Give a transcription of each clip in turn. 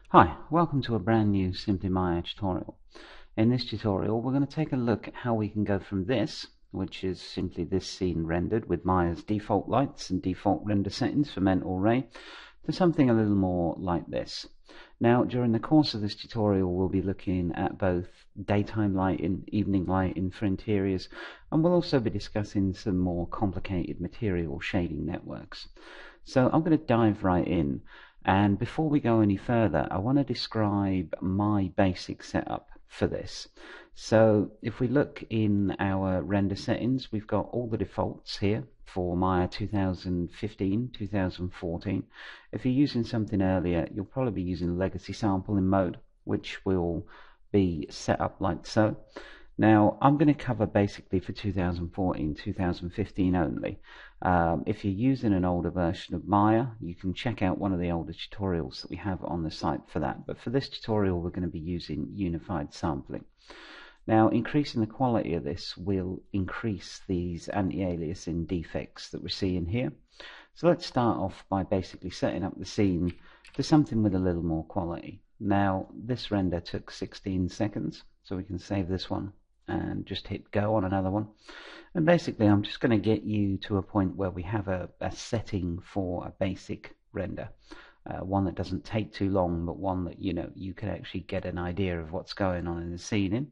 Hi, welcome to a brand new SimplyMaya tutorial. In this tutorial we're going to take a look at how we can go from this, which is simply this scene rendered with Maya's default lights and default render settings for VRay, to something a little more like this. Now during the course of this tutorial we'll be looking at both daytime lighting, evening lighting for interiors, and we'll also be discussing some more complicated material shading networks. So I'm going to dive right in. And before we go any further, I want to describe my basic setup for this. So if we look in our render settings, we've got all the defaults here for Maya 2015, 2014. If you're using something earlier, you'll probably be using legacy sampling mode, which will be set up like so. Now, I'm going to cover basically for 2014, 2015 only. If you're using an older version of Maya, you can check out one of the older tutorials that we have on the site for that. But for this tutorial, we're going to be using unified sampling. Now, increasing the quality of this will increase these anti-aliasing defects that we're seeing here. So let's start off by basically setting up the scene to something with a little more quality. Now, this render took 16 seconds, so we can save this one and just hit go on another one. And basically I'm just going to get you to a point where we have a setting for a basic render, one that doesn't take too long, but one that you can actually get an idea of what's going on in the scene in.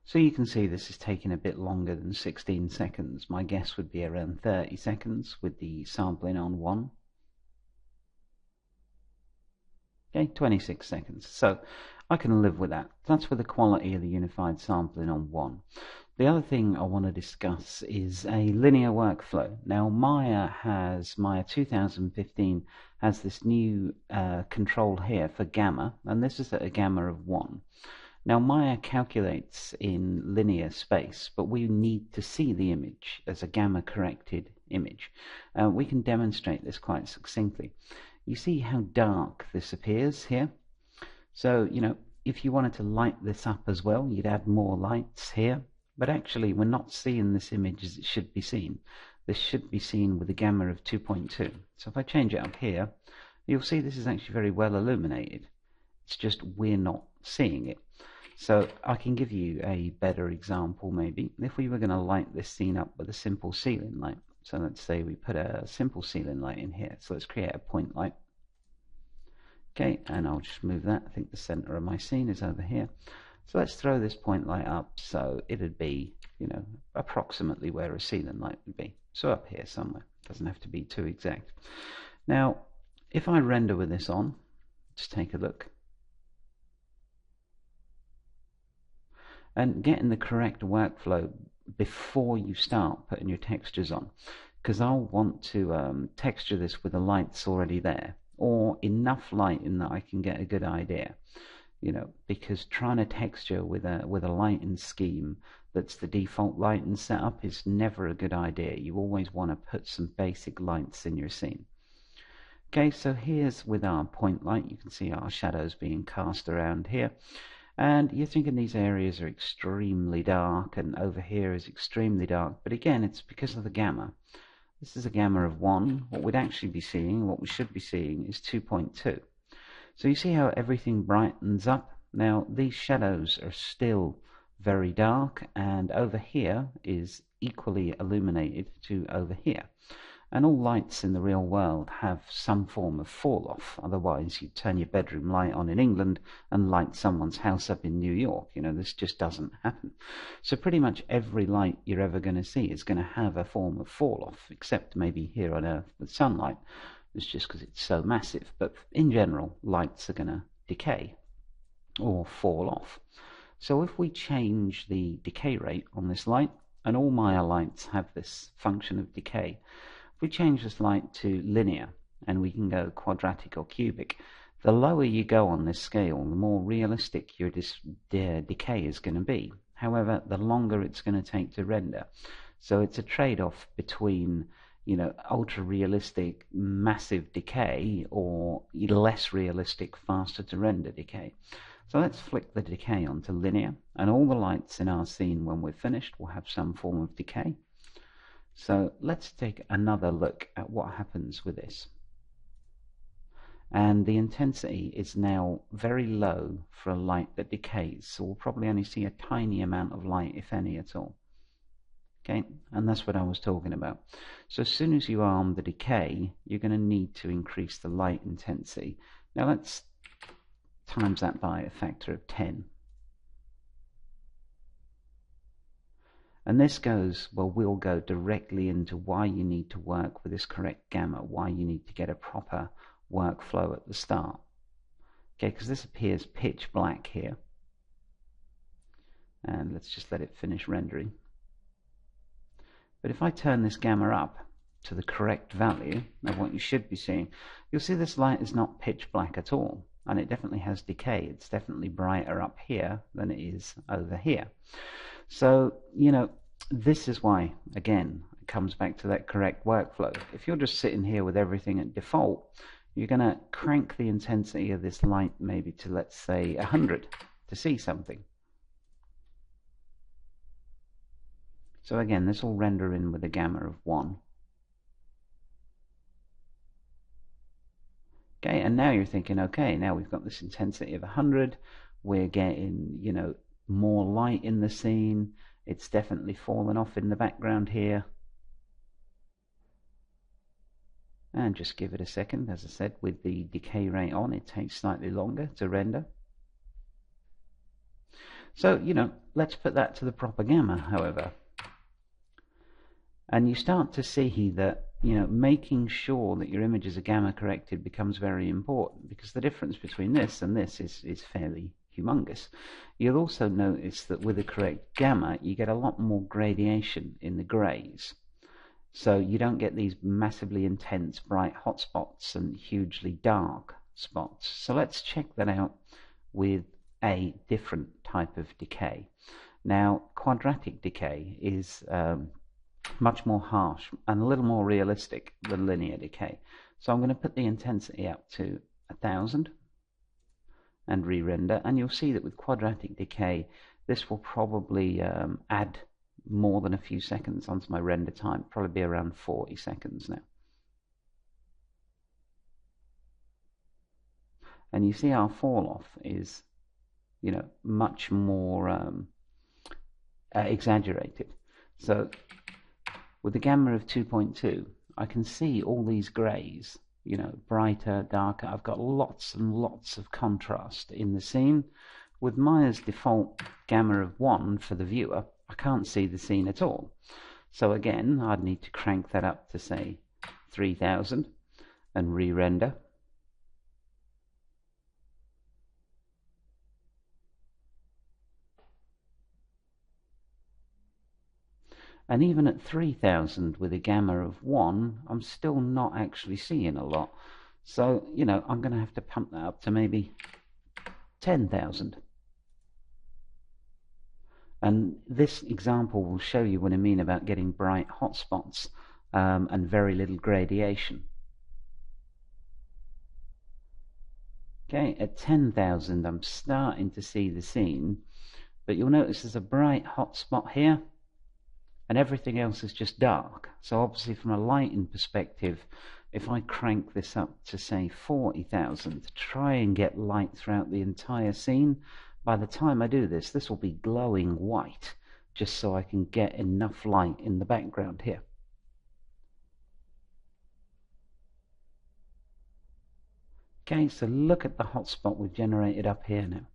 So you can see this is taking a bit longer than 16 seconds. My guess would be around 30 seconds with the sampling on 1. Okay, 26 seconds. So I can live with that. That's with the quality of the unified sampling on 1. The other thing I want to discuss is a linear workflow. Now Maya 2015 has this new control here for gamma, and this is at a gamma of 1. Now Maya calculates in linear space, but we need to see the image as a gamma corrected image. We can demonstrate this quite succinctly. You see how dark this appears here? So, if you wanted to light this up as well, you'd add more lights here. But actually, we're not seeing this image as it should be seen. This should be seen with a gamma of 2.2. So if I change it up here, you'll see this is actually very well illuminated. It's just we're not seeing it. So I can give you a better example maybe. If we were going to light this scene up with a simple ceiling light. So let's say we put a simple ceiling light in here. So let's create a point light. Okay, and I'll just move that. I think the center of my scene is over here. So let's throw this point light up so it'd be, approximately where a ceiling light would be. So up here somewhere. Doesn't have to be too exact. Now, if I render with this on, just take a look. And getting the correct workflow before you start putting your textures on, because I'll want to texture this with the lights already there, or enough lighting that I can get a good idea, because trying to texture with a lighting scheme that's the default lighting setup is never a good idea. You always want to put some basic lights in your scene. Okay, so here's with our point light. You can see our shadows being cast around here. And you're thinking these areas are extremely dark, and over here is extremely dark. But again, it's because of the gamma. This is a gamma of 1. What we'd actually be seeing, what we should be seeing, is 2.2. So you see how everything brightens up? Now, these shadows are still very dark, and over here is equally illuminated to over here. And all lights in the real world have some form of fall-off. Otherwise, you'd turn your bedroom light on in England and light someone's house up in New York. This just doesn't happen. So pretty much every light you're ever going to see is going to have a form of fall-off, except maybe here on Earth with sunlight. It's just because it's so massive. But in general, lights are going to decay or fall off. So if we change the decay rate on this light, and all Maya lights have this function of decay, if we change this light to linear, and we can go quadratic or cubic, the lower you go on this scale, the more realistic your decay is going to be. However, the longer it's going to take to render. So it's a trade-off between, ultra-realistic, massive decay, or less realistic, faster to render decay. So let's flick the decay onto linear, and all the lights in our scene when we're finished will have some form of decay. So let's take another look at what happens with this. and the intensity is now very low for a light that decays, so we'll probably only see a tiny amount of light, if any at all. Okay, and that's what I was talking about. So as soon as you arm the decay, you're going to need to increase the light intensity. Now let's times that by a factor of 10. And this goes, well, we'll go directly into why you need to work with this correct gamma, why you need to get a proper workflow at the start. Okay, because this appears pitch black here. And let's just let it finish rendering. But if I turn this gamma up to the correct value of what you should be seeing, you'll see this light is not pitch black at all. And it definitely has decay. It's definitely brighter up here than it is over here. So, you know, this is why, again, it comes back to that correct workflow. If you're just sitting here with everything at default, you're going to crank the intensity of this light maybe to, let's say, 100 to see something. So again, this will render in with a gamma of 1. Okay, and now you're thinking, okay, now we've got this intensity of 100. We're getting, you know, more light in the scene. It's definitely fallen off in the background here. And just give it a second. As I said, with the decay rate on, it takes slightly longer to render. So, you know, let's put that to the proper gamma, however. And you start to see that, you know, making sure that your images are gamma corrected becomes very important, because the difference between this and this is fairly humongous. You'll also notice that with the correct gamma, you get a lot more gradation in the grays. So you don't get these massively intense bright hotspots and hugely dark spots. So let's check that out with a different type of decay. Now, quadratic decay is much more harsh and a little more realistic than linear decay. So I'm going to put the intensity up to 1000 and re-render, and you'll see that with quadratic decay this will probably add more than a few seconds onto my render time, probably be around 40 seconds now. And you see our fall off is, you know, much more exaggerated. So with the gamma of 2.2, I can see all these grays, you know, brighter, darker. I've got lots and lots of contrast in the scene. With Maya's default gamma of 1 for the viewer, I can't see the scene at all. So again, I'd need to crank that up to, say, 3000 and re-render. And even at 3000 with a gamma of 1, I'm still not actually seeing a lot. So, you know, I'm going to have to pump that up to maybe 10,000. And this example will show you what I mean about getting bright hotspots and very little gradation. Okay, at 10,000 I'm starting to see the scene, but you'll notice there's a bright hotspot here and everything else is just dark. So obviously from a lighting perspective, if I crank this up to, say, 40,000 to try and get light throughout the entire scene, by the time I do this, this will be glowing white, just so I can get enough light in the background here. Okay, so look at the hotspot we've generated up here now.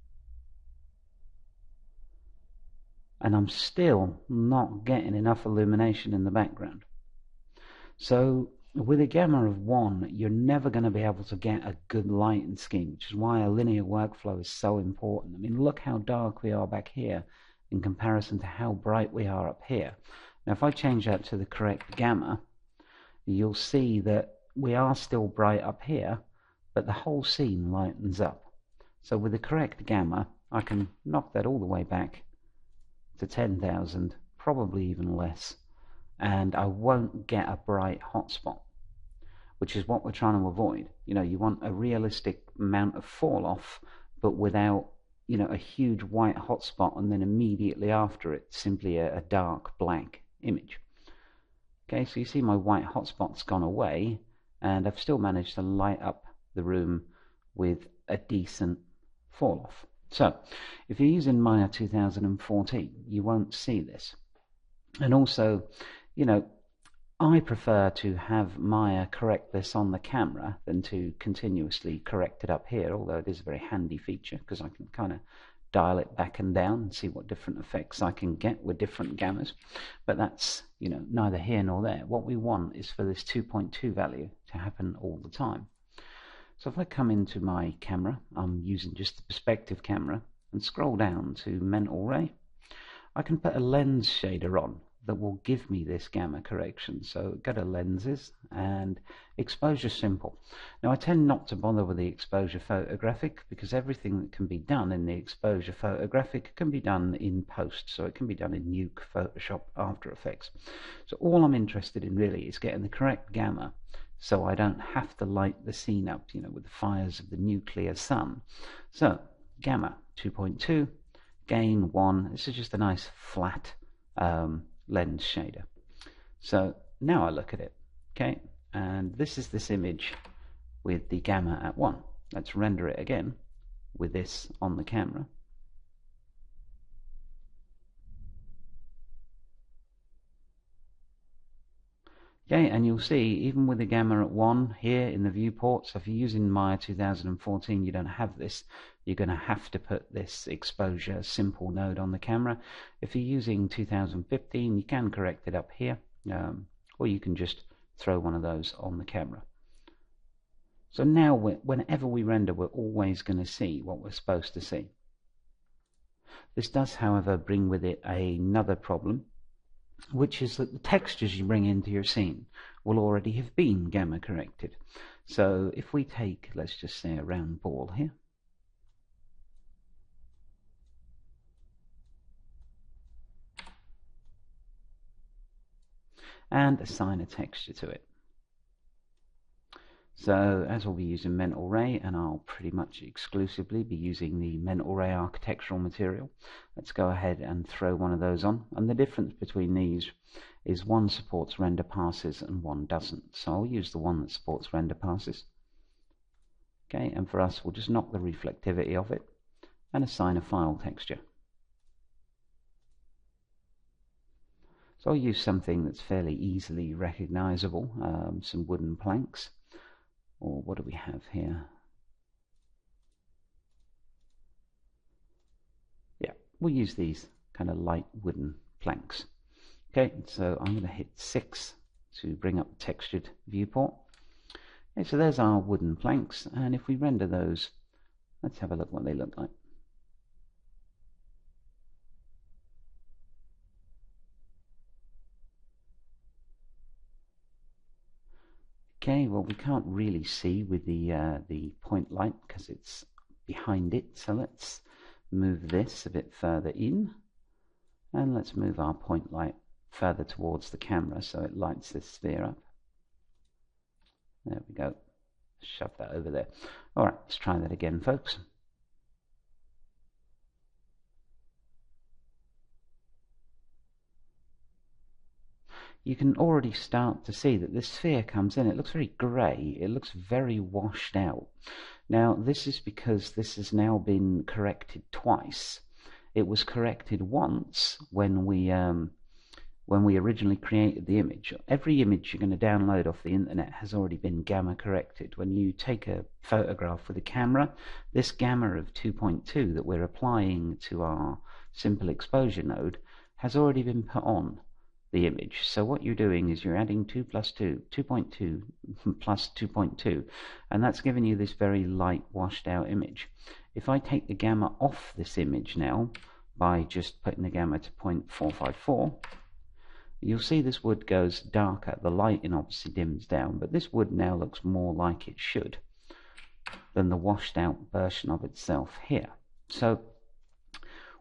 And I'm still not getting enough illumination in the background. So with a gamma of 1, you're never going to be able to get a good lighting scheme, which is why a linear workflow is so important. I mean, look how dark we are back here in comparison to how bright we are up here. Now, if I change that to the correct gamma, you'll see that we are still bright up here, but the whole scene lightens up. So with the correct gamma, I can knock that all the way back to 10,000, probably even less, and I won't get a bright hotspot, which is what we're trying to avoid. You know, you want a realistic amount of fall off, but without, you know, a huge white hotspot and then immediately after it simply a dark black image. Okay, so you see my white hotspot's gone away, and I've still managed to light up the room with a decent fall off. So if you're using Maya 2014, you won't see this. And also, you know, I prefer to have Maya correct this on the camera than to continuously correct it up here, although it is a very handy feature because I can kind of dial it back and down and see what different effects I can get with different gammas. But that's, you know, neither here nor there. What we want is for this 2.2 value to happen all the time. So if I come into my camera, I'm using just the perspective camera, and scroll down to mental ray, I can put a lens shader on that will give me this gamma correction. So go to lenses and exposure simple. Now I tend not to bother with the exposure photographic because everything that can be done in the exposure photographic can be done in post, so it can be done in Nuke, Photoshop, After Effects. So all I'm interested in really is getting the correct gamma so I don't have to light the scene up, you know, with the fires of the nuclear sun. So gamma 2.2, gain 1. This is just a nice flat lens shader. So now I look at it, okay, and this is this image with the gamma at 1. Let's render it again with this on the camera. Okay, and you'll see even with the gamma at 1 here in the viewport, so if you're using Maya 2014 you don't have this. You're going to have to put this exposure simple node on the camera. If you're using 2015 you can correct it up here, or you can just throw one of those on the camera. So now whenever we render we're always going to see what we're supposed to see. This does however bring with it another problem, which is that the textures you bring into your scene will already have been gamma corrected. So if we take, let's just say, a round ball here, and assign a texture to it. So as we'll be using mental ray, and I'll pretty much exclusively be using the mental ray architectural material, let's go ahead and throw one of those on. And the difference between these is one supports render passes and one doesn't. So I'll use the one that supports render passes. Okay, and for us we'll just knock the reflectivity of it and assign a file texture. So I'll use something that's fairly easily recognizable, some wooden planks. Or what do we have here? Yeah, we'll use these kind of light wooden planks. Okay, so I'm going to hit 6 to bring up the textured viewport. Okay, so there's our wooden planks, and if we render those, let's have a look what they look like. Okay, well we can't really see with the point light because it's behind it, so let's move this a bit further in, and let's move our point light further towards the camera so it lights this sphere up. There we go. Shove that over there. Alright, let's try that again, folks. You can already start to see that this sphere comes in. It looks very grey. It looks very washed out. Now, this is because this has now been corrected twice. It was corrected once when we originally created the image. Every image you're going to download off the internet has already been gamma corrected. When you take a photograph with a camera, this gamma of 2.2 that we're applying to our simple exposure node has already been put on the image. So what you're doing is you're adding 2 plus 2, 2.2 plus 2.2, and that's giving you this very light washed out image. If I take the gamma off this image now by just putting the gamma to 0.454, you'll see this wood goes darker. The lighting obviously dims down, but this wood now looks more like it should than the washed out version of itself here. So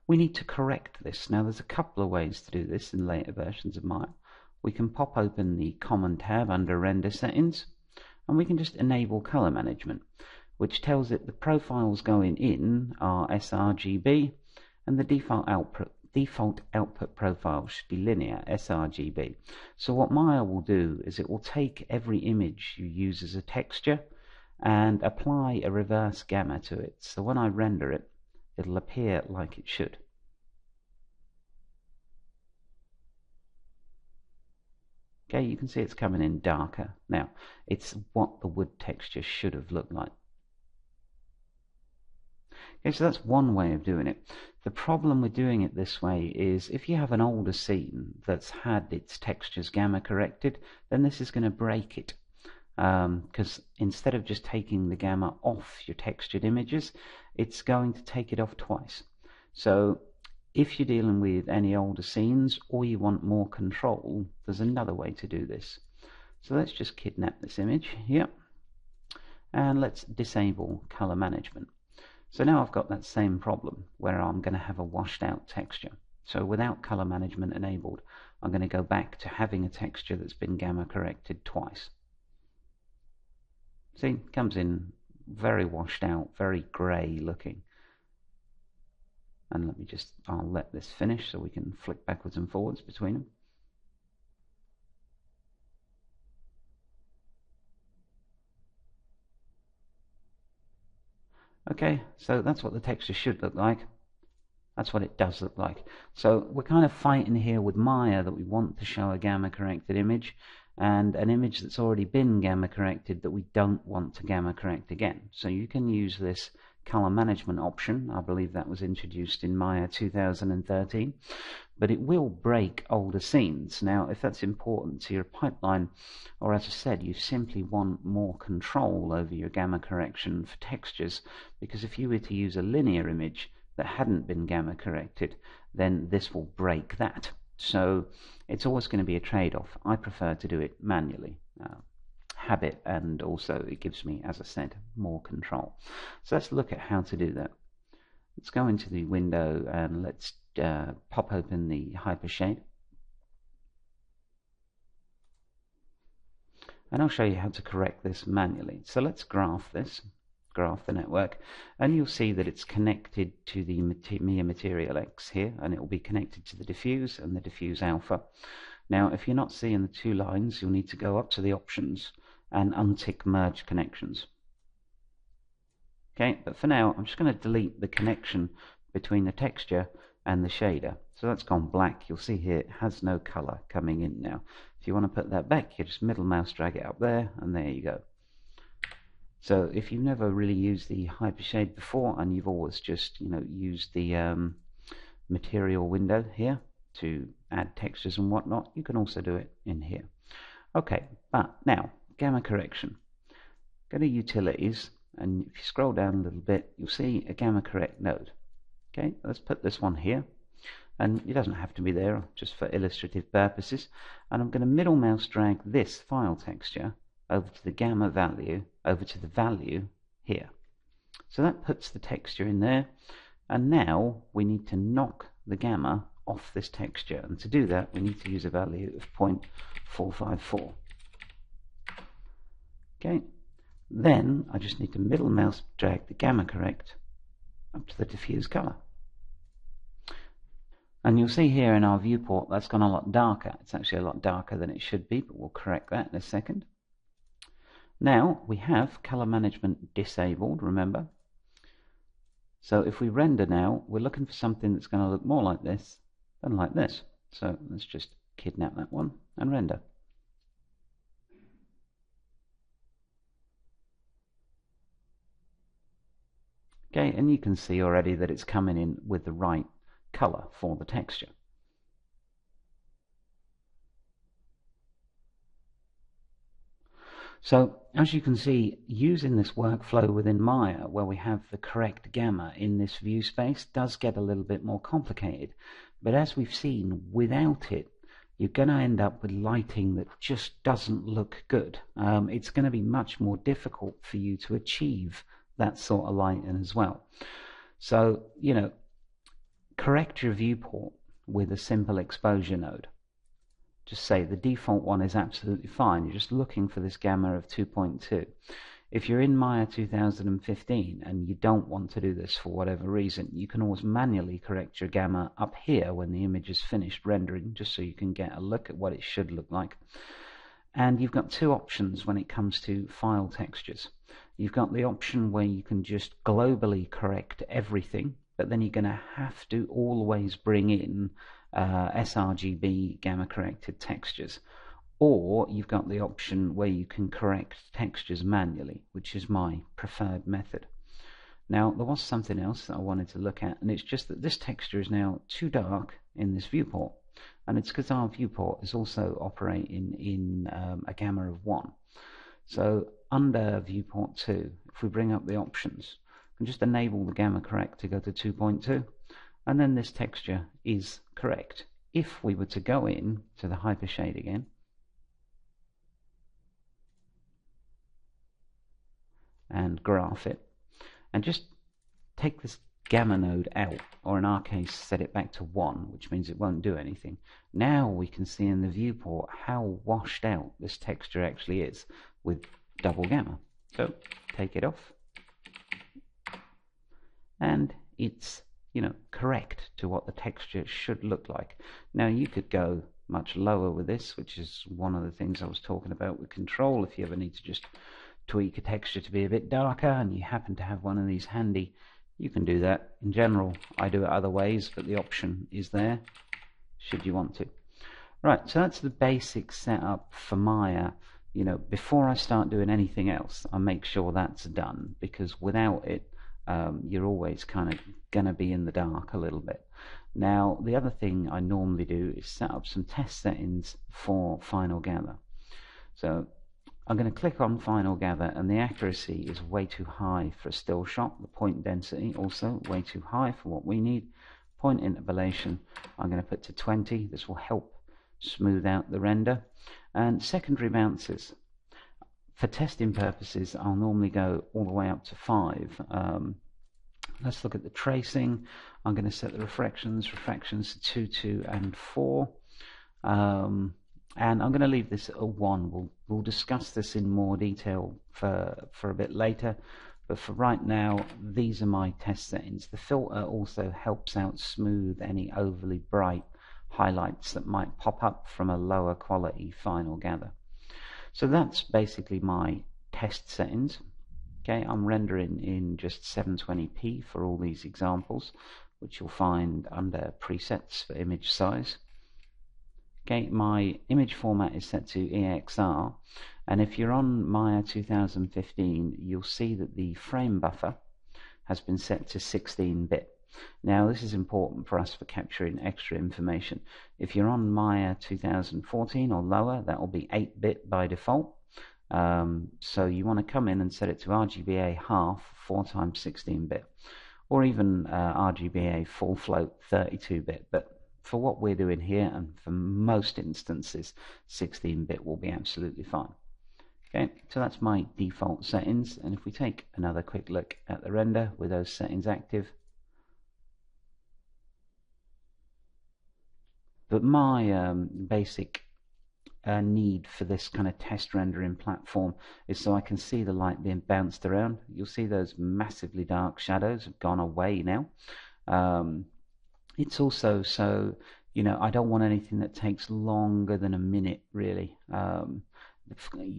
we need to correct this. Now there's a couple of ways to do this in later versions of Maya. We can pop open the Common tab under Render Settings, and we can just enable Color Management, which tells it the profiles going in are sRGB, and the default output profile should be linear, sRGB. So what Maya will do is it will take every image you use as a texture, and apply a reverse gamma to it. So when I render it, it'll appear like it should. Okay, you can see it's coming in darker. Now, it's what the wood texture should have looked like. Okay, so that's one way of doing it. The problem with doing it this way is if you have an older scene that's had its textures gamma corrected, then this is going to break it. Because instead of just taking the gamma off your textured images, it's going to take it off twice. So if you're dealing with any older scenes or you want more control, there's another way to do this. So let's just kidnap this image here, and let's disable color management. So now I've got that same problem where I'm going to have a washed out texture. So without color management enabled, I'm going to go back to having a texture that's been gamma corrected twice. See, it comes in very washed out, very grey looking. And I'll let this finish so we can flick backwards and forwards between them. Okay, so that's what the texture should look like. That's what it does look like. So we're kind of fighting here with Maya that we want to show a gamma corrected image, and an image that's already been gamma corrected that we don't want to gamma correct again. So you can use this color management option. I believe that was introduced in Maya 2013, but it will break older scenes. Now, if that's important to your pipeline, or as I said, you simply want more control over your gamma correction for textures, because if you were to use a linear image that hadn't been gamma corrected, then this will break that. So it's always going to be a trade-off. I prefer to do it manually. Habit, and also it gives me, as I said, more control. So let's look at how to do that. Let's go into the window and let's pop open the hypershade, and I'll show you how to correct this manually. So let's graph the network, and you'll see that it's connected to the Maya Material X here, and it will be connected to the diffuse and the diffuse alpha. Now, if you're not seeing the two lines, you'll need to go up to the options and untick merge connections. Okay, but for now I'm just going to delete the connection between the texture and the shader. So that's gone black. You'll see here it has no color coming in now. If you want to put that back, you just middle mouse drag it up there, and there you go. So if you've never really used the hypershade before, and you've always just used the material window here to add textures and whatnot, you can also do it in here. Okay, but now gamma correction. Go to utilities, and if you scroll down a little bit, you'll see a gamma correct node. Okay, let's put this one here, and it doesn't have to be there, just for illustrative purposes. And I'm going to middle mouse drag this file texture over to the gamma value, over to the value here. So that puts the texture in there, and now we need to knock the gamma off this texture, and to do that we need to use a value of 0.454. Okay, then I just need to middle mouse drag the gamma correct up to the diffuse color. And you'll see here in our viewport that's gone a lot darker. It's actually a lot darker than it should be, but we'll correct that in a second. Now we have color management disabled, remember. So if we render now, we're looking for something that's going to look more like this than like this. So let's just kidnap that one and render. Okay, and you can see already that it's coming in with the right color for the texture. So as you can see, using this workflow within Maya where we have the correct gamma in this view space does get a little bit more complicated, but as we've seen, without it you're going to end up with lighting that just doesn't look good. It's going to be much more difficult for you to achieve that sort of lighting as well. So, correct your viewport with a simple exposure node. Just say the default one is absolutely fine. You're just looking for this gamma of 2.2. If you're in Maya 2015 and you don't want to do this for whatever reason, you can always manually correct your gamma up here when the image is finished rendering, just so you can get a look at what it should look like. And you've got two options when it comes to file textures. You've got the option where you can just globally correct everything, but then you're going to have to always bring in sRGB gamma corrected textures. Or you've got the option where you can correct textures manually, which is my preferred method. Now, there was something else that I wanted to look at, and it's just that this texture is now too dark in this viewport, and it's because our viewport is also operating in a gamma of 1. So under viewport 2, if we bring up the options, we can just enable the gamma correct to go to 2.2, and then this texture is correct. If we were to go in to the hypershade again, and graph it, and just take this gamma node out, or in our case set it back to 1, which means it won't do anything. Now we can see in the viewport how washed out this texture actually is with double gamma. So take it off, and it's, you know, correct to what the texture should look like. Now you could go much lower with this, which is one of the things I was talking about with control. If you ever need to just tweak a texture to be a bit darker and you happen to have one of these handy, you can do that. In general, I do it other ways, but the option is there should you want to. Right, so that's the basic setup for Maya. You know, before I start doing anything else, I make sure that's done, because without it, you're always kind of gonna be in the dark a little bit. Now, the other thing I normally do is set up some test settings for Final Gather. So I'm going to click on Final Gather, and the accuracy is way too high for a still shot. The point density also way too high for what we need. Point interpolation I'm going to put to 20. This will help smooth out the render. And secondary bounces, for testing purposes, I'll normally go all the way up to 5. Let's look at the tracing. I'm going to set the refractions to 2, 2, and 4. And I'm going to leave this at 1. We'll discuss this in more detail for a bit later, but for right now, these are my test settings. The filter also helps out smooth any overly bright highlights that might pop up from a lower quality Final Gather. So that's basically my test settings. Okay, I'm rendering in just 720p for all these examples, which you'll find under presets for image size. Okay, my image format is set to EXR, and if you're on Maya 2015, you'll see that the frame buffer has been set to 16-bit. Now, this is important for us for capturing extra information. If you're on Maya 2014 or lower, that will be 8-bit by default. So you want to come in and set it to RGBA half, 4 times 16-bit, or even RGBA full float, 32-bit. But for what we're doing here, and for most instances, 16-bit will be absolutely fine. Okay, so that's my default settings, and if we take another quick look at the render with those settings active. But my basic need for this kind of test rendering platform is so I can see the light being bounced around. You'll see those massively dark shadows have gone away now. It's also so, you know, I don't want anything that takes longer than a minute, really.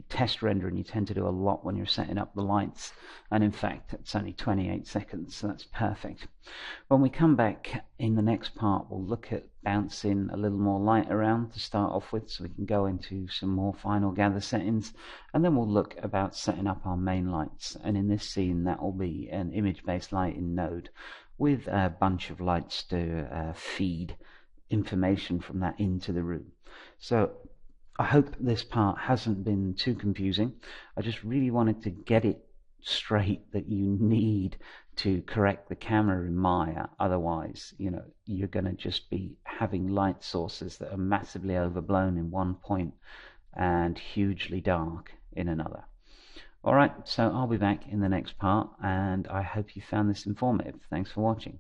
Test rendering, you tend to do a lot when you're setting up the lights, and in fact it's only 28 seconds, so that's perfect. When we come back in the next part, we'll look at bouncing a little more light around to start off with, so we can go into some more Final Gather settings, and then we'll look about setting up our main lights. And in this scene, that will be an image-based lighting node with a bunch of lights to feed information from that into the room. So I hope this part hasn't been too confusing. I just really wanted to get it straight that you need to correct the camera in Maya. Otherwise, you know, you're going to just be having light sources that are massively overblown in one point and hugely dark in another. Alright, so I'll be back in the next part, and I hope you found this informative. Thanks for watching.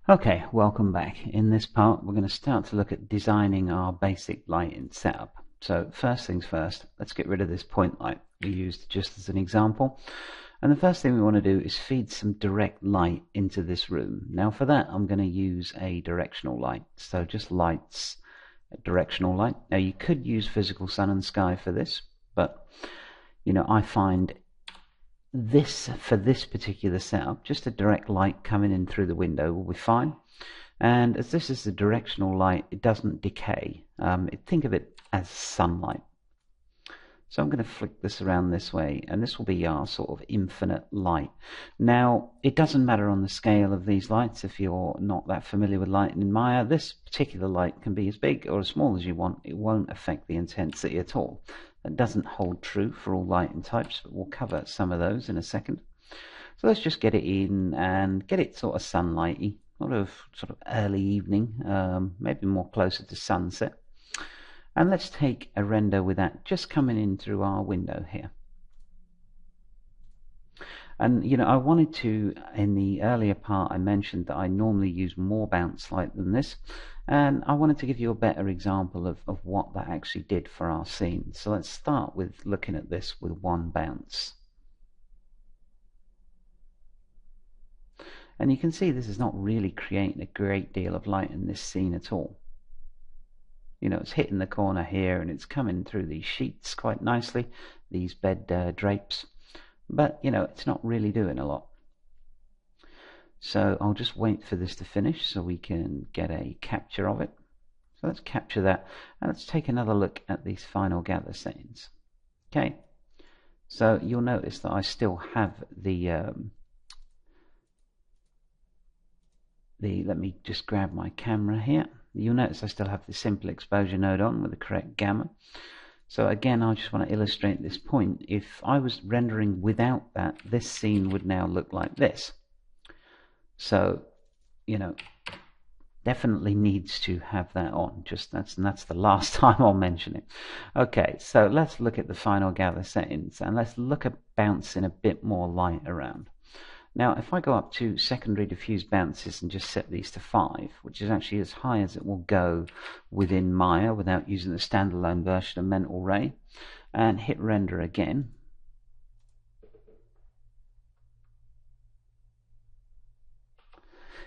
Okay, welcome back. In this part, we're going to start to look at designing our basic lighting setup. So first things first, let's get rid of this point light we used just as an example. And the first thing we want to do is feed some direct light into this room. Now for that I'm going to use a directional light. So just lights, directional light. Now you could use physical sun and sky for this, but I find this, for this particular setup, just a direct light coming in through the window will be fine. And as this is a directional light, it doesn't decay. Think of it as sunlight. So I'm going to flick this around this way, and this will be our sort of infinite light. Now, it doesn't matter on the scale of these lights if you're not that familiar with lighting in Maya. This particular light can be as big or as small as you want. It won't affect the intensity at all. That doesn't hold true for all lighting types, but we'll cover some of those in a second. So let's just get it in and get it sort of sunlighty, sort of early evening, maybe more closer to sunset. And let's take a render with that just coming in through our window here. And I wanted to, in the earlier part I mentioned that I normally use more bounce light than this, and I wanted to give you a better example of what that actually did for our scene. So let's start with looking at this with one bounce. And you can see this is not really creating a great deal of light in this scene at all. It's hitting the corner here and it's coming through these sheets quite nicely, these bed drapes, but it's not really doing a lot. So I'll just wait for this to finish so we can get a capture of it. So let's capture that, and let's take another look at these final gather settings. Okay, so you'll notice that I still have let me just grab my camera here. You'll notice I still have the simple exposure node on with the correct gamma. So again, I just want to illustrate this point. If I was rendering without that, this scene would now look like this. So, definitely needs to have that on. And that's the last time I'll mention it. Okay, so let's look at the final gather settings, and let's look at bouncing a bit more light around. Now, if I go up to secondary diffuse bounces and just set these to 5, which is actually as high as it will go within Maya without using the standalone version of VRay, and hit render again,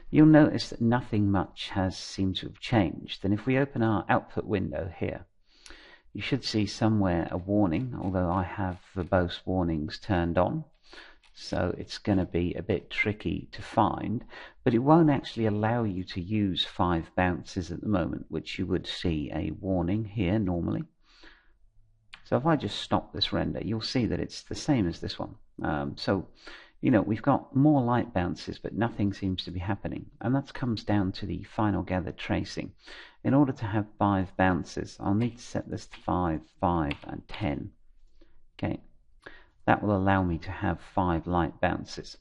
you'll notice that nothing much has seemed to have changed. And if we open our output window here, you should see somewhere a warning, although I have verbose warnings turned on. So it's going to be a bit tricky to find, but it won't actually allow you to use 5 bounces at the moment, which you would see a warning here normally. So if I just stop this render, you'll see that it's the same as this one. So we've got more light bounces, but nothing seems to be happening, and that comes down to the final gather tracing. In order to have 5 bounces, I'll need to set this to 5, 5, and 10. Okay. That will allow me to have 5 light bounces.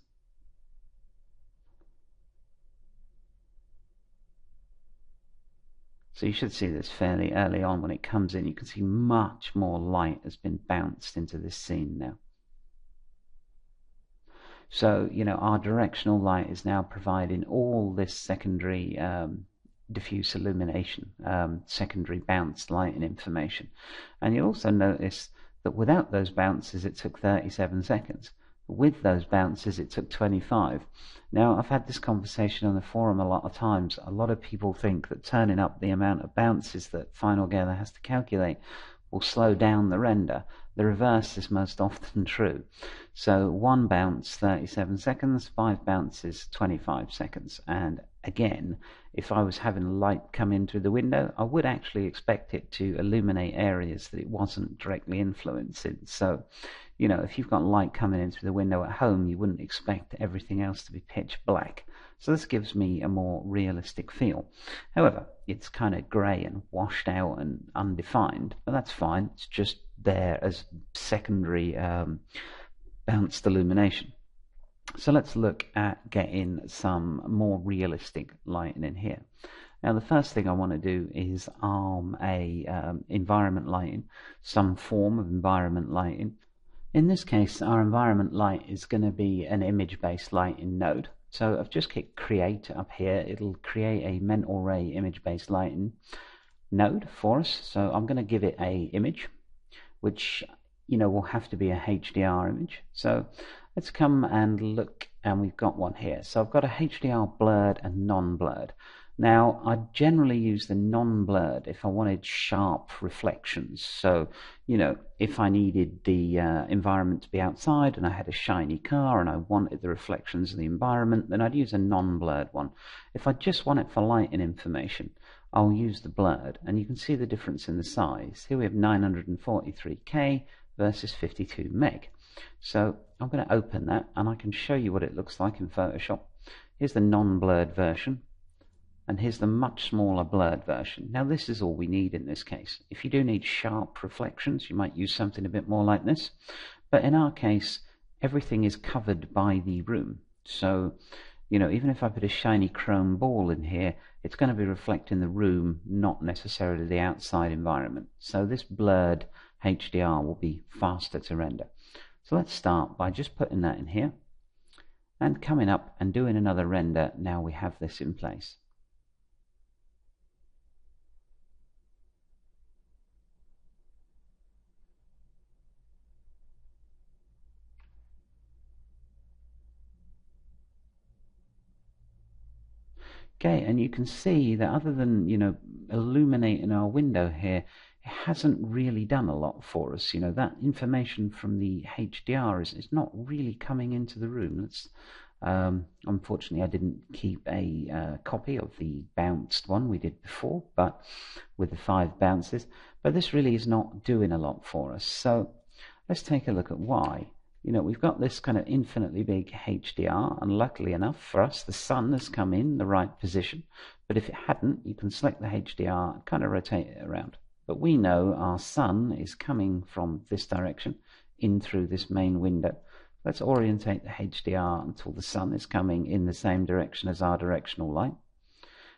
So you should see this fairly early on when it comes in. You can see much more light has been bounced into this scene now. So, our directional light is now providing all this secondary diffuse illumination, secondary bounce lighting information. And you'll also notice that without those bounces it took 37 seconds. With those bounces it took 25. Now, I've had this conversation on the forum a lot of times. A lot of people think that turning up the amount of bounces that Final Gather has to calculate will slow down the render. The reverse is most often true. So 1 bounce 37 seconds, 5 bounces 25 seconds. And again, if I was having light come in through the window, I would actually expect it to illuminate areas that it wasn't directly influencing. So, if you've got light coming in through the window at home, you wouldn't expect everything else to be pitch black. So this gives me a more realistic feel. However, it's kind of grey and washed out and undefined, but that's fine. It's just there as secondary bounced illumination. So let's look at getting some more realistic lighting in here. Now, the first thing I want to do is arm a environment lighting, some form of environment lighting. In this case, our environment light is going to be an image-based lighting node. So I've just clicked create up here. It'll create a VRay image-based lighting node for us. So I'm going to give it a image, which will have to be a HDR image. So let's come and look, and we've got one here. So I've got a HDR blurred and non-blurred. Now, I generally use the non-blurred if I wanted sharp reflections. So, if I needed the environment to be outside and I had a shiny car and I wanted the reflections of the environment, then I'd use a non-blurred one. If I just want it for lighting information, I'll use the blurred, and you can see the difference in the size. Here we have 943K versus 52 meg. So I'm going to open that and I can show you what it looks like in Photoshop. Here's the non-blurred version, and here's the much smaller blurred version. Now this is all we need in this case. If you do need sharp reflections, you might use something a bit more like this, but in our case everything is covered by the room. So even if I put a shiny chrome ball in here, it's going to be reflecting the room, not necessarily the outside environment. So this blurred HDR will be faster to render. So let's start by just putting that in here and coming up and doing another render. Now we have this in place. Okay, and you can see that other than illuminating our window here, it hasn't really done a lot for us. That information from the HDR is not really coming into the room. Unfortunately, I didn't keep a copy of the bounced one we did before, but with the 5 bounces. But this really is not doing a lot for us. So let's take a look at why. We've got this kind of infinitely big HDR, and luckily enough for us, the sun has come in the right position. But if it hadn't, you can select the HDR and kind of rotate it around. But we know our sun is coming from this direction in through this main window. Let's orientate the HDR until the sun is coming in the same direction as our directional light.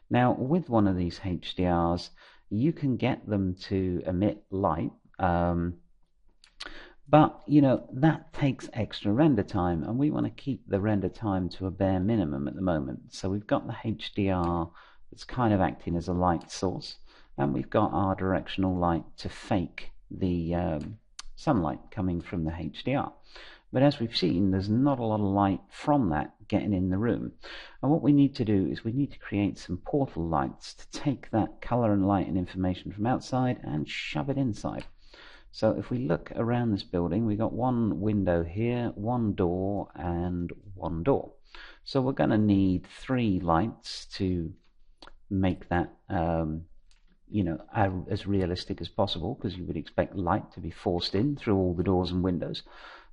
Now, with one of these HDRs, you can get them to emit light, but that takes extra render time, and we want to keep the render time to a bare minimum at the moment. So we've got the HDR that's kind of acting as a light source, and we've got our directional light to fake the sunlight coming from the HDR. But as we've seen, there's not a lot of light from that getting in the room. And what we need to do is we need to create some portal lights to take that color and light and information from outside and shove it inside. So if we look around this building, we've got one window here, one door, and one door. So we're going to need 3 lights to make that as realistic as possible, because you would expect light to be forced in through all the doors and windows.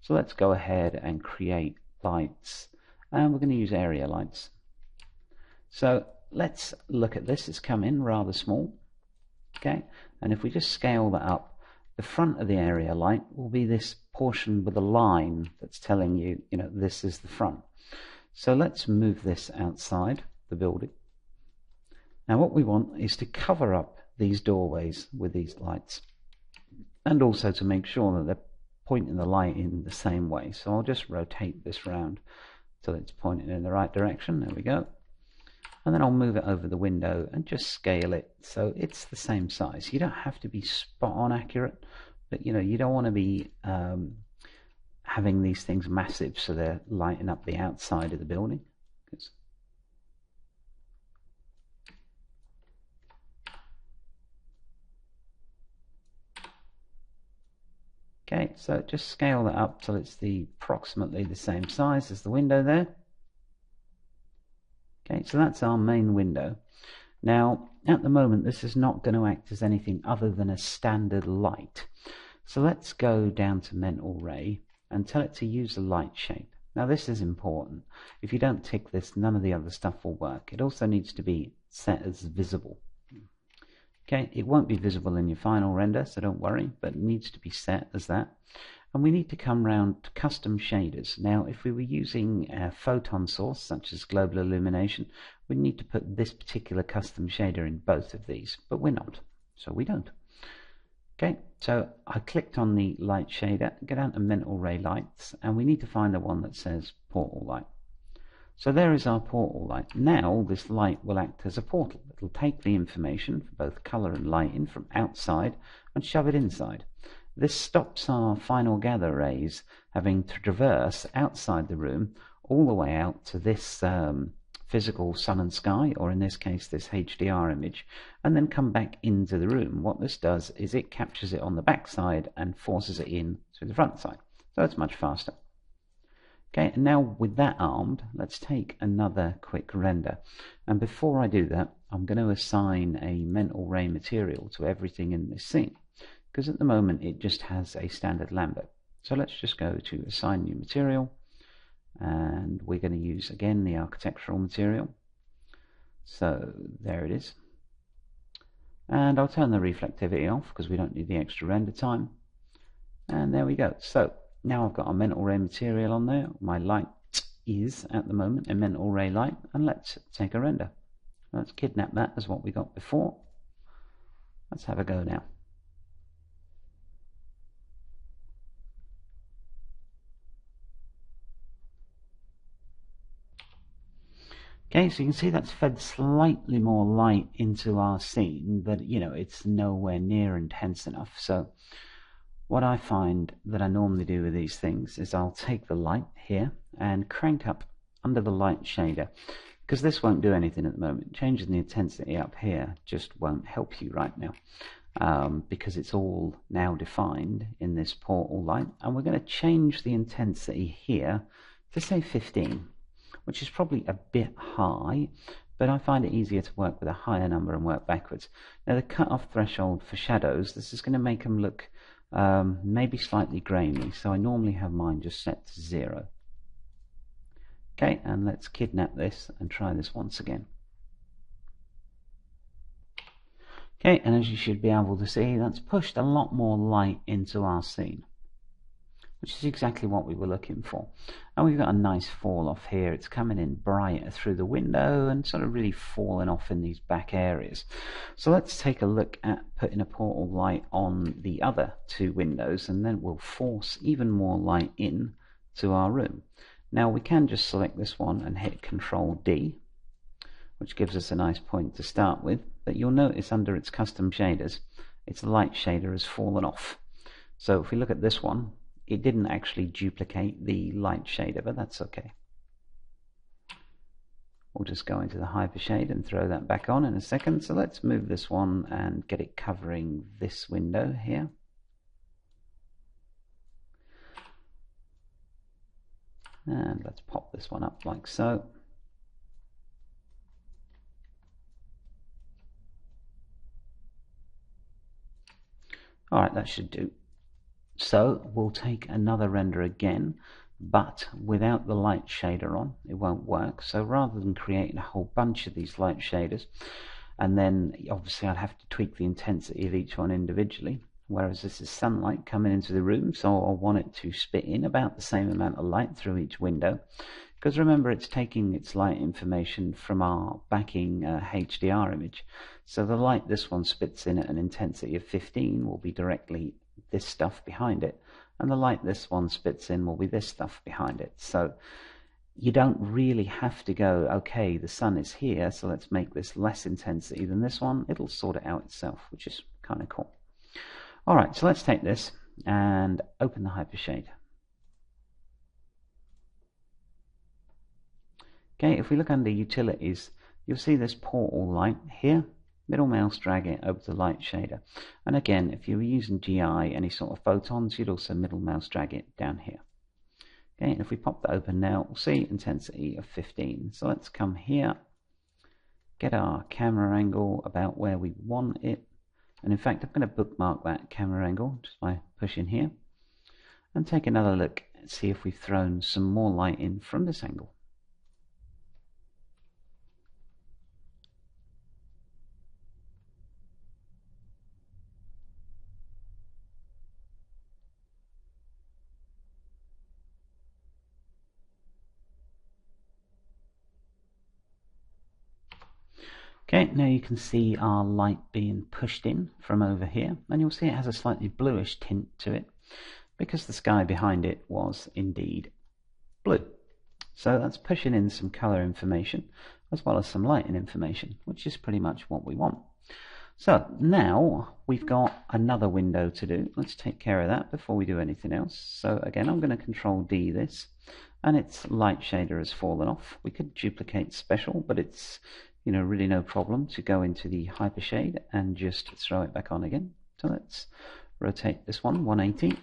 So let's go ahead and create lights, and we're going to use area lights. So let's look at this. It's come in rather small, okay, and if we just scale that up, the front of the area light will be this portion with a line that's telling you, this is the front. So let's move this outside the building. Now what we want is to cover up these doorways with these lights, and also to make sure that they're pointing the light in the same way. So I'll just rotate this round so it's pointing in the right direction. There we go. And then I'll move it over the window and just scale it so it's the same size. You don't have to be spot on accurate, but you don't want to be having these things massive so they're lighting up the outside of the building. Okay, so just scale that up till it's approximately the same size as the window there. Okay, so that's our main window. Now, at the moment, this is not going to act as anything other than a standard light. So let's go down to Mental Ray and tell it to use a light shape. Now, this is important. If you don't tick this, none of the other stuff will work. It also needs to be set as visible. Okay, it won't be visible in your final render, so don't worry, but it needs to be set as that. And we need to come round to custom shaders. Now, if we were using a photon source, such as global illumination, we need to put this particular custom shader in both of these, but we're not, so we don't. Okay, so I clicked on the light shader, go down to Mental Ray Lights, and we need to find the one that says Portal Light. So there is our portal light. Now this light will act as a portal. It'll take the information for both color and lighting from outside and shove it inside. This stops our final gather rays having to traverse outside the room all the way out to this physical sun and sky, or in this case this HDR image, and then come back into the room. What this does is it captures it on the back side and forces it in through the front side. So it's much faster. Okay, and now with that armed, let's take another quick render. And before I do that, I'm going to assign a mental ray material to everything in this scene, because at the moment it just has a standard Lambert. So let's just go to assign new material, and we're going to use again the architectural material. So there it is. And I'll turn the reflectivity off because we don't need the extra render time. And there we go. So now I've got a mental ray material on there. My light is at the moment a mental ray light, and let's take a render. Let's kidnap that as what we got before. Let's have a go now. Okay, so you can see that's fed slightly more light into our scene, but it's nowhere near intense enough. So what I find that I normally do with these things is I'll take the light here and crank up under the light shader, because this won't do anything at the moment. Changing the intensity up here just won't help you right now, because it's all now defined in this portal light. And we're going to change the intensity here to say 15. Which is probably a bit high, but I find it easier to work with a higher number and work backwards. Now the cutoff threshold for shadows, this is going to make them look maybe slightly grainy, so I normally have mine just set to 0. Okay, and let's kidnap this and try this once again. Okay, and as you should be able to see, that's pushed a lot more light into our scene, which is exactly what we were looking for. And we've got a nice fall off here. It's coming in brighter through the window and sort of really falling off in these back areas. So let's take a look at putting a portal light on the other two windows, and then we'll force even more light in to our room. Now we can just select this one and hit Control D, which gives us a nice point to start with, but you'll notice under its custom shaders, its light shader has fallen off. So if we look at this one, it didn't actually duplicate the light shader, but that's okay. We'll just go into the hypershade and throw that back on in a second. So let's move this one and get it covering this window here. And let's pop this one up like so. Alright, that should do. So we'll take another render again, but without the light shader on, it won't work. So rather than creating a whole bunch of these light shaders, and then obviously I'd have to tweak the intensity of each one individually, whereas this is sunlight coming into the room, so I'll want it to spit in about the same amount of light through each window. Because remember, it's taking its light information from our backing HDR image. So the light this one spits in at an intensity of 15 will be directly this stuff behind it, and the light this one spits in will be this stuff behind it. So you don't really have to go, okay, the sun is here, so let's make this less intensity than this one. It'll sort it out itself, which is kind of cool. Alright, so let's take this and open the hypershade. Okay, if we look under utilities, you'll see this portal light here. Middle mouse drag it over the light shader, and again, if you were using GI, any sort of photons, you'd also middle mouse drag it down here. Okay, and if we pop that open now, we'll see intensity of 15. So let's come here, get our camera angle about where we want it, and in fact I'm going to bookmark that camera angle just by pushing here, and take another look and see if we've thrown some more light in from this angle. Okay, now you can see our light being pushed in from over here, and you'll see it has a slightly bluish tint to it because the sky behind it was indeed blue. So that's pushing in some color information as well as some lighting information, which is pretty much what we want. So now we've got another window to do. Let's take care of that before we do anything else. So again, I'm going to Control D this, and its light shader has fallen off. We could duplicate special, but it's really no problem to go into the hypershade and just throw it back on again. So let's rotate this one 180.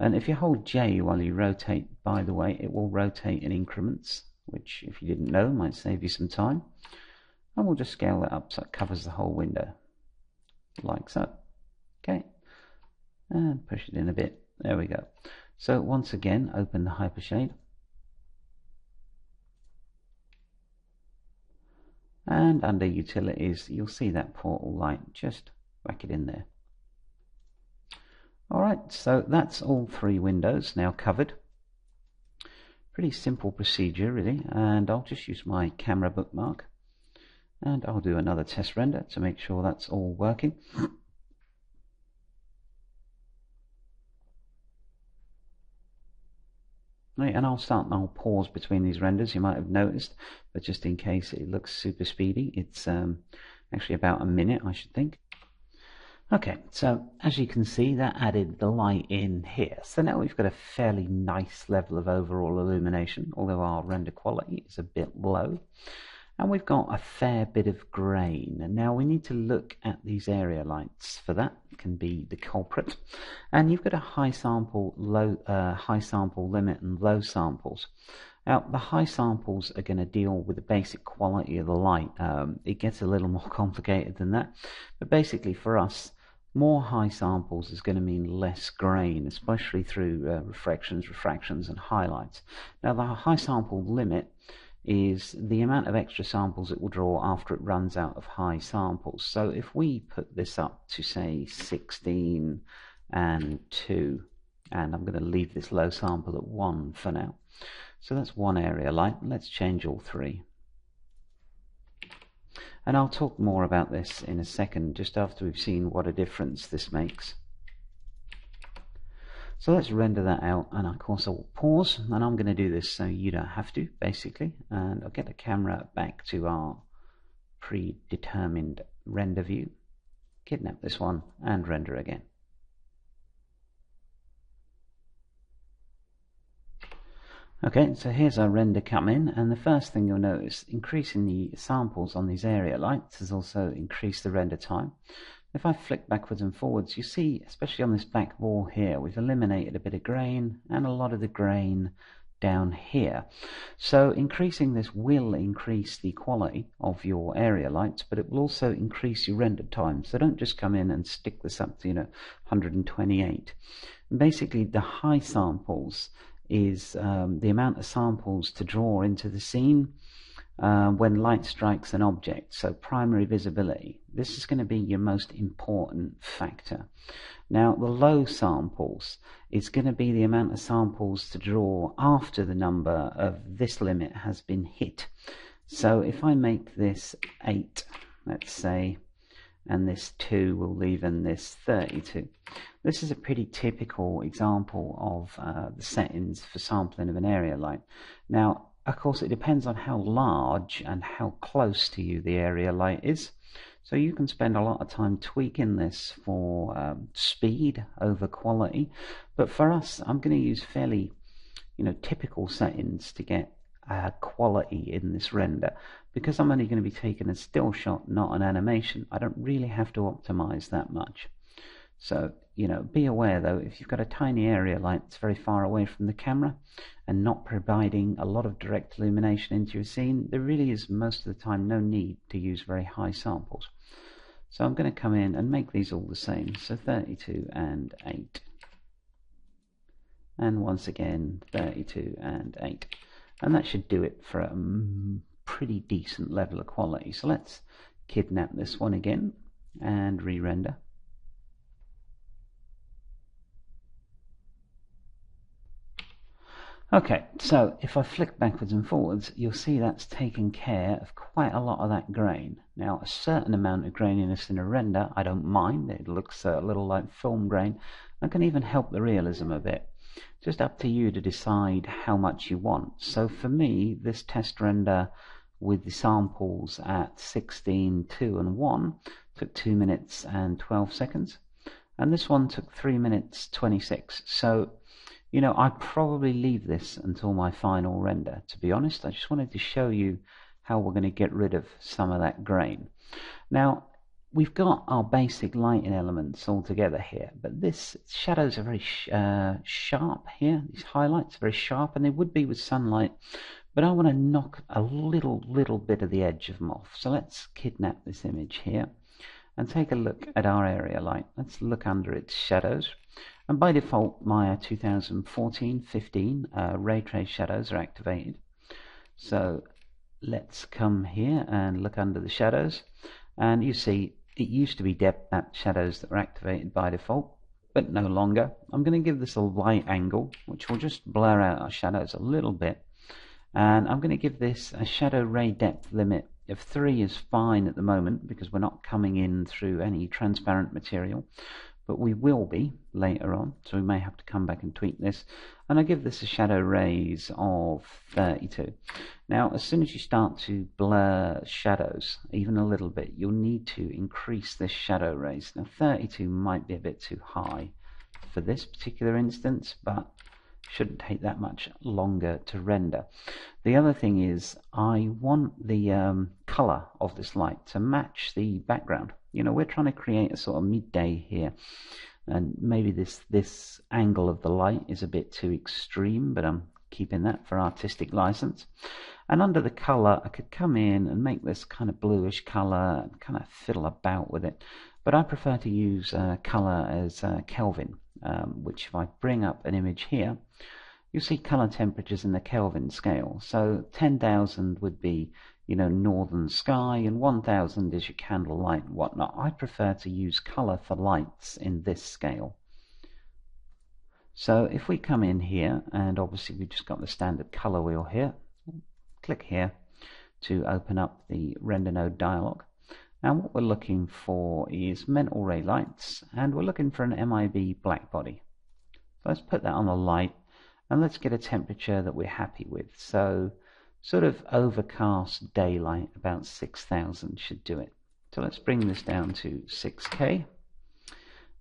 And if you hold J while you rotate, by the way, it will rotate in increments, which if you didn't know might save you some time. And we'll just scale that up so it covers the whole window, like so. Okay, and push it in a bit. There we go. So once again, open the hypershade. And under utilities, you'll see that portal light. Just whack it in there. Alright, so that's all three windows now covered. Pretty simple procedure really, and I'll just use my camera bookmark. And I'll do another test render to make sure that's all working. Right, and I'll pause between these renders, you might have noticed, but just in case it looks super speedy, it's actually about a minute, I should think. Okay, so as you can see, that added the light in here. So now we've got a fairly nice level of overall illumination, although our render quality is a bit low. And we've got a fair bit of grain. And now we need to look at these area lights. For that can be the culprit. And you've got a high sample limit and low samples. Now the high samples are going to deal with the basic quality of the light. It gets a little more complicated than that. But basically for us, more high samples is going to mean less grain, especially through refractions and highlights. Now the high sample limit is the amount of extra samples it will draw after it runs out of high samples. So if we put this up to say 16 and 2, and I'm going to leave this low sample at 1 for now. So that's one area light. Let's change all three. And I'll talk more about this in a second, just after we've seen what a difference this makes. So let's render that out, and of course I'll pause, and I'm going to do this so you don't have to, basically. And I'll get the camera back to our predetermined render view, kidnap this one, and render again. Okay, so here's our render come in, and the first thing you'll notice, increasing the samples on these area lights has also increased the render time. If I flick backwards and forwards, you see, especially on this back wall here, we've eliminated a bit of grain and a lot of the grain down here. So increasing this will increase the quality of your area lights, but it will also increase your render time. So don't just come in and stick this up to 128. And basically, the high samples is the amount of samples to draw into the scene when light strikes an object, so primary visibility. This is going to be your most important factor. Now the low samples is going to be the amount of samples to draw after the number of this limit has been hit. So if I make this 8, let's say, and this 2 will leave in this 32. This is a pretty typical example of the settings for sampling of an area light. Now of course it depends on how large and how close to you the area light is. So you can spend a lot of time tweaking this for speed over quality, but for us I'm going to use fairly typical settings to get quality in this render, because I'm only going to be taking a still shot, not an animation. I don't really have to optimize that much. So be aware though, if you've got a tiny area light that's very far away from the camera and not providing a lot of direct illumination into your scene, there really is most of the time no need to use very high samples. So I'm going to come in and make these all the same, so 32 and 8, and once again 32 and 8, and that should do it for a pretty decent level of quality. So let's kidnap this one again and re-render. Okay, so if I flick backwards and forwards, you'll see that's taken care of quite a lot of that grain. Now, a certain amount of graininess in a render, I don't mind. It looks a little like film grain. I can even help the realism a bit. Just up to you to decide how much you want. So for me, this test render with the samples at 16, 2 and 1 took 2 minutes and 12 seconds, and this one took 3 minutes 26. So I'd probably leave this until my final render. To be honest, I just wanted to show you how we're going to get rid of some of that grain. Now, we've got our basic lighting elements all together here, but this shadows are very sharp here. These highlights are very sharp, and they would be with sunlight, but I want to knock a little bit of the edge of them off. So let's kidnap this image here and take a look at our area light. Let's look under its shadows. And by default, Maya 2014-15 ray trace shadows are activated. So let's come here and look under the shadows, and you see it used to be depth map shadows that were activated by default, but no longer. I'm going to give this a light angle, which will just blur out our shadows a little bit, and I'm going to give this a shadow ray depth limit of 3 is fine at the moment because we're not coming in through any transparent material, but we will be later on, so we may have to come back and tweak this. And I give this a shadow rays of 32. Now, as soon as you start to blur shadows even a little bit, you'll need to increase this shadow rays. Now, 32 might be a bit too high for this particular instance, but shouldn't take that much longer to render. The other thing is I want the color of this light to match the background. We're trying to create a sort of midday here, and maybe this angle of the light is a bit too extreme, but I'm keeping that for artistic license. And under the color, I could come in and make this kind of bluish color and kind of fiddle about with it, but I prefer to use color as Kelvin, which if I bring up an image here, you'll see color temperatures in the Kelvin scale. So 10,000 would be northern sky, and 1000 is your candlelight and whatnot. I prefer to use color for lights in this scale. So if we come in here, and obviously we've just got the standard color wheel here, click here to open up the render node dialog. And what we're looking for is mental ray lights, and we're looking for an MIB black body. So let's put that on the light, and let's get a temperature that we're happy with. So sort of overcast daylight, about 6000 should do it. So let's bring this down to 6K.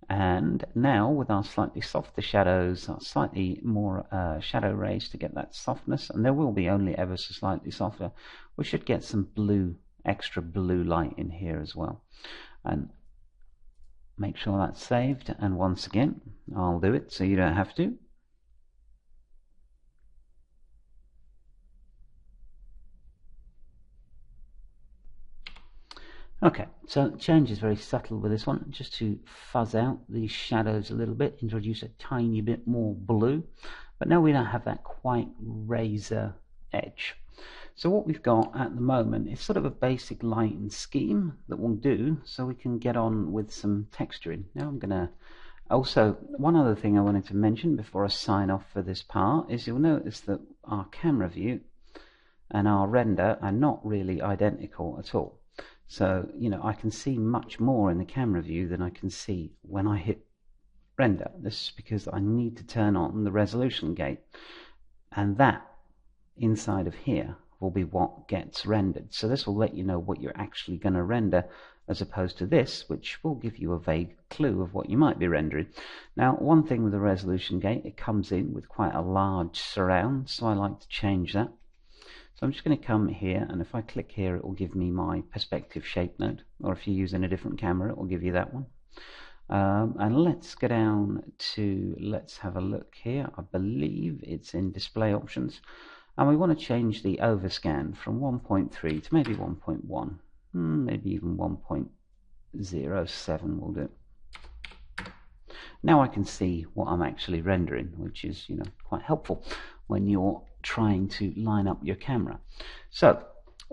And now with our slightly softer shadows, our slightly more shadow rays to get that softness, and there will be only ever so slightly softer, we should get some blue, extra blue light in here as well. And make sure that's saved, and once again I'll do it so you don't have to. Okay, so change is very subtle with this one, just to fuzz out these shadows a little bit, introduce a tiny bit more blue, but now we don't have that quite razor edge. So what we've got at the moment is sort of a basic lighting scheme that will do, so we can get on with some texturing. Now I'm gonna also, one other thing I wanted to mention before I sign off for this part is you'll notice that our camera view and our render are not really identical at all. So, I can see much more in the camera view than I can see when I hit render. This is because I need to turn on the resolution gate, and that inside of here will be what gets rendered. So this will let you know what you're actually going to render, as opposed to this, which will give you a vague clue of what you might be rendering. Now, one thing with the resolution gate, it comes in with quite a large surround, so I like to change that. So I'm just going to come here, and if I click here, it will give me my perspective shape node, or if you're using a different camera, it will give you that one. And let's go down to, let's have a look here. I believe it's in display options, and we want to change the overscan from 1.3 to maybe 1.1, maybe even 1.07 will do. Now I can see what I'm actually rendering, which is quite helpful when you're trying to line up your camera. So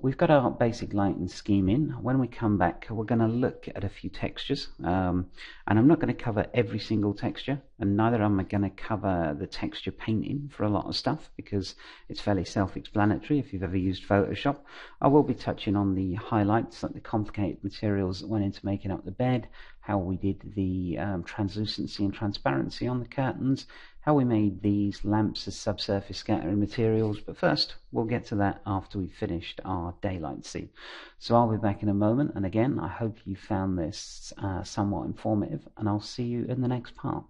we've got our basic lighting scheme in. When we come back, we're going to look at a few textures, and I'm not going to cover every single texture, and neither am I going to cover the texture painting for a lot of stuff, because it's fairly self-explanatory if you've ever used Photoshop. I will be touching on the highlights, like the complicated materials that went into making up the bed, how we did the translucency and transparency on the curtains, how we made these lamps as subsurface scattering materials. But first, we'll get to that after we've finished our daylight scene. So I'll be back in a moment, and again, I hope you found this somewhat informative, and I'll see you in the next part.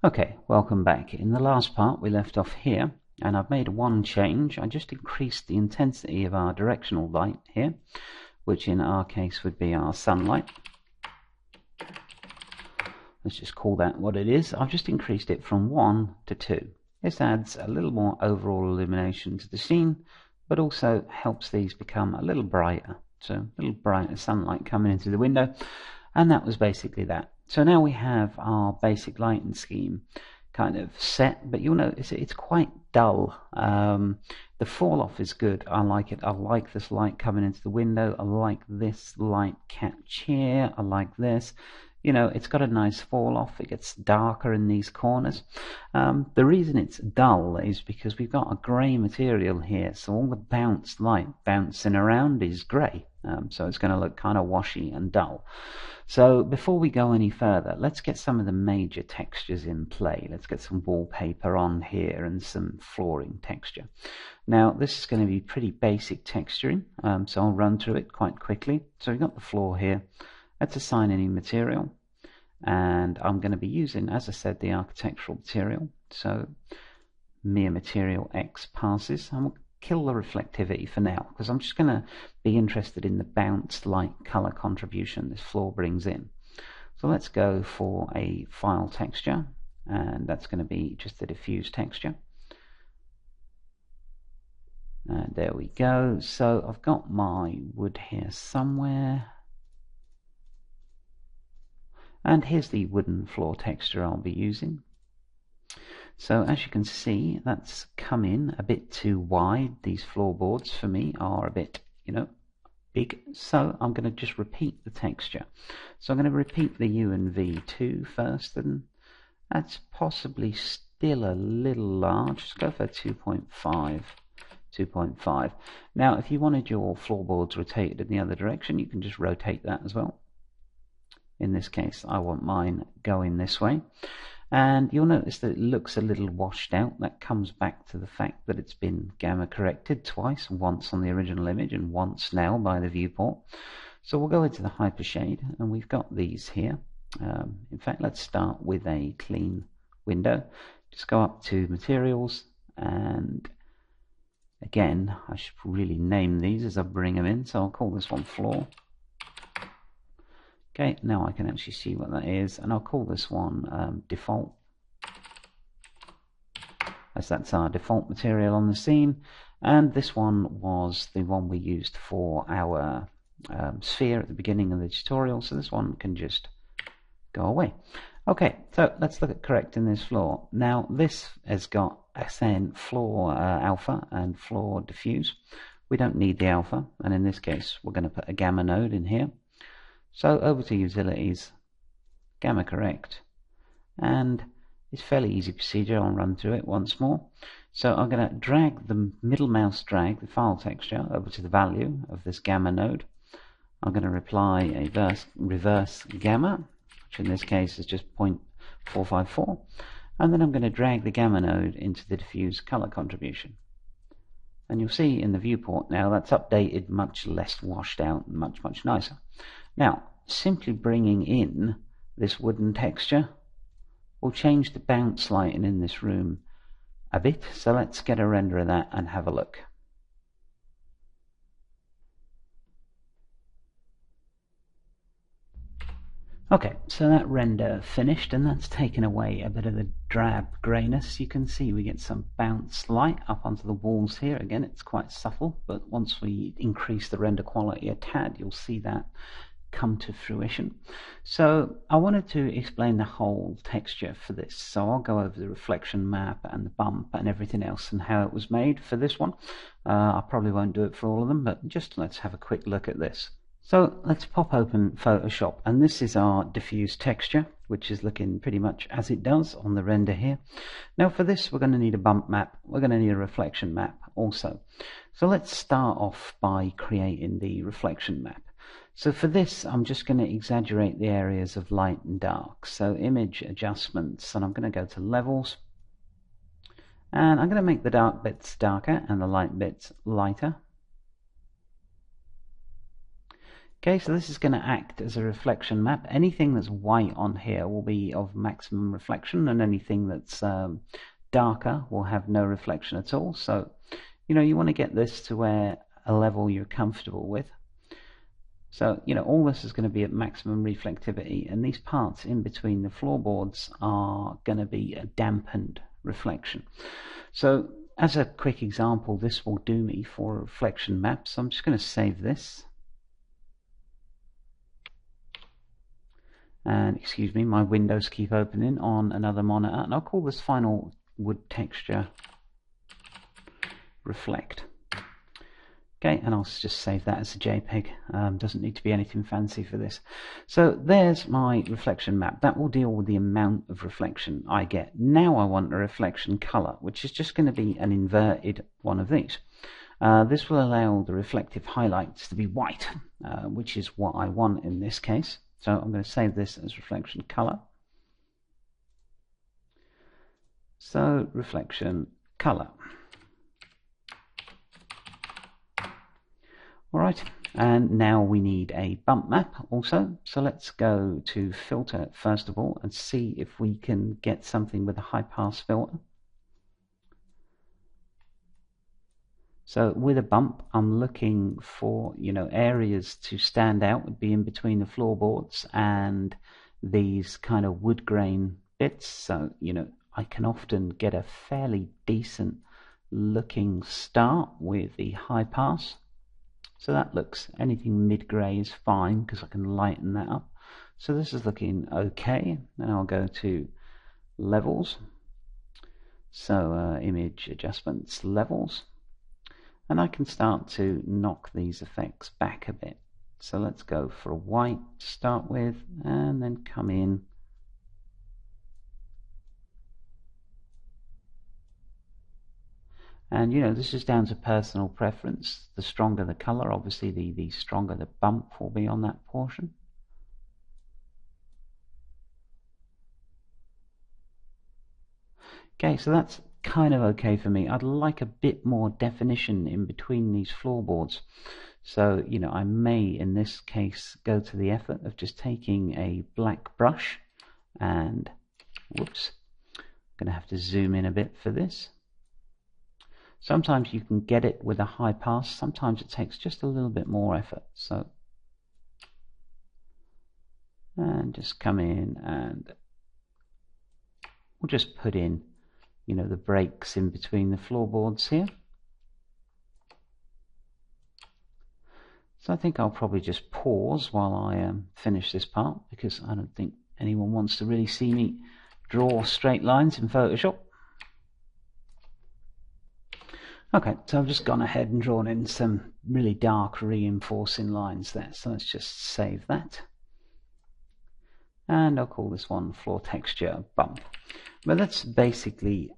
Okay, welcome back. In the last part we left off here, and I've made one change. I just increased the intensity of our directional light here, which in our case would be our sunlight. Let's just call that what it is. I've just increased it from 1 to 2. This adds a little more overall illumination to the scene, but also helps these become a little brighter. So a little brighter sunlight coming into the window, and that was basically that. So now we have our basic lighting scheme kind of set, but you'll notice it's quite dull. The fall off is good. I like it. I like this light coming into the window. I like this light catch here. I like this. You know, it's got a nice fall off. It gets darker in these corners. The reason it's dull is because we've got a grey material here, so all the bounced light bouncing around is grey. So it's going to look kind of washy and dull. So before we go any further, let's get some of the major textures in play. Let's get some wallpaper on here and some flooring texture. Now this is going to be pretty basic texturing, so I'll run through it quite quickly. So we've got the floor here. Let's assign any material, and I'm going to be using, as I said, the architectural material. So mere material X passes, and we'll kill the reflectivity for now, because I'm just going to be interested in the bounced light color contribution this floor brings in. So let's go for a file texture, and that's going to be just a diffuse texture. And there we go. So I've got my wood here somewhere, and here's the wooden floor texture I'll be using. So as you can see, that's come in a bit too wide. These floorboards for me are a bit, big. So I'm going to just repeat the texture. So I'm going to repeat the U and V2 first, and that's possibly still a little large. Let's go for 2.5. 2.5. Now, if you wanted your floorboards rotated in the other direction, you can just rotate that as well. In this case, I want mine going this way. And you'll notice that it looks a little washed out. That comes back to the fact that it's been gamma corrected twice, once on the original image and once now by the viewport. So we'll go into the hypershade, and we've got these here. In fact, let's start with a clean window. Just go up to materials, and again, I should really name these as I bring them in. So I'll call this one floor. Okay, now I can actually see what that is, and I'll call this one default, as that's our default material on the scene. And this one was the one we used for our sphere at the beginning of the tutorial, so this one can just go away. Okay, so let's look at correcting this floor. Now this has got ascend floor alpha and floor diffuse. We don't need the alpha, and in this case we're going to put a gamma node in here. So over to utilities, gamma correct, and it's fairly easy procedure. I'll run through it once more. So I'm going to drag the middle mouse drag the file texture over to the value of this gamma node. I'm going to apply a reverse gamma, which in this case is just 0.454, and then I'm going to drag the gamma node into the diffuse color contribution. And you'll see in the viewport now that's updated, much less washed out, and much nicer. Now, simply bringing in this wooden texture will change the bounce lighting in this room a bit. So let's get a render of that and have a look. Okay, so that render finished, and that's taken away a bit of the drab greyness. You can see we get some bounce light up onto the walls here. Again, it's quite subtle, but once we increase the render quality a tad, you'll see that come to fruition. So I wanted to explain the whole texture for this. So I'll go over the reflection map and the bump and everything else and how it was made for this one. I probably won't do it for all of them, but just let's have a quick look at this. So let's pop open Photoshop, and this is our diffuse texture. which is looking pretty much as it does on the render here. Now for this we're going to need a bump map, we're going to need a reflection map also. So let's start off by creating the reflection map. So for this I'm just going to exaggerate the areas of light and dark. So image adjustments, and I'm going to go to levels, and I'm going to make the dark bits darker and the light bits lighter. Okay, so this is going to act as a reflection map. Anything that's white on here will be of maximum reflection, and anything that's darker will have no reflection at all. So, you want to get this to where a level you're comfortable with. So, all this is going to be at maximum reflectivity, and these parts in between the floorboards are going to be a dampened reflection. So, as a quick example, this will do me for a reflection map. So I'm just going to save this. And excuse me, my windows keep opening on another monitor, and I'll call this final wood texture reflect. Okay, and I'll just save that as a JPEG. Doesn't need to be anything fancy for this. So there's my reflection map. That will deal with the amount of reflection I get. Now I want a reflection color, which is just going to be an inverted one of these. This will allow the reflective highlights to be white, which is what I want in this case. So I'm going to save this as reflection color. So reflection color. Alright, and now we need a bump map also. So let's go to filter first of all and see if we can get something with a high pass filter. So with a bump, I'm looking for, areas to stand out, would be in between the floorboards and these kind of wood grain bits. So, I can often get a fairly decent looking start with the high pass. So that looks, anything mid-gray is fine because I can lighten that up. So this is looking okay. Then I'll go to levels. So image adjustments, levels. And I can start to knock these effects back a bit. So let's go for a white to start with, and then come in. And this is down to personal preference. The stronger the color, obviously the stronger the bump will be on that portion. Okay, so that's kind of okay for me. I'd like a bit more definition in between these floorboards. So, I may in this case go to the effort of just taking a black brush and, whoops, I'm going to have to zoom in a bit for this. Sometimes you can get it with a high pass, sometimes it takes just a little bit more effort. So, and just come in and we'll just put in the breaks in between the floorboards here. So I think I'll probably just pause while I finish this part, because I don't think anyone wants to really see me draw straight lines in Photoshop. Okay, so I've just gone ahead and drawn in some really dark reinforcing lines there. So let's just save that. And I'll call this one floor texture bump. But that's basically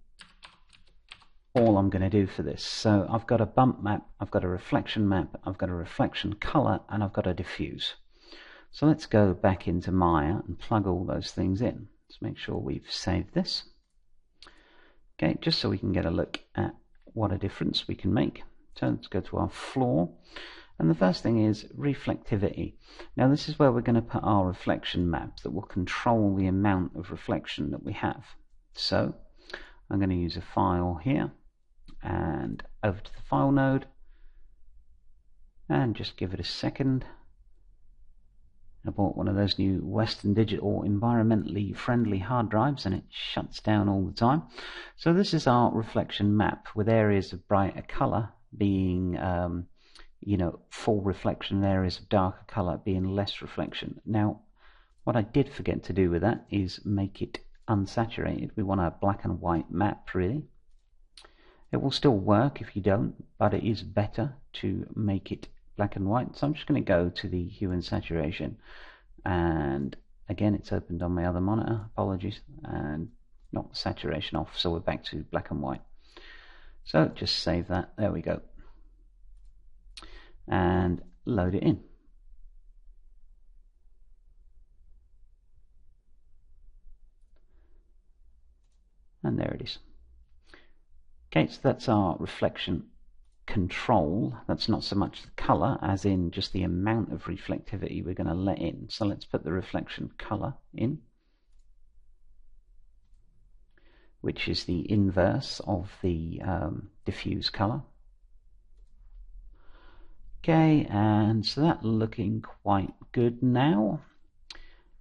all I'm going to do for this. So I've got a bump map, I've got a reflection map, I've got a reflection color, and I've got a diffuse. So let's go back into Maya and plug all those things in. Let's make sure we've saved this. Okay, just so we can get a look at what a difference we can make. So let's go to our floor. And the first thing is reflectivity. Now this is where we're going to put our reflection map that will control the amount of reflection that we have. So I'm going to use a file here and over to the file node and just give it a second. I bought one of those new Western Digital environmentally friendly hard drives and it shuts down all the time. So this is our reflection map with areas of brighter color being full reflection and areas of darker color being less reflection. Now what I did forget to do with that is make it unsaturated. We want a black and white map really. It will still work if you don't, but it is better to make it black and white. So I'm just going to go to the hue and saturation and again, it's opened on my other monitor, apologies, and knock the saturation off, so we're back to black and white. So just save that, there we go, and load it in. And there it is. Okay, so that's our reflection control. That's not so much the color as in just the amount of reflectivity we're going to let in. So let's put the reflection color in, which is the inverse of the diffuse color. Okay, and so that's looking quite good now.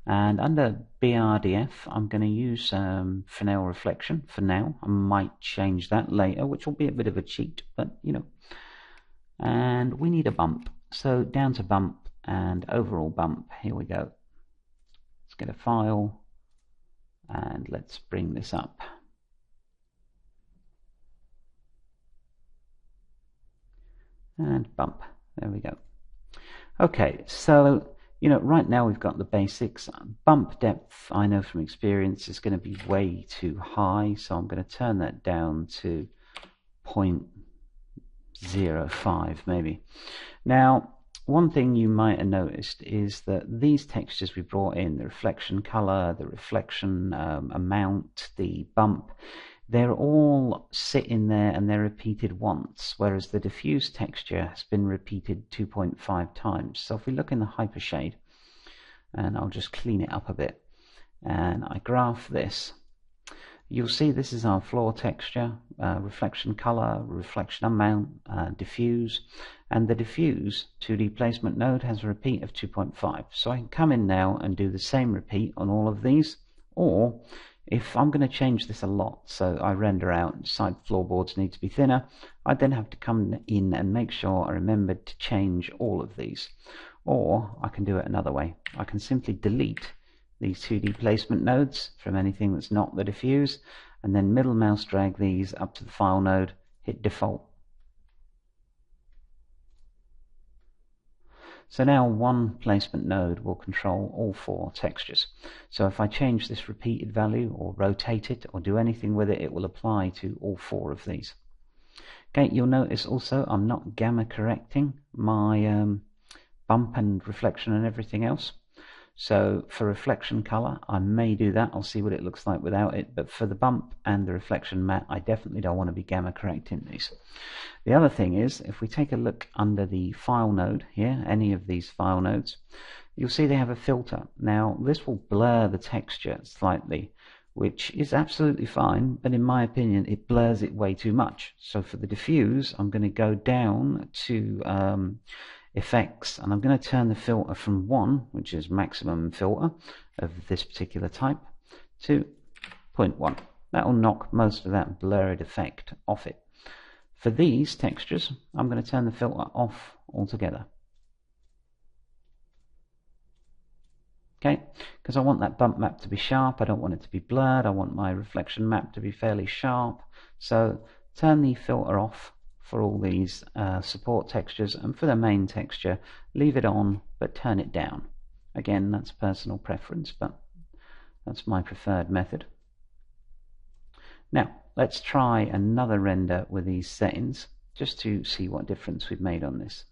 And under BRDF, I'm going to use Fresnel reflection for now. I might change that later, which will be a bit of a cheat, but you know. And we need a bump. So down to bump and overall bump. Here we go. Let's get a file and let's bring this up. And bump. There we go. Okay, so you know, right now we've got the basics. Bump depth, I know from experience, is going to be way too high, so I'm going to turn that down to 0.05 maybe. Now, one thing you might have noticed is that these textures we brought in, the reflection color, the reflection amount, the bump, they're all sitting there and they're repeated once, whereas the diffuse texture has been repeated 2.5 times. So if we look in the hypershade, and I'll just clean it up a bit, and I graph this, you'll see this is our floor texture, reflection color, reflection amount, diffuse, and the diffuse 2D placement node has a repeat of 2.5. So I can come in now and do the same repeat on all of these, or if I'm going to change this a lot, so I render out side floorboards need to be thinner, I then have to come in and make sure I remembered to change all of these. Or I can do it another way. I can simply delete these 2D placement nodes from anything that's not the diffuse, and then middle mouse drag these up to the file node, hit default. So now one placement node will control all 4 textures. So if I change this repeated value or rotate it or do anything with it, it will apply to all 4 of these. Okay, you'll notice also I'm not gamma correcting my bump and reflection and everything else. So for reflection color, I may do that. I'll see what it looks like without it. But for the bump and the reflection matte, I definitely don't want to be gamma correcting these. The other thing is, if we take a look under the file node here, any of these file nodes, you'll see they have a filter. Now, this will blur the texture slightly, which is absolutely fine, but in my opinion, it blurs it way too much. So for the diffuse, I'm going to go down to effects, and I'm going to turn the filter from 1, which is maximum filter of this particular type, to 0.1. That will knock most of that blurred effect off it. For these textures, I'm going to turn the filter off altogether. Okay, because I want that bump map to be sharp, I don't want it to be blurred, I want my reflection map to be fairly sharp. So turn the filter off for all these support textures, and for the main texture, leave it on but turn it down. Again, that's personal preference, but that's my preferred method. Now, let's try another render with these settings, just to see what difference we've made on this.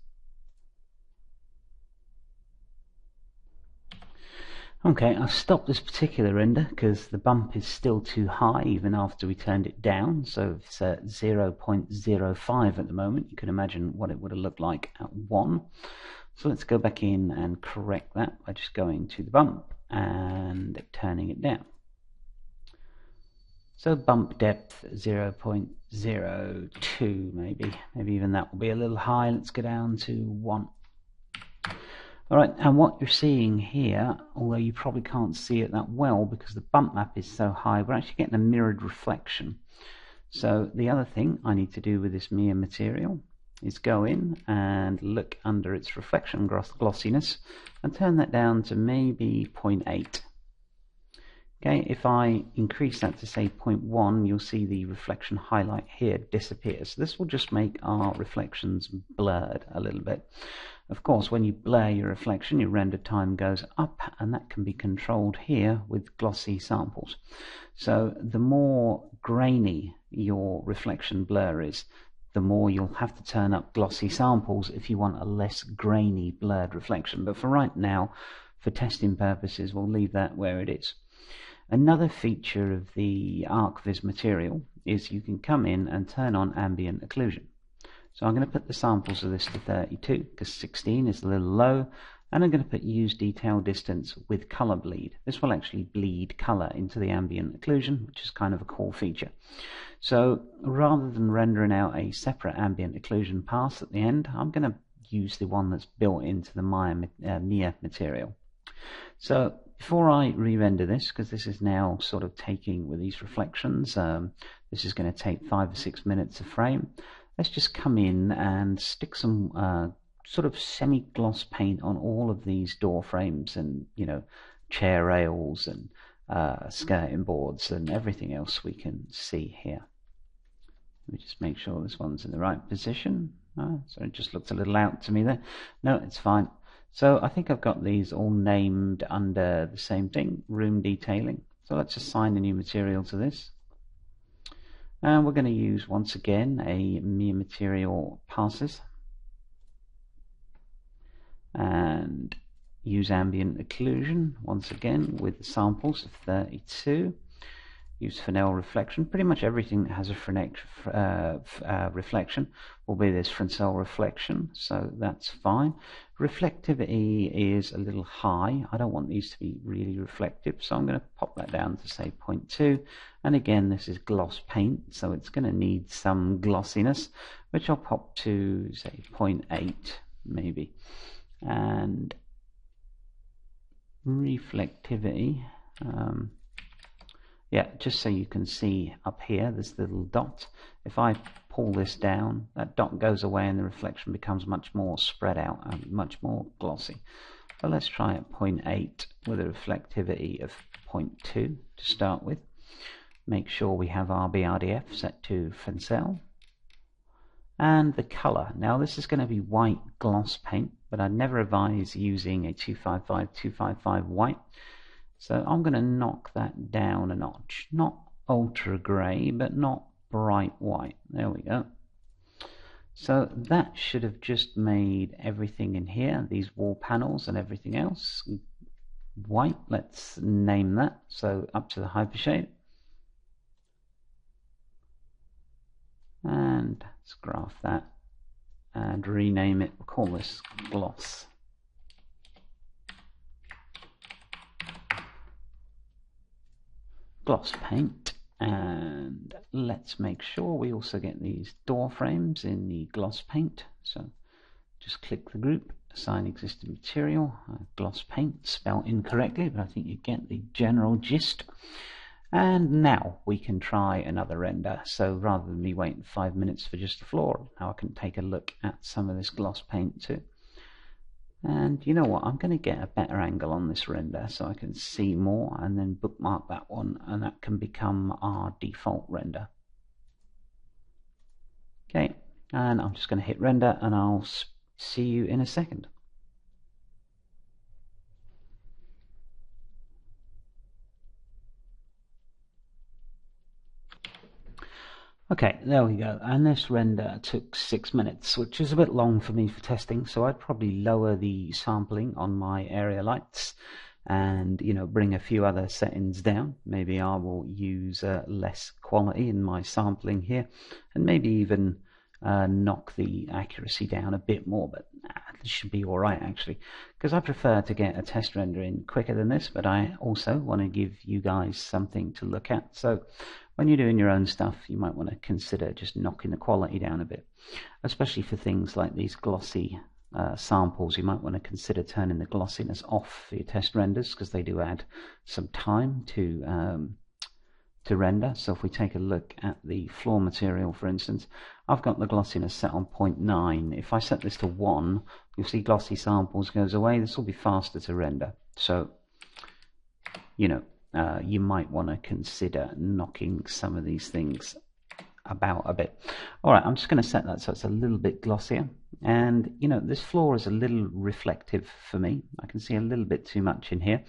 Okay, I've stopped this particular render because the bump is still too high even after we turned it down. So it's at 0.05 at the moment. You can imagine what it would have looked like at 1. So let's go back in and correct that by just going to the bump and turning it down. So bump depth 0.02 maybe even that will be a little high. Let's go down to 1. Alright, and what you're seeing here, although you probably can't see it that well because the bump map is so high, we're actually getting a mirrored reflection. So the other thing I need to do with this mirror material is go in and look under its reflection glossiness and turn that down to maybe 0.8. Okay, if I increase that to say 0.1, you'll see the reflection highlight here disappears. This will just make our reflections blurred a little bit. Of course, when you blur your reflection, your render time goes up, and that can be controlled here with glossy samples. So the more grainy your reflection blur is, the more you'll have to turn up glossy samples if you want a less grainy blurred reflection. But for right now, for testing purposes, we'll leave that where it is. Another feature of the ArcViz material is you can come in and turn on ambient occlusion. So I'm going to put the samples of this to 32 because 16 is a little low, and I'm going to put use detail distance with color bleed. This will actually bleed color into the ambient occlusion, which is kind of a cool feature. So rather than rendering out a separate ambient occlusion pass at the end, I'm going to use the one that's built into the Maya material. So before I re-render this, because this is now sort of taking with these reflections, this is going to take 5 or 6 minutes a frame. Let's just come in and stick some sort of semi-gloss paint on all of these door frames and, you know, chair rails and skirting boards and everything else we can see here. Let me just make sure this one's in the right position. So it just looked a little out to me there. No, it's fine. So I think I've got these all named under the same thing, room detailing. So let's assign a new material to this. And we're going to use, once again, a Maya material passes. And use ambient occlusion, once again, with the samples of 32. Use Fresnel reflection. Pretty much everything that has a reflection will be this Fresnel reflection, so that's fine. Reflectivity is a little high. I don't want these to be really reflective, so I'm going to pop that down to say 0.2. And again, this is gloss paint, so it's going to need some glossiness, which I'll pop to say 0.8 maybe. And reflectivity, yeah, just so you can see up here, this little dot. If I pull this down, that dot goes away and the reflection becomes much more spread out and much more glossy. So let's try at 0.8 with a reflectivity of 0.2 to start with. Make sure we have our BRDF set to Fresnel. And the color. Now this is going to be white gloss paint, but I never advise using a 255 white. So I'm going to knock that down a notch. Not ultra grey, but not bright white. There we go. So that should have just made everything in here, these wall panels and everything else, white. Let's name that. So up to the hypershade. And let's graph that and rename it. We'll call this gloss. Gloss paint. And let's make sure we also get these door frames in the gloss paint. So just click the group, assign existing material, gloss paint, spelled incorrectly, but I think you get the general gist. And now we can try another render. So rather than me waiting 5 minutes for just the floor, now I can take a look at some of this gloss paint too. And you know what, I'm going to get a better angle on this render so I can see more, and then bookmark that one, and that can become our default render. Okay, and I'm just going to hit render and I'll see you in a second. Okay, there we go, and this render took 6 minutes, which is a bit long for me for testing, so I'd probably lower the sampling on my area lights and, you know, bring a few other settings down. Maybe I will use less quality in my sampling here, and maybe even knock the accuracy down a bit more, but this should be alright actually, because I prefer to get a test render in quicker than this, but I also want to give you guys something to look at. So when you're doing your own stuff, you might want to consider just knocking the quality down a bit, especially for things like these glossy samples. You might want to consider turning the glossiness off for your test renders, because they do add some time to render. So if we take a look at the floor material, for instance, I've got the glossiness set on 0.9. If I set this to 1, you'll see glossy samples goes away. This will be faster to render. So, you know, you might want to consider knocking some of these things about a bit. Alright, I'm just going to set that so it's a little bit glossier, and you know, this floor is a little reflective for me. I can see a little bit too much in here.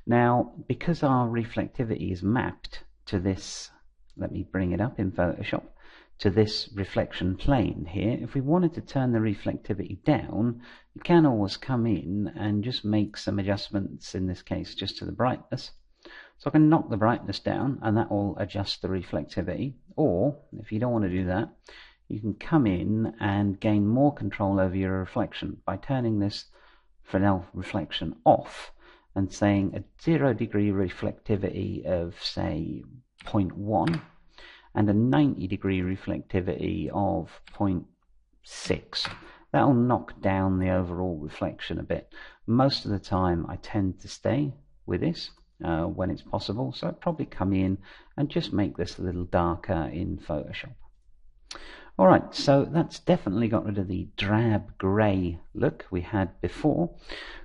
Now, because our reflectivity is mapped to this, let me bring it up in Photoshop, to this reflection plane here, if we wanted to turn the reflectivity down, you can always come in and just make some adjustments, in this case just to the brightness. So I can knock the brightness down and that will adjust the reflectivity. Or, if you don't want to do that, you can come in and gain more control over your reflection by turning this Fresnel reflection off and saying a 0 degree reflectivity of, say, 0.1 and a 90 degree reflectivity of 0.6. That will knock down the overall reflection a bit. Most of the time I tend to stay with this when it's possible, so I'd probably come in and just make this a little darker in Photoshop. Alright, so that's definitely got rid of the drab grey look we had before.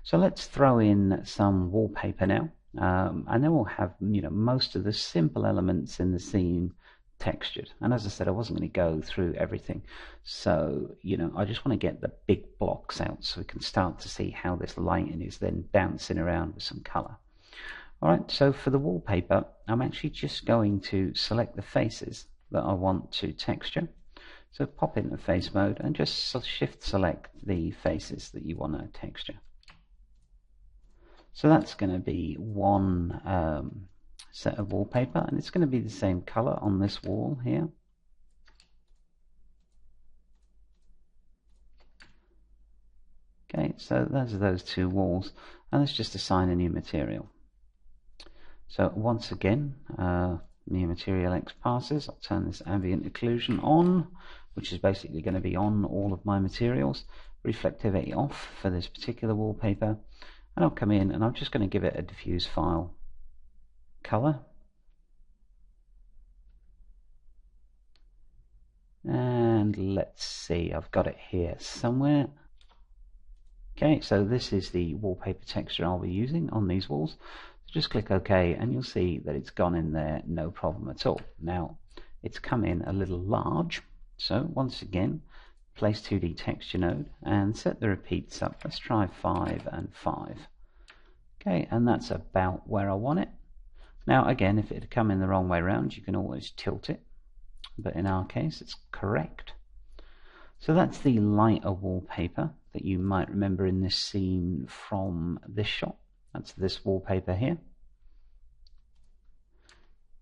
So let's throw in some wallpaper now, and then we'll have, you know, most of the simple elements in the scene textured. And as I said, I wasn't going to go through everything, so you know, I just want to get the big blocks out so we can start to see how this lighting is then bouncing around with some colour. Alright, so for the wallpaper, I'm actually just going to select the faces that I want to texture. So pop into face mode and just shift select the faces that you want to texture. So that's going to be one set of wallpaper, and it's going to be the same color on this wall here. Okay, so those are those two walls, and let's just assign a new material. So once again, new material X passes. I'll turn this ambient occlusion on, which is basically going to be on all of my materials. Reflectivity off for this particular wallpaper, and I'll come in and I'm just going to give it a diffuse file color. And let's see, I've got it here somewhere. Okay, so this is the wallpaper texture I'll be using on these walls. So just click OK and you'll see that it's gone in there, no problem at all. Now, it's come in a little large, so once again, place 2D texture node and set the repeats up. Let's try 5 and 5. Okay, and that's about where I want it. Now again, if it had come in the wrong way around, you can always tilt it, but in our case it's correct. So that's the lighter wallpaper that you might remember in this scene from this shot. That's this wallpaper here.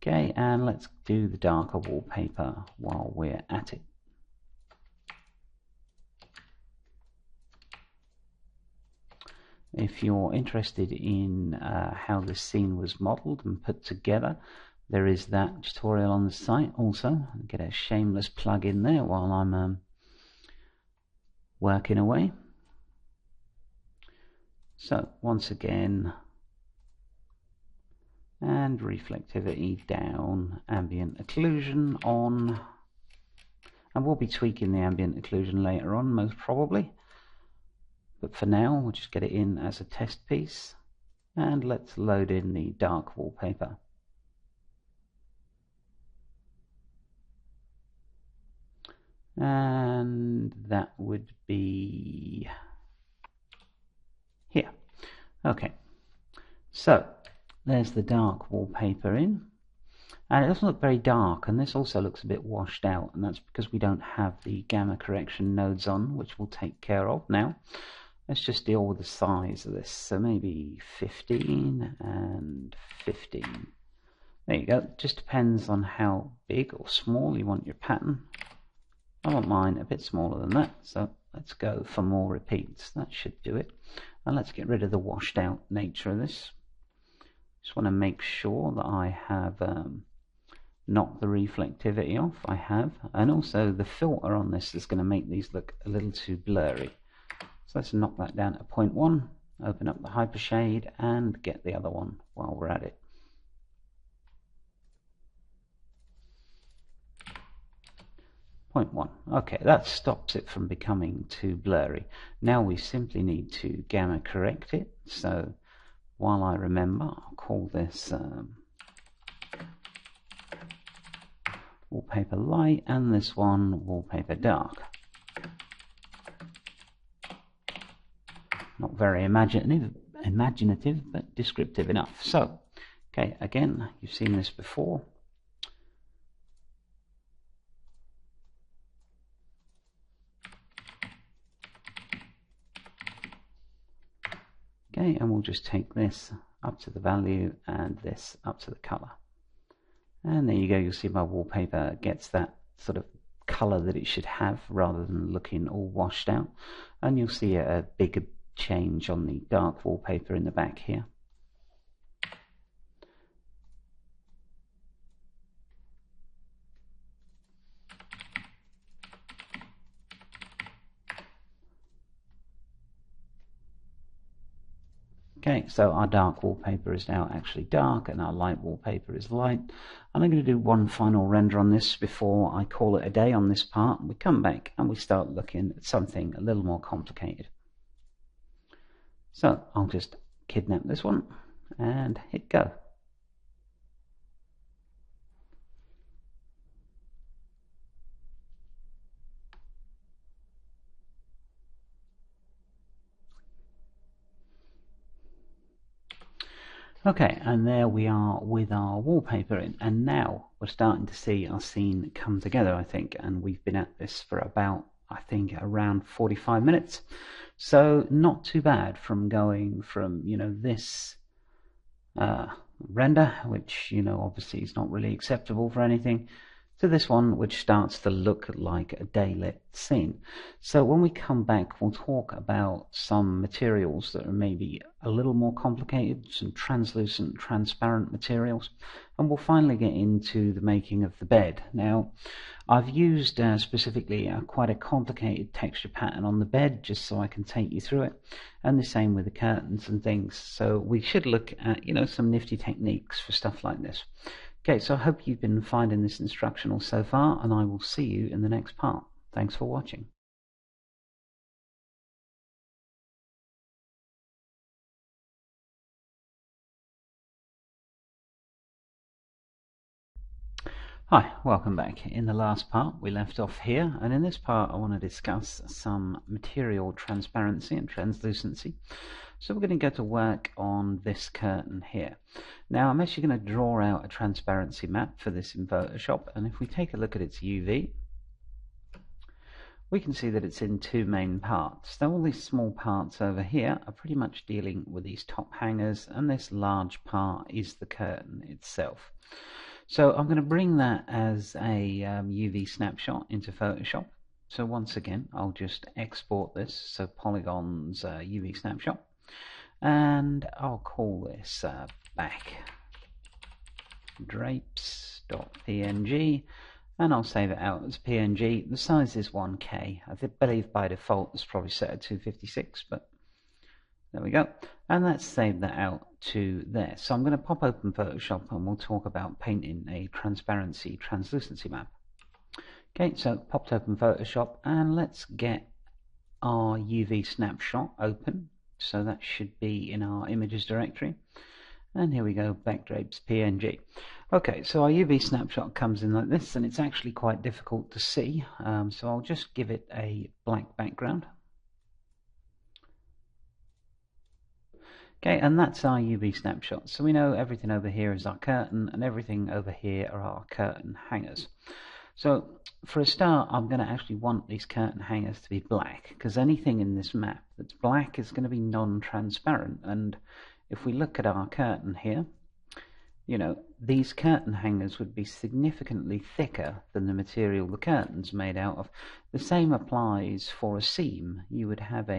Okay, and let's do the darker wallpaper while we're at it. If you're interested in how this scene was modeled and put together, there is that tutorial on the site also. I'll get a shameless plug in there while I'm working away. So once again, and reflectivity down, ambient occlusion on, and we'll be tweaking the ambient occlusion later on most probably, but for now we'll just get it in as a test piece, and let's load in the dark wallpaper. And that would be here. Okay, so there's the dark wallpaper in, and it doesn't look very dark, and this also looks a bit washed out, and that's because we don't have the gamma correction nodes on, which we'll take care of now. Let's just deal with the size of this, so maybe 15 and 15. There you go. It just depends on how big or small you want your pattern. I want mine a bit smaller than that, so let's go for more repeats. That should do it. And let's get rid of the washed out nature of this. Just want to make sure that I have knocked the reflectivity off. I have, and also the filter on this is going to make these look a little too blurry. So let's knock that down to 0.1, open up the hypershade and get the other one while we're at it. Okay, that stops it from becoming too blurry. Now we simply need to gamma correct it. So while I remember, I'll call this wallpaper light, and this one wallpaper dark. Not very imaginative, but descriptive enough. So, okay, again, you've seen this before. Okay, and we'll just take this up to the value and this up to the color. And there you go, you'll see my wallpaper gets that sort of color that it should have rather than looking all washed out. And you'll see a bigger change on the dark wallpaper in the back here. Okay, so our dark wallpaper is now actually dark and our light wallpaper is light. And I'm going to do one final render on this before I call it a day on this part. We come back and we start looking at something a little more complicated. So I'll just kidnap this one and hit go. Okay, and there we are with our wallpaper in, and now we're starting to see our scene come together, I think, and we've been at this for about, I think, around 45 minutes. So not too bad from going from, this render, which, obviously is not really acceptable for anything, to this one which starts to look like a daylit scene. So when we come back, we'll talk about some materials that are maybe a little more complicated, some translucent, transparent materials, and we'll finally get into the making of the bed. Now, I've used specifically quite a complicated texture pattern on the bed just so I can take you through it, and the same with the curtains and things. So we should look at, some nifty techniques for stuff like this. Okay, so I hope you've been finding this instructional so far, and I will see you in the next part. Thanks for watching. Hi, welcome back. In the last part we left off here, and in this part I want to discuss some material transparency and translucency. So we're going to go to work on this curtain here. Now I'm actually going to draw out a transparency map for this in Photoshop, and if we take a look at its UV, we can see that it's in two main parts. Now all these small parts over here are pretty much dealing with these top hangers, and this large part is the curtain itself. So I'm going to bring that as a UV snapshot into Photoshop. So once again, I'll just export this, so polygons UV snapshot, and I'll call this back drapes.png, and I'll save it out as PNG. The size is 1K. I believe by default it's probably set at 256, but there we go. And let's save that out to there. So I'm going to pop open Photoshop and we'll talk about painting a transparency translucency map. Okay, so popped open Photoshop, and let's get our UV snapshot open. So that should be in our images directory. And here we go, backdrapes PNG. Okay, so our UV snapshot comes in like this, and it's actually quite difficult to see. So I'll just give it a black background. Okay, and that's our UV snapshot. So we know everything over here is our curtain, and everything over here are our curtain hangers. So for a start, I'm going to actually want these curtain hangers to be black, because anything in this map that's black is going to be non-transparent. And if we look at our curtain here, these curtain hangers would be significantly thicker than the material the curtain's made out of. The same applies for a seam. You would have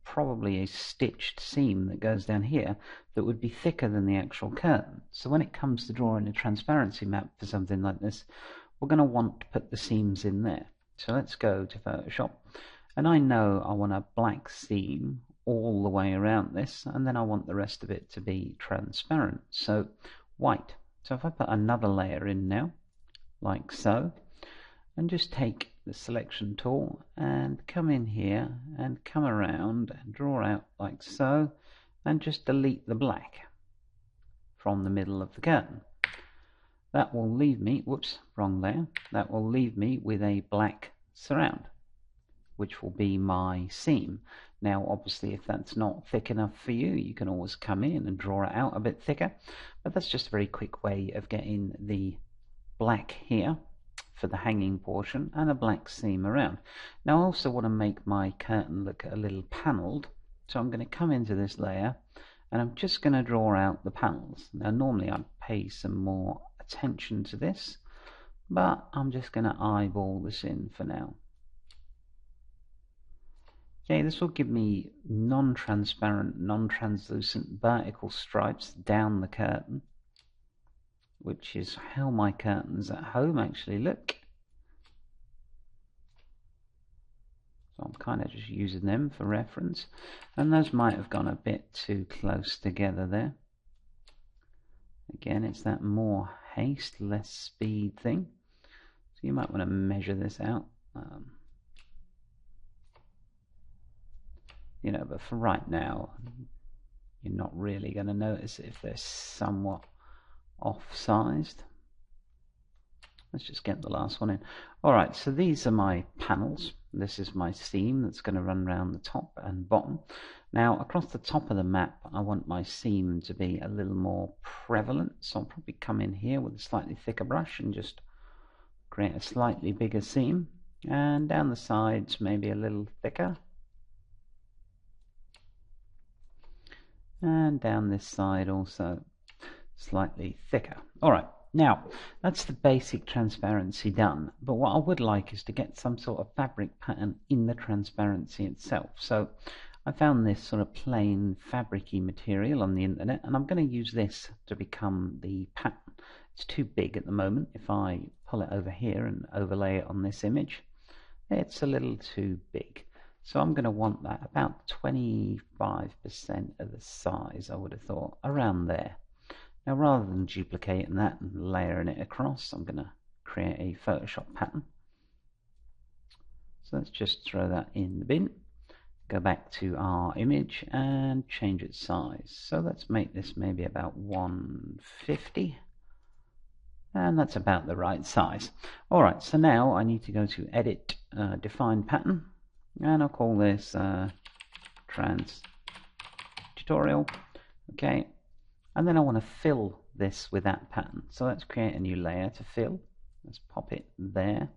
probably a stitched seam that goes down here that would be thicker than the actual curtain. So when it comes to drawing a transparency map for something like this, we're going to want to put the seams in there. So let's go to Photoshop, and I know I want a black seam all the way around this, and then I want the rest of it to be transparent, so white. So if I put another layer in now, like so, and just take the selection tool and come in here and come around and draw out like so, and just delete the black from the middle of the curtain. that will leave me, whoops, wrong layer, that will leave me with a black surround, which will be my seam. Now obviously if that's not thick enough for you, you can always come in and draw it out a bit thicker, but that's just a very quick way of getting the black here for the hanging portion and a black seam around. Now I also want to make my curtain look a little panelled, so I'm going to come into this layer and I'm just going to draw out the panels. Now normally I'd pay some more attention to this, but I'm just going to eyeball this in for now. Okay, this will give me non-transparent, non-translucent vertical stripes down the curtain, which is how my curtains at home actually look. So I'm kind of just using them for reference, and those might have gone a bit too close together there. Again, it's that more haste, less speed thing. So you might want to measure this out. You know, but for right now, you're not really going to notice it if they're somewhat off-sized. Let's just get the last one in. Alright, so these are my panels. This is my seam that's going to run around the top and bottom. Now, across the top of the map, I want my seam to be a little more prevalent, so I'll probably come in here with a slightly thicker brush and just create a slightly bigger seam. And down the sides, maybe a little thicker. And down this side also slightly thicker. Alright, now that's the basic transparency done, but what I would like is to get some sort of fabric pattern in the transparency itself. So I found this sort of plain fabricy material on the internet, and I'm going to use this to become the pattern. It's too big at the moment. If I pull it over here and overlay it on this image, it's a little too big. So I'm going to want that about 25% of the size, I would have thought, around there. Now rather than duplicating that and layering it across, I'm going to create a Photoshop pattern. So let's just throw that in the bin, go back to our image and change its size. So let's make this maybe about 150. And that's about the right size. Alright, so now I need to go to Edit, Define Pattern. And I'll call this Trans Tutorial. Okay, and then I want to fill this with that pattern. So let's create a new layer to fill. Let's pop it there.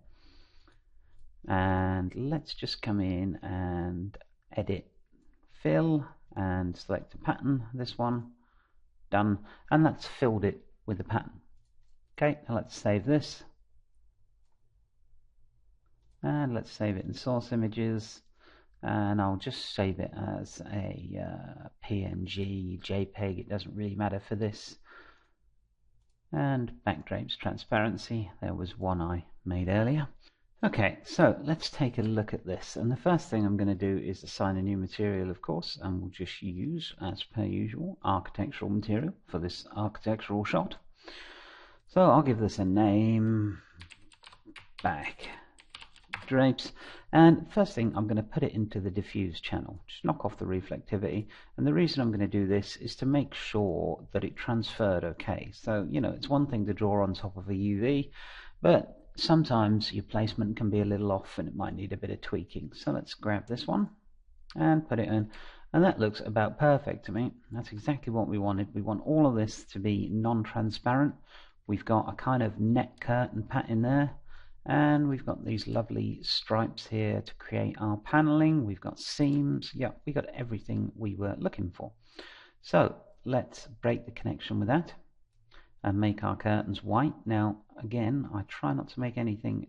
And let's just come in and edit, fill, and select a pattern. This one, done. And that's filled it with the pattern. Okay, now let's save this. And let's save it in source images, and I'll just save it as a PNG, JPEG, it doesn't really matter for this. And backdrape's transparency, there was one I made earlier. Okay, so let's take a look at this, and the first thing I'm going to do is assign a new material, of course, and we'll just use, as per usual, architectural material for this architectural shot. So I'll give this a name, back drapes, and first thing I'm going to put it into the diffuse channel, just knock off the reflectivity, and the reason I'm going to do this is to make sure that it transferred okay. So you know, it's one thing to draw on top of a UV, but sometimes your placement can be a little off and it might need a bit of tweaking. So let's grab this one and put it in, and that looks about perfect to me. That's exactly what we wanted. We want all of this to be non-transparent. We've got a kind of net curtain pattern there, and we've got these lovely stripes here to create our paneling. We've got seams. Yeah, we got everything we were looking for. So let's break the connection with that and make our curtains white. Now again, I try not to make anything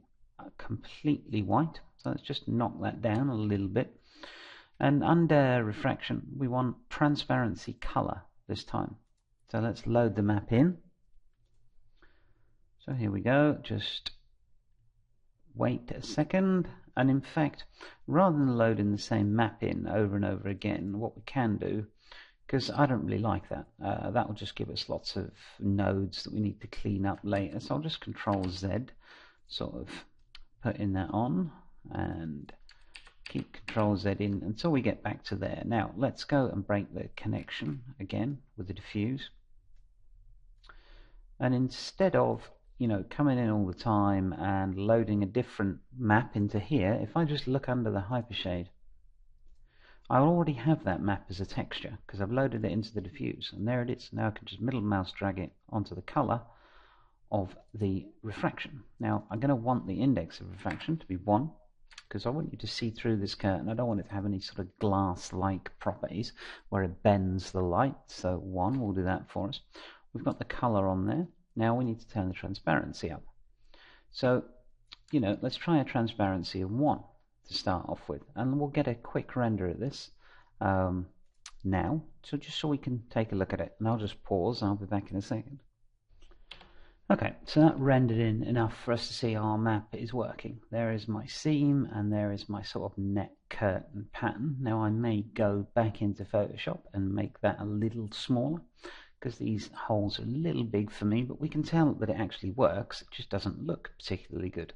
completely white, so let's just knock that down a little bit. And under refraction we want transparency color this time. So let's load the map in. So here we go, just wait a second, and in fact, rather than loading the same map in over and over again, what we can do, because I don't really like that, that will just give us lots of nodes that we need to clean up later. So I'll just Control Z, sort of putting that on, and keep Control Z in until we get back to there. Now let's go and break the connection again with the diffuse. And instead of coming in all the time and loading a different map into here, if I just look under the hypershade, I already have that map as a texture because I've loaded it into the diffuse, and there it is. Now I can just middle mouse drag it onto the color of the refraction. Now I'm going to want the index of refraction to be 1 because I want you to see through this curtain. I don't want it to have any sort of glass-like properties where it bends the light. So 1 will do that for us. We've got the color on there. Now we need to turn the transparency up. So, let's try a transparency of 1 to start off with, and we'll get a quick render of this now, so just so we can take a look at it. And I'll just pause, I'll be back in a second. Okay, so that rendered in enough for us to see our map is working. There is my seam, and there is my sort of net curtain pattern. Now I may go back into Photoshop and make that a little smaller, because these holes are a little big for me, but we can tell that it actually works. It just doesn't look particularly good.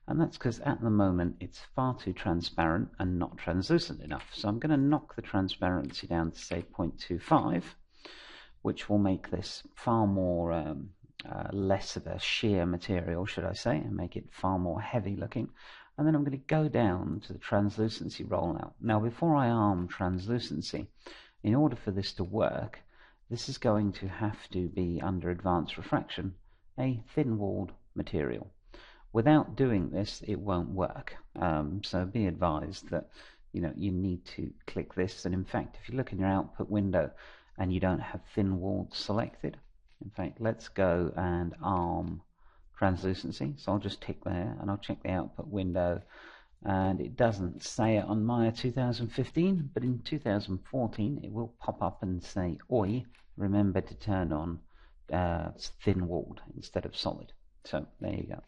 And that's because at the moment it's far too transparent and not translucent enough. So I'm going to knock the transparency down to say 0.25, which will make this far more less of a sheer material, should I say, and make it far more heavy looking. And then I'm going to go down to the translucency rollout. Now before I arm translucency, in order for this to work, this is going to have to be under advanced refraction, a thin-walled material. Without doing this, it won't work. So be advised that you need to click this. And in fact, if you look in your output window and you don't have thin-walled selected, in fact, let's go and arm translucency. So I'll just tick there, and I'll check the output window. And it doesn't say it on Maya 2015, but in 2014 it will pop up and say, "Oi, remember to turn on thin-walled instead of solid." So there you go.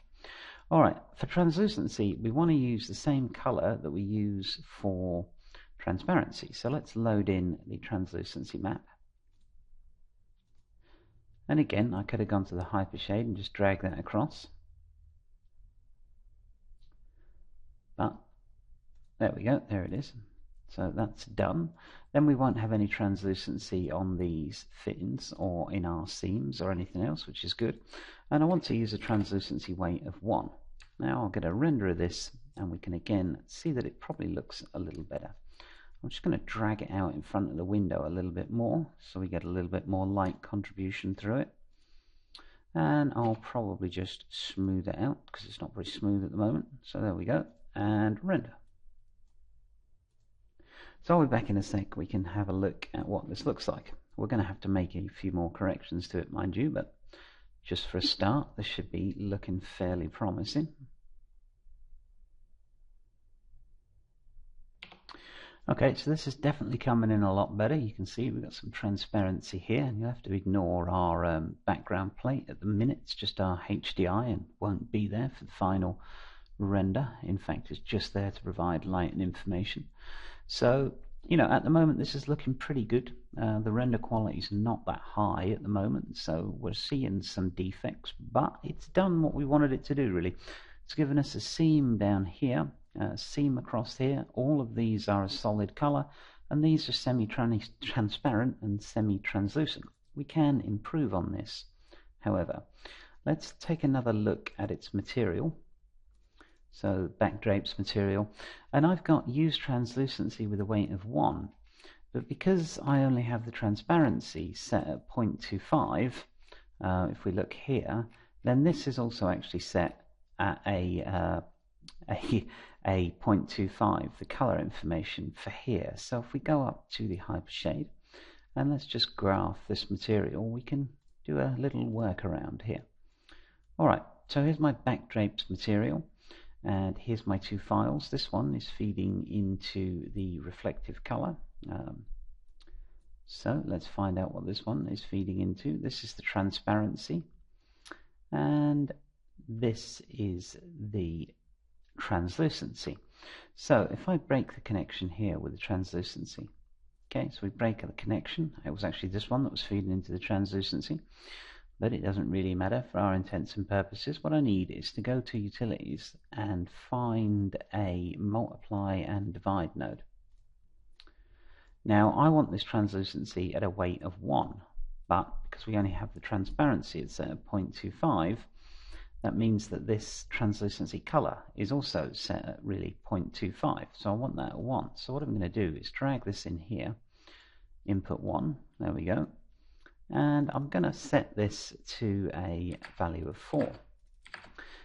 Alright, for translucency we want to use the same color that we use for transparency. So let's load in the translucency map. And again, I could have gone to the hypershade and just drag that across. But there we go, there it is. So that's done. Then we won't have any translucency on these fins or in our seams or anything else, which is good. And I want to use a translucency weight of 1. Now I'll get a render of this, and we can again see that it probably looks a little better. I'm just going to drag it out in front of the window a little bit more, so we get a little bit more light contribution through it. And I'll probably just smooth it out, because it's not very smooth at the moment. So there we go, and render. So I'll be back in a sec. We can have a look at what this looks like. We're going to have to make a few more corrections to it, mind you, but just for a start, this should be looking fairly promising. Okay, so this is definitely coming in a lot better. You can see we've got some transparency here, and you have to ignore our background plate at the minute. It's just our HDI and won't be there for the final render. In fact, it's just there to provide light and information. So, at the moment this is looking pretty good. The render quality is not that high at the moment, so we're seeing some defects, but it's done what we wanted it to do, really. It's given us a seam down here, a seam across here. All of these are a solid color, and these are semi-transparent and semi-translucent. We can improve on this, however. Let's take another look at its material. So backdrape's material, and I've got use translucency with a weight of 1, but because I only have the transparency set at 0.25, if we look here, then this is also actually set at a 0.25, the color information for here. So if we go up to the hypershade and let's just graph this material, we can do a little workaround here. Alright, so here's my backdrape's material. And here's my 2 files. This one is feeding into the reflective color. So let's find out what this one is feeding into. This is the transparency, and this is the translucency. So if I break the connection here with the translucency, okay, so we break the connection. It was actually this one that was feeding into the translucency, but it doesn't really matter for our intents and purposes. What I need is to go to Utilities and find a Multiply and Divide node. Now I want this translucency at a weight of 1. but because we only have the transparency, it's at 0.25, that means that this translucency color is also set at really 0.25. So I want that at 1. So what I'm going to do is drag this in here, input 1, there we go, and I'm going to set this to a value of 4,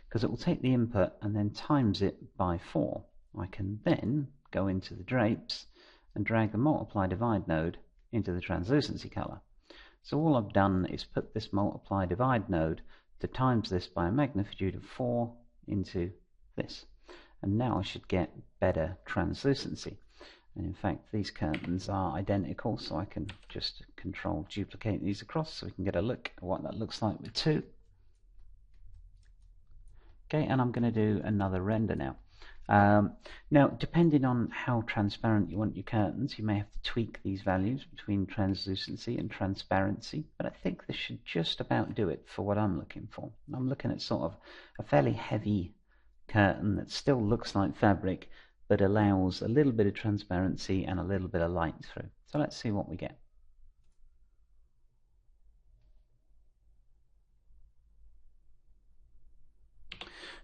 because it will take the input and then times it by 4. I can then go into the drapes and drag the multiply divide node into the translucency color. So all I've done is put this multiply divide node to times this by a magnitude of 4 into this, and now I should get better translucency. And in fact these curtains are identical, so I can just control duplicate these across so we can get a look at what that looks like with 2. Okay, and I'm going to do another render now. Now, depending on how transparent you want your curtains, you may have to tweak these values between translucency and transparency, but I think this should just about do it for what I'm looking for. I'm looking at sort of a fairly heavy curtain that still looks like fabric, but allows a little bit of transparency and a little bit of light through. So let's see what we get.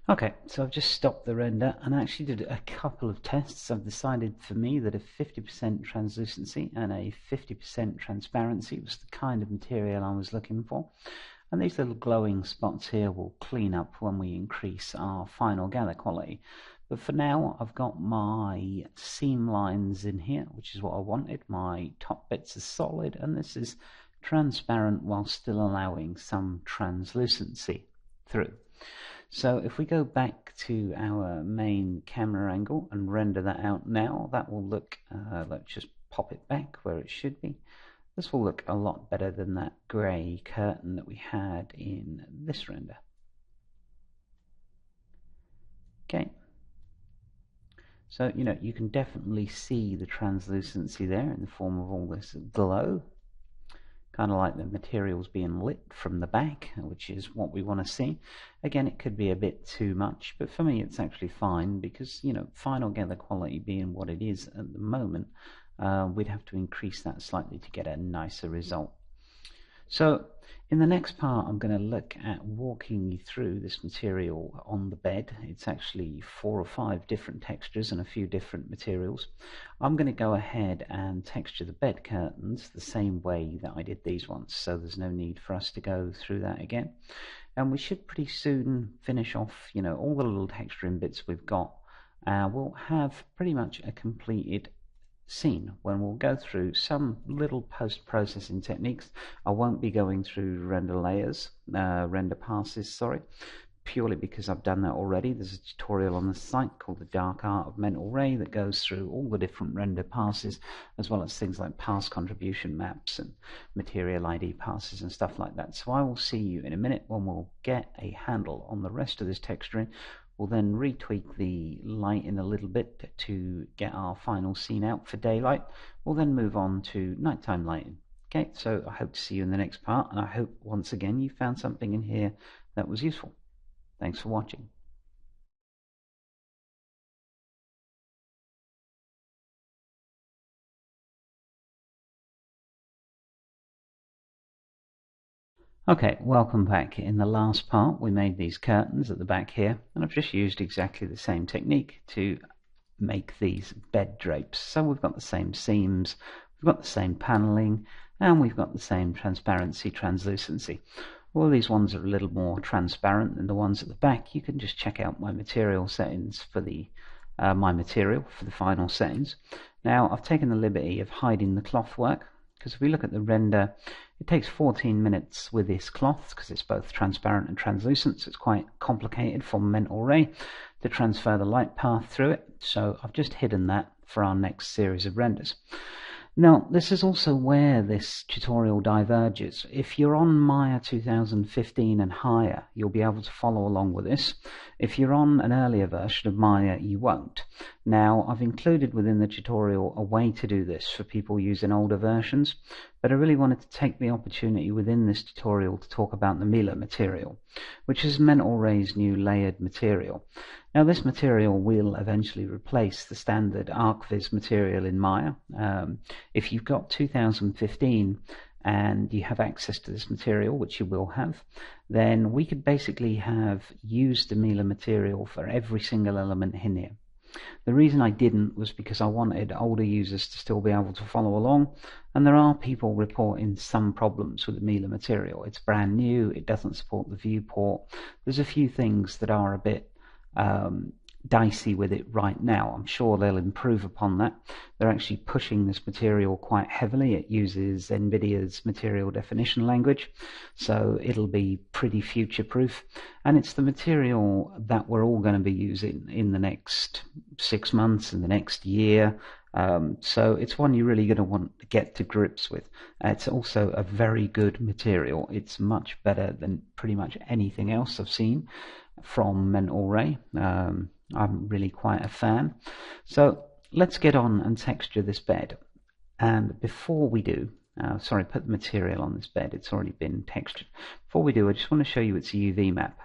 Okay, so I've just stopped the render and I actually did a couple of tests. I've decided for me that a 50% translucency and a 50% transparency was the kind of material I was looking for. And these little glowing spots here will clean up when we increase our final gather quality. But for now, I've got my seam lines in here, which is what I wanted. My top bits are solid, and this is transparent while still allowing some translucency through. So if we go back to our main camera angle and render that out now, that will look, let's just pop it back where it should be. This will look a lot better than that grey curtain that we had in this render. Okay. So, you can definitely see the translucency there in the form of all this glow. Kind of like the materials being lit from the back, which is what we want to see. Again, it could be a bit too much, but for me it's actually fine because, final gather quality being what it is at the moment, we'd have to increase that slightly to get a nicer result. So in the next part I'm going to look at walking you through this material on the bed. It's actually 4 or 5 different textures and a few different materials. I'm going to go ahead and texture the bed curtains the same way that I did these ones, so there's no need for us to go through that again. And we should pretty soon finish off, all the little texturing bits we've got. We'll have pretty much a completed scene when we'll go through some little post-processing techniques. I won't be going through render passes, purely because I've done that already. There's a tutorial on the site called The Dark Art of VRay that goes through all the different render passes, as well as things like pass contribution maps and material ID passes and stuff like that. So I will see you in a minute when we'll get a handle on the rest of this texturing. We'll then retweak the lighting a little bit to get our final scene out for daylight. We'll then move on to nighttime lighting. Okay, so I hope to see you in the next part, and I hope once again you found something in here that was useful. Thanks for watching. Okay, welcome back. In the last part we made these curtains at the back here, and I've just used exactly the same technique to make these bed drapes. So we've got the same seams, we've got the same paneling, and we've got the same transparency, translucency. All these ones are a little more transparent than the ones at the back. You can just check out my material settings for the final settings. Now I've taken the liberty of hiding the cloth work, because if we look at the render, it takes 14 minutes with this cloth because it's both transparent and translucent, so it's quite complicated for mental ray to transfer the light path through it. So I've just hidden that for our next series of renders. Now, this is also where this tutorial diverges. If you're on Maya 2015 and higher, you'll be able to follow along with this. If you're on an earlier version of Maya, you won't. Now, I've included within the tutorial a way to do this for people using older versions, but I really wanted to take the opportunity within this tutorial to talk about the Mila material, which is Mental Ray's new layered material. Now, this material will eventually replace the standard ArcViz material in Maya. If you've got 2015 and you have access to this material, which you will have, then we could basically have used the Mila material for every single element in here. The reason I didn't was because I wanted older users to still be able to follow along, and there are people reporting some problems with the Mila material. It's brand new, it doesn't support the viewport. There's a few things that are a bit dicey with it right now. I'm sure they'll improve upon that. They're actually pushing this material quite heavily. It uses NVIDIA's material definition language, so it'll be pretty future-proof. And it's the material that we're all going to be using in the next 6 months, in the next year. So it's one you're really going to want to get to grips with. It's also a very good material. It's much better than pretty much anything else I've seen from VRay. I'm really quite a fan. So let's get on and texture this bed. And before we do, sorry, put the material on this bed. It's already been textured. Before we do, I just want to show you its UV map.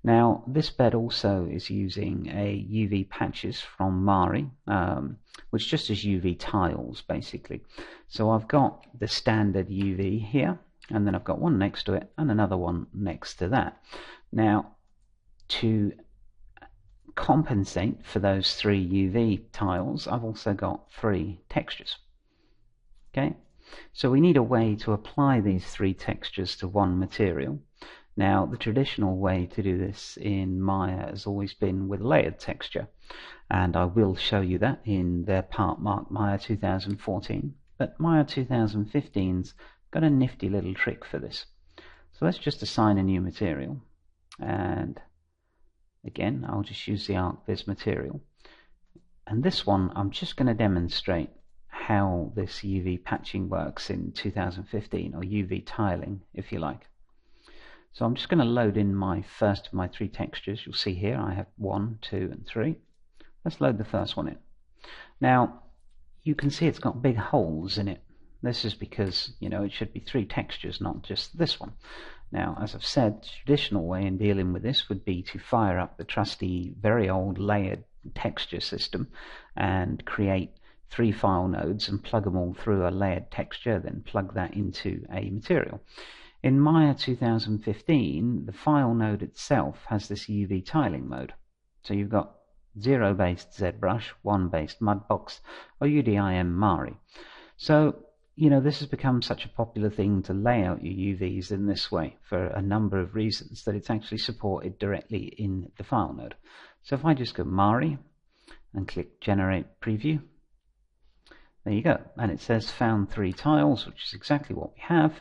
Now, this bed also is using a UV patches from VRay, which just is UV tiles, basically. So I've got the standard UV here, and then I've got one next to it, and another one next to that. Now, to compensate for those 3 UV tiles, I've also got 3 textures. Okay, so we need a way to apply these 3 textures to one material. Now, the traditional way to do this in Maya has always been with layered texture, and I will show you that in their part marked Maya 2014. But Maya 2015's got a nifty little trick for this. So let's just assign a new material, and again, I'll just use the ArcViz material. And this one, I'm just going to demonstrate how this UV patching works in 2015, or UV tiling, if you like. So I'm just going to load in my first of my 3 textures. You'll see here I have 1, 2, and 3. Let's load the first one in. Now, you can see it's got big holes in it. This is because, you know, it should be 3 textures, not just this one. Now, as I've said, the traditional way in dealing with this would be to fire up the trusty, very old layered texture system and create 3 file nodes and plug them all through a layered texture, then plug that into a material. In Maya 2015, the file node itself has this UV tiling mode. So you've got 0-based ZBrush, 1-based Mudbox, or UDIM Mari. So, you know, this has become such a popular thing to lay out your UVs in this way for a number of reasons that it's actually supported directly in the file node. So if I just go Mari and click Generate Preview, there you go. And it says found 3 tiles, which is exactly what we have.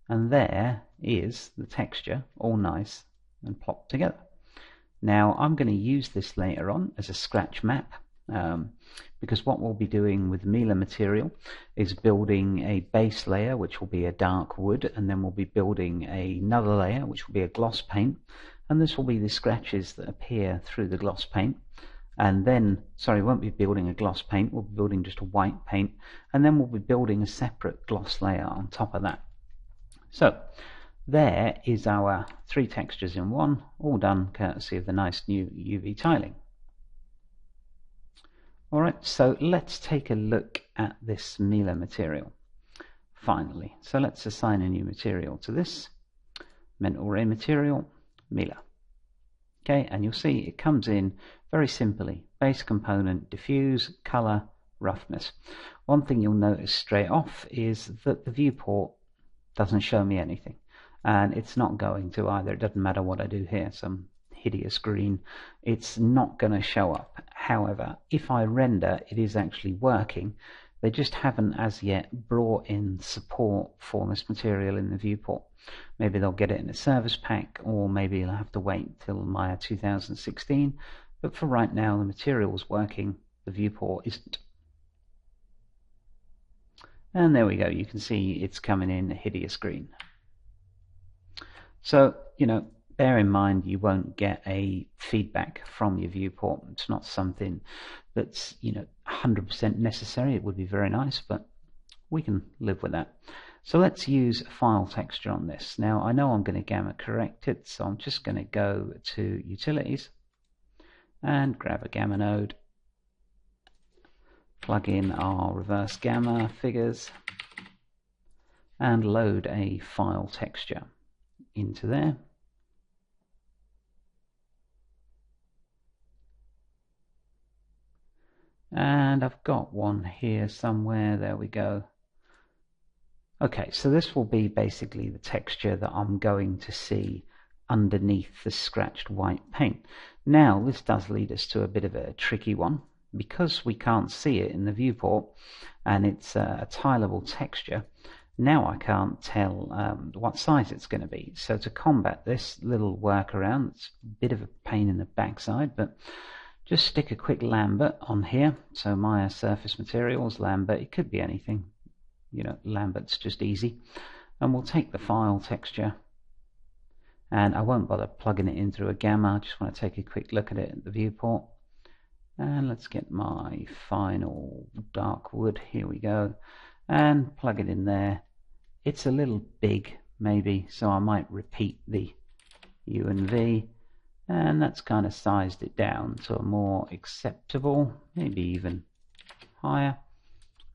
And there is the texture, all nice and plopped together. Now I'm going to use this later on as a scratch map, because what we'll be doing with Mila material is building a base layer, which will be a dark wood, and then we'll be building another layer, which will be a gloss paint, and this will be the scratches that appear through the gloss paint. And then, sorry, we won't be building a gloss paint, we'll be building just a white paint, and then we'll be building a separate gloss layer on top of that. So there is our 3 textures in one, all done courtesy of the nice new UV tiling. Alright, so let's take a look at this Mila material finally. So let's assign a new material to this, VRay material, Mila. Okay, and you'll see it comes in very simply, base component, diffuse, color, roughness. One thing you'll notice straight off is that the viewport doesn't show me anything, and it's not going to either. It doesn't matter what I do here, some hideous green, it's not going to show up. However, if I render, it is actually working. They just haven't as yet brought in support for this material in the viewport. Maybe they'll get it in a service pack, or maybe they'll have to wait till Maya 2016, but for right now the material's working, the viewport isn't. And there we go, you can see it's coming in a hideous green. So, you know, bear in mind you won't get a feedback from your viewport. It's not something that's, you know, 100% necessary. It would be very nice, but we can live with that. So let's use a file texture on this. Now I know I'm going to gamma correct it, so I'm just going to go to Utilities and grab a gamma node, plug in our reverse gamma figures, and load a file texture into there. And I've got one here somewhere. There we go. Okay, so this will be basically the texture that I'm going to see underneath the scratched white paint. Now, this does lead us to a bit of a tricky one. Because we can't see it in the viewport, and it's a tileable texture, now I can't tell what size it's going to be. So to combat this little workaround, it's a bit of a pain in the backside, but just stick a quick Lambert on here. So Maya Surface Materials, Lambert, it could be anything. You know, Lambert's just easy. And we'll take the file texture, and I won't bother plugging it in through a gamma. I just want to take a quick look at it at the viewport. And let's get my final dark wood, here we go, and plug it in there. It's a little big maybe, so I might repeat the U and V, and that's kind of sized it down to a more acceptable, maybe even higher.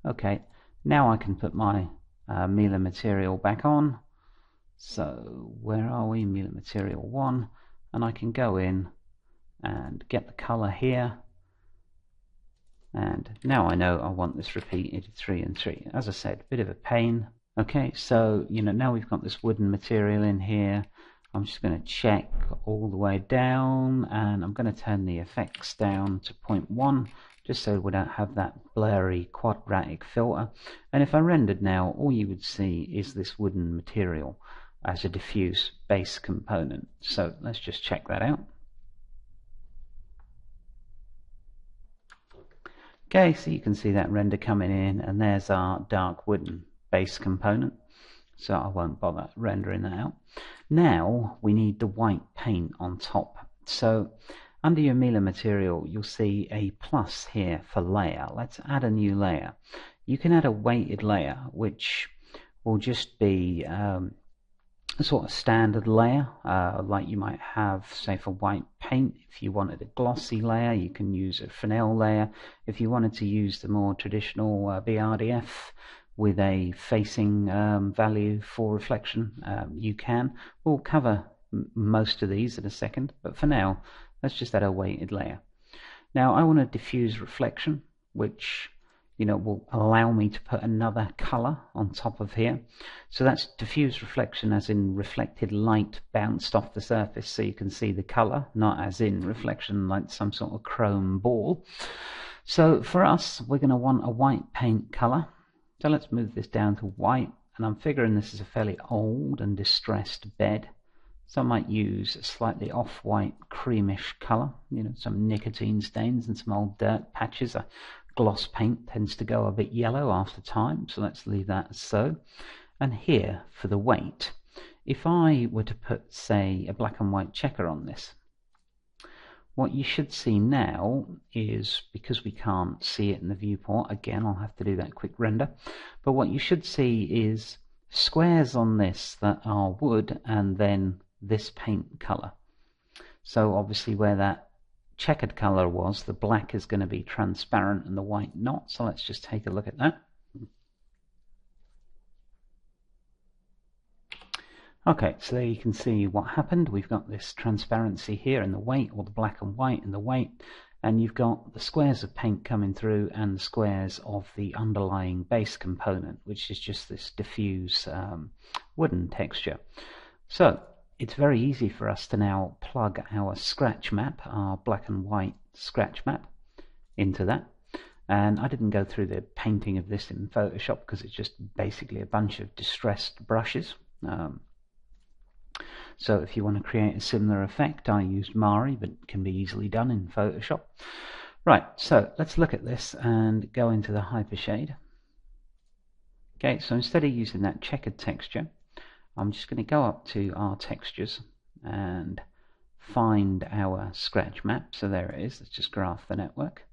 Okay, now I can put my Mila material back on. So where are we? Mila material 1, and I can go in and get the color here. And now I know I want this repeated 3 and 3. As I said, a bit of a pain. Okay, so now we've got this wooden material in here. I'm just going to check all the way down, and I'm going to turn the effects down to 0.1, just so we don't have that blurry quadratic filter. And if I rendered now, all you would see is this wooden material as a diffuse base component. So let's just check that out. Okay, so you can see that render coming in, and there's our dark wooden base component. So I won't bother rendering that out. Now we need the white paint on top. So under your Mila material, you'll see a plus here for layer. Let's add a new layer. You can add a weighted layer, which will just be a sort of standard layer, like you might have, say, for white paint. If you wanted a glossy layer, you can use a Fresnel layer. If you wanted to use the more traditional BRDF with a facing value for reflection, you can. We'll cover most of these in a second, but for now, let's just add a weighted layer. Now I want to diffuse reflection, which will allow me to put another color on top of here. So that's diffuse reflection as in reflected light bounced off the surface, so you can see the color, not as in reflection like some sort of chrome ball. So for us, we're going to want a white paint color. So let's move this down to white, and I'm figuring this is a fairly old and distressed bed. So I might use a slightly off-white creamish color, some nicotine stains and some old dirt patches. Gloss paint tends to go a bit yellow after time, so let's leave that as so. And here for the weight, if I were to put, say, a black and white checker on this, what you should see now is, because we can't see it in the viewport, again I'll have to do that quick render, but what you should see is squares on this that are wood and then this paint color. So obviously where that checkered color was, the black is going to be transparent and the white not. So let's just take a look at that. Okay, so there you can see what happened. We've got this transparency here in the weight, or the black and white in the weight, and you've got the squares of paint coming through and the squares of the underlying base component, which is just this diffuse wooden texture. So it's very easy for us to now plug our scratch map, our black and white scratch map, into that. And I didn't go through the painting of this in Photoshop because it's just basically a bunch of distressed brushes. So if you want to create a similar effect, I used Mari, but it can be easily done in Photoshop. Right, so let's look at this and go into the hypershade. Okay, so instead of using that checkered texture, I'm just going to go up to our textures and find our scratch map. So there it is. Let's just graph the network.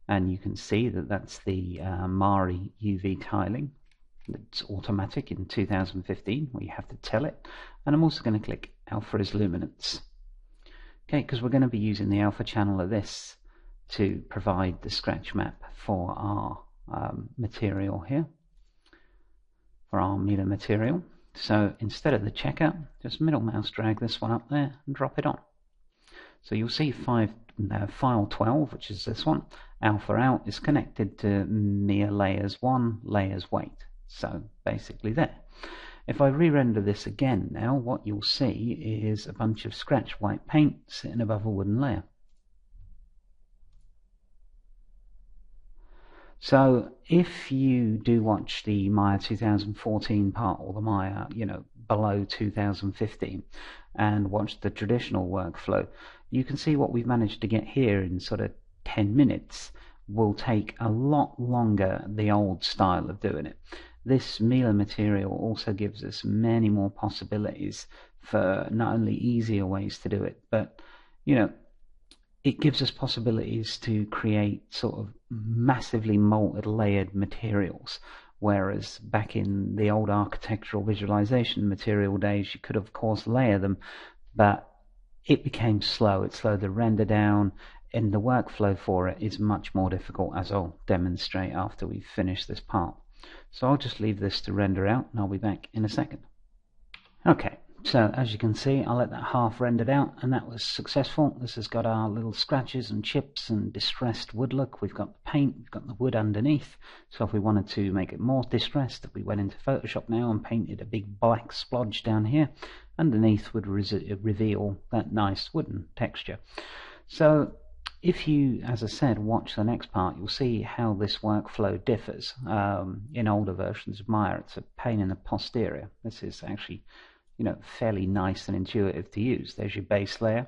And you can see that that's the Mari UV tiling. It's automatic in 2015, where you have to tell it. And I'm also going to click Alpha as Luminance. Okay, because we're going to be using the alpha channel of this to provide the scratch map for our material here, for our Mila material. So instead of the checker, just middle mouse drag this one up there and drop it on. So you'll see file 12, which is this one, alpha out, is connected to Mia layers 1, layers weight. So basically there. If I re-render this again now, what you'll see is a bunch of scratch white paint sitting above a wooden layer. So if you do watch the Maya 2014 part, or the Maya, below 2015, and watch the traditional workflow, you can see what we've managed to get here in sort of 10 minutes will take a lot longer the old style of doing it. This Mila material also gives us many more possibilities for not only easier ways to do it, but it gives us possibilities to create sort of massively multi-layered materials, whereas back in the old architectural visualization material days, you could of course layer them, but it became slow. It slowed the render down, and the workflow for it is much more difficult, as I'll demonstrate after we finish this part. So I'll just leave this to render out, and I'll be back in a second. Okay. So as you can see, I let that half rendered out, and that was successful. This has got our little scratches and chips and distressed wood look. We've got the paint, we've got the wood underneath. So if we wanted to make it more distressed, if we went into Photoshop now and painted a big black splodge down here, underneath would reveal that nice wooden texture. So if you, as I said, watch the next part, you'll see how this workflow differs. In older versions of Maya, it's a pain in the posterior. This is actually fairly nice and intuitive to use. There's your base layer,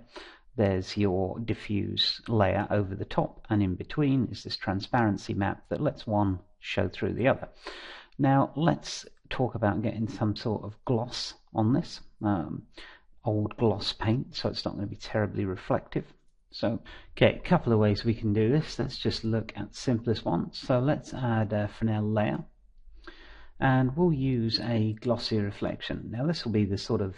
there's your diffuse layer over the top, and in between is this transparency map that lets one show through the other. Now let's talk about getting some sort of gloss on this, old gloss paint, so it's not going to be terribly reflective. So, okay, a couple of ways we can do this. Let's just look at the simplest one. So let's add a Fresnel layer, and we'll use a glossy reflection. Now this will be the sort of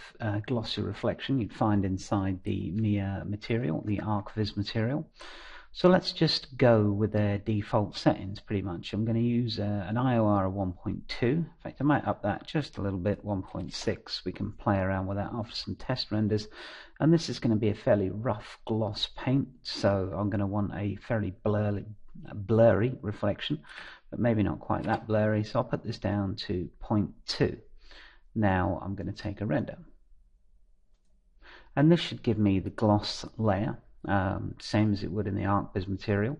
glossy reflection you'd find inside the Mia material, the ArcViz material. So let's just go with their default settings pretty much. I'm going to use an IOR of 1.2. In fact, I might up that just a little bit, 1.6. We can play around with that after some test renders. And this is going to be a fairly rough gloss paint, so I'm going to want a fairly blurry reflection, but maybe not quite that blurry, so I'll put this down to 0.2. Now I'm going to take a render, and this should give me the gloss layer, same as it would in the ArcViz material.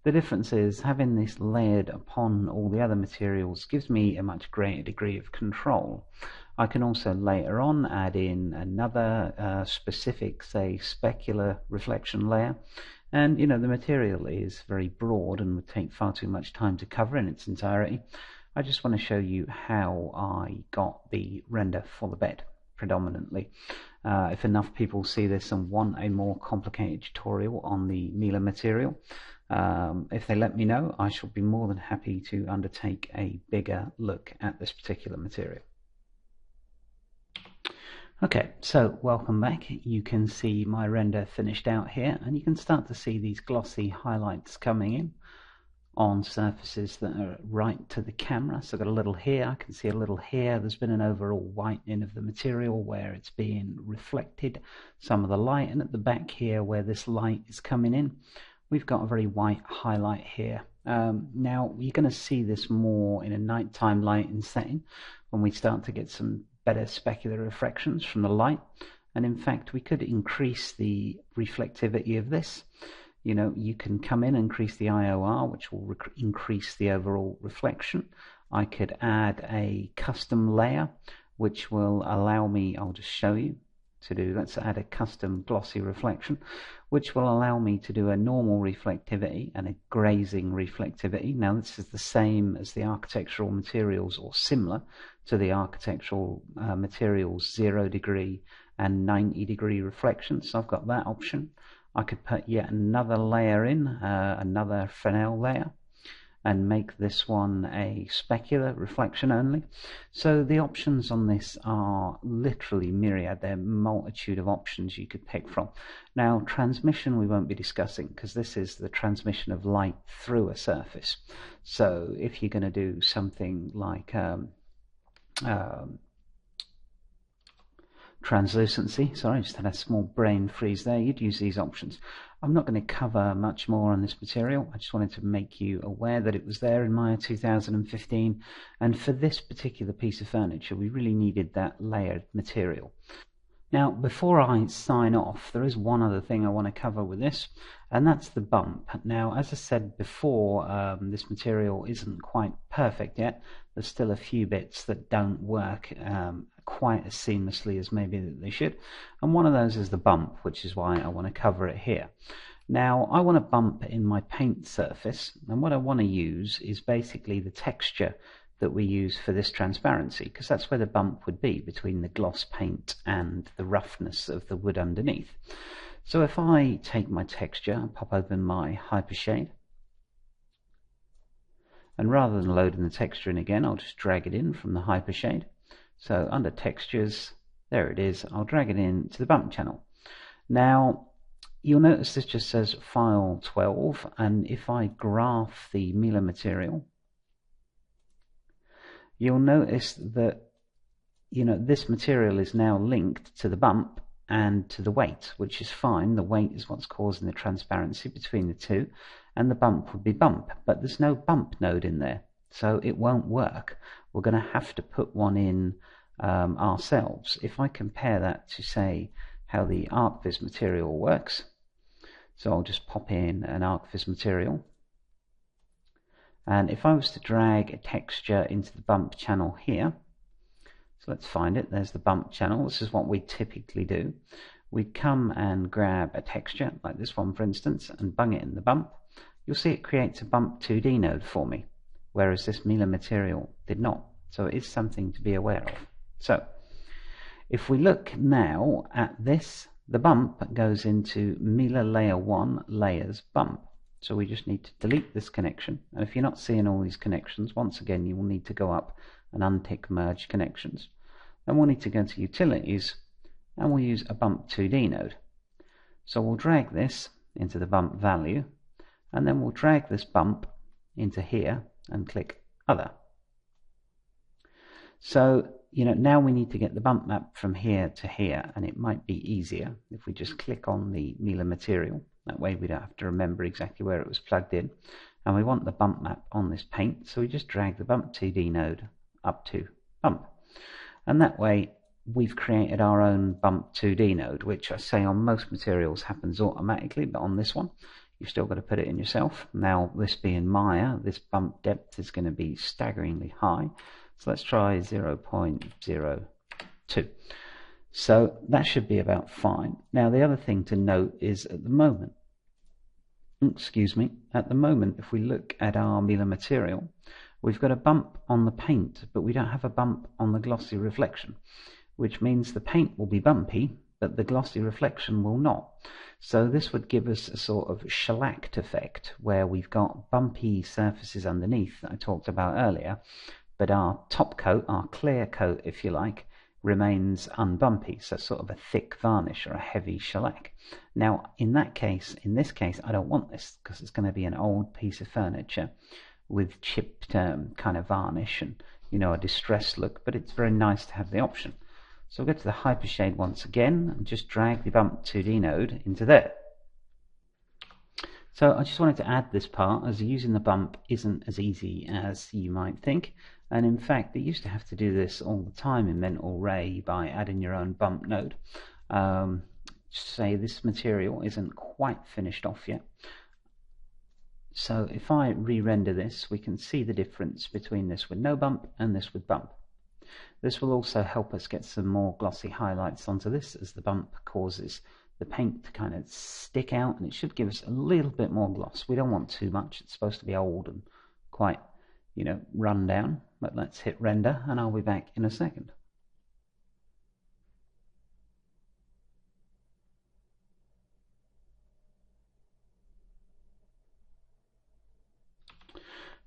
The difference is having this layered upon all the other materials gives me a much greater degree of control. I can also later on add in another specific, say, specular reflection layer. And the material is very broad and would take far too much time to cover in its entirety. I just want to show you how I got the render for the bed predominantly. If enough people see this and want a more complicated tutorial on the Mila material, if they let me know, I shall be more than happy to undertake a bigger look at this particular material. Okay, so welcome back. You can see my render finished out here, and you can start to see these glossy highlights coming in on surfaces that are right to the camera. So I've got a little here, I can see a little here. There's been an overall whitening of the material where it's being reflected, some of the light, and at the back here where this light is coming in, we've got a very white highlight here. Now you're going to see this more in a nighttime lighting setting when we start to get some better specular reflections from the light, and in fact we could increase the reflectivity of this. You can come in and increase the IOR, which will increase the overall reflection. I could add a custom layer which will allow me, I'll just show you to do, let's add a custom glossy reflection, which will allow me to do a normal reflectivity and a grazing reflectivity. Now this is the same as the architectural materials, or similar to the architectural materials 0 degree and 90 degree reflections. So I've got that option. I could put yet another layer in, another Fresnel layer, and make this one a specular reflection only. So the options on this are literally myriad. There are a multitude of options you could pick from. Now transmission we won't be discussing, because this is the transmission of light through a surface. So if you're going to do something like translucency. Sorry, I just had a small brain freeze there. You'd use these options. I'm not going to cover much more on this material. I just wanted to make you aware that it was there in Maya 2015, and for this particular piece of furniture we really needed that layered material. Now, before I sign off, there is one other thing I want to cover with this, and that's the bump. Now, as I said before, this material isn't quite perfect yet. There's still a few bits that don't work quite as seamlessly as maybe they should, and one of those is the bump, which is why I want to cover it here. Now, I want to bump in my paint surface, and what I want to use is basically the texture that we use for this transparency, because that's where the bump would be, between the gloss paint and the roughness of the wood underneath. So if I take my texture and pop open my hypershade, and rather than loading the texture in again, I'll just drag it in from the hypershade. So under textures, there it is, I'll drag it in to the bump channel. Now you'll notice this just says file 12, and if I graph the Mila material, you'll notice that this material is now linked to the bump and to the weight, which is fine. The weight is what's causing the transparency between the two, and the bump would be bump, but there's no bump node in there, so it won't work. We're going to have to put one in ourselves. If I compare that to, say, how the ArcViz material works, so I'll just pop in an ArcViz material, and if I was to drag a texture into the bump channel here, so let's find it, there's the bump channel. This is what we typically do. We'd come and grab a texture, like this one for instance, and bung it in the bump. You'll see it creates a bump 2D node for me, whereas this Mila material did not. So it is something to be aware of. So if we look now at this, the bump goes into Mila layer 1 layers bump. So we just need to delete this connection, and if you're not seeing all these connections, once again you will need to go up and untick merge connections. Then we'll need to go to utilities, and we'll use a bump 2D node. So we'll drag this into the bump value, and then we'll drag this bump into here and click other. So now we need to get the bump map from here to here, and it might be easier if we just click on the Mila material. That way we don't have to remember exactly where it was plugged in. And we want the bump map on this paint, so we just drag the bump 2D node up to bump. And that way we've created our own bump 2D node, which I say on most materials happens automatically, but on this one you've still got to put it in yourself. Now, this being Maya, this bump depth is going to be staggeringly high. So let's try 0.02. So that should be about fine. Now, the other thing to note is at the moment, if we look at our Mila material, we've got a bump on the paint, but we don't have a bump on the glossy reflection, which means the paint will be bumpy, but the glossy reflection will not. So this would give us a sort of shellacked effect, where we've got bumpy surfaces underneath that I talked about earlier, but our top coat, our clear coat if you like, remains unbumpy, so sort of a thick varnish or a heavy shellac. Now in this case I don't want this, because it's going to be an old piece of furniture with chipped kind of varnish and a distressed look, but it's very nice to have the option. So we'll go to the hypershade once again and just drag the bump 2D node into there. So I just wanted to add this part, as using the bump isn't as easy as you might think, and in fact they used to have to do this all the time in VRay by adding your own bump node. Say this material isn't quite finished off yet, so if I re-render this, we can see the difference between this with no bump and this with bump. This will also help us get some more glossy highlights onto this, as the bump causes the paint to kind of stick out, and it should give us a little bit more gloss. We don't want too much, it's supposed to be old and quite run down. But let's hit render and I'll be back in a second.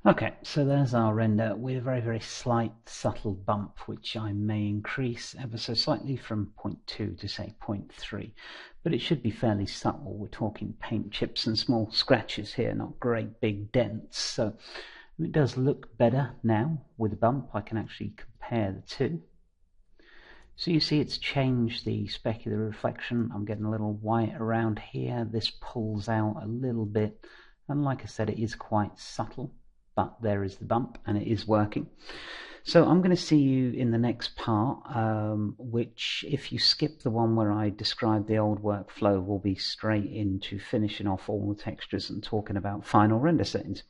Okay, so there's our render with a very, very slight, subtle bump, which I may increase ever so slightly from 0.2 to say 0.3. But it should be fairly subtle. We're talking paint chips and small scratches here, not great big dents. So It does look better now with the bump. I can actually compare the two. So you see it's changed the specular reflection. I'm getting a little white around here. This pulls out a little bit. And like I said, it is quite subtle, but there is the bump and it is working. So I'm going to see you in the next part, which if you skip the one where I describe the old workflow, will be straight into finishing off all the textures and talking about final render settings.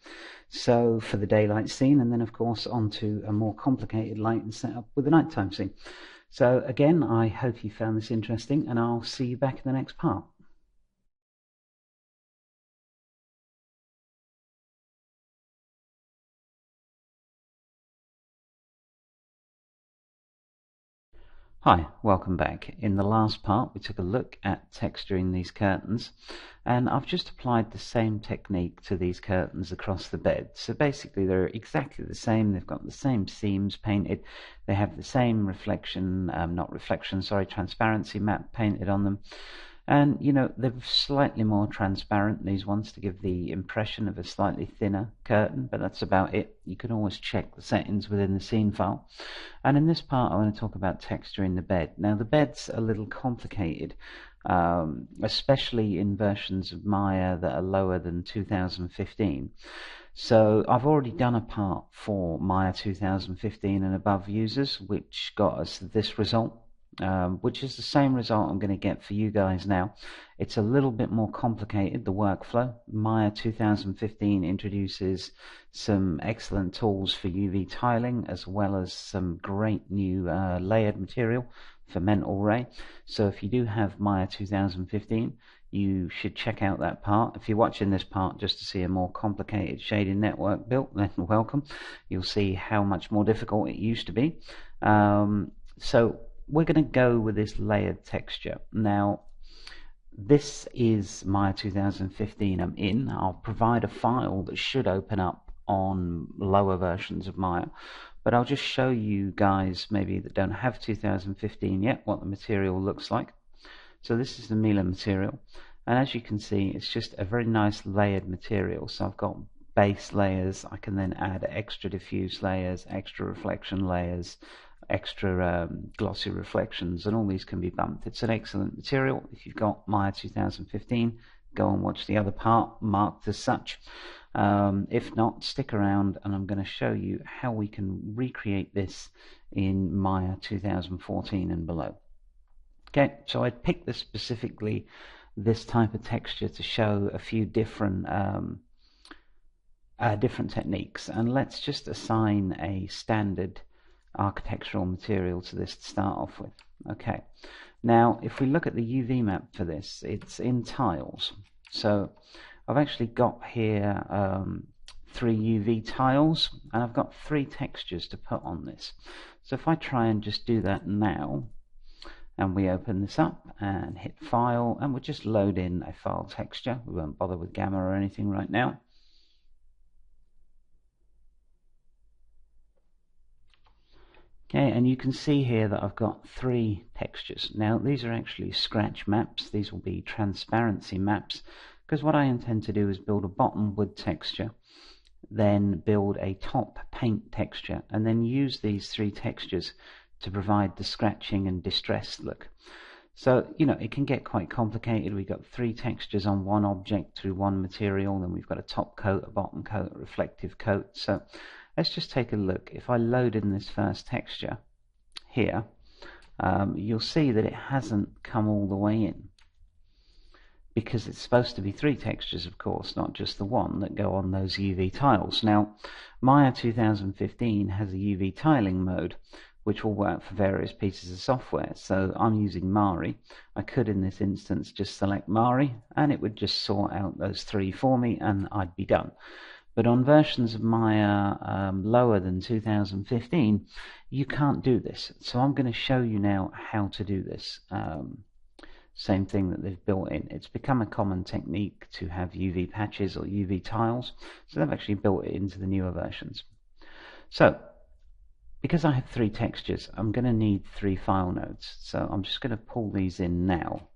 So for the daylight scene, and then of course onto a more complicated lighting setup with the nighttime scene. So again, I hope you found this interesting, and I'll see you back in the next part. Hi, welcome back. In the last part we took a look at texturing these curtains, and I've just applied the same technique to these curtains across the bed. So basically they're exactly the same, they've got the same seams painted, they have the same transparency map painted on them. And you know, they're slightly more transparent, these ones, to give the impression of a slightly thinner curtain, but that's about it. You can always check the settings within the scene file. And in this part I want to talk about texturing the bed. Now the bed's a little complicated, especially in versions of Maya that are lower than 2015. So I've already done a part for Maya 2015 and above users, which got us this result. Which is the same result I'm going to get for you guys now. It's a little bit more complicated, the workflow. Maya 2015 introduces some excellent tools for UV tiling, as well as some great new layered material for mental ray. So if you do have Maya 2015, you should check out that part. If you're watching this part just to see a more complicated shading network built, then welcome. You'll see how much more difficult it used to be. So we're going to go with this layered texture. Now, this is Maya 2015 I'm in. I'll provide a file that should open up on lower versions of Maya, but I'll just show you guys maybe that don't have 2015 yet what the material looks like. So this is the Mila material, and as you can see, it's just a very nice layered material. So I've got base layers, I can then add extra diffuse layers, extra reflection layers, extra glossy reflections, and all these can be bumped. It's an excellent material. If you've got Maya 2015, go and watch the other part marked as such. If not, stick around and I'm going to show you how we can recreate this in Maya 2014 and below. Okay, so I picked this specifically, this type of texture, to show a few different techniques, and let's just assign a standard architectural material to this to start off with. Okay, now if we look at the UV map for this, it's in tiles. So I've actually got here 3 UV tiles, and I've got 3 textures to put on this. So if I try and just do that now, and we open this up and hit file, and we'll just load in a file texture. We won't bother with gamma or anything right now. Okay, and you can see here that I've got 3 textures. Now these are actually scratch maps. These will be transparency maps, because what I intend to do is build a bottom wood texture, then build a top paint texture, and then use these 3 textures to provide the scratching and distressed look. So, you know, it can get quite complicated. We've got 3 textures on one object through one material, then we've got a top coat, a bottom coat, a reflective coat. So let's just take a look. If I load in this first texture here, you'll see that it hasn't come all the way in, because it's supposed to be 3 textures, of course, not just the one that go on those UV tiles. Now, Maya 2015 has a UV tiling mode, which will work for various pieces of software. So I'm using Mari. I could, in this instance, just select Mari, and it would just sort out those 3 for me, and I'd be done. But on versions of Maya lower than 2015, you can't do this. So I'm going to show you now how to do this. Same thing that they've built in. It's become a common technique to have UV patches or UV tiles, so they've actually built it into the newer versions. So, because I have 3 textures, I'm going to need 3 file nodes. So I'm just going to pull these in now.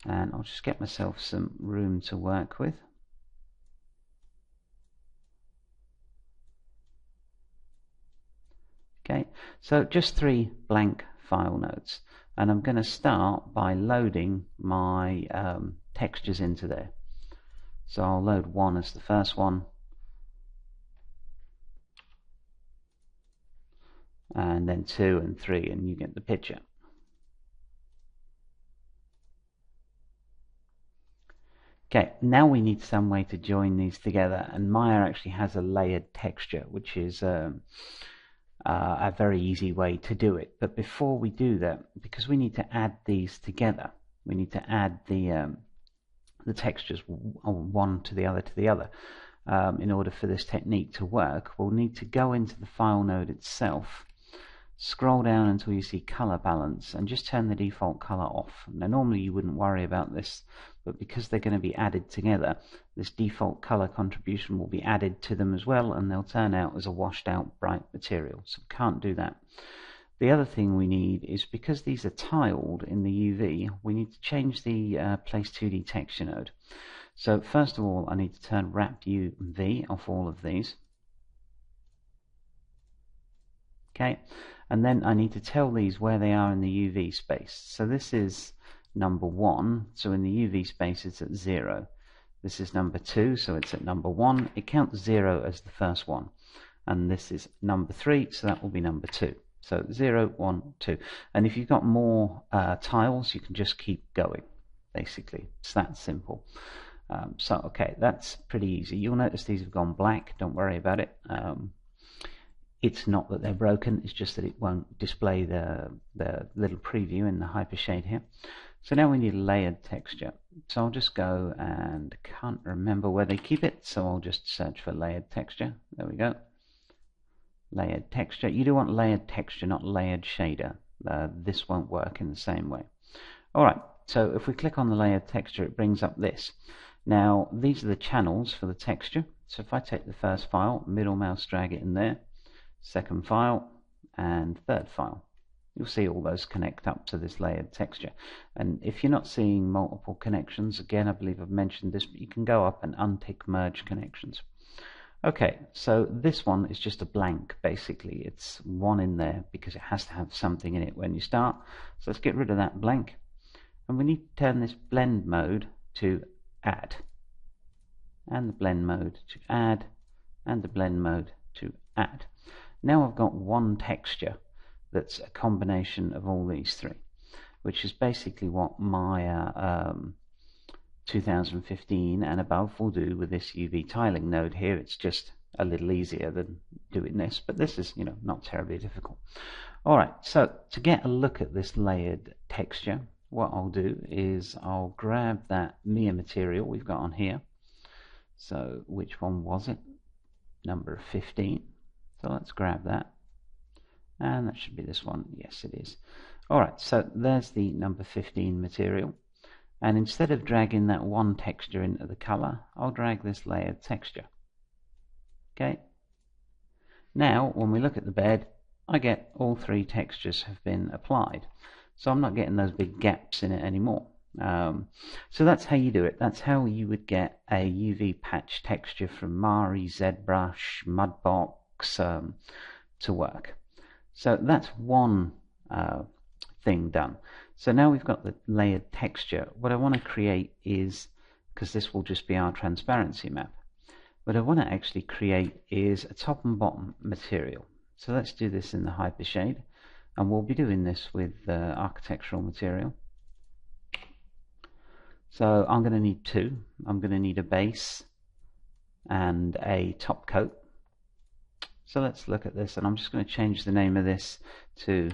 And I'll just get myself some room to work with. Okay, so just 3 blank file nodes, and I'm going to start by loading my textures into there. So I'll load 1 as the first one, and then 2 and 3, and you get the picture. Okay, now we need some way to join these together, and Maya actually has a layered texture, which is a very easy way to do it. But before we do that, because we need to add these together, we need to add the textures one to the other, in order for this technique to work. We'll need to go into the file node itself, scroll down until you see color balance, and just turn the default color off. Now normally you wouldn't worry about this, but because they're going to be added together, this default color contribution will be added to them as well, and they'll turn out as a washed out bright material, so we can't do that. The other thing we need is, because these are tiled in the UV, we need to change the place 2D texture node. So first of all, I need to turn wrap UV off all of these. Okay, and then I need to tell these where they are in the UV space. So this is number 1, so in the UV space it's at 0. This is number 2, so it's at number 1. It counts 0 as the first one. And this is number 3, so that will be number 2. So 0, 1, 2. And if you've got more tiles, you can just keep going, basically. It's that simple. So, okay, that's pretty easy. You'll notice these have gone black. Don't worry about it. It's not that they're broken, it's just that it won't display the little preview in the hypershade here. So now we need a layered texture. So I'll just go, and can't remember where they keep it, so I'll just search for layered texture. There we go. Layered texture. You do want layered texture, not layered shader. This won't work in the same way. Alright, so if we click on the layered texture, it brings up this. Now these are the channels for the texture. So if I take the first file, middle mouse drag it in there, second file, and third file, you'll see all those connect up to this layered texture. And if you're not seeing multiple connections, again, I believe I've mentioned this, but you can go up and untick merge connections. Okay, so this one is just a blank, basically. It's one in there because it has to have something in it when you start. So let's get rid of that blank. And we need to turn this blend mode to add, and the blend mode to add, and the blend mode to add. Now I've got one texture that's a combination of all these 3, which is basically what Maya 2015 and above will do with this UV tiling node here. It's just a little easier than doing this, but this is, not terribly difficult. Alright, so to get a look at this layered texture, what I'll do is I'll grab that Maya material we've got on here. So which one was it? Number 15. So let's grab that, and that should be this one. Yes, it is. Alright, so there's the number 15 material, and instead of dragging that one texture into the color, I'll drag this layered texture. Okay, now when we look at the bed, I get all 3 textures have been applied, so I'm not getting those big gaps in it anymore. So that's how you do it. That's how you would get a UV patch texture from Mari, ZBrush, Mudbox to work. So that's one thing done. So now we've got the layered texture. What I want to create is, because this will just be our transparency map, what I want to actually create is a top and bottom material. So let's do this in the hypershade, and we'll be doing this with architectural material. So I'm going to need 2. I'm going to need a base and a top coat. So let's look at this, and I'm just going to change the name of this to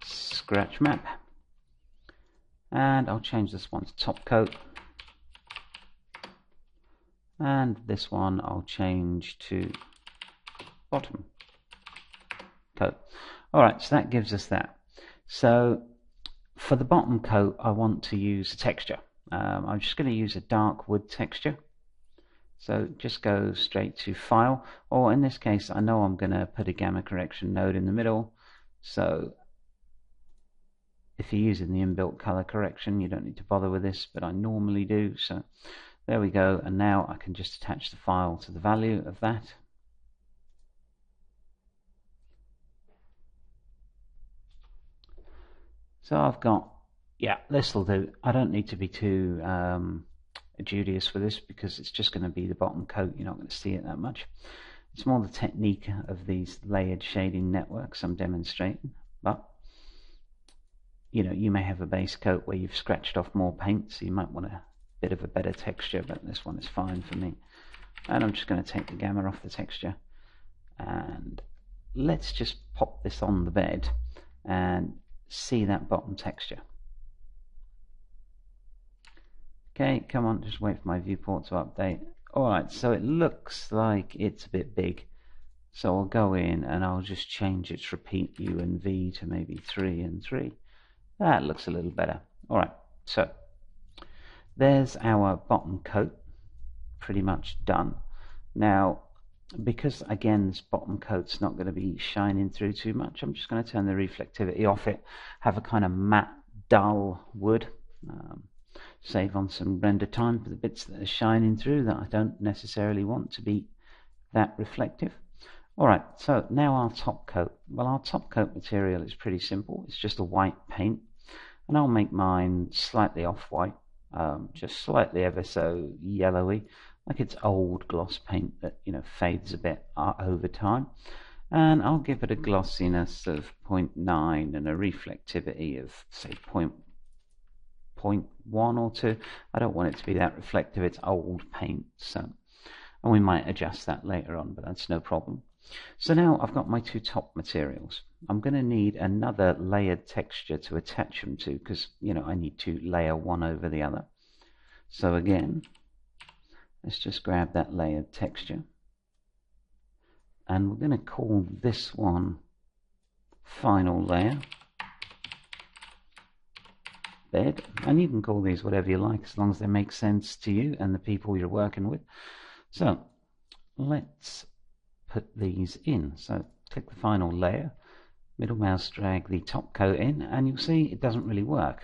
Scratch Map, and I'll change this one to Top Coat, and this one I'll change to Bottom Coat. Alright, so that gives us that. So for the bottom coat, I want to use a texture. I'm just going to use a dark wood texture. So just go straight to File, or in this case I know I'm going to put a gamma correction node in the middle, so if you're using the inbuilt color correction you don't need to bother with this, but I normally do. So there we go, and now I can just attach the file to the value of that. So I've got, yeah, this will do. I don't need to be too studious for this because it's just going to be the bottom coat. You're not going to see it that much. It's more the technique of these layered shading networks I'm demonstrating. But you know, you may have a base coat where you've scratched off more paint, so you might want a bit of a better texture, but this one is fine for me. And I'm just going to take the gamma off the texture, and let's just pop this on the bed and see that bottom texture. Okay, come on, just wait for my viewport to update. Alright, so it looks like it's a bit big, so I'll go in and I'll just change its repeat U and V to maybe 3 and 3. That looks a little better. Alright, so there's our bottom coat pretty much done. Now, because again this bottom coat's not going to be shining through too much, I'm just going to turn the reflectivity off it, have a kind of matte dull wood, save on some render time for the bits that are shining through that I don't necessarily want to be that reflective. Alright, so now our top coat. Well, our top coat material is pretty simple. It's just a white paint, and I'll make mine slightly off-white, just slightly ever so yellowy, like it's old gloss paint that, you know, fades a bit over time. And I'll give it a glossiness of 0.9 and a reflectivity of, say, 0.1 or 2. I don't want it to be that reflective. It's old paint, so, and we might adjust that later on, but that's no problem. So now I've got my two top materials. I'm going to need another layered texture to attach them to, because, you know, I need to layer one over the other. So again, let's just grab that layered texture, and we're going to call this one final layer bed, and you can call these whatever you like as long as they make sense to you and the people you're working with. So let's put these in. So click the final layer, middle mouse drag the top coat in, and you'll see it doesn't really work.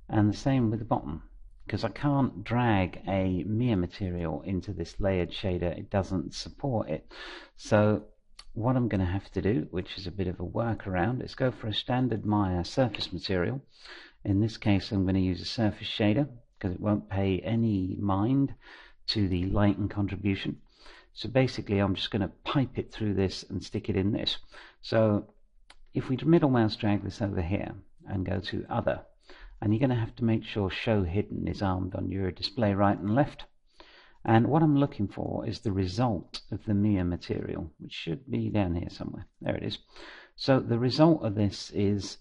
And the same with the bottom, because I can't drag a Maya material into this layered shader. It doesn't support it. So what I'm going to have to do, which is a bit of a workaround, is go for a standard Maya surface material. In this case I'm going to use a surface shader because it won't pay any mind to the lighting contribution. So basically I'm just going to pipe it through this and stick it in this. So if we middle mouse drag this over here and go to other, and you're going to have to make sure show hidden is armed on your display right and left. And what I'm looking for is the result of the Maya material, which should be down here somewhere. There it is. So the result of this is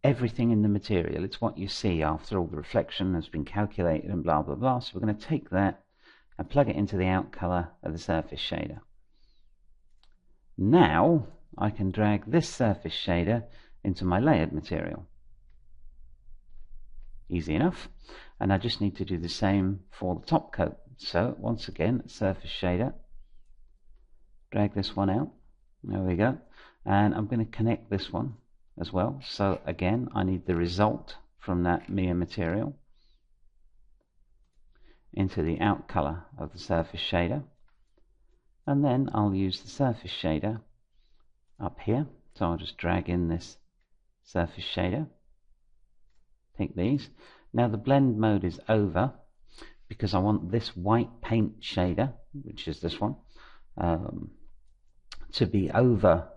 everything in the material. It's what you see after all the reflection has been calculated and blah blah blah. So we're going to take that and plug it into the out color of the surface shader. Now I can drag this surface shader into my layered material. Easy enough. And I just need to do the same for the top coat. So once again, surface shader, drag this one out. There we go. And I'm going to connect this one as well. So again, I need the result from that Maya material into the out color of the surface shader, and then I'll use the surface shader up here. So I'll just drag in this surface shader, take these. Now the blend mode is over because I want this white paint shader, which is this one, to be over.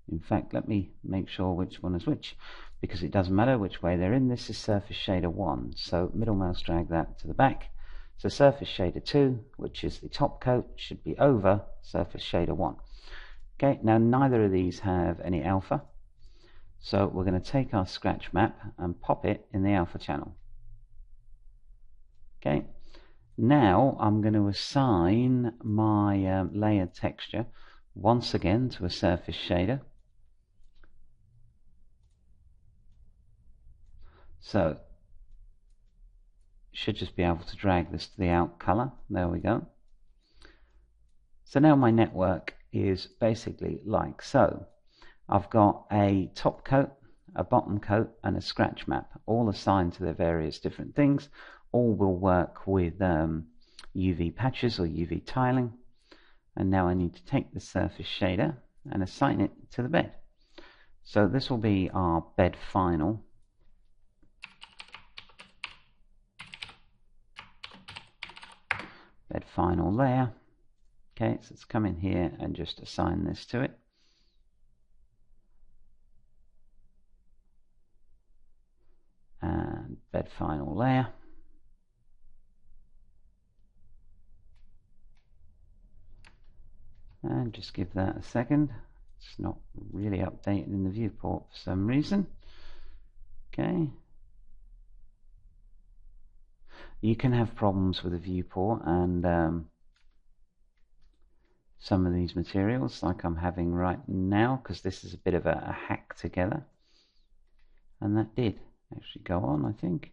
In fact, let me make sure which one is which, because it doesn't matter which way they're in. This is surface shader 1, so middle mouse drag that to the back. So surface shader 2, which is the top coat, should be over surface shader 1. Okay, now neither of these have any alpha, so we're going to take our scratch map and pop it in the alpha channel. Okay, now I'm going to assign my layered texture once again to a surface shader. So should just be able to drag this to the out color. There we go. So now my network is basically like so. I've got a top coat, a bottom coat, and a scratch map, all assigned to their various different things. All will work with UV patches or UV tiling. And now I need to take the surface shader and assign it to the bed. So this will be our bed final. bed final layer. Okay, so let's come in here and just assign this to it. And bed final layer. And just give that a second. It's not really updated in the viewport for some reason. Okay. You can have problems with the viewport and some of these materials, like I'm having right now, because this is a bit of a hack together. And that did actually go on, I think.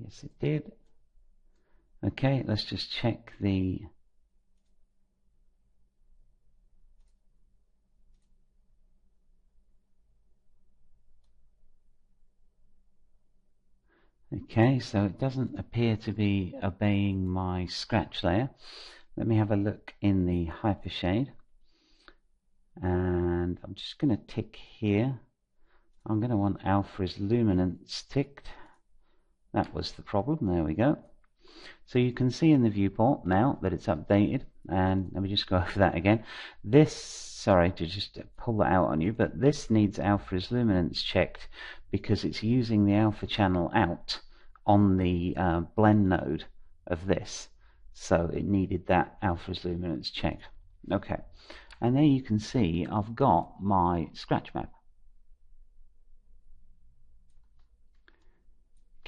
Yes, it did. Okay, let's just check the... Okay, so it doesn't appear to be obeying my scratch layer. Let me have a look in the hypershade. And I'm just going to tick here. I'm going to want alpha's luminance ticked. That was the problem. There we go. So you can see in the viewport now that it's updated. And let me just go over that again. This, sorry to just pull that out on you, but this needs alpha's luminance checked because it's using the alpha channel out on the blend node of this. So it needed that alpha's luminance checked. Okay. And there you can see I've got my scratch map.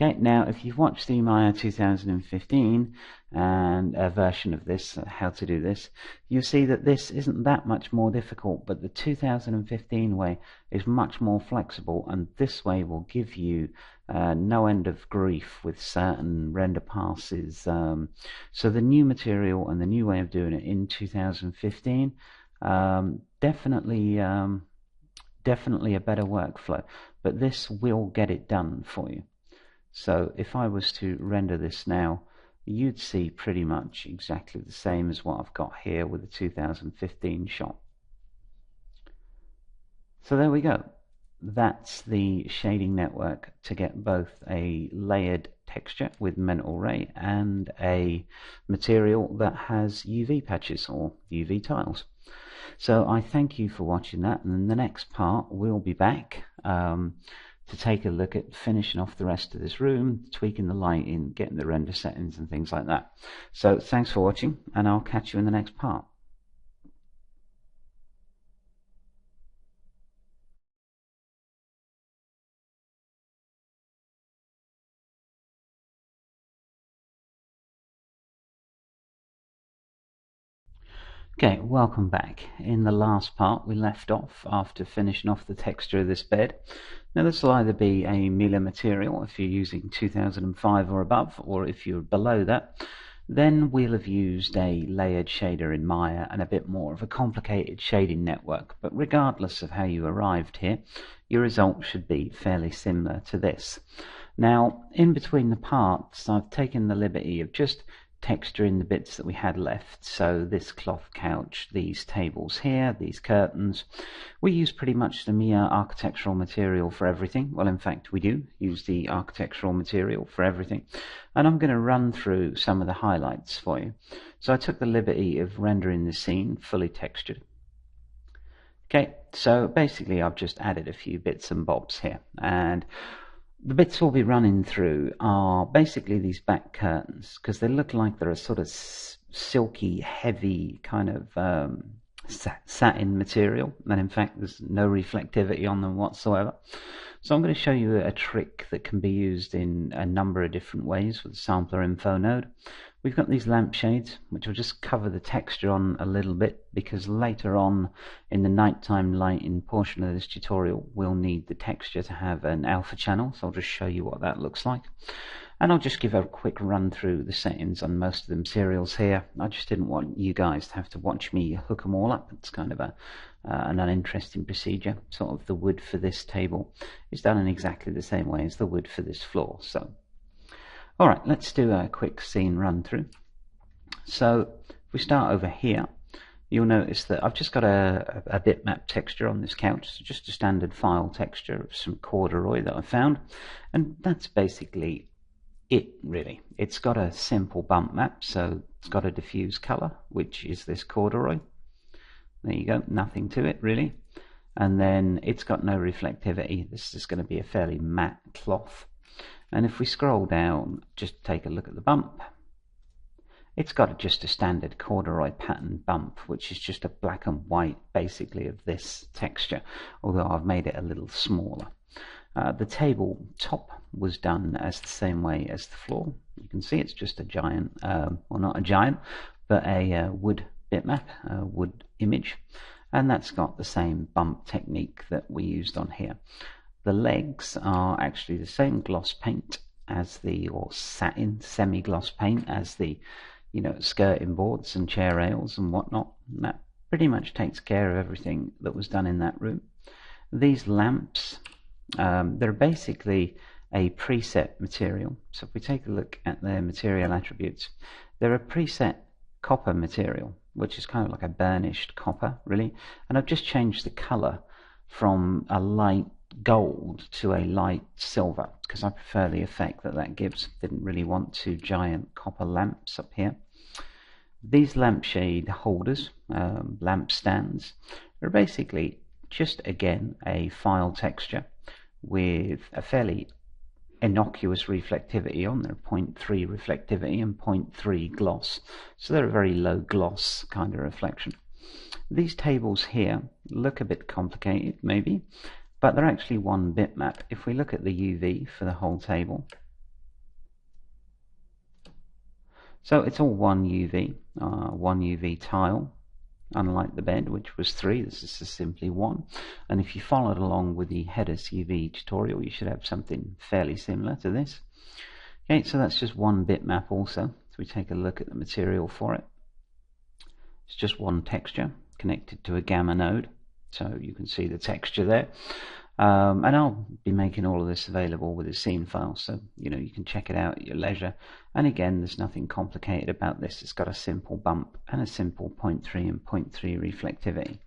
Okay, now if you've watched the Maya 2015 and a version of this, how to do this, you'll see that this isn't that much more difficult, but the 2015 way is much more flexible, and this way will give you no end of grief with certain render passes. So the new material and the new way of doing it in 2015, definitely a better workflow, but this will get it done for you. So if I was to render this now, you'd see pretty much exactly the same as what I've got here with the 2015 shot. So there we go. That's the shading network to get both a layered texture with mental ray and a material that has UV patches or UV tiles. So I thank you for watching that, and in the next part we'll be back to take a look at finishing off the rest of this room, tweaking the lighting, getting the render settings and things like that. So thanks for watching, and I'll catch you in the next part. Okay, welcome back. In the last part we left off after finishing off the texture of this bed. Now this will either be a Mila material if you're using 2005 or above, or if you're below that, then we'll have used a layered shader in Maya and a bit more of a complicated shading network. But regardless of how you arrived here, your result should be fairly similar to this. Now, in between the parts, I've taken the liberty of just texturing the bits that we had left. So this cloth couch, these tables here, these curtains. We use pretty much the Mia architectural material for everything. Well, in fact, we do use the architectural material for everything. And I'm going to run through some of the highlights for you. So I took the liberty of rendering the scene fully textured. Okay, so basically I've just added a few bits and bobs here, and the bits we'll be running through are basically these back curtains, because they look like they're a sort of silky, heavy kind of satin material, and in fact there's no reflectivity on them whatsoever. So I'm going to show you a trick that can be used in a number of different ways with the sampler info node. We've got these lampshades, which will just cover the texture on a little bit, because later on in the nighttime lighting portion of this tutorial we'll need the texture to have an alpha channel, so I'll just show you what that looks like. And I'll just give a quick run through the settings on most of the materials here. I just didn't want you guys to have to watch me hook them all up. It's kind of an uninteresting procedure. Sort of the wood for this table is done in exactly the same way as the wood for this floor. So alright, let's do a quick scene run through. So if we start over here, you'll notice that I've just got a bitmap texture on this couch, so just a standard file texture of some corduroy that I found, and that's basically it really. It's got a simple bump map, so it's got a diffuse color, which is this corduroy. There you go, nothing to it really. And then it's got no reflectivity. This is going to be a fairly matte cloth. And if we scroll down, just take a look at the bump. It's got just a standard corduroy pattern bump, which is just a black and white basically of this texture, although I've made it a little smaller. The table top was done as the same way as the floor. You can see it's just a giant, well not a giant, but a wood bitmap, a wood image, and that's got the same bump technique that we used on here. The legs are actually the same gloss paint as the, or satin semi-gloss paint as the, you know, skirting boards and chair rails and whatnot. And that pretty much takes care of everything that was done in that room. These lamps, they're basically a preset material. So if we take a look at their material attributes, they're a preset copper material, which is kind of like a burnished copper really, and I've just changed the color from a light gold to a light silver because I prefer the effect that that gives. Didn't really want two giant copper lamps up here. These lampshade holders, lamp stands, are basically just again a file texture with a fairly innocuous reflectivity on there, 0.3 reflectivity and 0.3 gloss, so they're a very low gloss kind of reflection. These tables here look a bit complicated maybe, but they're actually one bitmap. If we look at the UV for the whole table, so it's all one UV tile, unlike the bed, which was 3. This is just simply 1. And if you followed along with the headers UV tutorial, you should have something fairly similar to this. Okay, so that's just one bitmap also. So we take a look at the material for it. It's just one texture connected to a gamma node, so you can see the texture there. And I'll be making all of this available with a scene file, so you know you can check it out at your leisure. And again, there's nothing complicated about this. It's got a simple bump and a simple 0.3 and 0.3 reflectivity.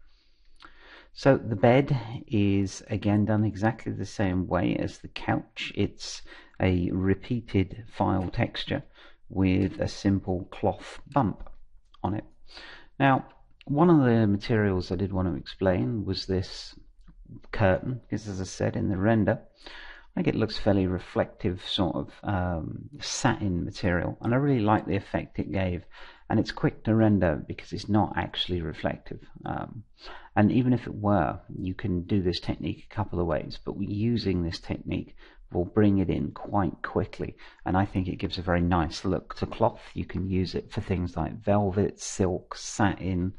So the bed is again done exactly the same way as the couch. It's a repeated file texture with a simple cloth bump on it. Now, one of the materials I did want to explain was this curtain, because as I said in the render, I think it looks fairly reflective, sort of satin material, and I really like the effect it gave. And it's quick to render because it's not actually reflective. And even if it were, you can do this technique a couple of ways, but using this technique will bring it in quite quickly, and I think it gives a very nice look to cloth. You can use it for things like velvet, silk, satin.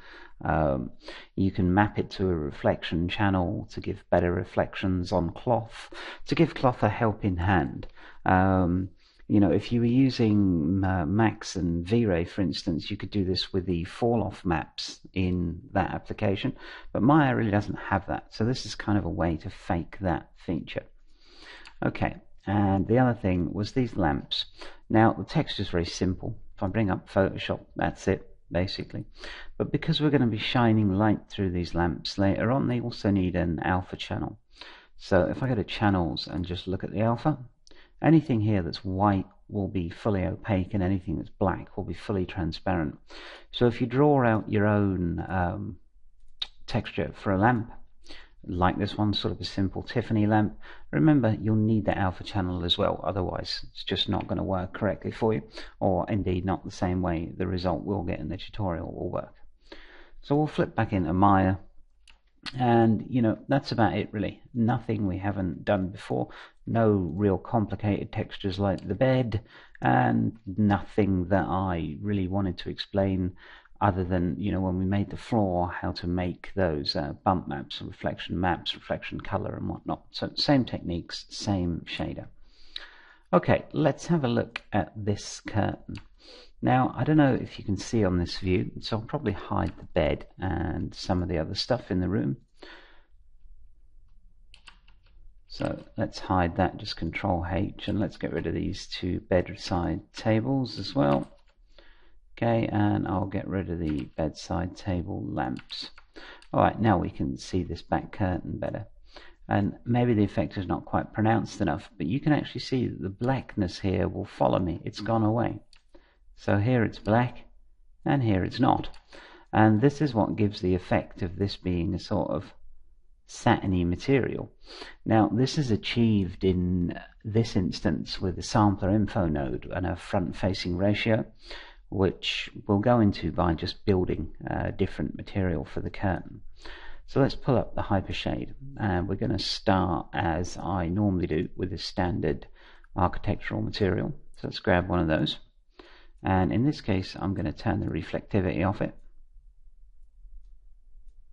You can map it to a reflection channel to give better reflections on cloth, to give cloth a helping hand. You know, if you were using Max and VRay, for instance, you could do this with the fall-off maps in that application, but Maya really doesn't have that, so this is kind of a way to fake that feature. Okay, and the other thing was these lamps. Now, the texture is very simple. If I bring up Photoshop, that's it, basically. But because we're going to be shining light through these lamps later on, they also need an alpha channel. So if I go to channels and just look at the alpha, anything here that's white will be fully opaque, and anything that's black will be fully transparent. So if you draw out your own texture for a lamp, like this one, sort of a simple Tiffany lamp, remember you'll need the alpha channel as well, otherwise it's just not going to work correctly for you, or indeed not the same way the result we'll get in the tutorial will work. So we'll flip back into Maya, and you know, that's about it really. Nothing we haven't done before, no real complicated textures like the bed, and nothing that I really wanted to explain other than, you know, when we made the floor, how to make those bump maps, reflection color and whatnot. So same techniques, same shader. Okay, let's have a look at this curtain. Now, I don't know if you can see on this view, so I'll probably hide the bed and some of the other stuff in the room. So let's hide that, just Control H, and let's get rid of these two bedside tables as well. Okay, and I'll get rid of the bedside table lamps. Alright, now we can see this back curtain better. and maybe the effect is not quite pronounced enough, but you can actually see that the blackness here will follow me. It's gone away. So here it's black, and here it's not. And this is what gives the effect of this being a sort of satiny material. Now, this is achieved in this instance with the sampler info node and a front-facing ratio, which we'll go into by just building a different material for the curtain. So let's pull up the hypershade, and we're going to start as I normally do with a standard architectural material. So let's grab one of those, and in this case I'm going to turn the reflectivity off it.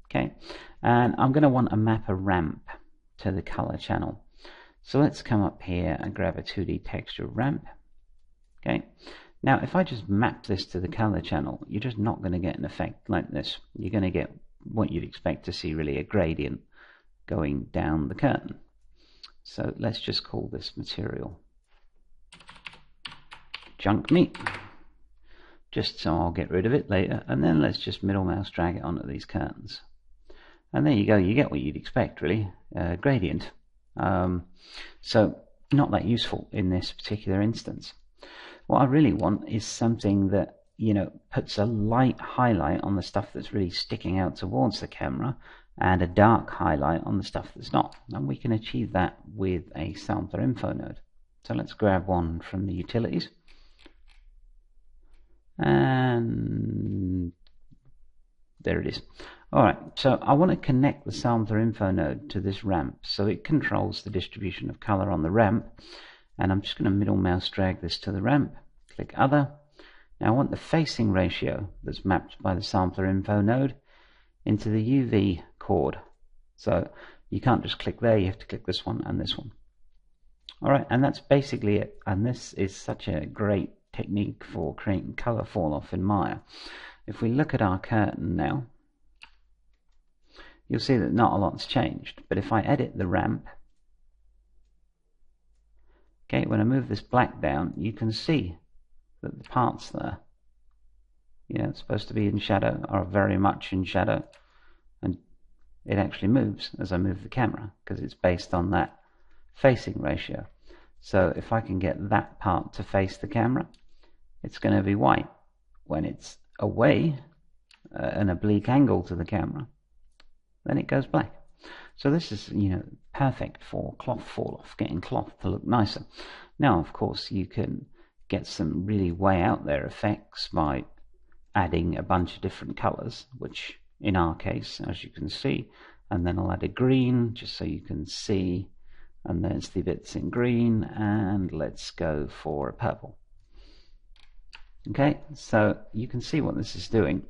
Okay, and I'm going to want to map a ramp to the color channel. So let's come up here and grab a 2D texture ramp. Okay, now if I just map this to the color channel, you're just not going to get an effect like this. You're going to get what you'd expect to see, really, a gradient going down the curtain. So let's just call this material junk meat, just so I'll get rid of it later, and then let's just middle mouse drag it onto these curtains. And there you go, you get what you'd expect, really, gradient. So not that useful in this particular instance. What I really want is something that, you know, puts a light highlight on the stuff that's really sticking out towards the camera and a dark highlight on the stuff that's not. And we can achieve that with a sampler info node. So let's grab one from the utilities. And there it is. Alright, so I want to connect the sampler info node to this ramp so it controls the distribution of color on the ramp. And I'm just going to middle mouse drag this to the ramp, click other. Now I want the facing ratio that's mapped by the sampler info node into the UV chord. So you can't just click there, you have to click this one and this one. Alright, and that's basically it. And this is such a great technique for creating color fall off in Maya. If we look at our curtain now, you'll see that not a lot's changed. But if I edit the ramp, okay, when I move this black down, you can see that the parts there, you know, it's supposed to be in shadow, are very much in shadow, and it actually moves as I move the camera because it's based on that facing ratio. So if I can get that part to face the camera, it's going to be white. When it's away, an oblique angle to the camera, then it goes black. So this is, you know, perfect for cloth fall off, getting cloth to look nicer. Now, of course, you can get some really way out there effects by adding a bunch of different colors, which in our case, as you can see, and then I'll add a green just so you can see, and there's the bits in green, and let's go for a purple. Okay, so you can see what this is doing,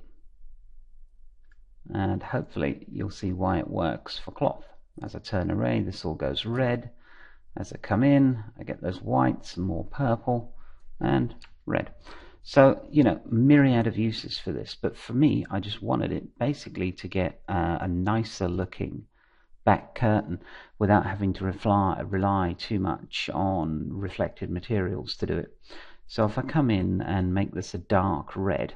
and hopefully you'll see why it works for cloth. As I turn array, this all goes red. As I come in, I get those whites and more purple and red. So, you know, myriad of uses for this, but for me, I just wanted it basically to get a nicer looking back curtain without having to rely too much on reflected materials to do it. So if I come in and make this a dark red,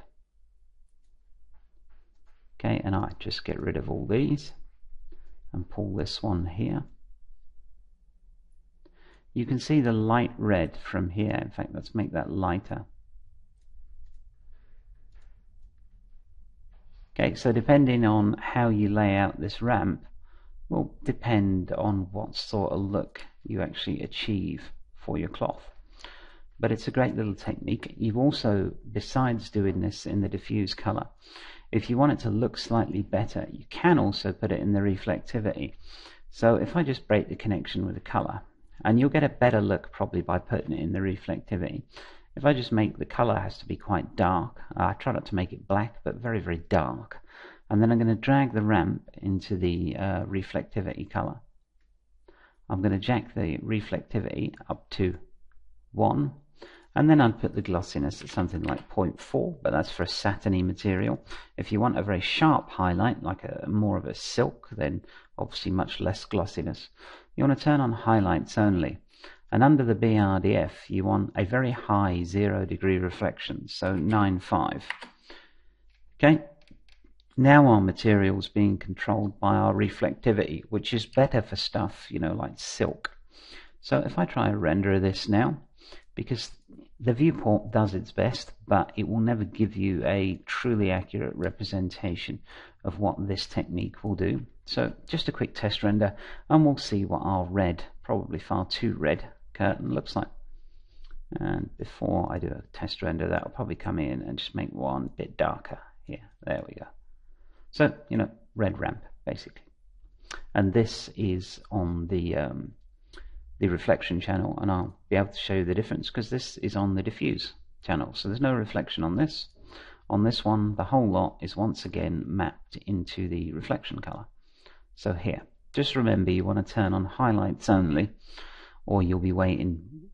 okay, and I just get rid of all these and pull this one here, you can see the light red from here. In fact, let's make that lighter. Okay, so depending on how you lay out this ramp will depend on what sort of look you actually achieve for your cloth. But it's a great little technique. You've also, besides doing this in the diffuse color, if you want it to look slightly better, you can also put it in the reflectivity. So if I just break the connection with the color, and you'll get a better look probably by putting it in the reflectivity. If I just make the color has to be quite dark, I try not to make it black, but very, very dark. And then I'm going to drag the ramp into the reflectivity color. I'm going to jack the reflectivity up to 1, and then I'll put the glossiness at something like 0.4, but that's for a satiny material. If you want a very sharp highlight, like more of a silk, then obviously much less glossiness. You want to turn on highlights only. And under the BRDF, you want a very high 0 degree reflection, so 9.5. Okay, Now our material's being controlled by our reflectivity, which is better for stuff, like silk. So if I try to render this now, because the viewport does its best, but it will never give you a truly accurate representation of what this technique will do. So just a quick test render, and we'll see what our red, probably far too red, curtain looks like. And before I do a test render, that'll probably come in and just make one bit darker here. There we go. So, red ramp, basically. And this is on the reflection channel, and I'll be able to show you the difference because this is on the diffuse channel. So there's no reflection on this. On this one, the whole lot is once again mapped into the reflection color. So here, just remember you want to turn on highlights only, or you'll be waiting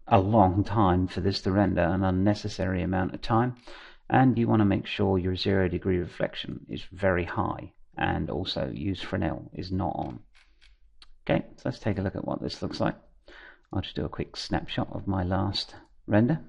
a long time for this to render, an unnecessary amount of time. And you want to make sure your 0 degree reflection is very high, and also use Fresnel is not on. Okay, so let's take a look at what this looks like. I'll just do a quick snapshot of my last render.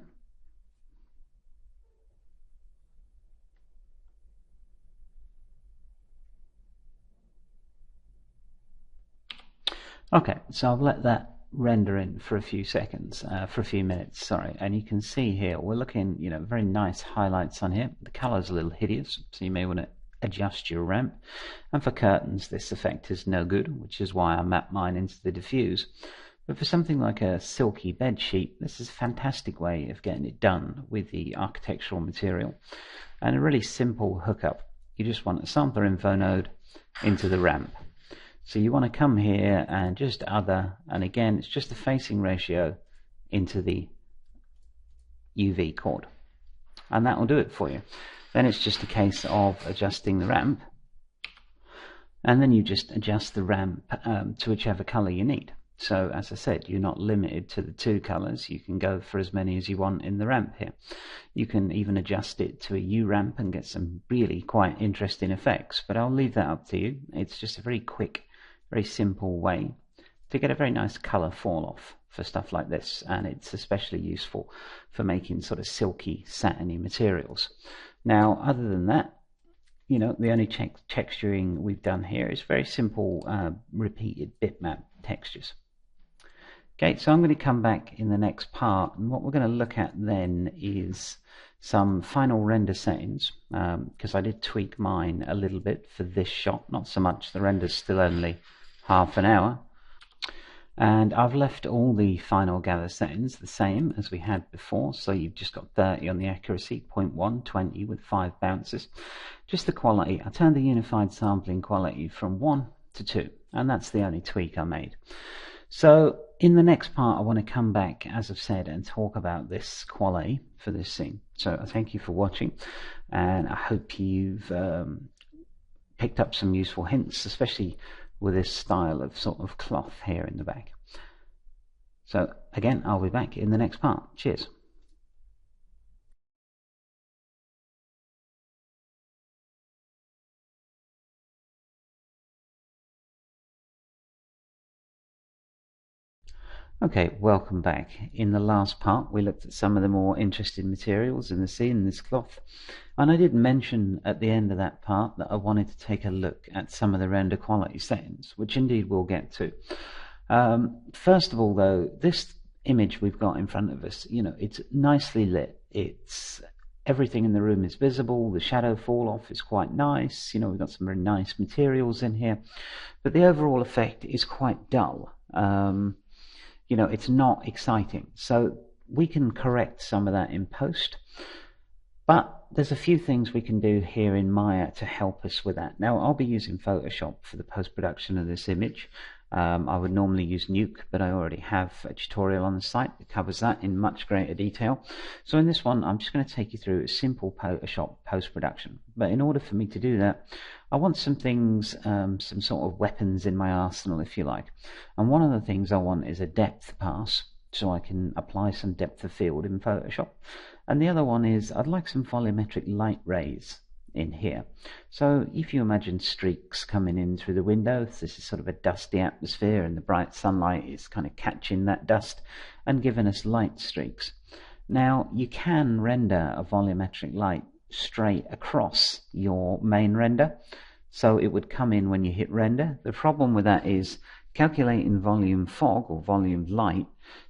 Okay, so I've let that render in for a few seconds, for a few minutes, sorry, and you can see here we're looking, very nice highlights on here. The color's a little hideous, so you may want to adjust your ramp. And for curtains, this effect is no good, which is why I map mine into the diffuse. But for something like a silky bed sheet, this is a fantastic way of getting it done with the architectural material, and a really simple hookup. You just want a sampler info node into the ramp. So you want to come here and just other, and again it's just the facing ratio into the UV chord, and that will do it for you. Then it's just a case of adjusting the ramp, and then you just adjust the ramp to whichever color you need. So as I said, you're not limited to the 2 colors. You can go for as many as you want in the ramp here. You can even adjust it to a U ramp and get some really quite interesting effects, but I'll leave that up to you. It's just a very quick, very simple way to get a very nice color fall off for stuff like this, and it's especially useful for making sort of silky, satiny materials. Now, other than that, the only texturing we've done here is very simple repeated bitmap textures. Okay, so I'm going to come back in the next part, and what we're going to look at then is some final render settings, because I did tweak mine a little bit for this shot, not so much, the render's still only half an hour. And I've left all the final gather settings the same as we had before, so you've just got 30 on the accuracy, 0.1, 20 with 5 bounces. Just the quality, I turned the unified sampling quality from 1 to 2, and that's the only tweak I made. So in the next part I want to come back, as I've said, and talk about this quality for this scene. So I thank you for watching, and I hope you've picked up some useful hints, especially with this style of sort of cloth here in the back. So again, I'll be back in the next part. Cheers. Okay, welcome back. In the last part we looked at some of the more interesting materials in the scene, in this cloth, and I did mention at the end of that part that I wanted to take a look at some of the render quality settings, which indeed we'll get to. First of all though, this image we've got in front of us, it's nicely lit. It's everything in the room is visible, the shadow fall off is quite nice, we've got some very nice materials in here, but the overall effect is quite dull. It's not exciting, so we can correct some of that in post, but there's a few things we can do here in Maya to help us with that. Now I'll be using Photoshop for the post-production of this image. I would normally use Nuke, but I already have a tutorial on the site that covers that in much greater detail. So in this one I'm just going to take you through a simple Photoshop post-production, but in order for me to do that I want some things, some sort of weapons in my arsenal, if you like. And one of the things I want is a depth pass, so I can apply some depth of field in Photoshop. And the other one is I'd like some volumetric light rays in here. So if you imagine streaks coming in through the windows, this is sort of a dusty atmosphere, and the bright sunlight is kind of catching that dust and giving us light streaks. Now you can render a volumetric light straight across your main render. So it would come in when you hit render. The problem with that is calculating volume fog or volume light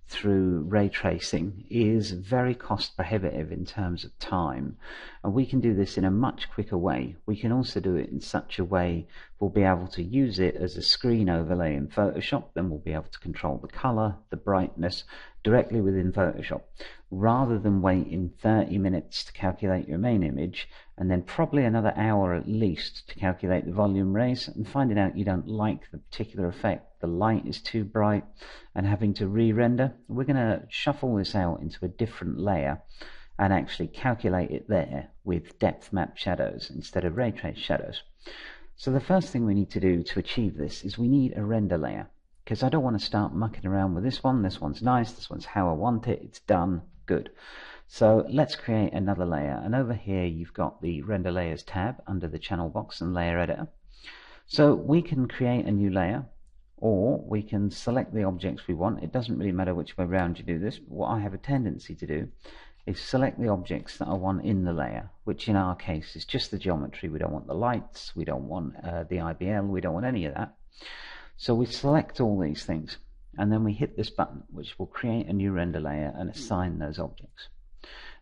through ray tracing is very cost prohibitive in terms of time, and we can do this in a much quicker way. We can also do it in such a way we'll be able to use it as a screen overlay in Photoshop. Then we'll be able to control the color, the brightness directly within Photoshop, rather than waiting 30 minutes to calculate your main image and then probably another hour at least to calculate the volume rays and finding out you don't like the particular effect, the light is too bright, and having to re-render. We're going to shuffle this out into a different layer and actually calculate it there with depth map shadows instead of ray trace shadows. So the first thing we need to do to achieve this is we need a render layer, because I don't want to start mucking around with this one. This one's nice, this one's how I want it, it's done, good. So let's create another layer, and over here you've got the render layers tab under the channel box and layer editor. So we can create a new layer, or we can select the objects we want. It doesn't really matter which way around you do this, but what I have a tendency to do is select the objects that I want in the layer, which in our case is just the geometry. We don't want the lights, we don't want the IBL, we don't want any of that. So we select all these things, and then we hit this button, which will create a new render layer and assign those objects.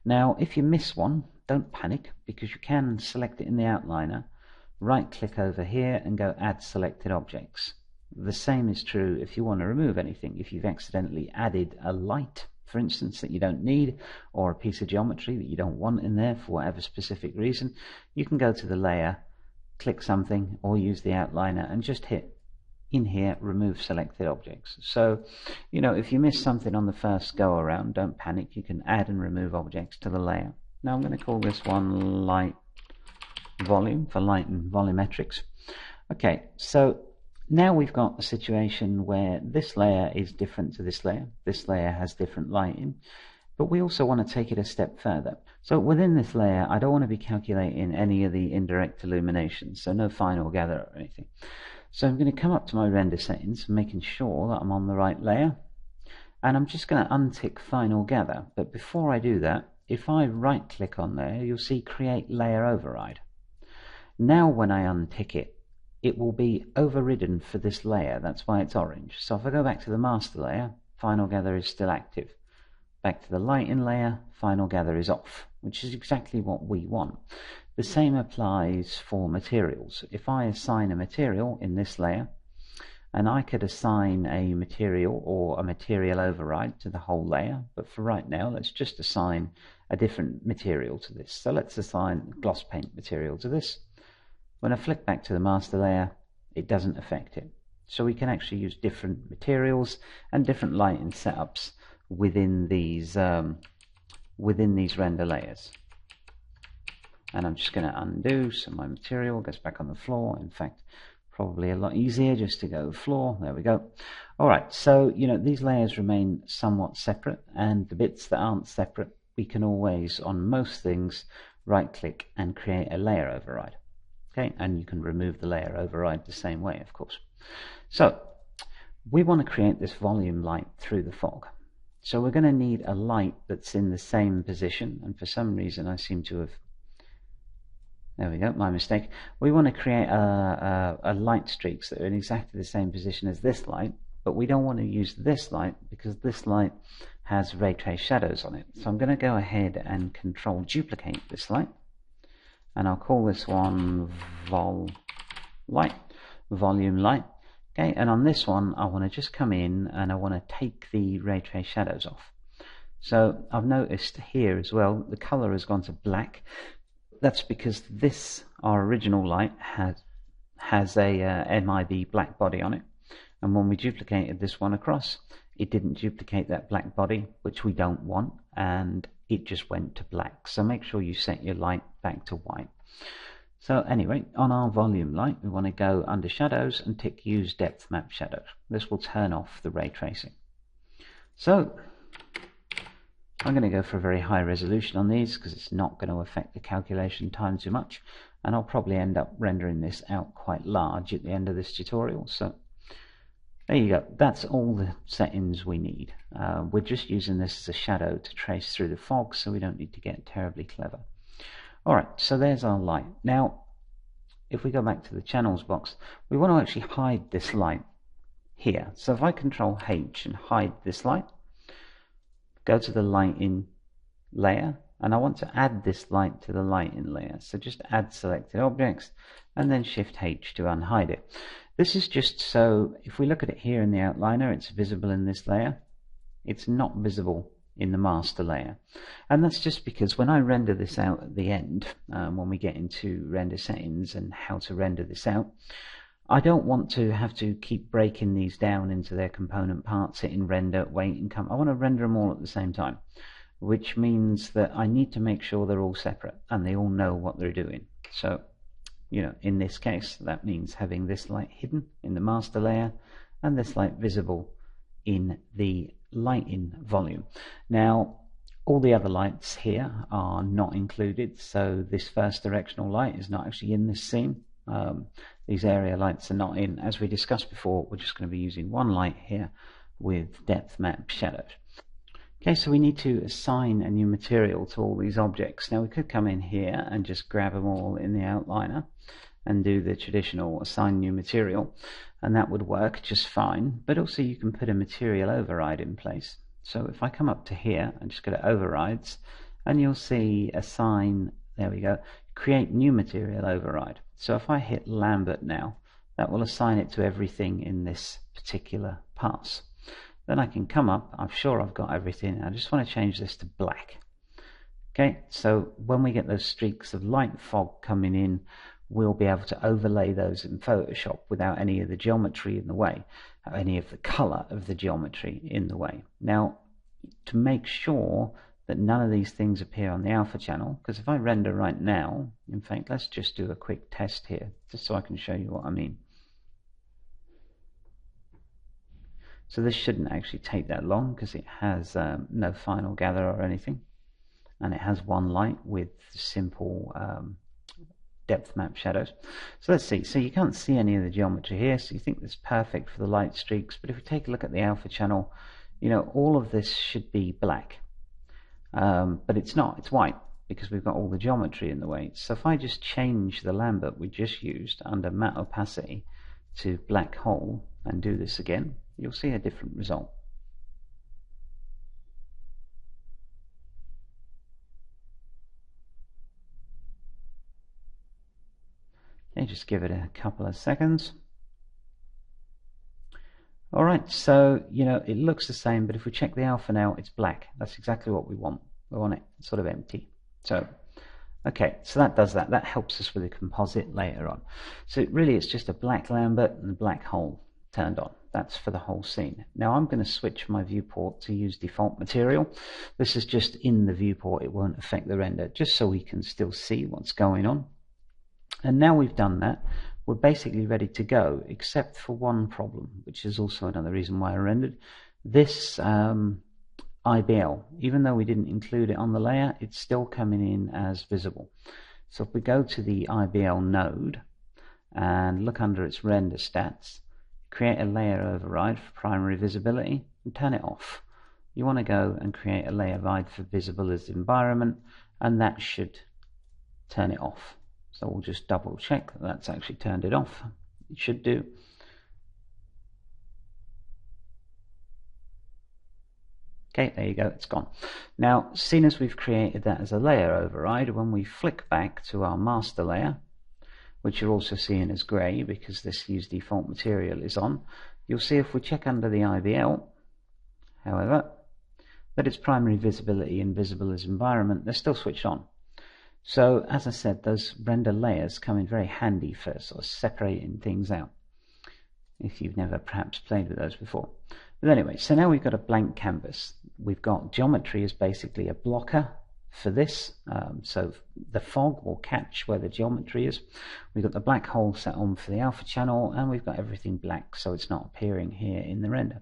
Now, if you miss one, don't panic, because you can select it in the outliner, right click over here and go add selected objects. The same is true if you want to remove anything. If you've accidentally added a light, for instance, that you don't need, or a piece of geometry that you don't want in there for whatever specific reason, you can go to the layer, click something, or use the outliner and just hit in here, remove selected objects. So, you know, if you miss something on the first go around, don't panic, you can add and remove objects to the layer. Now I'm going to call this one light volume for light and volumetrics. Okay, so now we've got a situation where this layer is different to this layer has different lighting, but we also want to take it a step further. So within this layer, I don't want to be calculating any of the indirect illumination, so no final gather or anything. So I'm going to come up to my render settings, making sure that I'm on the right layer, and I'm just going to untick final gather. But before I do that, if I right click on there, you'll see create layer override. Now when I untick it, it will be overridden for this layer. That's why it's orange. So if I go back to the master layer, final gather is still active. Back to the lighting layer, final gather is off, which is exactly what we want. The same applies for materials. If I assign a material in this layer, and I could assign a material or a material override to the whole layer, but for right now, let's just assign a different material to this. So let's assign gloss paint material to this. When I flick back to the master layer, it doesn't affect it. So we can actually use different materials and different lighting setups within these render layers. And I'm just going to undo, so my material goes back on the floor. In fact, probably a lot easier just to go floor. There we go. Alright, so you know, these layers remain somewhat separate, and the bits that aren't separate, we can always, on most things, right click and create a layer override. Okay, and you can remove the layer override the same way, of course. So we want to create this volume light through the fog. So we're going to need a light that's in the same position, and for some reason I seem to have, there we go, my mistake. We want to create a light streaks that are in exactly the same position as this light, but we don't want to use this light because this light has ray trace shadows on it. So I'm going to go ahead and control duplicate this light, and I'll call this one volume light. Okay, and on this one I want to just come in and I want to take the ray trace shadows off. So I've noticed here as well the color has gone to black. That's because this, our original light, has a MIB black body on it, and when we duplicated this one across, it didn't duplicate that black body, which we don't want, and it just went to black. So make sure you set your light back to white. So anyway, on our volume light, we want to go under shadows and tick use depth map shadows. This will turn off the ray tracing. So I'm going to go for a very high resolution on these because it's not going to affect the calculation time too much, and I'll probably end up rendering this out quite large at the end of this tutorial. So there you go, that's all the settings we need. We're just using this as a shadow to trace through the fog, so we don't need to get terribly clever. Alright, so there's our light. Now, if we go back to the channels box, we want to actually hide this light here. So if I Control H and hide this light, go to the lighting layer, and I want to add this light to the lighting layer. So just add selected objects and then Shift H to unhide it. This is just so if we look at it here in the outliner, it's visible in this layer. It's not visible in the master layer. And that's just because when I render this out at the end, when we get into render settings and how to render this out, I don't want to have to keep breaking these down into their component parts, hitting render, wait and come. I want to render them all at the same time, which means that I need to make sure they're all separate and they all know what they're doing. So, you know, in this case, that means having this light hidden in the master layer and this light visible in the lighting volume. Now, all the other lights here are not included, so this first directional light is not actually in this scene. These area lights are not in. As we discussed before, we're just going to be using one light here with depth map shadows. Okay, so we need to assign a new material to all these objects. Now we could come in here and just grab them all in the outliner and do the traditional assign new material, and that would work just fine. But also you can put a material override in place. So if I come up to here and just go to overrides, and you'll see assign, there we go, create new material override. So if I hit Lambert now, that will assign it to everything in this particular pass. Then I can come up, I'm sure I've got everything, I just want to change this to black. Okay, so when we get those streaks of light fog coming in, we'll be able to overlay those in Photoshop without any of the geometry in the way, or any of the color of the geometry in the way. Now, to make sure that none of these things appear on the alpha channel, because if I render right now, in fact, let's just do a quick test here, just so I can show you what I mean. So this shouldn't actually take that long because it has no final gather or anything, and it has one light with simple depth map shadows. So let's see, so you can't see any of the geometry here, so you think that's perfect for the light streaks, but if we take a look at the alpha channel, you know, all of this should be black, but it's not, it's white, because we've got all the geometry in the way. So if I just change the Lambert we just used under matte opacity to black hole and do this again, you'll see a different result. Okay, just give it a couple of seconds. Alright, so you know it looks the same, but if we check the alpha now, it's black. That's exactly what we want. We want it sort of empty. So okay, so that does that. That helps us with the composite later on. So really it's just a black Lambert and a black hole turned on. That's for the whole scene. Now I'm going to switch my viewport to use default material. This is just in the viewport, it won't affect the render, just so we can still see what's going on. And now we've done that, we're basically ready to go, except for one problem, which is also another reason why I rendered. This IBL, even though we didn't include it on the layer, it's still coming in as visible. So if we go to the IBL node and look under its render stats, create a layer override for primary visibility and turn it off. You want to go and create a layer override for visible as environment, and that should turn it off. So we'll just double check that that's actually turned it off. It should do. Okay, there you go, it's gone. Now, seeing as we've created that as a layer override, when we flick back to our master layer, which you're also seeing as grey because this use default material is on, you'll see if we check under the IBL, however, that its primary visibility and visible as environment, they're still switched on. So as I said, those render layers come in very handy for sort of separating things out, if you've never perhaps played with those before. But anyway, so now we've got a blank canvas. We've got geometry as basically a blocker for this, so the fog will catch where the geometry is. We've got the black hole set on for the alpha channel, and we've got everything black, so it's not appearing here in the render.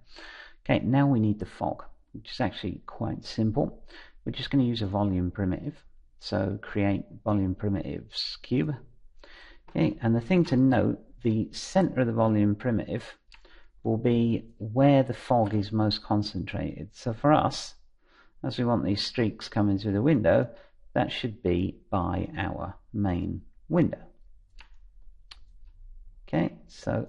Okay, now we need the fog, which is actually quite simple. We're just going to use a volume primitive. So create volume primitives cube. Okay, and the thing to note, the center of the volume primitive will be where the fog is most concentrated. So for us, as we want these streaks coming through the window, that should be by our main window. Okay, so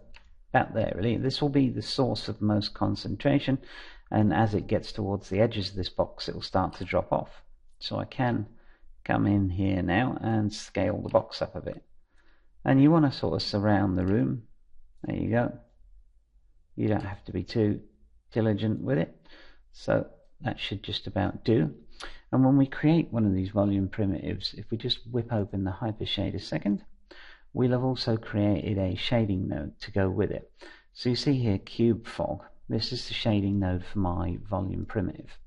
about there really. This will be the source of most concentration, and as it gets towards the edges of this box it will start to drop off. So I can come in here now and scale the box up a bit. And you want to sort of surround the room. There you go. You don't have to be too diligent with it. So that should just about do. And when we create one of these volume primitives, if we just whip open the hypershade a second, we'll have also created a shading node to go with it. So you see here cube fog. This is the shading node for my volume primitive.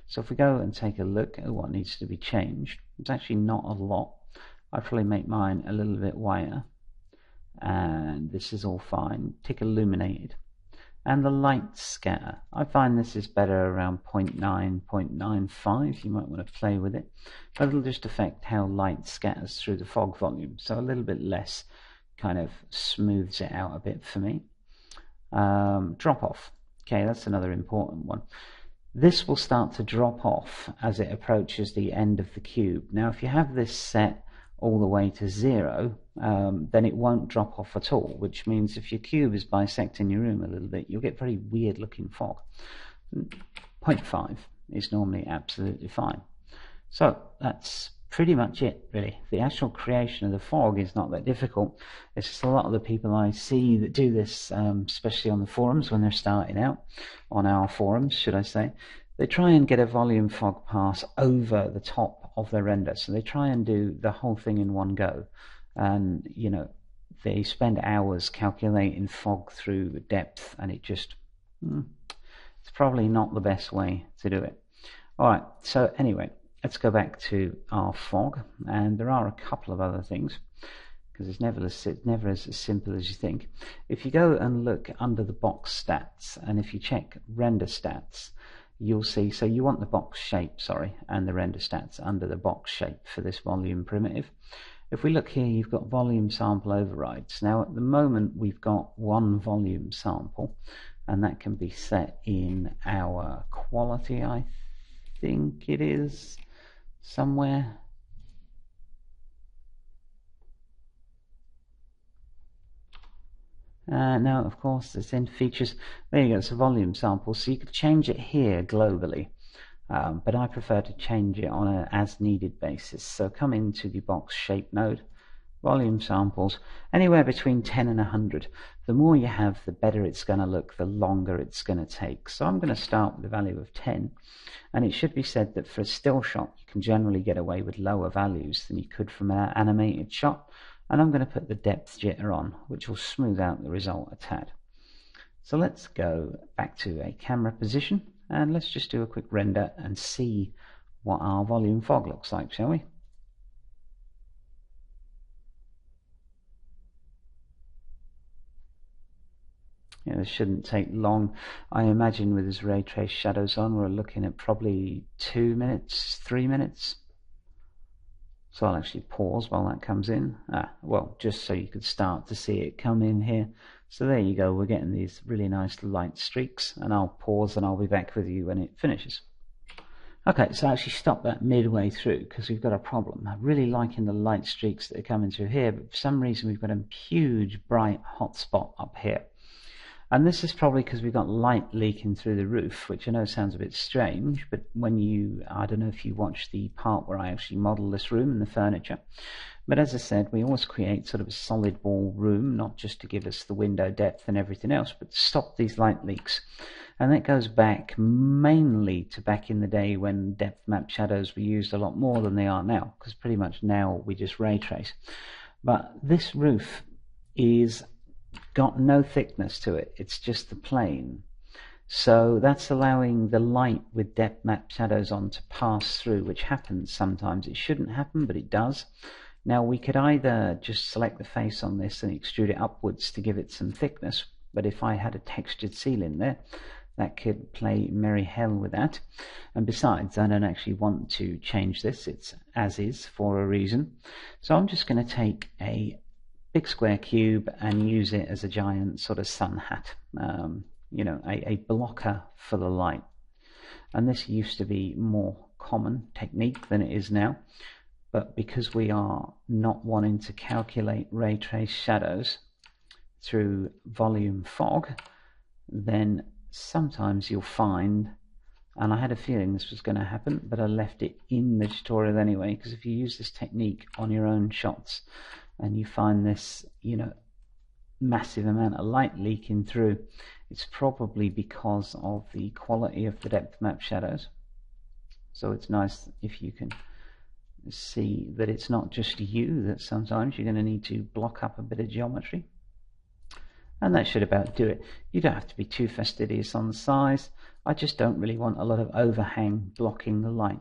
So if we go and take a look at what needs to be changed, it's actually not a lot. I'll probably make mine a little bit whiter, and this is all fine. Tick illuminated. And the light scatter, I find this is better around 0.9, 0.95. You might want to play with it, but it'll just affect how light scatters through the fog volume. So a little bit less kind of smooths it out a bit for me. Drop off. Okay, that's another important one. This will start to drop off as it approaches the end of the cube. Now if you have this set all the way to 0, then it won't drop off at all, which means if your cube is bisecting your room a little bit, you'll get very weird looking fog. 0.5 is normally absolutely fine. So that's pretty much it really. The actual creation of the fog is not that difficult. It's just a lot of the people I see that do this, especially on the forums when they're starting out, on our forums should I say, they try and get a volume fog pass over the top of their render. So they try and do the whole thing in one go, and you know, they spend hours calculating fog through the depth, and it just it's probably not the best way to do it. Alright, so anyway, let's go back to our fog, and there are a couple of other things, because it's never as simple as you think. If you go and look under the box stats, and if you check render stats, you'll see, so you want the box shape, sorry, and the render stats under the box shape for this volume primitive. If we look here, you've got volume sample overrides. Now at the moment we've got one volume sample, and that can be set in our quality, I think it is somewhere. No, of course, it's in features. There you go, it's a volume sample, so you could change it here globally, but I prefer to change it on an as needed basis. So come into the box shape node, volume samples, anywhere between 10 and 100. The more you have, the better it's going to look, the longer it's going to take. So I'm going to start with a value of 10, and it should be said that for a still shot you can generally get away with lower values than you could from an animated shot. And I'm going to put the depth jitter on, which will smooth out the result a tad. So let's go back to a camera position, and let's just do a quick render and see what our volume fog looks like, shall we? Yeah, this shouldn't take long. I imagine with his ray trace shadows on, we're looking at probably 2 minutes, 3 minutes. So I'll actually pause while that comes in. Well, just so you could start to see it come in here. So there you go, we're getting these really nice light streaks, and I'll pause and I'll be back with you when it finishes. Okay, so I actually stopped that midway through because we've got a problem. I'm really liking the light streaks that are coming through here, but for some reason we've got a huge bright hot spot up here. And this is probably because we've got light leaking through the roof, which I know sounds a bit strange, but when you, I don't know if you watched the part where I actually model this room and the furniture, but as I said, we always create sort of a solid wall room, not just to give us the window depth and everything else, but to stop these light leaks. And that goes back mainly to back in the day when depth map shadows were used a lot more than they are now, because pretty much now we just ray trace. But this roof is got no thickness to it, it's just the plane. So that's allowing the light with depth map shadows on to pass through, which happens sometimes. It shouldn't happen, but it does. Now we could either just select the face on this and extrude it upwards to give it some thickness, but if I had a textured ceiling there, that could play merry hell with that. And besides, I don't actually want to change this, it's as is for a reason. So I'm just going to take a big square cube and use it as a giant sort of sun hat, you know, a blocker for the light. And this used to be more common technique than it is now. but because we are not wanting to calculate ray trace shadows through volume fog, then sometimes you'll find, and I had a feeling this was going to happen, but I left it in the tutorial anyway, because if you use this technique on your own shots and you find this, you know, massive amount of light leaking through, it's probably because of the quality of the depth map shadows. So it's nice if you can see that it's not just you, that sometimes you're going to need to block up a bit of geometry. And that should about do it. You don't have to be too fastidious on the size. I just don't really want a lot of overhang blocking the light.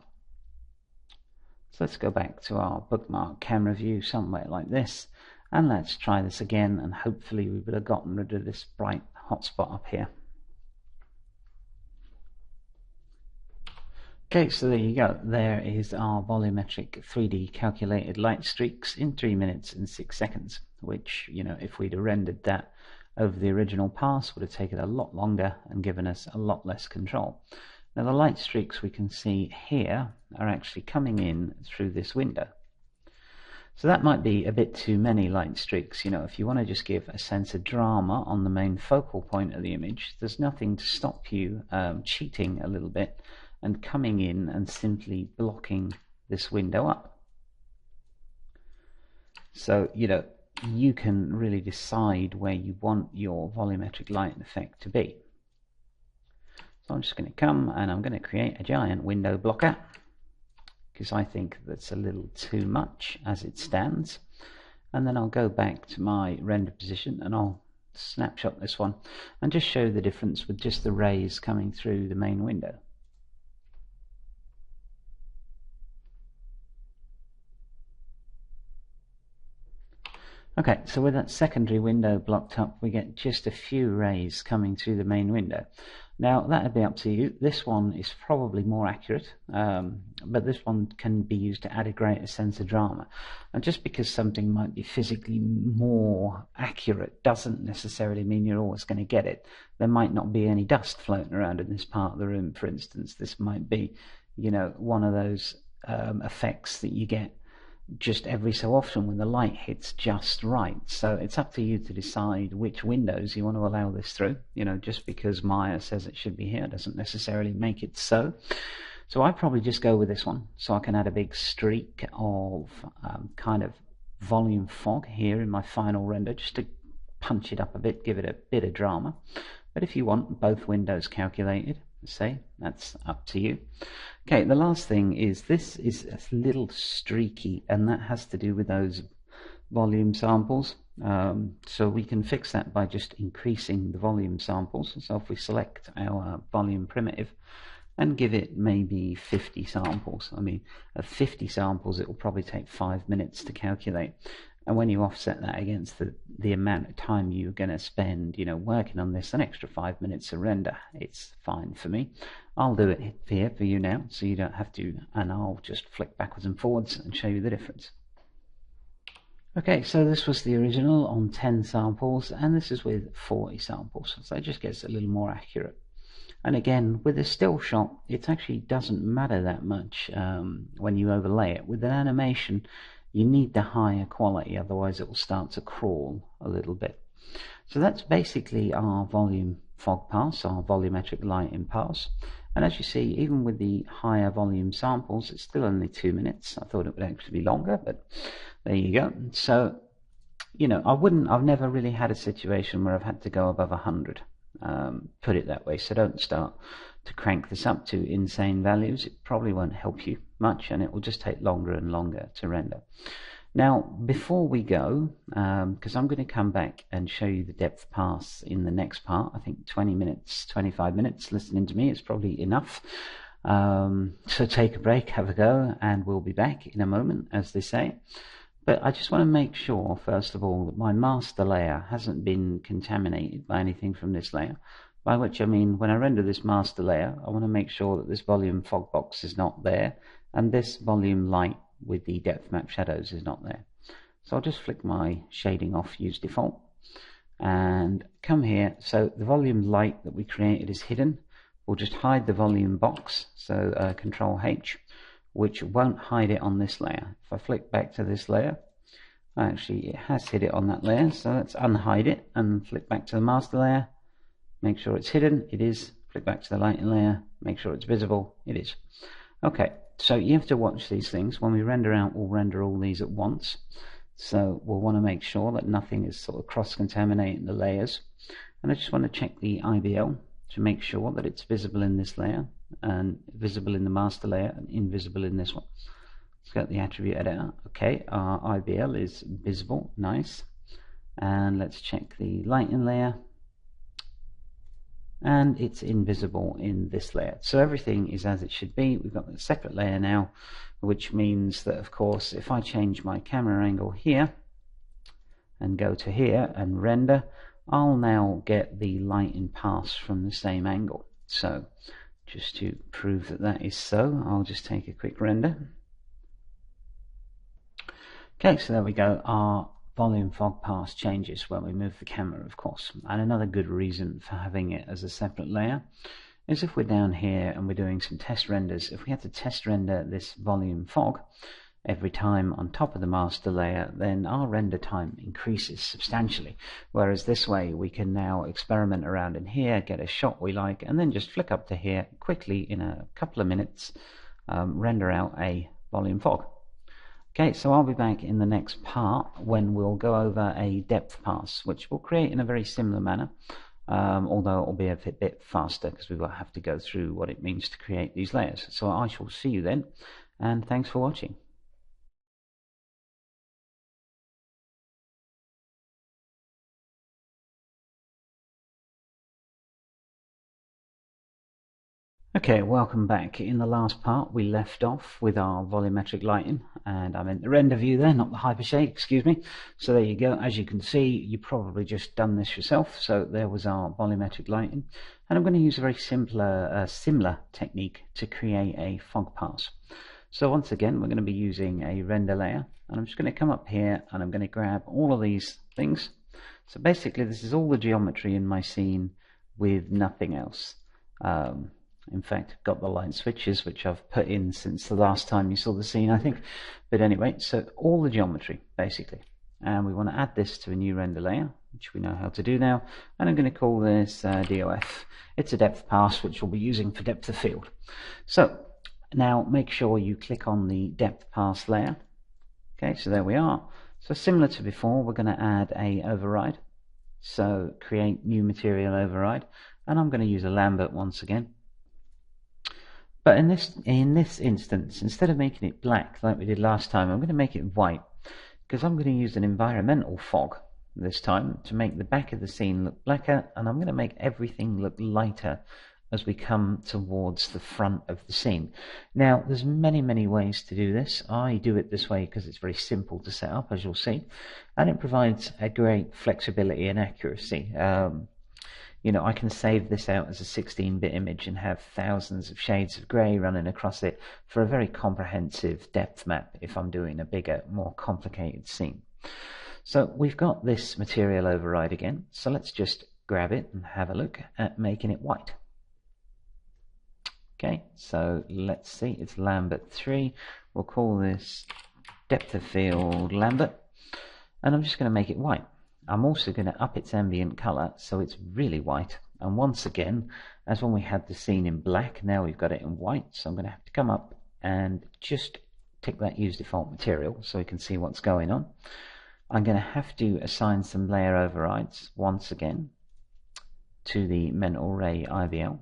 So let's go back to our bookmark camera view somewhere like this, and let's try this again, and hopefully we would have gotten rid of this bright hot spot up here. Okay, so there you go. There is our volumetric 3D calculated light streaks in 3 minutes and 6 seconds, which, you know, if we'd have rendered that over the original pass, would have taken a lot longer and given us a lot less control. Now the light streaks we can see here are actually coming in through this window. So that might be a bit too many light streaks. You know, if you want to just give a sense of drama on the main focal point of the image, there's nothing to stop you cheating a little bit and coming in and simply blocking this window up. So, you know, you can really decide where you want your volumetric light effect to be. So I'm just going to come and I'm going to create a giant window blocker, because I think that's a little too much as it stands. And then I'll go back to my render position and I'll snapshot this one and just show the difference with just the rays coming through the main window. Okay, so with that secondary window blocked up, we get just a few rays coming through the main window. Now that'd be up to you. This one is probably more accurate, but this one can be used to add a greater sense of drama. And just because something might be physically more accurate doesn't necessarily mean you're always going to get it. There might not be any dust floating around in this part of the room, for instance. This might be, you know, one of those effects that you get just every so often when the light hits just right. So it's up to you to decide which windows you want to allow this through. You know, just because Maya says it should be here doesn't necessarily make it so. So I probably just go with this one, so I can add a big streak of kind of volume fog here in my final render, just to punch it up a bit, give it a bit of drama. But if you want both windows calculated, say, that's up to you. Okay, the last thing is, this is a little streaky, and that has to do with those volume samples. So we can fix that by just increasing the volume samples. So if we select our volume primitive and give it maybe 50 samples, I mean, at 50 samples it will probably take 5 minutes to calculate. And when you offset that against the amount of time you're going to spend, you know, working on this, an extra 5 minutes to render, it's fine for me. I'll do it here for you now, so you don't have to, and I'll just flick backwards and forwards and show you the difference. Okay, so this was the original on 10 samples, and this is with 40 samples, so it just gets a little more accurate. And again, with a still shot, it actually doesn't matter that much when you overlay it. With an animation, you need the higher quality, otherwise it will start to crawl a little bit. So that's basically our volume fog pass, our volumetric lighting pass. And as you see, even with the higher volume samples, it's still only 2 minutes. I thought it would actually be longer, but there you go. So, you know, I've never really had a situation where I've had to go above 100, put it that way. So don't start to crank this up to insane values. It probably won't help you much, and it will just take longer and longer to render. Now, before we go, because I'm going to come back and show you the depth pass in the next part, I think 20 minutes, 25 minutes listening to me is probably enough. So take a break, have a go, and we'll be back in a moment, as they say. But I just want to make sure, first of all, that my master layer hasn't been contaminated by anything from this layer. By which I mean, when I render this master layer, I want to make sure that this volume fog box is not there, and this volume light with the depth map shadows is not there. So I'll just flick my shading off, use default, and come here. So the volume light that we created is hidden. We'll just hide the volume box, so Control H. which won't hide it on this layer. If I flick back to this layer, actually it has hid it on that layer, so let's unhide it and flick back to the master layer, make sure it's hidden, it is, flick back to the lighting layer, make sure it's visible, it is. Okay, so you have to watch these things. When we render out, we'll render all these at once, so we'll want to make sure that nothing is sort of cross-contaminating the layers. And I just want to check the IBL to make sure that it's visible in this layer and visible in the master layer and invisible in this one. Let's get the attribute editor. Okay, our IBL is visible, nice. And let's check the lighting layer, and it's invisible in this layer. So everything is as it should be. We've got a separate layer now, which means that, of course, if I change my camera angle here and go to here and render, I'll now get the lighting pass from the same angle. So just to prove that that is so, I'll just take a quick render. Okay, so there we go. Our volume fog pass changes when we move the camera, of course. And another good reason for having it as a separate layer is if we're down here and we're doing some test renders, if we have to test render this volume fog every time on top of the master layer, then our render time increases substantially. Whereas this way we can now experiment around in here, get a shot we like, and then just flick up to here quickly in a couple of minutes, render out a volume fog. Okay, so I'll be back in the next part when we'll go over a depth pass, which we'll create in a very similar manner, although it will be a bit faster because we will have to go through what it means to create these layers. So I shall see you then, and thanks for watching. Okay, welcome back. In the last part we left off with our volumetric lighting, and I meant the render view there, not the hypershade, excuse me. So there you go. As you can see, you probably just done this yourself. So there was our volumetric lighting, and I'm going to use a very similar technique to create a fog pass. So once again, we're going to be using a render layer, and I'm just going to come up here and I'm going to grab all of these things. So basically this is all the geometry in my scene with nothing else. In fact, got the light switches, which I've put in since the last time you saw the scene, I think. But anyway, so all the geometry, basically. And we want to add this to a new render layer, which we know how to do now. And I'm going to call this DOF. It's a depth pass, which we'll be using for depth of field. So now make sure you click on the depth pass layer. Okay, so there we are. So similar to before, we're going to add a override. So create new material override. And I'm going to use a Lambert once again. But in this instance, instead of making it black like we did last time, I'm going to make it white, because I'm going to use an environmental fog this time to make the back of the scene look blacker, and I'm going to make everything look lighter as we come towards the front of the scene. Now, there's many ways to do this. I do it this way because it's very simple to set up, as you'll see, and it provides a great flexibility and accuracy. You know, I can save this out as a 16-bit image and have thousands of shades of grey running across it for a very comprehensive depth map if I'm doing a bigger, more complicated scene. So we've got this material override again, so let's just grab it and have a look at making it white. Okay, so let's see, it's Lambert 3. We'll call this depth of field Lambert, and I'm just going to make it white. I'm also going to up its ambient color so it's really white, and once again, as when we had the scene in black, now we've got it in white, so I'm going to have to come up and just tick that use default material so we can see what's going on. I'm going to have to assign some layer overrides once again to the mental ray IBL.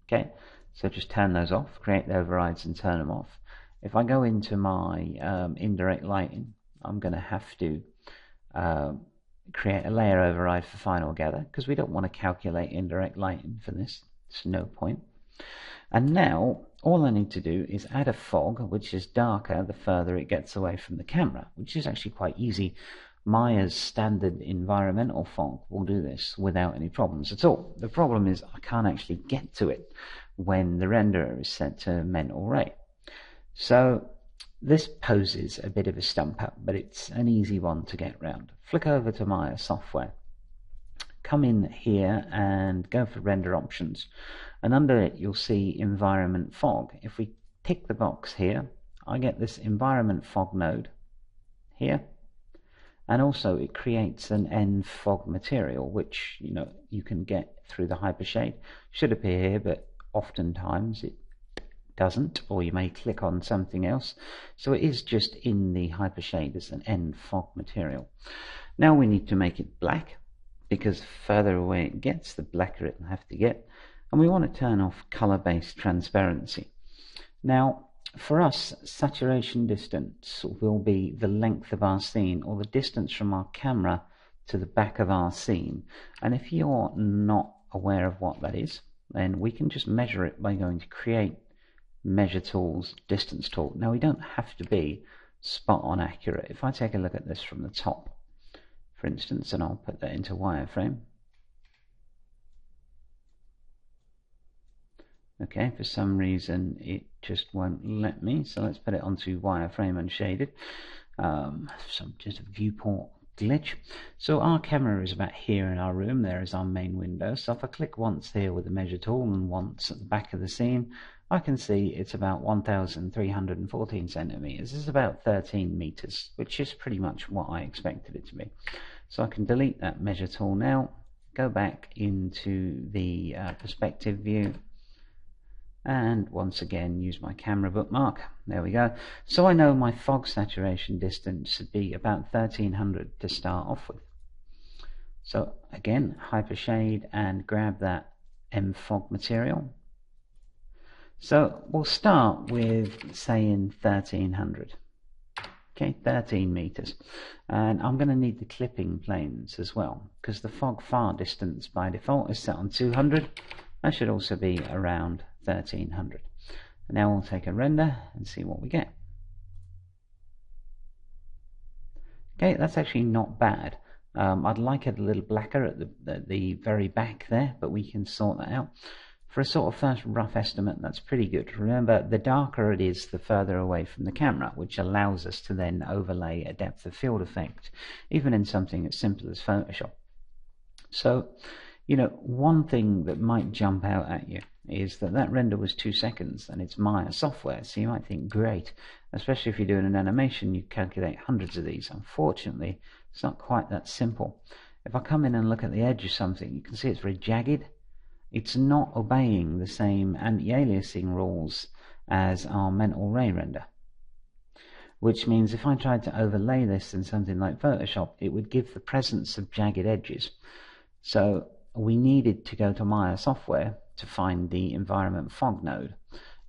Okay, so just turn those off, create the overrides and turn them off. If I go into my indirect lighting, I'm going to have to create a layer override for final gather, because we don't want to calculate indirect lighting for this. It's no point. And now all I need to do is add a fog which is darker the further it gets away from the camera, which is actually quite easy. Maya's standard environmental fog will do this without any problems at all. The problem is I can't actually get to it when the renderer is set to mental ray. So this poses a bit of a stumper, but it's an easy one to get round. Flick over to Maya software, come in here and go for render options, and under it you'll see environment fog. If we tick the box here, I get this environment fog node here, and also it creates an end fog material, which you can get through the hypershade. Should appear here, but oftentimes it doesn't, or you may click on something else. So it is just in the hypershade as an end fog material. Now we need to make it black, because the further away it gets, the blacker it will have to get. And we want to turn off color-based transparency. Now, for us, saturation distance will be the length of our scene, or the distance from our camera to the back of our scene. And if you're not aware of what that is, then we can just measure it by going to Create, Measure Tools, Distance Tool. Now, we don't have to be spot on accurate. If I take a look at this from the top, for instance, and I'll put that into wireframe. Okay, for some reason it just won't let me, so let's put it onto wireframe unshaded. Just a viewport glitch. So our camera is about here in our room. There is our main window. So if I click once here with the measure tool and once at the back of the scene, I can see it's about 1,314 centimeters. This is about 13 meters, which is pretty much what I expected it to be. So I can delete that measure tool now, go back into the perspective view, and once again use my camera bookmark. There we go. So I know my fog saturation distance should be about 1300 to start off with. So again, hypershade and grab that M fog material. So we'll start with saying 1300. Okay, 13 meters. And I'm going to need the clipping planes as well, because the fog far distance by default is set on 200. That should also be around 1300. And now we'll take a render and see what we get. Okay, that's actually not bad. I'd like it a little blacker at the very back there, but we can sort that out. For a sort of first rough estimate, that's pretty good. Remember, the darker it is, the further away from the camera, which allows us to then overlay a depth of field effect, even in something as simple as Photoshop. So, one thing that might jump out at you is that render was 2 seconds, and it's Maya software, so you might think, great, especially if you're doing an animation, you calculate hundreds of these. Unfortunately, it's not quite that simple. If I come in and look at the edge of something, you can see it's very jagged. It's not obeying the same anti-aliasing rules as our mental ray render, which means if I tried to overlay this in something like Photoshop, it would give the presence of jagged edges. So we needed to go to Maya software to find the environment fog node.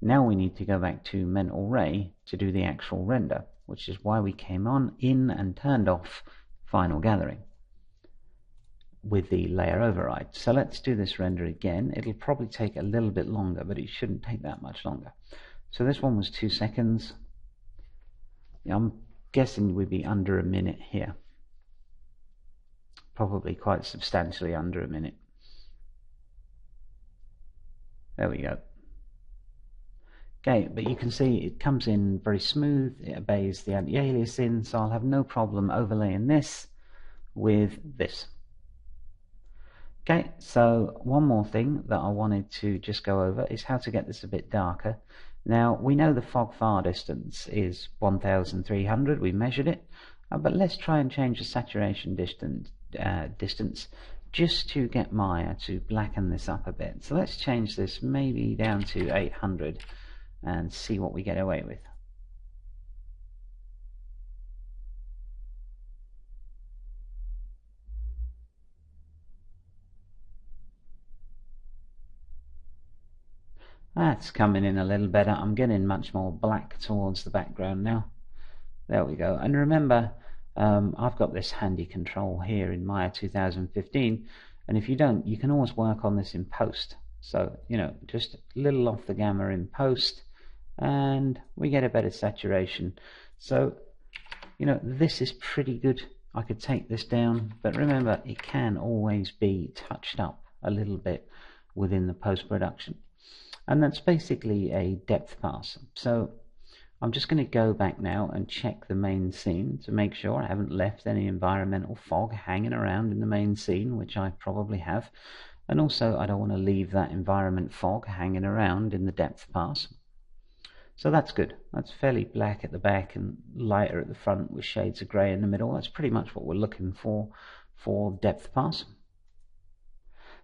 Now we need to go back to mental ray to do the actual render, which is why we came in and turned off final gathering with the layer override. So let's do this render again. It'll probably take a little bit longer, but it shouldn't take that much longer. So this one was 2 seconds. I'm guessing we'd be under a minute here. Probably quite substantially under a minute. There we go. Okay, but you can see it comes in very smooth. It obeys the anti-aliasing, so I'll have no problem overlaying this with this. Okay, so one more thing that I wanted to just go over is how to get this a bit darker. Now, we know the fog far distance is 1,300, we measured it, but let's try and change the saturation distance just to get Maya to blacken this up a bit. So let's change this maybe down to 800 and see what we get away with. That's coming in a little better. I'm getting much more black towards the background now. There we go. And remember, I've got this handy control here in Maya 2015, and if you don't, you can always work on this in post. So, just a little off the gamma in post, and we get a better saturation. So, this is pretty good. I could take this down, but remember, it can always be touched up a little bit within the post-production. And that's basically a depth pass. So I'm just going to go back now and check the main scene to make sure I haven't left any environmental fog hanging around in the main scene, which I probably have. And also I don't want to leave that environment fog hanging around in the depth pass. So that's good. That's fairly black at the back and lighter at the front with shades of grey in the middle. That's pretty much what we're looking for depth pass.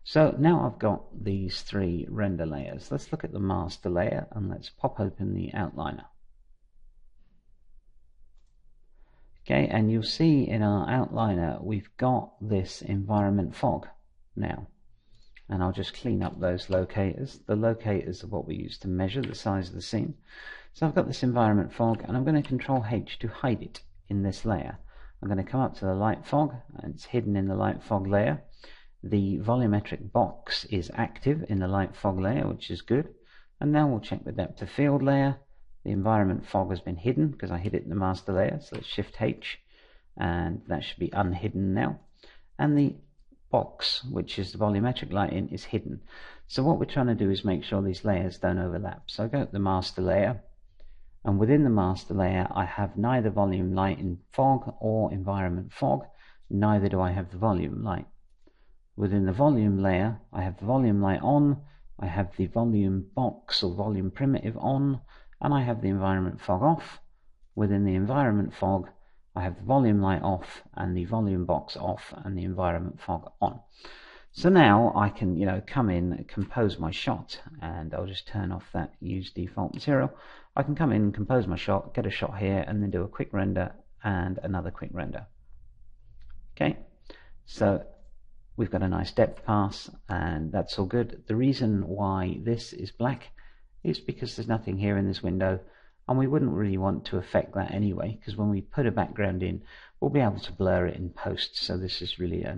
So now I've got these three render layers. Let's look at the master layer and let's pop open the outliner. Okay, and you'll see in our outliner we've got this environment fog now. And I'll just clean up those locators. The locators are what we use to measure the size of the scene. So I've got this environment fog, and I'm going to Control H to hide it in this layer. I'm going to come up to the light fog, and it's hidden in the light fog layer. The volumetric box is active in the light fog layer, which is good. And now we'll check the depth of field layer. The environment fog has been hidden because I hid it in the master layer. So let's Shift H, and that should be unhidden now. And the box, which is the volumetric lighting, is hidden. So what we're trying to do is make sure these layers don't overlap. So I go to the master layer, and within the master layer I have neither volume lighting fog or environment fog, neither do I have the volume light. Within the volume layer I have the volume light on, I have the volume box or volume primitive on, and I have the environment fog off. Within the environment fog I have the volume light off and the volume box off and the environment fog on. So now I can, come in, compose my shot, and I'll just turn off that use default material. I can come in and compose my shot, get a shot here, and then do a quick render and another quick render. Okay, so we've got a nice depth pass, and that's all good. The reason why this is black is because there's nothing here in this window, and we wouldn't really want to affect that anyway, because when we put a background in, we'll be able to blur it in post. So this is really a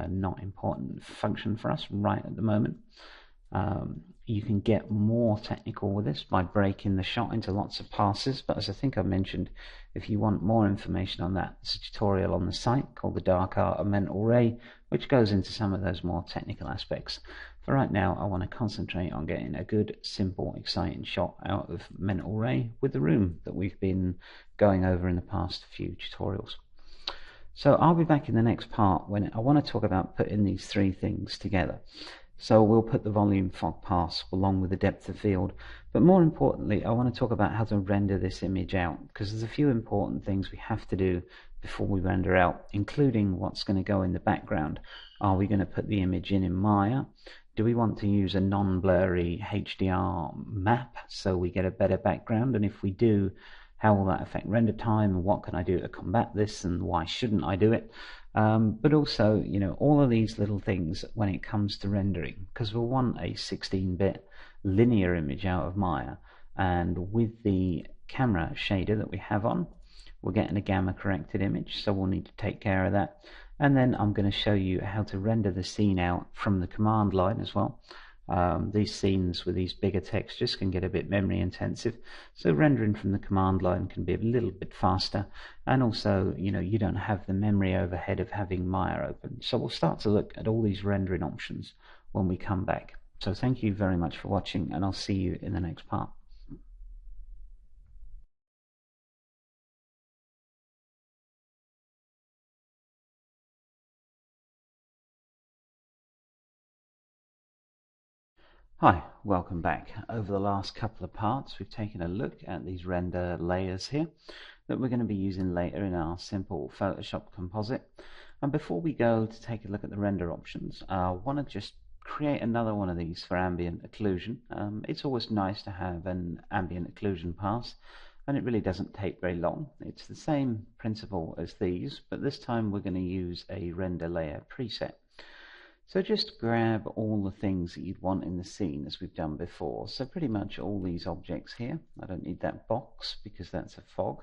not important function for us right at the moment. You can get more technical with this by breaking the shot into lots of passes, but as I think I mentioned, if you want more information on that, there's a tutorial on the site called The Dark Art of Mental Ray, which goes into some of those more technical aspects. For right now, I want to concentrate on getting a good, simple, exciting shot out of Mental Ray with the room that we've been going over in the past few tutorials. So I'll be back in the next part when I want to talk about putting these three things together. So we'll put the volume fog pass along with the depth of field, but more importantly I want to talk about how to render this image out, because there's a few important things we have to do before we render out, including what's going to go in the background. Are we going to put the image in Maya? Do we want to use a non-blurry HDR map so we get a better background? And if we do, how will that affect render time, and what can I do to combat this, and why shouldn't I do it? But also, all of these little things when it comes to rendering, because we'll want a 16-bit linear image out of Maya, and with the camera shader that we have on, we're getting a gamma corrected image, so we'll need to take care of that. And then I'm going to show you how to render the scene out from the command line as well. These scenes with these bigger textures can get a bit memory intensive, so rendering from the command line can be a little bit faster, and also you don't have the memory overhead of having Maya open. So we'll start to look at all these rendering options when we come back. So thank you very much for watching, and I'll see you in the next part. Hi, welcome back. Over the last couple of parts we've taken a look at these render layers here that we're going to be using later in our simple Photoshop composite. And before we go to take a look at the render options, I want to just create another one of these for ambient occlusion. It's always nice to have an ambient occlusion pass, and it really doesn't take very long. It's the same principle as these, but this time we're going to use a render layer preset. So just grab all the things that you'd want in the scene as we've done before. So pretty much all these objects here. I don't need that box because that's a fog.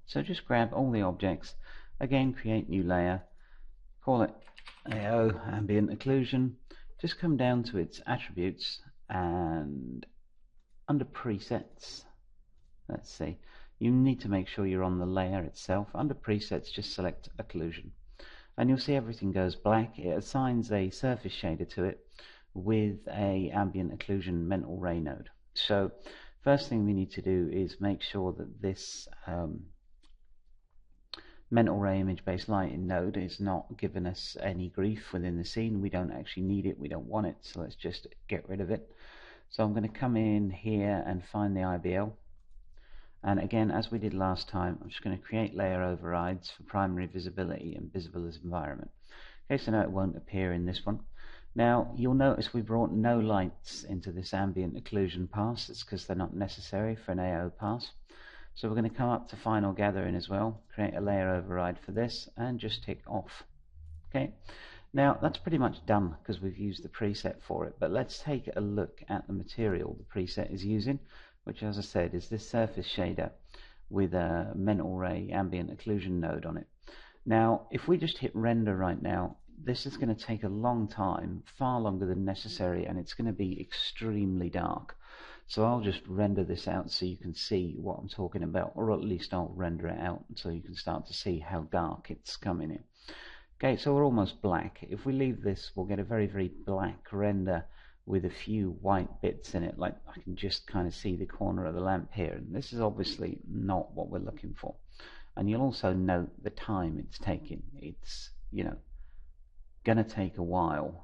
So just grab all the objects. Again, create new layer. Call it AO, ambient occlusion. Just come down to its attributes, and under presets, let's see. You need to make sure you're on the layer itself. Under presets, just select occlusion. And you'll see everything goes black. It assigns a surface shader to it with a ambient occlusion mental ray node. So first thing we need to do is make sure that this mental ray image based lighting node is not giving us any grief within the scene. We don't actually need it, we don't want it, so let's just get rid of it. So I'm going to come in here and find the IBL. And again, as we did last time, I'm just going to create layer overrides for primary visibility and visible as environment. Okay, so now it won't appear in this one. Now, you'll notice we brought no lights into this ambient occlusion pass. It's because they're not necessary for an AO pass. So we're going to come up to final gathering as well, create a layer override for this, and just tick off. Okay, now that's pretty much done because we've used the preset for it, but let's take a look at the material the preset is using, which, as I said, is this surface shader with a mental ray ambient occlusion node on it. Now, if we just hit render right now, this is going to take a long time, far longer than necessary, and it's going to be extremely dark. So I'll just render this out so you can see what I'm talking about, or at least I'll render it out so you can start to see how dark it's coming in. Okay, so we're almost black. If we leave this, we'll get a very, very black render with a few white bits in it, like I can just kind of see the corner of the lamp here, and this is obviously not what we're looking for. And you'll also note the time it's taking. It's, you know, gonna take a while,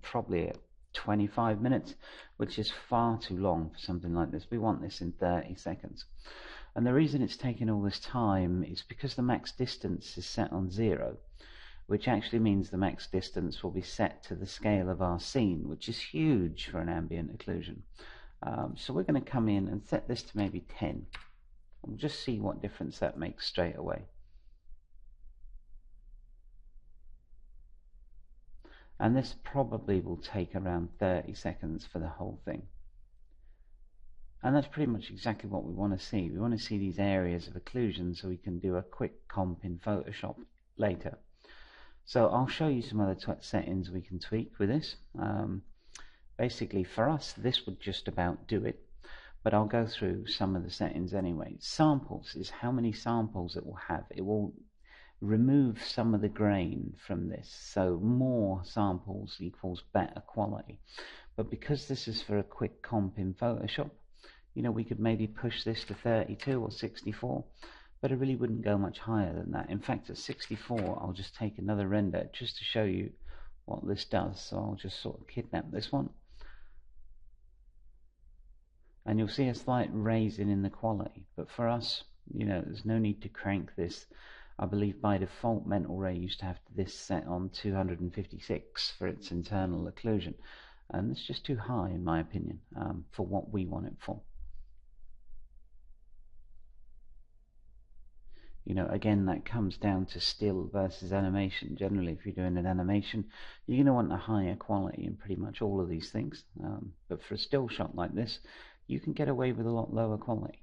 probably 25 minutes, which is far too long for something like this. We want this in 30 seconds. And the reason it's taking all this time is because the max distance is set on 0, which actually means the max distance will be set to the scale of our scene, which is huge for an ambient occlusion. So we're going to come in and set this to maybe 10. We'll just see what difference that makes straight away. And this probably will take around 30 seconds for the whole thing. And that's pretty much exactly what we want to see. We want to see these areas of occlusion so we can do a quick comp in Photoshop later. So I'll show you some other settings we can tweak with this. Basically for us this would just about do it, but I'll go through some of the settings anyway. Samples is how many samples it will have. It will remove some of the grain from this, so more samples equals better quality. But because this is for a quick comp in Photoshop, you know, we could maybe push this to 32 or 64, but I really wouldn't go much higher than that. In fact, at 64 I'll just take another render just to show you what this does. So I'll just sort of kidnap this one, and you'll see a slight raising in the quality. But for us, you know, there's no need to crank this. I believe by default mental ray used to have this set on 256 for its internal occlusion, and it's just too high in my opinion for what we want it for. You know, again, that comes down to still versus animation. Generally, if you're doing an animation, you're going to want a higher quality in pretty much all of these things. But for a still shot like this, you can get away with a lot lower quality.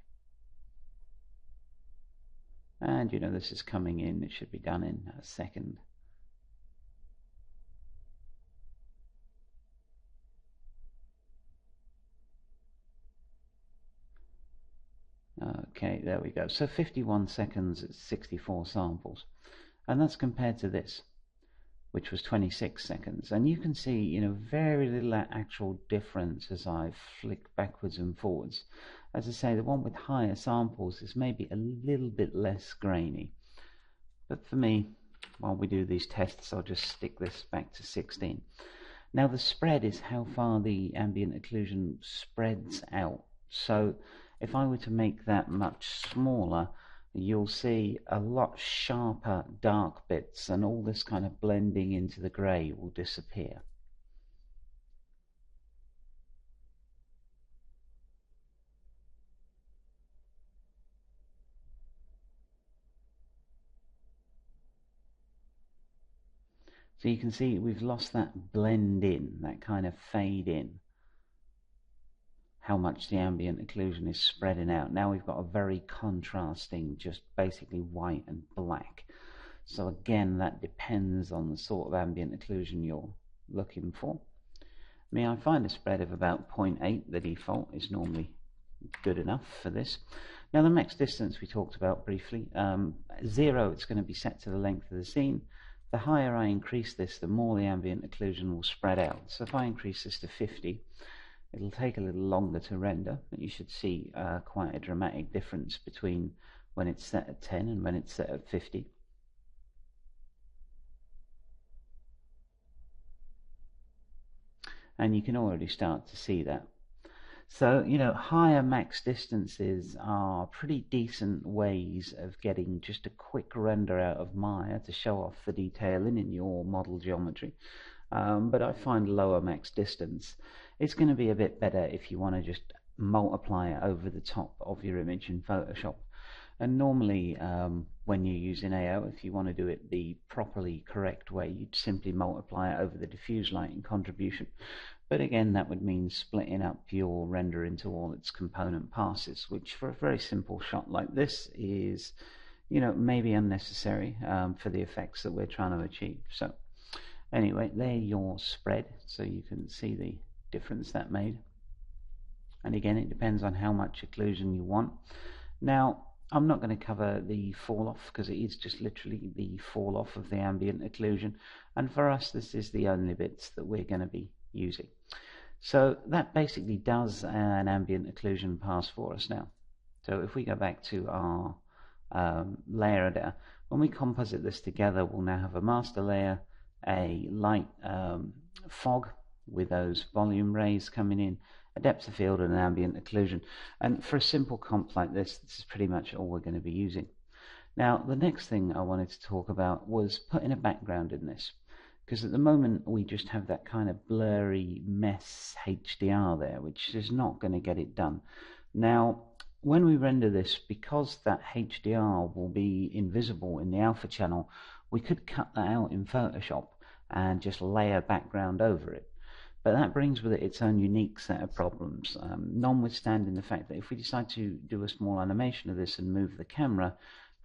And you know, this is coming in, it should be done in a second. Okay, there we go. So 51 seconds at 64 samples. And that's compared to this, which was 26 seconds. And you can see, you know, very little actual difference as I flick backwards and forwards. As I say, the one with higher samples is maybe a little bit less grainy. But for me, while we do these tests, I'll just stick this back to 16. Now the spread is how far the ambient occlusion spreads out. So if I were to make that much smaller, you'll see a lot sharper dark bits, and all this kind of blending into the grey will disappear. So you can see we've lost that blend in, that kind of fade in, how much the ambient occlusion is spreading out. Now we've got a very contrasting, just basically white and black. So again, that depends on the sort of ambient occlusion you're looking for. I mean, I find a spread of about 0.8, the default, is normally good enough for this. Now the max distance we talked about briefly. 0, it's going to be set to the length of the scene. The higher I increase this, the more the ambient occlusion will spread out. So if I increase this to 50, it'll take a little longer to render, but you should see quite a dramatic difference between when it's set at 10 and when it's set at 50. And you can already start to see that. So, higher max distances are pretty decent ways of getting just a quick render out of Maya to show off the detailing in your model geometry. But I find lower max distance, it's going to be a bit better if you want to just multiply it over the top of your image in Photoshop. And normally, when you're using AO, if you want to do it the properly correct way, you'd simply multiply it over the diffuse lighting contribution. But again, that would mean splitting up your render into all its component passes, which for a very simple shot like this is, maybe unnecessary for the effects that we're trying to achieve. So anyway, there your spread, so you can see the difference that made. And again, it depends on how much occlusion you want. Now, I'm not going to cover the fall off because it is just literally the fall off of the ambient occlusion, and for us this is the only bits that we're going to be using. So that basically does an ambient occlusion pass for us now. So if we go back to our layer editor, when we composite this together, we'll now have a master layer, a light fog with those volume rays coming in, a depth of field and an ambient occlusion. And for a simple comp like this, this is pretty much all we're going to be using. Now, the next thing I wanted to talk about was putting a background in this, because at the moment we just have that kind of blurry mess HDR there, which is not going to get it done. Now, when we render this, because that HDR will be invisible in the alpha channel, we could cut that out in Photoshop and just layer background over it. But that brings with it its own unique set of problems, notwithstanding the fact that if we decide to do a small animation of this and move the camera,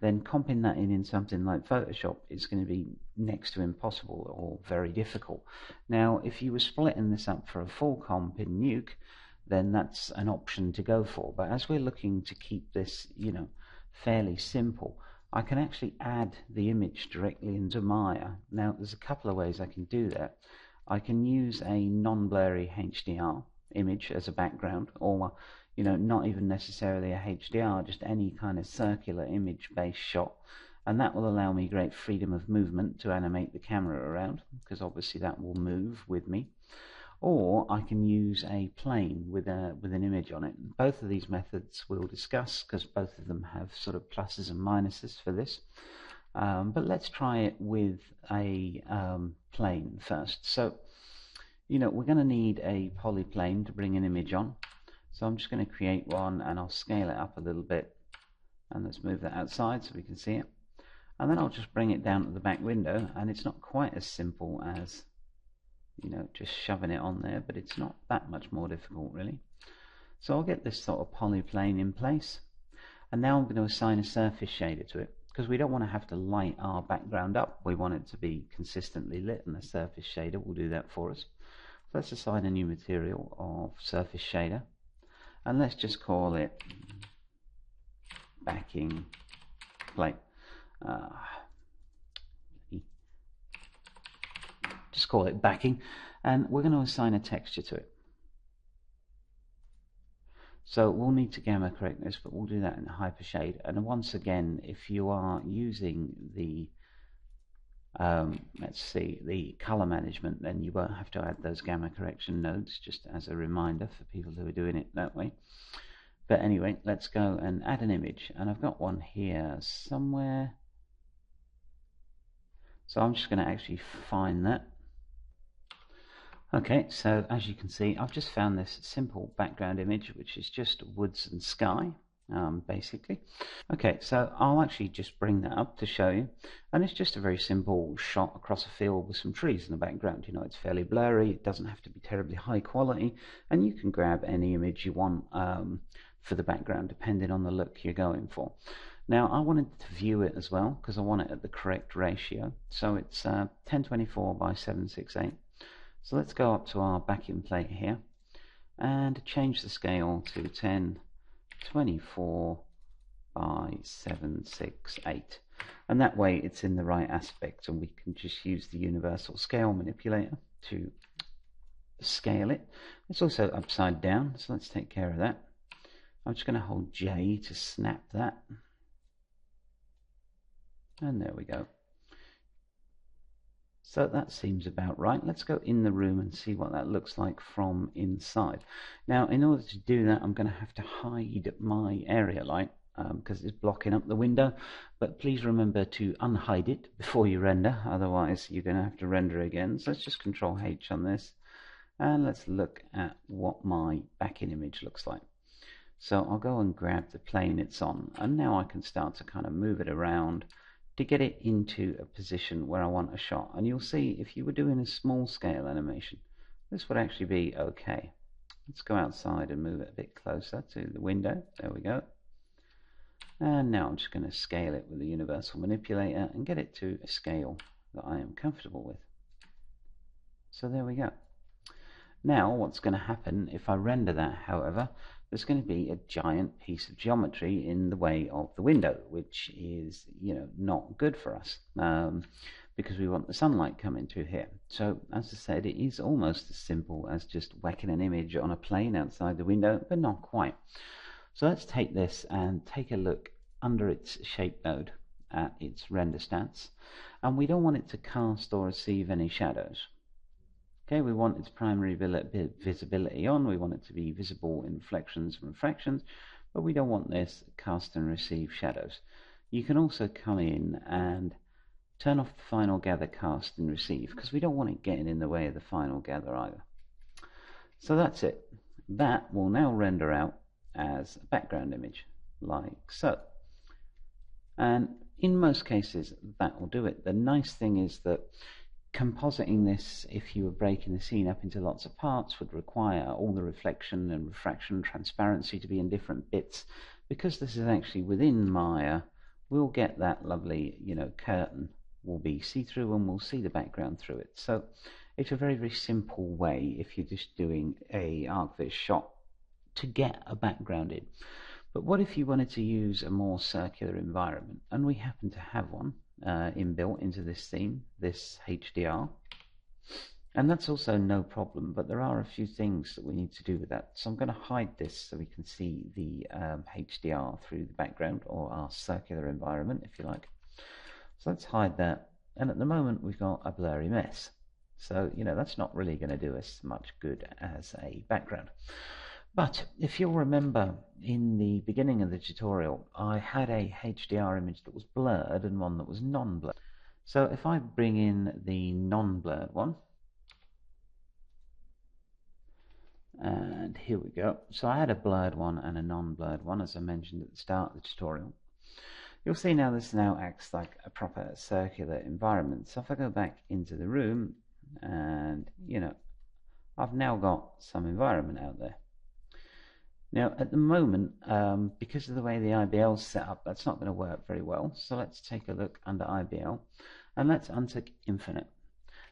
then comping that in something like Photoshop is going to be next to impossible or very difficult. Now, if you were splitting this up for a full comp in Nuke, then that's an option to go for. But as we're looking to keep this, fairly simple, I can actually add the image directly into Maya. Now, there's a couple of ways I can do that. I can use a non-blurry HDR image as a background, or not even necessarily a HDR, just any kind of circular image-based shot, and that will allow me great freedom of movement to animate the camera around, because obviously that will move with me. Or I can use a plane with an image on it. Both of these methods we'll discuss, because both of them have sort of pluses and minuses for this. But let's try it with a plane first. So, we're going to need a polyplane to bring an image on. So I'm just going to create one, and I'll scale it up a little bit. And let's move that outside so we can see it. And then I'll just bring it down to the back window, and it's not quite as simple as, just shoving it on there, but it's not that much more difficult, really. So I'll get this sort of polyplane in place. And now I'm going to assign a surface shader to it, because we don't want to have to light our background up. We want it to be consistently lit, and the surface shader will do that for us. So let's assign a new material of surface shader, and let's just call it backing plate. Just call it backing, and we're going to assign a texture to it. So we'll need to gamma correct this, but we'll do that in Hypershade. And once again, if you are using the the color management, then you won't have to add those gamma correction nodes, just as a reminder for people who are doing it that way. But anyway, let's go and add an image, and I've got one here somewhere. So I'm just going to actually find that. Okay, so as you can see, I've just found this simple background image, which is just woods and sky, basically. Okay, so I'll actually just bring that up to show you, and it's just a very simple shot across a field with some trees in the background. It's fairly blurry, it doesn't have to be terribly high quality, and you can grab any image you want for the background, depending on the look you're going for. Now, I wanted to view it as well, because I want it at the correct ratio, so it's 1024 by 768. So let's go up to our backing plate here and change the scale to 1024 by 768. And that way it's in the right aspect, and we can just use the universal scale manipulator to scale it. It's also upside down, so let's take care of that. I'm just going to hold J to snap that. And there we go. So that seems about right. Let's go in the room and see what that looks like from inside. Now, in order to do that, I'm going to have to hide my area light because it's blocking up the window. But please remember to unhide it before you render, otherwise you're going to have to render again. So let's just Control H on this, and let's look at what my back-in image looks like. So I'll go and grab the plane it's on, and now I can start to kind of move it around to get it into a position where I want a shot. And you'll see if you were doing a small scale animation, this would actually be okay. Let's go outside and move it a bit closer to the window. There we go. And now I'm just going to scale it with the universal manipulator and get it to a scale that I am comfortable with. So there we go. Now what's going to happen if I render that, however, there's going to be a giant piece of geometry in the way of the window, which is, not good for us because we want the sunlight coming through here. So as I said, it is almost as simple as just whacking an image on a plane outside the window, but not quite. So let's take this and take a look under its shape node at its render stats, and we don't want it to cast or receive any shadows. Okay, we want its primary visibility on, we want it to be visible in reflections and refractions, but we don't want this cast and receive shadows. You can also come in and turn off the final gather, cast and receive, because we don't want it getting in the way of the final gather either. So that's it. That will now render out as a background image, like so. And in most cases, that will do it. The nice thing is that compositing this, if you were breaking the scene up into lots of parts, would require all the reflection and refraction transparency to be in different bits. Because this is actually within Maya, we'll get that lovely, curtain will be see-through and we'll see the background through it. So it's a very, very simple way if you're just doing a ArcViz shot to get a background in. But what if you wanted to use a more circular environment? And we happen to have one inbuilt into this theme, this HDR, and that's also no problem, but there are a few things that we need to do with that. So I'm going to hide this so we can see the HDR through the background, or our circular environment if you like. So let's hide that, and at the moment we've got a blurry mess, so that's not really going to do us much good as a background. But if you'll remember, in the beginning of the tutorial, I had a HDR image that was blurred and one that was non-blurred. So if I bring in the non-blurred one, and here we go. So I had a blurred one and a non-blurred one, as I mentioned at the start of the tutorial. You'll see now this now acts like a proper circular environment. So if I go back into the room, and I've now got some environment out there. Now at the moment, because of the way the IBL is set up, that's not going to work very well. So let's take a look under IBL and let's untick Infinite.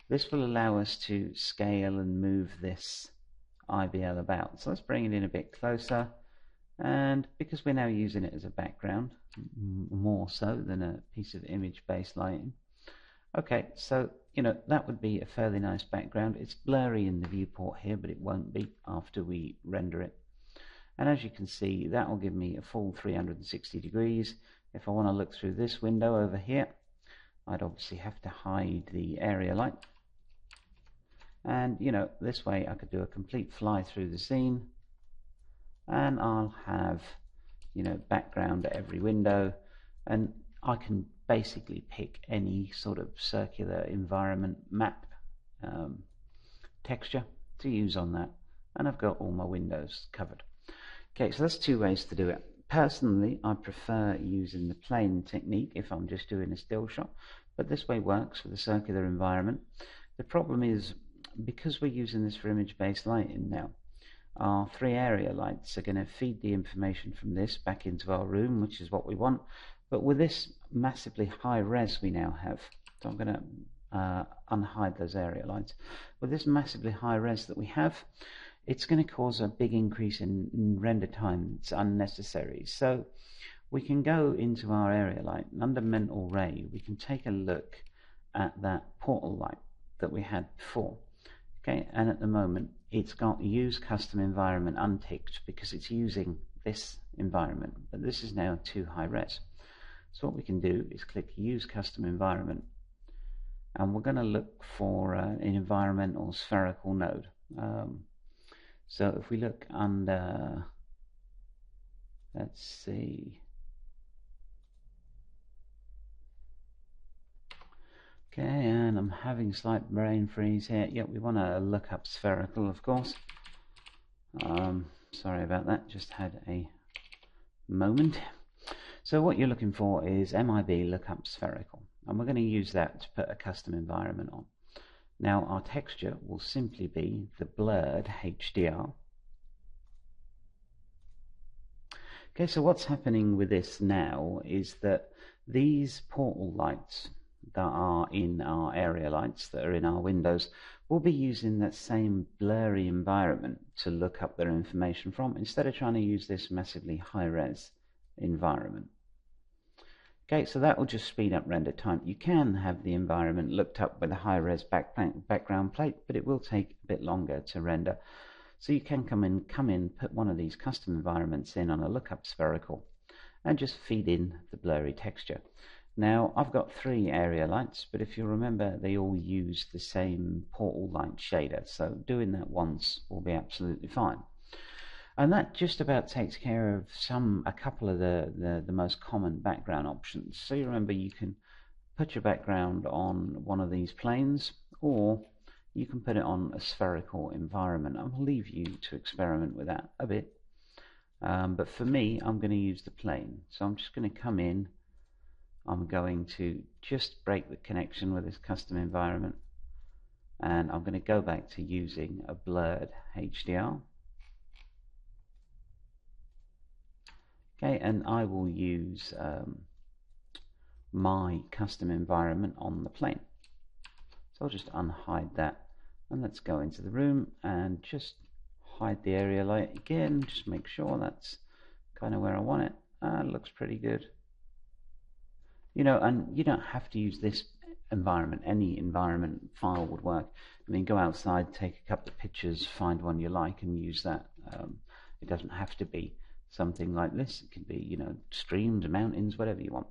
This will allow us to scale and move this IBL about. So let's bring it in a bit closer, and because we're now using it as a background, more so than a piece of image-based lighting. Okay, so that would be a fairly nice background. It's blurry in the viewport here, but it won't be after we render it. And as you can see, that will give me a full 360 degrees. If I want to look through this window over here, I'd obviously have to hide the area light. And this way I could do a complete fly through the scene, and I'll have background at every window, and I can basically pick any sort of circular environment map texture to use on that, and I've got all my windows covered. Okay, so that's two ways to do it. Personally, I prefer using the plane technique if I'm just doing a still shot, but this way works with a circular environment. The problem is, because we're using this for image-based lighting now, our 3 area lights are going to feed the information from this back into our room, which is what we want. But with this massively high res we now have, so I'm going to unhide those area lights. With this massively high res that we have, it's going to cause a big increase in render time. It's unnecessary. So we can go into our area light, and under mental ray we can take a look at that portal light that we had before. Okay, and at the moment it's got use custom environment unticked because it's using this environment, but this is now too high res. So what we can do is click use custom environment, and we're going to look for an environmental spherical node. So if we look under, let's see, okay, and I'm having slight brain freeze here. Yep, we want to look up spherical, of course. Sorry about that, just had a moment. So what you're looking for is MIB lookup spherical, and we're going to use that to put a custom environment on. Now our texture will simply be the blurred HDR. Okay, so what's happening with this now is that these portal lights that are in our area lights, that are in our windows, will be using that same blurry environment to look up their information from, instead of trying to use this massively high-res environment. Okay, so that will just speed up render time. You can have the environment looked up with a high-res background plate, but it will take a bit longer to render. So you can come in, put one of these custom environments in on a lookup spherical, and just feed in the blurry texture. Now I've got 3 area lights, but if you remember, they all use the same portal light shader, so doing that once will be absolutely fine. And that just about takes care of a couple of the most common background options. So you remember, you can put your background on one of these planes, or you can put it on a spherical environment. I'll leave you to experiment with that a bit. But for me, I'm going to use the plane. So I'm just going to come in. I'm going to just break the connection with this custom environment, and I'm going to go back to using a blurred HDR. Okay, and I will use my custom environment on the plane. So I'll just unhide that, and let's go into the room and just hide the area light again. Just make sure that's kind of where I want it. It looks pretty good. You know, and you don't have to use this environment. Any environment file would work. I mean, go outside, take a couple of pictures, find one you like, and use that. It doesn't have to be something like this. It can be, you know, streams, mountains, whatever you want.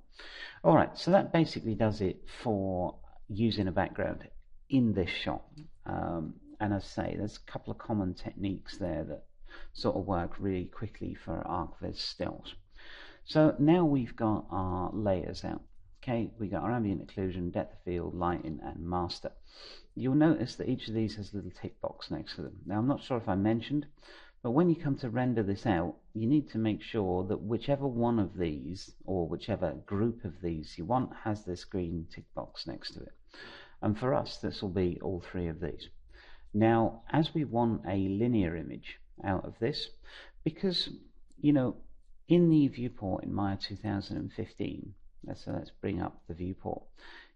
All right, so that basically does it for using a background in this shot. And as I say, there's a couple of common techniques there that sort of work really quickly for ArcViz stills. So now we've got our layers out. Okay, we got our ambient occlusion, depth of field, lighting, and master. You'll notice that each of these has a little tick box next to them. Now, I'm not sure if I mentioned, but when you come to render this out, you need to make sure that whichever one of these, or whichever group of these you want, has this green tick box next to it. And for us, this will be all 3 of these. Now, as we want a linear image out of this, because, you know, in the viewport in Maya 2015, let's bring up the viewport.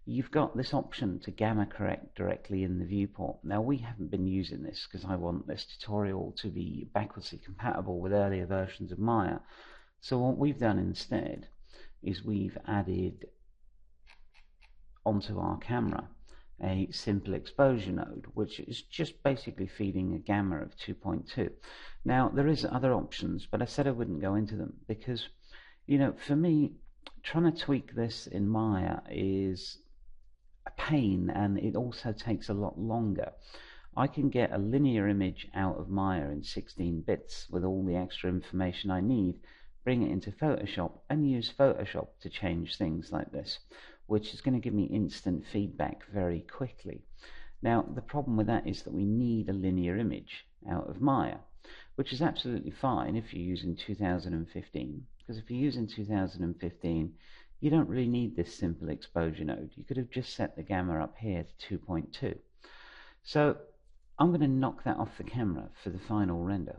You've got this option to gamma correct directly in the viewport. Now, we haven't been using this because I want this tutorial to be backwardly compatible with earlier versions of Maya. So what we've done instead is we've added onto our camera a simple exposure node, which is just basically feeding a gamma of 2.2. Now, there is other options, but I said I wouldn't go into them because, you know, for me, trying to tweak this in Maya is a pain, and it also takes a lot longer. I can get a linear image out of Maya in 16 bits with all the extra information I need, bring it into Photoshop, and use Photoshop to change things like this, which is going to give me instant feedback very quickly. Now, the problem with that is that we need a linear image out of Maya, which is absolutely fine if you're using 2015, because if you're using 2015, you don't really need this simple exposure node. You could have just set the gamma up here to 2.2. So I'm going to knock that off the camera for the final render,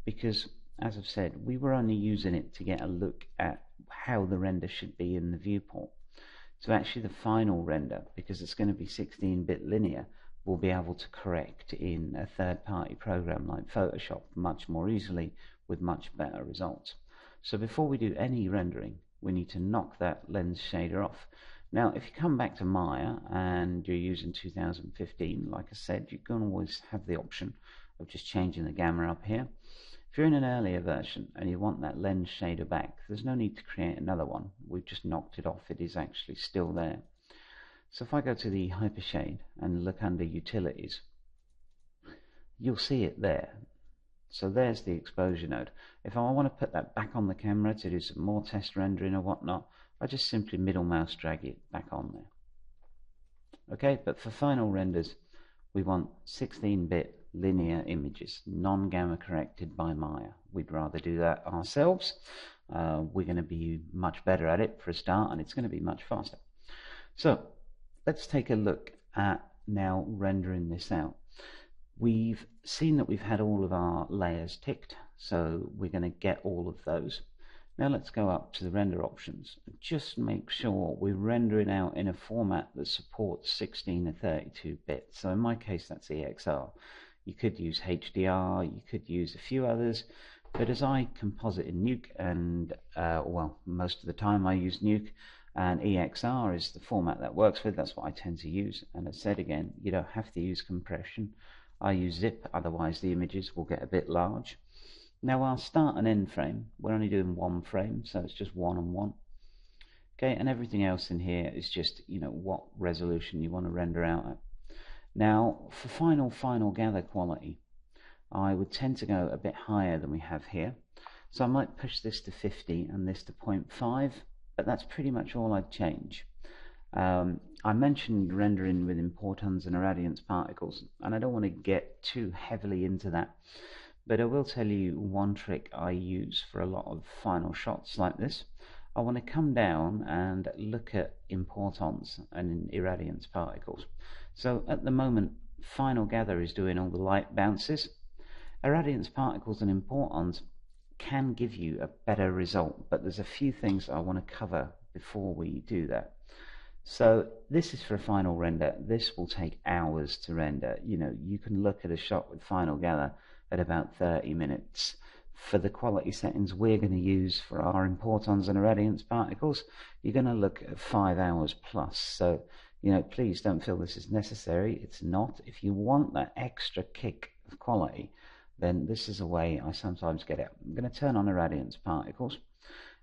because, as I've said, we were only using it to get a look at how the render should be in the viewport. So actually the final render, because it's going to be 16-bit linear, we'll be able to correct in a third-party program like Photoshop much more easily with much better results. So before we do any rendering, we need to knock that lens shader off. Now, if you come back to Maya and you're using 2015, like I said, you can always have the option of just changing the gamma up here. If you're in an earlier version and you want that lens shader back, there's no need to create another one. We've just knocked it off. It is actually still there. So if I go to the hypershade and look under utilities, you'll see it there. So there's the exposure node. If I want to put that back on the camera to do some more test rendering or whatnot, I just simply middle mouse drag it back on there. Okay, but for final renders, we want 16-bit linear images, non-gamma corrected by Maya. We'd rather do that ourselves. We're going to be much better at it for a start, and it's going to be much faster. So let's take a look at now rendering this out. We've seen that we've had all of our layers ticked, so we're going to get all of those. Now let's go up to the render options. Just make sure we're rendering out in a format that supports 16 and 32 bits. So in my case, that's EXR. You could use HDR, you could use a few others, but as I composite in Nuke, and well, most of the time I use Nuke, and EXR is the format that works with, that's what I tend to use. And as said again, you don't have to use compression. I use zip, otherwise the images will get a bit large. Now I'll start and end frame. We're only doing one frame, so it's just 1 and 1. Okay, and everything else in here is just, you know, what resolution you want to render out at. Now for final gather quality, I would tend to go a bit higher than we have here. So I might push this to 50 and this to 0.5, but that's pretty much all I'd change. I mentioned rendering with importans and irradiance particles, and I don't want to get too heavily into that. But I will tell you one trick I use for a lot of final shots like this. I want to come down and look at importans and irradiance particles. So at the moment, final gather is doing all the light bounces. Irradiance particles and importans can give you a better result, but there's a few things I want to cover before we do that. So this is for a final render. This will take hours to render. You know, you can look at a shot with final gather at about 30 minutes. For the quality settings we're going to use for our importans and irradiance particles, you're going to look at 5 hours plus. So, you know, please don't feel this is necessary. It's not. If you want that extra kick of quality, then this is a way I sometimes get it. I'm going to turn on irradiance particles,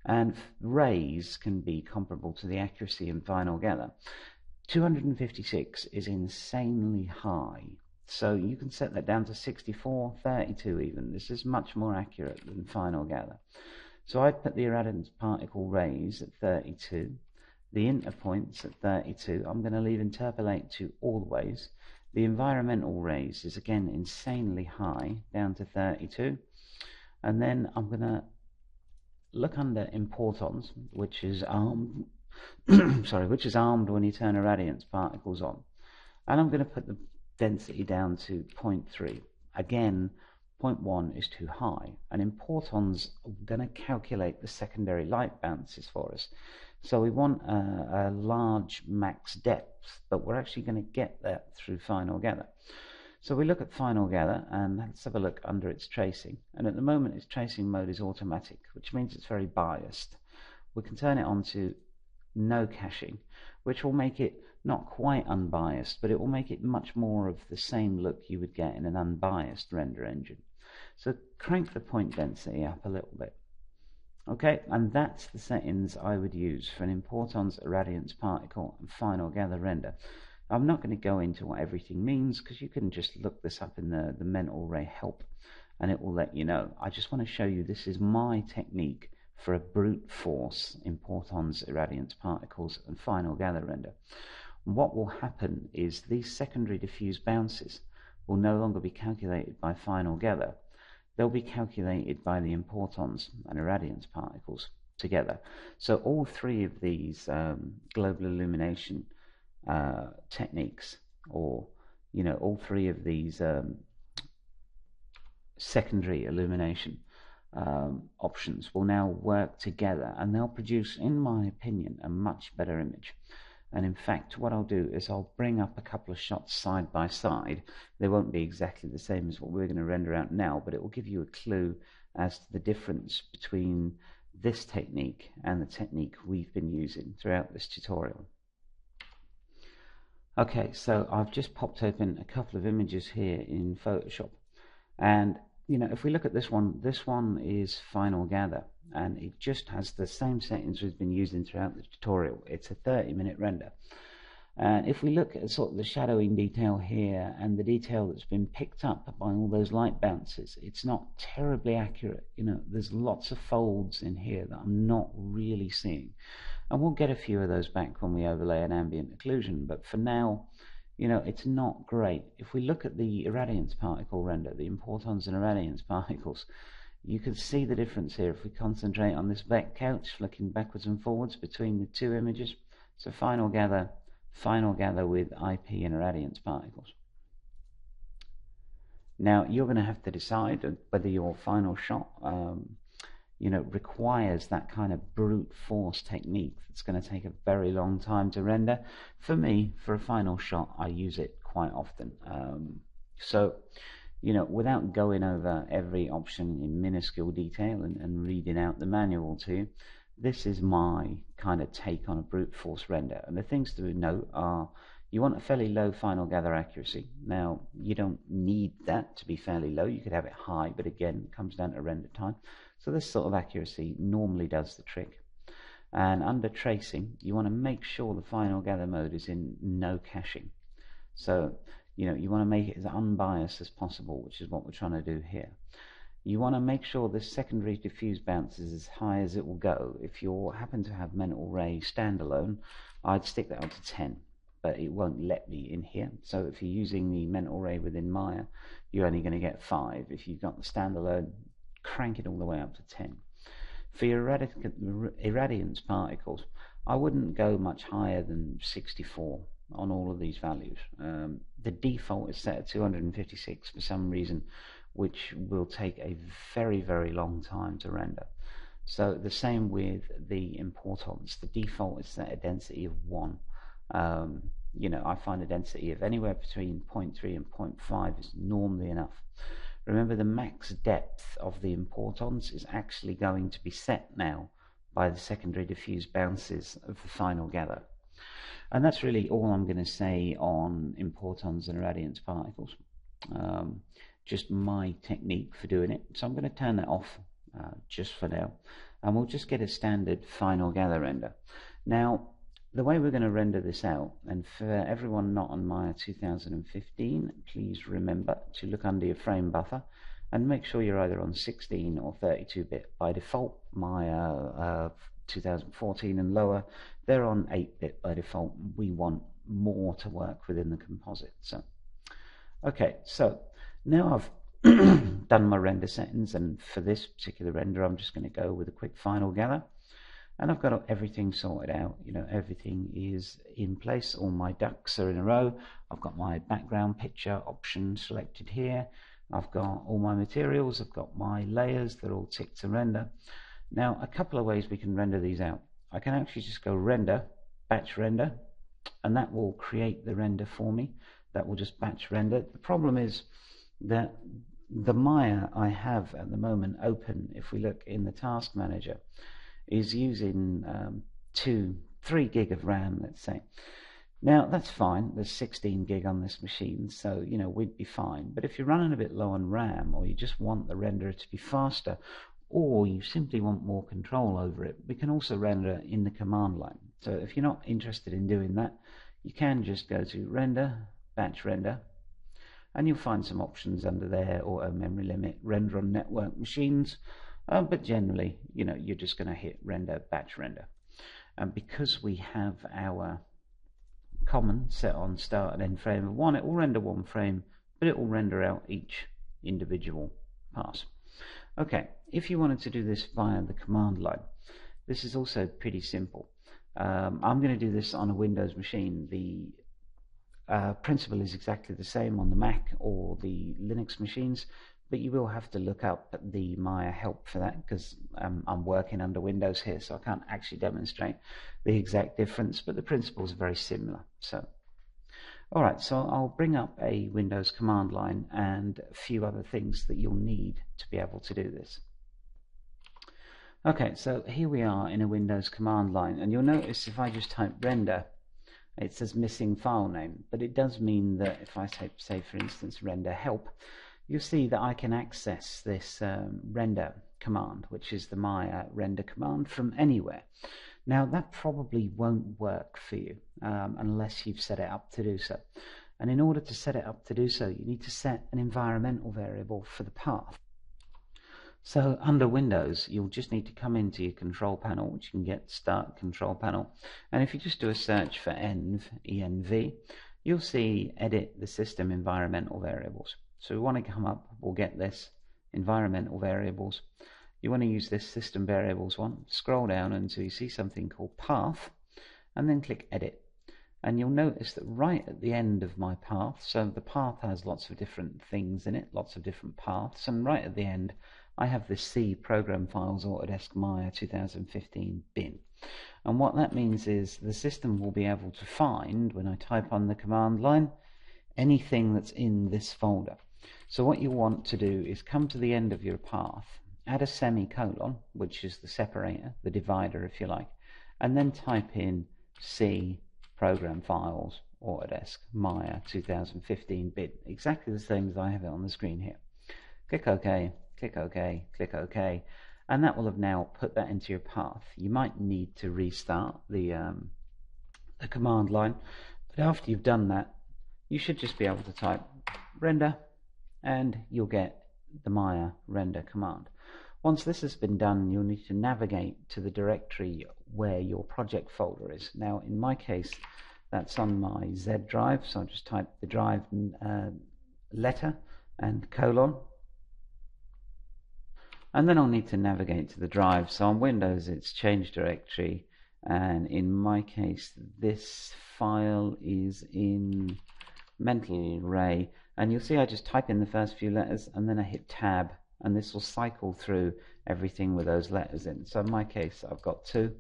and rays can be comparable to the accuracy in final gather. 256 is insanely high. So you can set that down to 64, 32 even. This is much more accurate than final gather. So I'd put the irradiance particle rays at 32, the interpoints at 32. I'm going to leave interpolate to always. The environmental rays is again insanely high, down to 32. And then I'm going to look under importans, which is armed, which is armed when you turn irradiance particles on. And I'm going to put the density down to 0.3. Again, 0.1 is too high, and importans are going to calculate the secondary light bounces for us. So we want a large max depth, but we're actually going to get that through final gather. So we look at final gather, and let's have a look under its tracing. And at the moment its tracing mode is automatic, which means it's very biased. We can turn it on to no caching, which will make it not quite unbiased, but it will make it much more of the same look you would get in an unbiased render engine. So crank the point density up a little bit. Okay, and that's the settings I would use for an importans, irradiance particle, and final gather render. I'm not going to go into what everything means, because you can just look this up in the mental ray help, and it will let you know. I just want to show you this is my technique for a brute force importans, irradiance particles, and final gather render. What will happen is these secondary diffuse bounces will no longer be calculated by final gather. They'll be calculated by the importans and irradiance particles together. So all three of these global illumination techniques, or you know, all three of these secondary illumination options will now work together, and they'll produce, in my opinion, a much better image. And in fact, what I'll do is I'll bring up a couple of shots side by side. They won't be exactly the same as what we're going to render out now, but it will give you a clue as to the difference between this technique and the technique we've been using throughout this tutorial. Okay, so I've just popped open a couple of images here in Photoshop, and you know, if we look at this one is final gather, and it just has the same settings we've been using throughout the tutorial. It's a 30-minute render. And if we look at sort of the shadowing detail here and the detail that's been picked up by all those light bounces, it's not terribly accurate. There's lots of folds in here that I'm not really seeing. And we'll get a few of those back when we overlay an ambient occlusion, but for now, it's not great. If we look at the irradiance particle render, the importans and irradiance particles, you can see the difference here if we concentrate on this vec couch, flicking backwards and forwards between the two images. So final gather with IP and irradiance particles. Now you're going to have to decide whether your final shot requires that kind of brute force technique that's going to take a very long time to render. For me, for a final shot, I use it quite often. Without going over every option in minuscule detail and reading out the manual to you, this is my kind of take on a brute force render. And the things to note are, you want a fairly low final gather accuracy. Now, you don't need that to be fairly low. You could have it high, but again, it comes down to render time. So this sort of accuracy normally does the trick. And under tracing, you want to make sure the final gather mode is in no caching. So, you want to make it as unbiased as possible, which is what we're trying to do here. You want to make sure the secondary diffuse bounce is as high as it will go. If you happen to have Mental Ray standalone, I'd stick that up to 10, but it won't let me in here. So if you're using the Mental Ray within Maya, you're only going to get 5. If you've got the standalone, crank it all the way up to 10. For your irradiance particles, I wouldn't go much higher than 64 on all of these values. The default is set at 256 for some reason, which will take a very, very long time to render. So the same with the importans. The default is set at density of 1. I find a density of anywhere between 0.3 and 0.5 is normally enough. Remember, the max depth of the importans is actually going to be set now by the secondary diffuse bounces of the final gather. And that's really all I'm going to say on importans and irradiance particles. Just my technique for doing it. So I'm going to turn that off just for now, and we'll just get a standard final gather render. Now, the way we're going to render this out, and for everyone not on Maya 2015, please remember to look under your frame buffer and make sure you're either on 16 or 32-bit. By default, Maya 2014 and lower, they're on 8-bit by default. We want more to work within the composite. So, okay, so now I've done my render settings, and for this particular render I'm just going to go with a quick final gather, and I've got everything sorted out. Everything is in place, all my ducks are in a row. I've got my background picture option selected here, I've got all my materials, I've got my layers, they're all ticked to render. Now, a couple of ways we can render these out. I can actually just go render, batch render, and that will create the render for me. That will just batch render. The problem is that the Maya I have at the moment open, if we look in the task manager, is using 3 gig of RAM, let's say. Now that's fine, there's 16 gig on this machine, so we'd be fine. But if you're running a bit low on RAM, or you just want the renderer to be faster, or you simply want more control over it, we can also render in the command line. So if you're not interested in doing that, you can just go to render, batch render, and you'll find some options under there: auto memory limit, render on network machines, but generally you're just going to hit render, batch render. And because we have our common set on start and end frame of 1, it will render 1 frame, but it will render out each individual pass. Okay, if you wanted to do this via the command line, this is also pretty simple. I'm going to do this on a Windows machine. The principle is exactly the same on the Mac or the Linux machines, but you will have to look up the Maya help for that, because I'm working under Windows here, so I can't actually demonstrate the exact difference, but the principles are very similar. So, alright, so I'll bring up a Windows command line and a few other things that you'll need to be able to do this. Okay, so here we are in a Windows command line, and you'll notice if I just type render, it says missing file name, but it does mean that if I type, say for instance, render help, you'll see that I can access this render command, which is the Maya render command, from anywhere. Now that probably won't work for you unless you've set it up to do so. And in order to set it up to do so, you need to set an environmental variable for the path. So under Windows, you'll just need to come into your control panel, which you can get Start Control Panel. And if you just do a search for env, you'll see Edit the System Environmental Variables. So we want to come up, we'll get this Environmental Variables. You want to use this System Variables one. Scroll down until you see something called Path, and then click Edit. And you'll notice that right at the end of my path, so the path has lots of different things in it, lots of different paths, and right at the end I have this C Program Files Autodesk Maya 2015 bin. And what that means is the system will be able to find, when I type on the command line, anything that's in this folder. So what you want to do is come to the end of your path, add a semicolon, which is the separator, the divider if you like, and then type in C Program Files Autodesk Maya 2015 bin, exactly the same as I have it on the screen here. Click OK, click OK, click OK, and that will have now put that into your path. You might need to restart the command line, but after you've done that, you should just be able to type render and you'll get the Maya render command. Once this has been done, you'll need to navigate to the directory where your project folder is. Now in my case, that's on my Z drive, so I'll just type the drive letter and colon, and then I'll need to navigate to the drive. So on Windows it's change directory, and in my case this file is in SimplyMaya, and you'll see I just type in the first few letters and then I hit tab, and this will cycle through everything with those letters in. So in my case I've got two.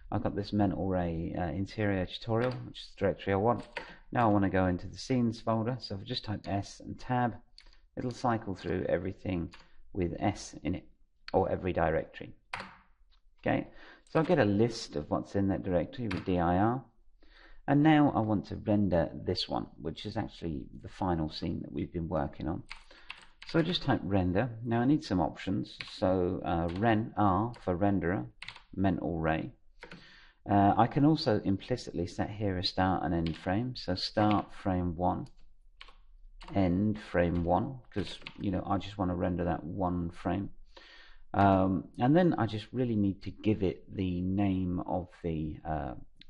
I've got this SimplyMaya interior tutorial, which is the directory I want. Now I want to go into the scenes folder, so if I just type S and tab, it'll cycle through everything with S in it, or every directory. Okay, so I'll get a list of what's in that directory with dir, and now I want to render this one, which is actually the final scene that we've been working on. So I just type render. Now I need some options, so ren R for renderer, SimplyMaya. I can also implicitly set here a start and end frame, so start frame 1, end frame 1, because I just want to render that one frame. And then I just really need to give it the name of the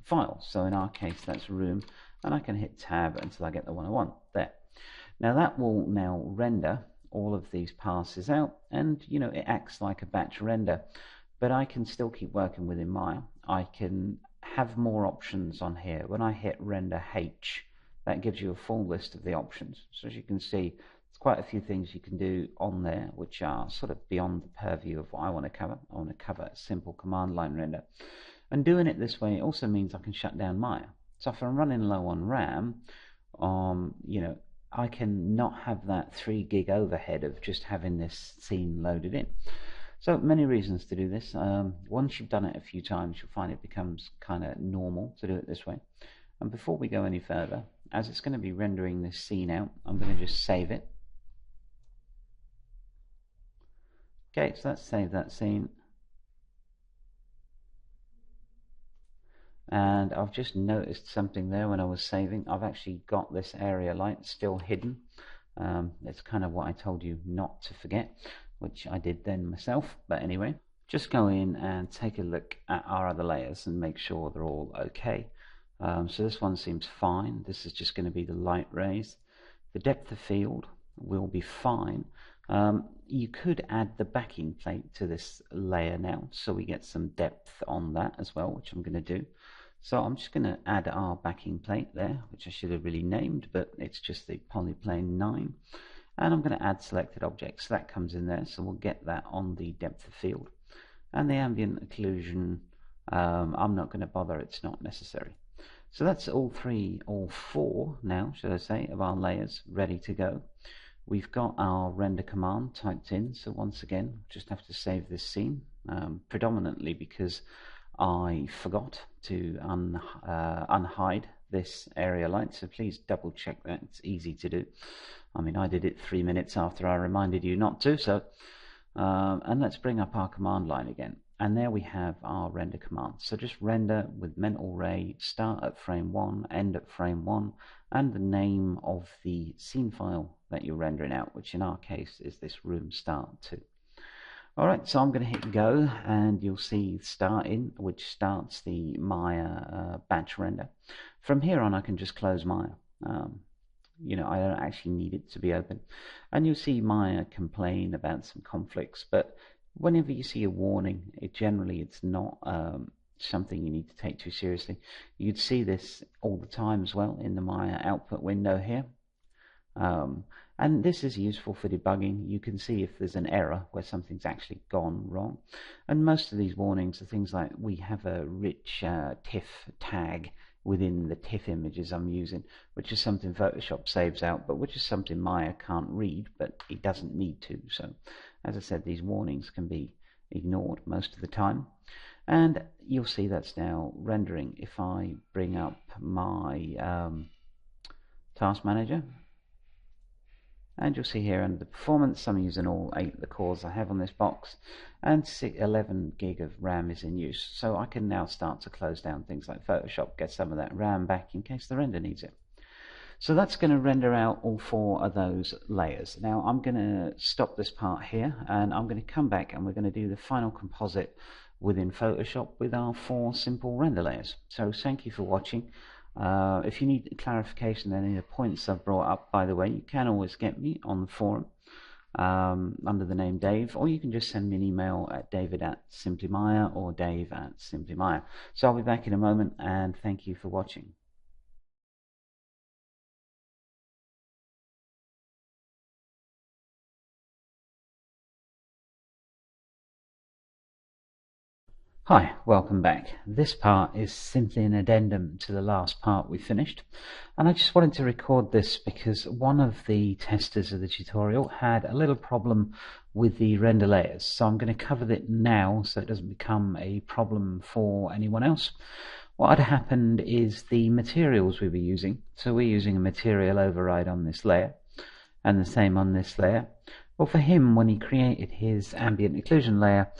file. So in our case that's room, and I can hit tab until I get the one I want. There. Now that will now render all of these passes out, and it acts like a batch render, but I can still keep working within Maya. I can have more options on here. When I hit render H, that gives you a full list of the options. So as you can see, there's quite a few things you can do on there which are sort of beyond the purview of what I want to cover. I want to cover a simple command line render. And doing it this way also means I can shut down Maya. So if I'm running low on RAM, I can not have that 3 gig overhead of just having this scene loaded in. So many reasons to do this. Once you've done it a few times, you'll find it becomes kind of normal to do it this way. And before we go any further, as it's going to be rendering this scene out, I'm going to just save it. Okay, so let's save that scene. And I've just noticed something there when I was saving. I've actually got this area light still hidden. It's kind of what I told you not to forget, which I did then myself. But anyway, just go in and take a look at our other layers and make sure they're all okay. So this one seems fine. This is just going to be the light rays. The depth of field will be fine. You could add the backing plate to this layer now, so we get some depth on that as well, which I'm going to do. So I'm just going to add our backing plate there, which I should have really named, but it's just the polyplane 9. And I'm going to add selected objects, so that comes in there, so we'll get that on the depth of field. And the ambient occlusion, I'm not going to bother, it's not necessary. So that's all four now, should I say, of our layers ready to go. We've got our render command typed in, so once again, just have to save this scene, predominantly because I forgot to unhide this area light, so please double check that. It's easy to do. I mean, I did it 3 minutes after I reminded you not to, so And let's bring up our command line again. And there we have our render command. So just render with mental ray, start at frame 1, end at frame 1, and the name of the scene file that you're rendering out, which in our case is this room start 2. Alright, so I'm going to hit go, and you'll see starting, which starts the Maya batch render. From here on I can just close Maya. I don't actually need it to be open. And you'll see Maya complain about some conflicts, but whenever you see a warning, it's not something you need to take too seriously. You'd see this all the time as well in the Maya output window here. And this is useful for debugging. You can see if there's an error where something's actually gone wrong. And most of these warnings are things like we have a rich TIFF tag within the TIFF images I'm using, which is something Photoshop saves out, but which is something Maya can't read, but it doesn't need to. So, as I said, these warnings can be ignored most of the time. And you'll see that's now rendering. If I bring up my task manager, and you'll see here under the performance, I'm using all 8 of the cores I have on this box, and 11 gig of RAM is in use. So I can now start to close down things like Photoshop, get some of that RAM back in case the render needs it. So that's going to render out all 4 of those layers. Now I'm going to stop this part here, and I'm going to come back and we're going to do the final composite within Photoshop with our 4 simple render layers. So thank you for watching. If you need clarification on any of the points I've brought up, by the way, you can always get me on the forum under the name Dave, or you can just send me an email at david@SimplyMaya or dave@SimplyMaya. So I'll be back in a moment, and thank you for watching. Hi, welcome back. This part is simply an addendum to the last part we finished, and I just wanted to record this because one of the testers of the tutorial had a little problem with the render layers, so I'm going to cover it now so it doesn't become a problem for anyone else. What had happened is the materials we were using, so we're using a material override on this layer and the same on this layer. Well, for him, when he created his ambient occlusion layer,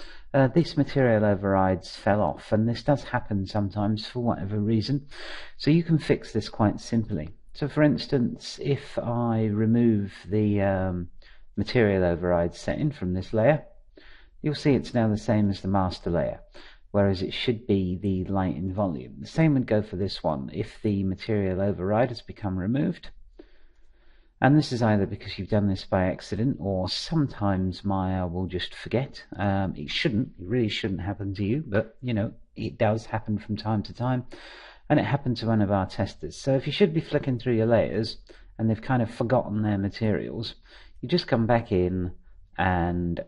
these material overrides fell off, and this does happen sometimes for whatever reason. So you can fix this quite simply. So for instance, if I remove the material override setting from this layer, you'll see it's now the same as the master layer, whereas it should be the light in volume. The same would go for this one if the material override has become removed. And this is either because you've done this by accident, or sometimes Maya will just forget. It really shouldn't happen to you, but it does happen from time to time, and it happened to one of our testers. So if you should be flicking through your layers and they've kind of forgotten their materials, you just come back in and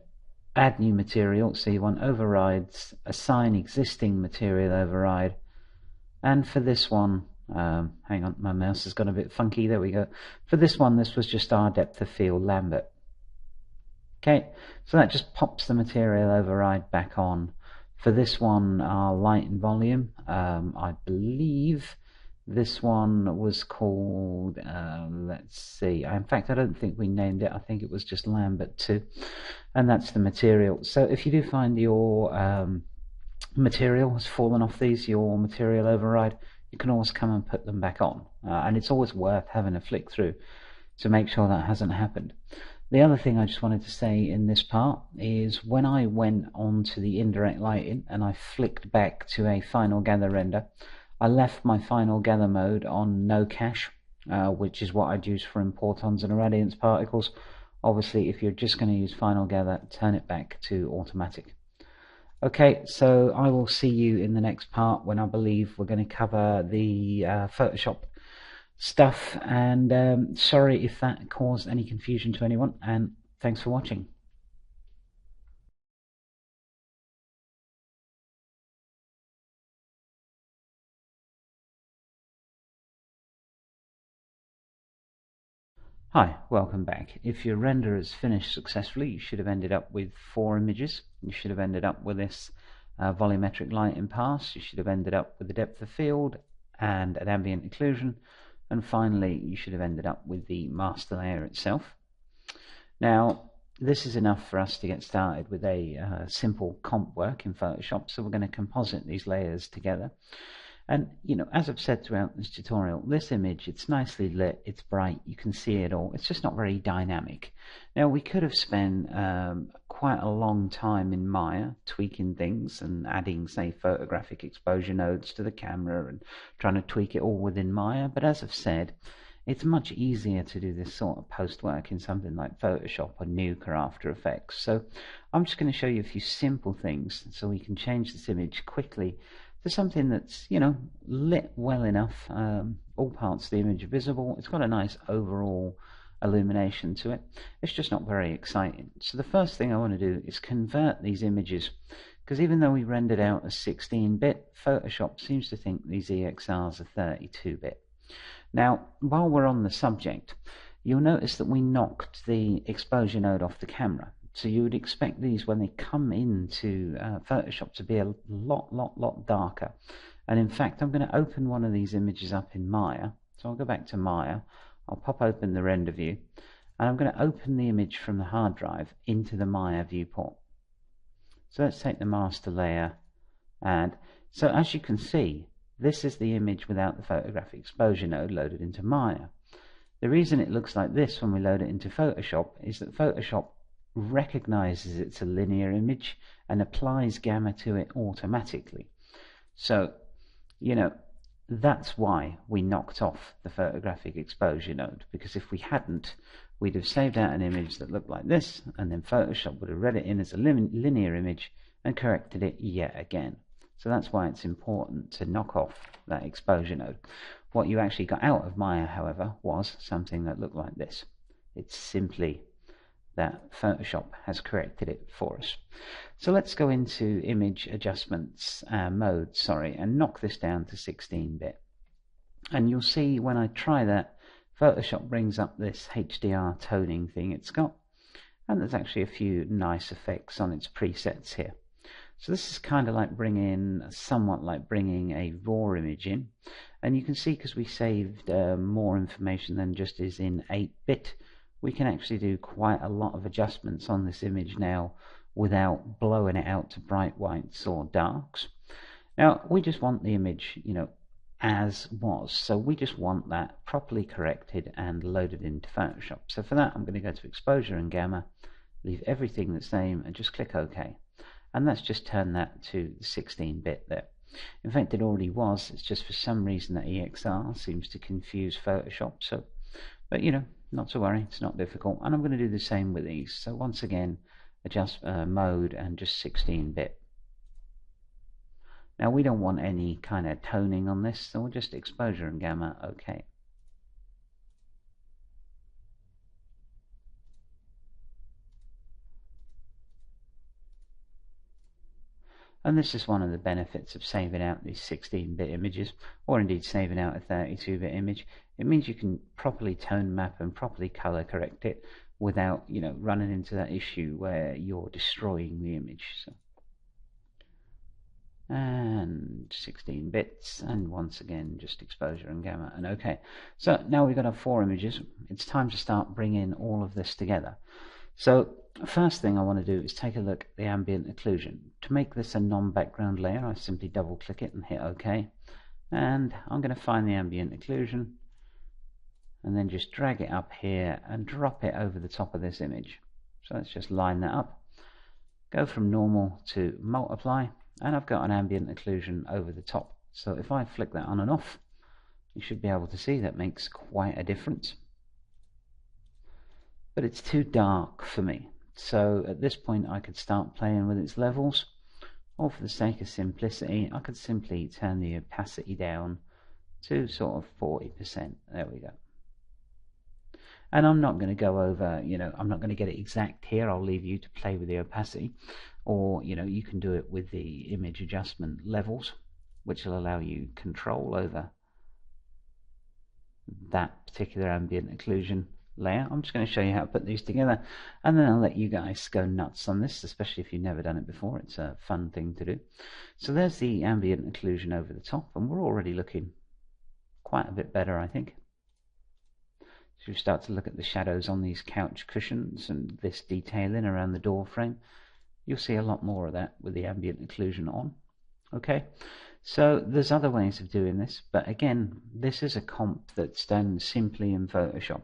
add new material. So you want overrides, assign existing material override, and for this one, hang on, my mouse has gone a bit funky. There we go. For this one, this was just our depth of field Lambert. Okay, so that just pops the material override back on. For this one, our light and volume, I believe this one was called, let's see, in fact I don't think we named it, I think it was just Lambert 2, and that's the material. So if you do find your material has fallen off your material override, you can always come and put them back on, and it's always worth having a flick through to make sure that hasn't happened. The other thing I just wanted to say in this part is when I went on to the indirect lighting and I flicked back to a final gather render, I left my final gather mode on no cache, which is what I'd use for importans and irradiance particles. Obviously, if you're just going to use final gather, turn it back to automatic. Okay, so I will see you in the next part when I believe we're going to cover the Photoshop stuff, and sorry if that caused any confusion to anyone, and thanks for watching. Hi, welcome back. If your render is finished successfully, you should have ended up with 4 images. You should have ended up with this volumetric lighting pass. You should have ended up with the depth of field and an ambient occlusion. And finally, you should have ended up with the master layer itself. Now, this is enough for us to get started with a simple comp work in Photoshop. So we're going to composite these layers together. And, as I've said throughout this tutorial, this image, it's nicely lit, it's bright, you can see it all. It's just not very dynamic. Now, we could have spent quite a long time in Maya tweaking things and adding, say, photographic exposure nodes to the camera and trying to tweak it all within Maya. But as I've said, it's much easier to do this sort of post work in something like Photoshop or Nuke or After Effects. So I'm just going to show you a few simple things so we can change this image quickly to something that's, lit well enough. All parts of the image are visible. It's got a nice overall illumination to it. It's just not very exciting. So the first thing I want to do is convert these images, because even though we rendered out as 16-bit, Photoshop seems to think these EXRs are 32-bit. Now, while we're on the subject, you'll notice that we knocked the exposure node off the camera. So you would expect these, when they come into Photoshop, to be a lot darker. And in fact, I'm going to open one of these images up in Maya. So I'll go back to Maya, I'll pop open the render view, and I'm going to open the image from the hard drive into the Maya viewport. So let's take the master layer, and so as you can see, this is the image without the photographic exposure node loaded into Maya. The reason it looks like this when we load it into Photoshop is that Photoshop recognizes it's a linear image and applies gamma to it automatically. So, that's why we knocked off the photographic exposure node, because if we hadn't, we'd have saved out an image that looked like this, and then Photoshop would have read it in as a linear image and corrected it yet again. So that's why it's important to knock off that exposure node. What you actually got out of Maya, however, was something that looked like this. It's simply that Photoshop has corrected it for us. So let's go into image adjustments mode, and knock this down to 16-bit. And you'll see when I try that, Photoshop brings up this HDR toning thing it's got, and there's actually a few nice effects on its presets here. So this is kind of like somewhat like bringing a raw image in, and you can see, because we saved more information than just is in 8-bit, we can actually do quite a lot of adjustments on this image now without blowing it out to bright whites or darks. Now, we just want the image, as was, so we just want that properly corrected and loaded into Photoshop. So for that, I'm going to go to Exposure and Gamma, leave everything the same, and just click OK. And let's just turn that to 16-bit there. In fact, it already was. It's just for some reason that EXR seems to confuse Photoshop. So, but not to worry, it's not difficult. And I'm going to do the same with these. So once again, adjust mode and just 16-bit. Now we don't want any kind of toning on this, so we'll just Exposure and Gamma, OK. And this is one of the benefits of saving out these 16-bit images, or indeed saving out a 32-bit image. It means you can properly tone map and properly color correct it without, running into that issue where you're destroying the image. So, and 16 bits, and once again just Exposure and Gamma, and OK. So now we've got our 4 images. It's time to start bringing all of this together. So first thing I want to do is take a look at the ambient occlusion. To make this a non-background layer, I simply double click it and hit OK, and I'm going to find the ambient occlusion and then just drag it up here and drop it over the top of this image. So let's just line that up, go from normal to multiply, and I've got an ambient occlusion over the top. So if I flick that on and off, you should be able to see that makes quite a difference. But it's too dark for me, so at this point I could start playing with its levels, or for the sake of simplicity I could simply turn the opacity down to sort of 40%. There we go. And I'm not going to go over, I'm not going to get it exact here. I'll leave you to play with the opacity, or you can do it with the image adjustment levels, which will allow you control over that particular ambient occlusion layer. I'm just going to show you how to put these together, and then I'll let you guys go nuts on this, especially if you've never done it before. It's a fun thing to do. So there's the ambient occlusion over the top, and we're already looking quite a bit better, I think. If you start to look at the shadows on these couch cushions and this detailing around the door frame, you'll see a lot more of that with the ambient occlusion on. Okay, so there's other ways of doing this, but again, this is a comp that's done simply in Photoshop.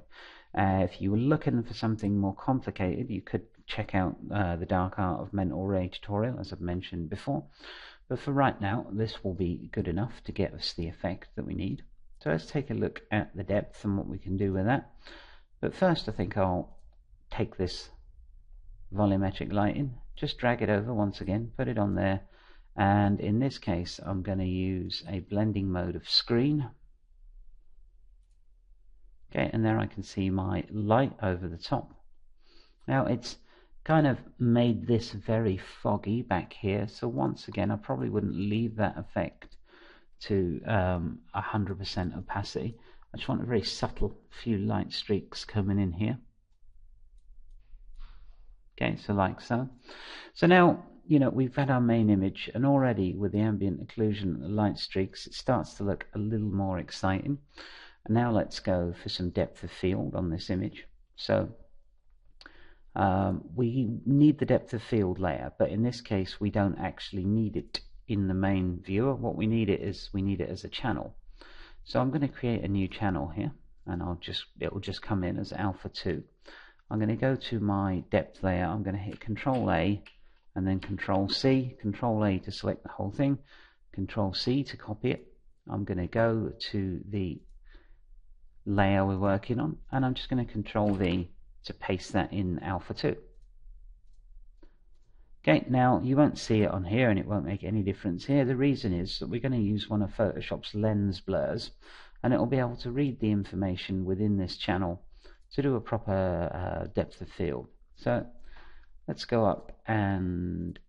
If you were looking for something more complicated, you could check out the Dark Art of VRay tutorial, as I've mentioned before. But for right now, this will be good enough to get us the effect that we need. So let's take a look at the depth and what we can do with that. But first, I think I'll take this volumetric lighting, just drag it over once again, put it on there, and in this case I'm going to use a blending mode of screen. Okay, and there I can see my light over the top. Now it's kind of made this very foggy back here, so once again I probably wouldn't leave that effect to 100% opacity. I just want a very subtle few light streaks coming in here. Okay, so like so. So now, you know, we've had our main image, and already with the ambient occlusion and the light streaks, it starts to look a little more exciting. And now let's go for some depth of field on this image. So we need the depth of field layer, but in this case we don't actually need it in the main viewer. What we need it is, we need it as a channel. So I'm going to create a new channel here, and it will just come in as alpha 2. I'm going to go to my depth layer, I'm going to hit Control A and then Control C, Control A to select the whole thing, Control C to copy it. I'm going to go to the layer we're working on, and I'm just going to Control V to paste that in alpha 2. Okay, now you won't see it on here and it won't make any difference here. The reason is that we're going to use one of Photoshop's lens blurs, and it will be able to read the information within this channel to do a proper depth of field. So let's go up and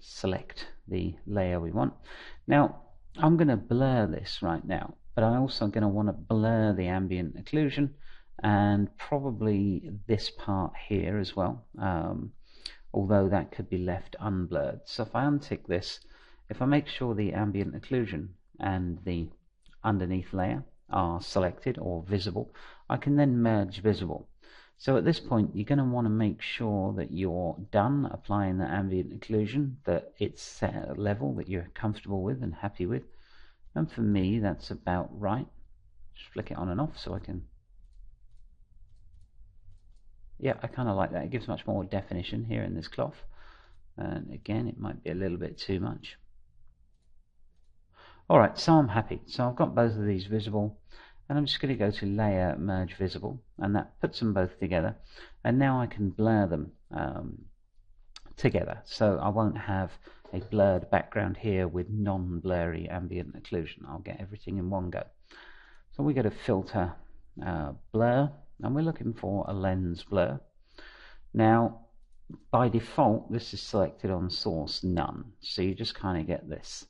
select the layer we want. Now I'm going to blur this right now, but I'm also going to want to blur the ambient occlusion and probably this part here as well, although that could be left unblurred. So if I untick this, if I make sure the ambient occlusion and the underneath layer are selected or visible, I can then merge visible. So at this point you're going to want to make sure that you're done applying the ambient occlusion, that it's set at a level that you're comfortable with and happy with, and for me that's about right. Just flick it on and off so I can, yeah, I kind of like that. It gives much more definition here in this cloth, and again it might be a little bit too much. Alright, so I'm happy. So I've got both of these visible, and I'm just going to go to Layer, Merge Visible, and that puts them both together. And now I can blur them together, so I won't have a blurred background here with non-blurry ambient occlusion. I'll get everything in one go. So we go to Filter, Blur, and we're looking for a lens blur. Now by default this is selected on source none, so you just kind of get this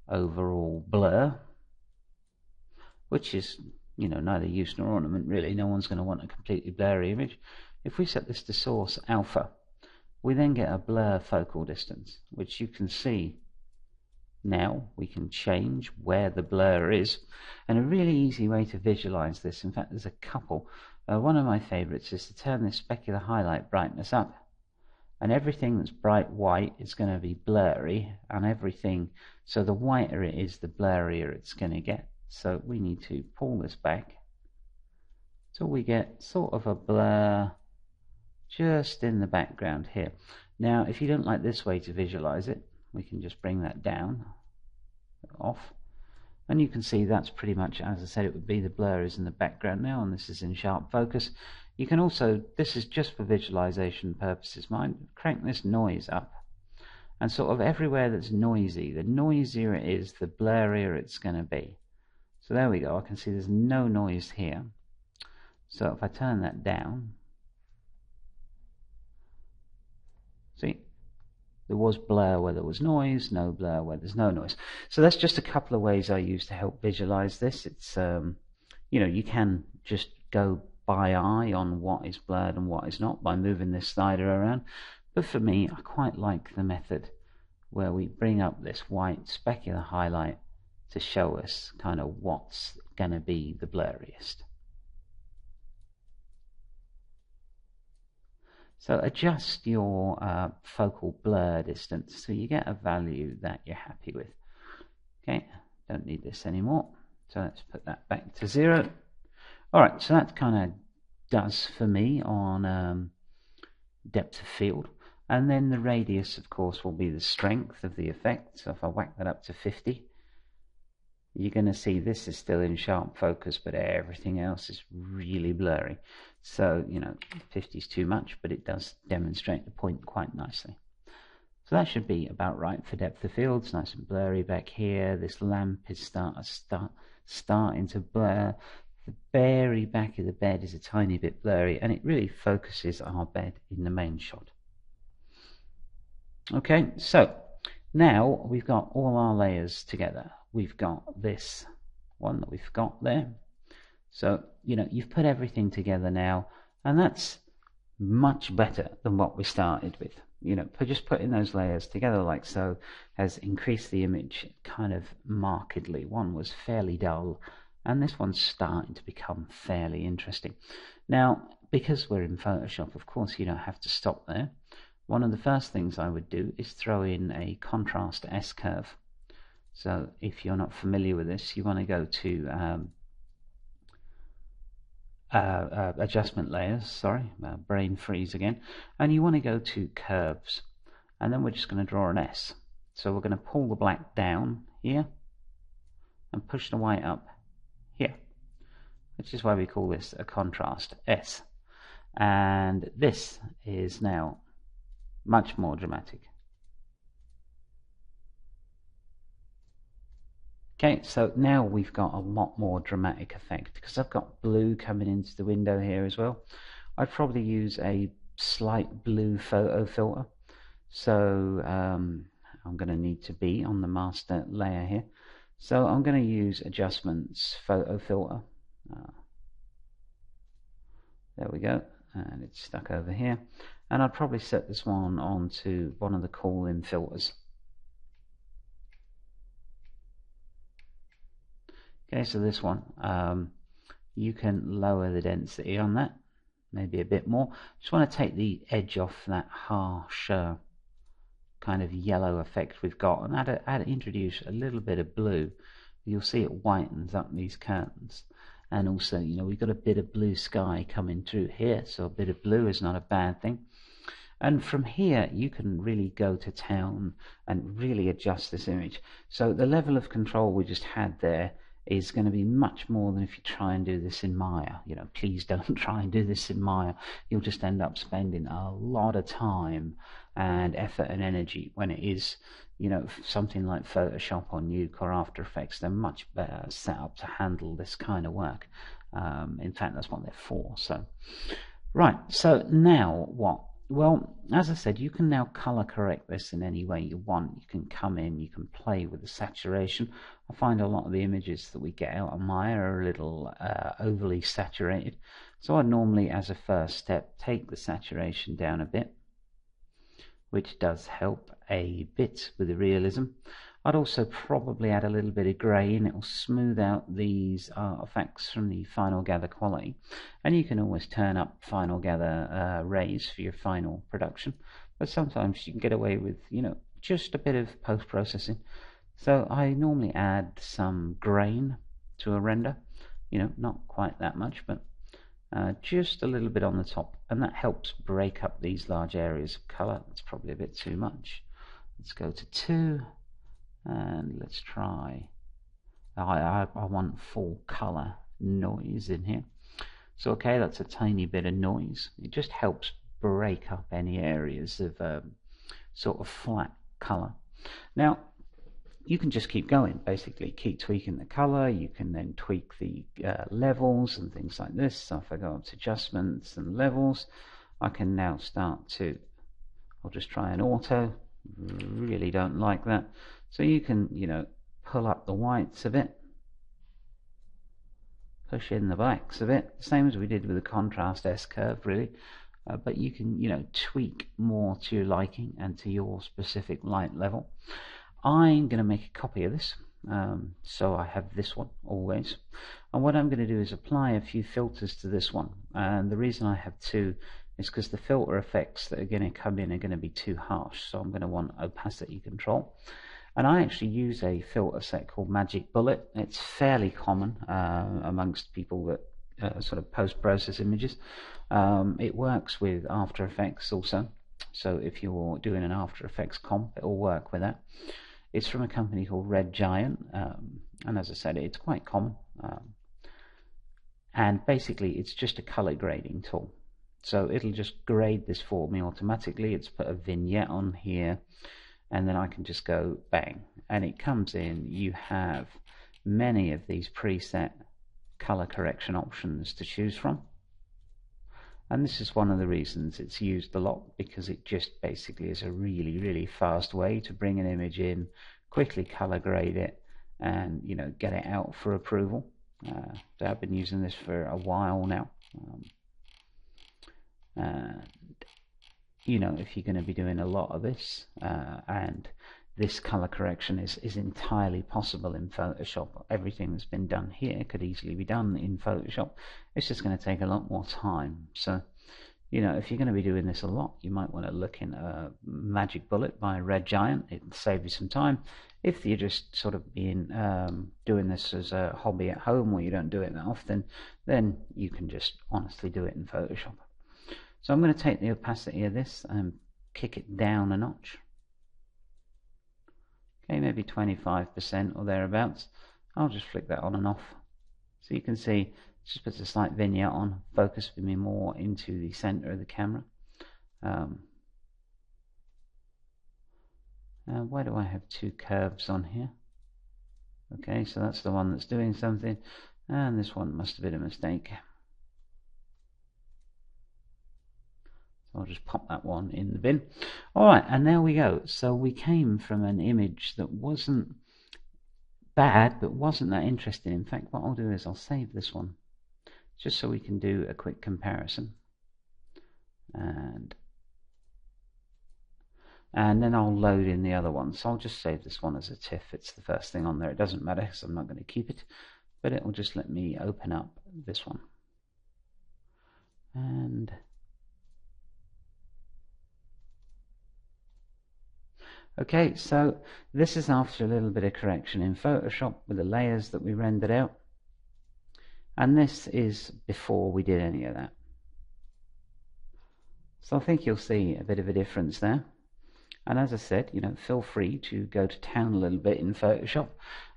overall blur, which is, you know, neither use nor ornament really. No one's going to want a completely blurry image. If we set this to source alpha, we then get a blur focal distance, which you can see now. We can change where the blur is, and a really easy way to visualize this, in fact there's a couple. One of my favorites is to turn this specular highlight brightness up, and everything that's bright white is going to be blurry, and everything, so the whiter it is, the blurrier it's going to get. So we need to pull this back till we get sort of a blur just in the background here. Now if you don't like this way to visualize it, we can just bring that down, off, and you can see that's pretty much, as I said, it would be the blur is in the background now, and this is in sharp focus. You can also, this is just for visualization purposes, crank this noise up, and sort of everywhere that's noisy, the noisier it is, the blurrier it's going to be. So there we go, I can see there's no noise here. So if I turn that down, see, there was blur where there was noise, no blur where there's no noise. So that's just a couple of ways I use to help visualize this. It's you know, you can just go by eye on what is blurred and what is not by moving this slider around, but for me I quite like the method where we bring up this white specular highlight to show us kind of what's going to be the blurriest. So adjust your focal blur distance so you get a value that you're happy with. Okay, don't need this anymore. So let's put that back to 0. Alright, so that kind of does for me on depth of field. And then the radius, of course, will be the strength of the effect. So if I whack that up to 50, you're going to see this is still in sharp focus, but everything else is really blurry. So, 50 is too much, but it does demonstrate the point quite nicely. So that should be about right for depth of field. It's nice and blurry back here. This lamp is starting to blur. The very back of the bed is a tiny bit blurry, and it really focuses our bed in the main shot. Okay, so now we've got all our layers together. We've got this one that we've got there. So, you've put everything together now, and that's much better than what we started with. Just putting those layers together like so has increased the image kind of markedly. One was fairly dull, and this one's starting to become fairly interesting. Now, because we're in Photoshop, of course, you don't have to stop there. One of the first things I would do is throw in a contrast S-curve. So if you're not familiar with this, you want to go to adjustment layers, brain freeze again, and you want to go to curves, and then we're just going to draw an S. So we're going to pull the black down here and push the white up here, which is why we call this a contrast S. And this is now much more dramatic. Okay, so now we've got a lot more dramatic effect because I've got blue coming into the window here as well. I'd probably use a slight blue photo filter. So I'm going to need to be on the master layer here. So I'm going to use adjustments photo filter. There we go, and it's stuck over here. And I'd probably set this one onto one of the call-in filters. Okay, so this one, you can lower the density on that, maybe a bit more. Just want to take the edge off that harsh kind of yellow effect we've got, and introduce a little bit of blue. You'll see it whitens up these curtains. And also, we've got a bit of blue sky coming through here, so a bit of blue is not a bad thing. And from here, you can really go to town and really adjust this image. So the level of control we just had there is going to be much more than if you try and do this in Maya. Please don't try and do this in Maya. You'll just end up spending a lot of time and effort and energy when it is, something like Photoshop or Nuke or After Effects. They're much better set up to handle this kind of work. In fact, that's what they're for. So, right. So now what? Well, as I said, you can now color correct this in any way you want. You can come in, you can play with the saturation. I find a lot of the images that we get out of Maya are a little overly saturated. So I'd normally, as a first step, take the saturation down a bit, which does help a bit with the realism. I'd also probably add a little bit of grey, and it will smooth out these artifacts from the final gather quality. And you can always turn up final gather rays for your final production, but sometimes you can get away with just a bit of post-processing. So I normally add some grain to a render, not quite that much, but just a little bit on the top, and that helps break up these large areas of color. That's probably a bit too much. Let's go to 2. And let's try, I want full color noise in here. So okay, that's a tiny bit of noise. It just helps break up any areas of sort of flat color. Now, you can just keep going, basically keep tweaking the color. You can then tweak the levels and things like this. So if I go up to adjustments and levels, I can now start to, I'll just try an auto. Really don't like that. So you can, pull up the whites a bit, push in the blacks a bit, same as we did with the contrast S-curve, really. But you can, tweak more to your liking and to your specific light level. I'm going to make a copy of this, so I have this one always. And what I'm going to do is apply a few filters to this one. And the reason I have 2 is because the filter effects that are going to come in are going to be too harsh, so I'm going to want opacity control. And I actually use a filter set called Magic Bullet. It's fairly common amongst people that sort of post-process images. It works with After Effects also, so if you're doing an After Effects comp, it will work with that. It's from a company called Red Giant, and as I said, it's quite common. And basically, it's just a color grading tool. So it'll just grade this for me automatically. It's put a vignette on here, and then I can just go bang, and it comes in. You have many of these preset color correction options to choose from, and this is one of the reasons it's used a lot, because it just basically is a really fast way to bring an image in, quickly color grade it, and get it out for approval. So I've been using this for a while now, and if you're going to be doing a lot of this, and this color correction is entirely possible in Photoshop. Everything that's been done here could easily be done in Photoshop. It's just going to take a lot more time. So if you're going to be doing this a lot, you might want to look in Magic Bullet by Red Giant. It'll save you some time. If you're just sort of being doing this as a hobby at home, or you don't do it that often, then you can just honestly do it in Photoshop. So I'm going to take the opacity of this and kick it down a notch. Okay, maybe 25% or thereabouts. I'll just flick that on and off. So you can see, just puts a slight vignette on, focus me more into the center of the camera. Why do I have two curves on here? Okay, so that's the one that's doing something, and this one must have been a mistake. So I'll just pop that one in the bin. Alright, and there we go. So we came from an image that wasn't bad, but wasn't that interesting. In fact, what I'll do is I'll save this one, just so we can do a quick comparison. And then I'll load in the other one. So I'll just save this one as a TIFF. It's the first thing on there. It doesn't matter, because I'm not going to keep it, but it will just let me open up this one. And okay, so this is after a little bit of correction in Photoshop with the layers that we rendered out. And this is before we did any of that. So I think you'll see a bit of a difference there. And as I said, feel free to go to town a little bit in Photoshop.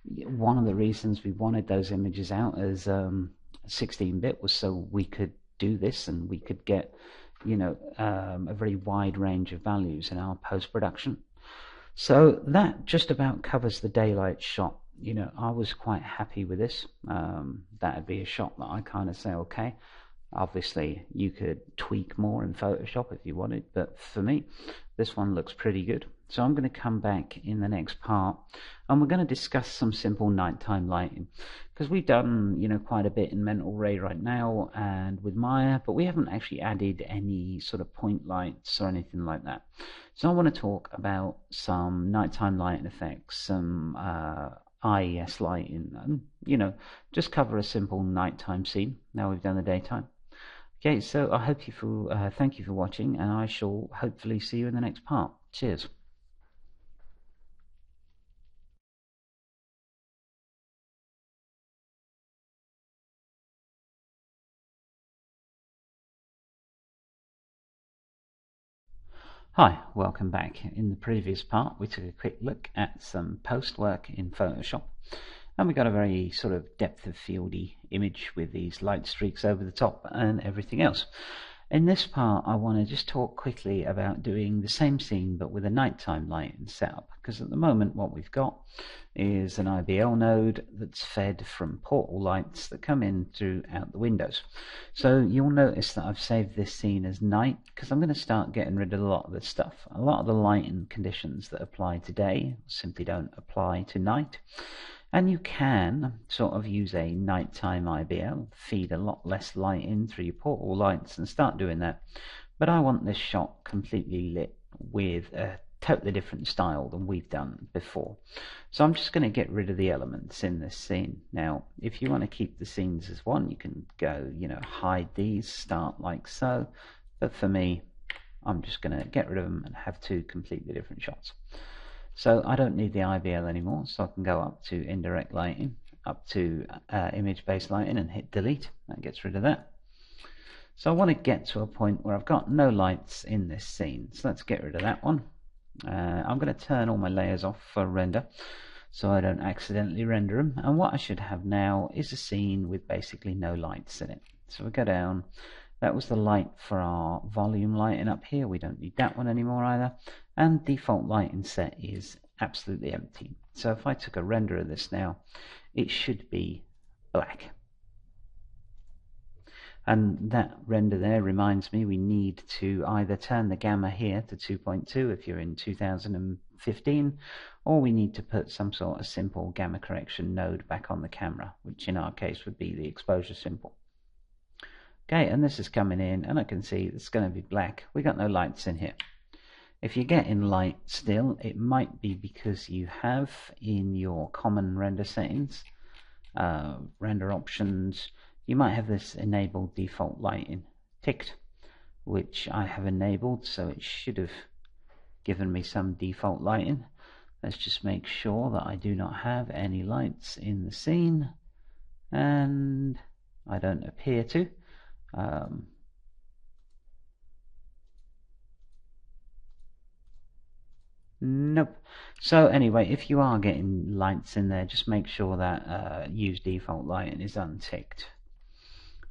One of the reasons we wanted those images out as 16-bit was so we could do this, and we could get, a very wide range of values in our post-production. So that just about covers the daylight shot. I was quite happy with this. That'd be a shot that I kind of say, okay. Obviously, you could tweak more in Photoshop if you wanted, but for me, this one looks pretty good. So I'm going to come back in the next part, and we're going to discuss some simple nighttime lighting, because we've done quite a bit in VRay right now and with Maya, but we haven't actually added any sort of point lights or anything like that. So I want to talk about some nighttime lighting effects, some IES lighting, and just cover a simple nighttime scene. Now we've done the daytime. Okay, so I hope thank you for watching, and I shall hopefully see you in the next part. Cheers. Hi, welcome back. In the previous part, we took a quick look at some post work in Photoshop, and we got a very sort of depth of fieldy image with these light streaks over the top and everything else. In this part, I want to just talk quickly about doing the same scene but with a nighttime lighting setup, because at the moment what we've got is an IBL node that's fed from portal lights that come in throughout the windows. So you'll notice that I've saved this scene as night, because I'm going to start getting rid of a lot of this stuff. A lot of the lighting conditions that apply today simply don't apply to night. And you can sort of use a nighttime IBL, feed a lot less light in through your portal lights and start doing that. But I want this shot completely lit with a totally different style than we've done before. So I'm just going to get rid of the elements in this scene. Now, if you want to keep the scenes as one, you can go, hide these, start like so, but for me, I'm just going to get rid of them and have two completely different shots. So I don't need the IVL anymore, so I can go up to indirect lighting, up to image-based lighting, and hit delete. That gets rid of that. So I want to get to a point where I've got no lights in this scene, so let's get rid of that one. I'm going to turn all my layers off for render, so I don't accidentally render them, and what I should have now is a scene with basically no lights in it. So we go down. That was the light for our volume lighting up here. We don't need that one anymore either. And default lighting set is absolutely empty. So if I took a render of this now, it should be black. And that render there reminds me we need to either turn the gamma here to 2.2 if you're in 2015, or we need to put some sort of simple gamma correction node back on the camera, which in our case would be the exposure simple. Okay, and this is coming in, and I can see it's going to be black. We got no lights in here. If you're getting light still, it might be because you have in your common render settings, render options, you might have this enable default lighting ticked, which I have enabled, so it should have given me some default lighting. Let's just make sure that I do not have any lights in the scene, and I don't appear to. Nope. So anyway, if you are getting lights in there, just make sure that use default lighting is unticked.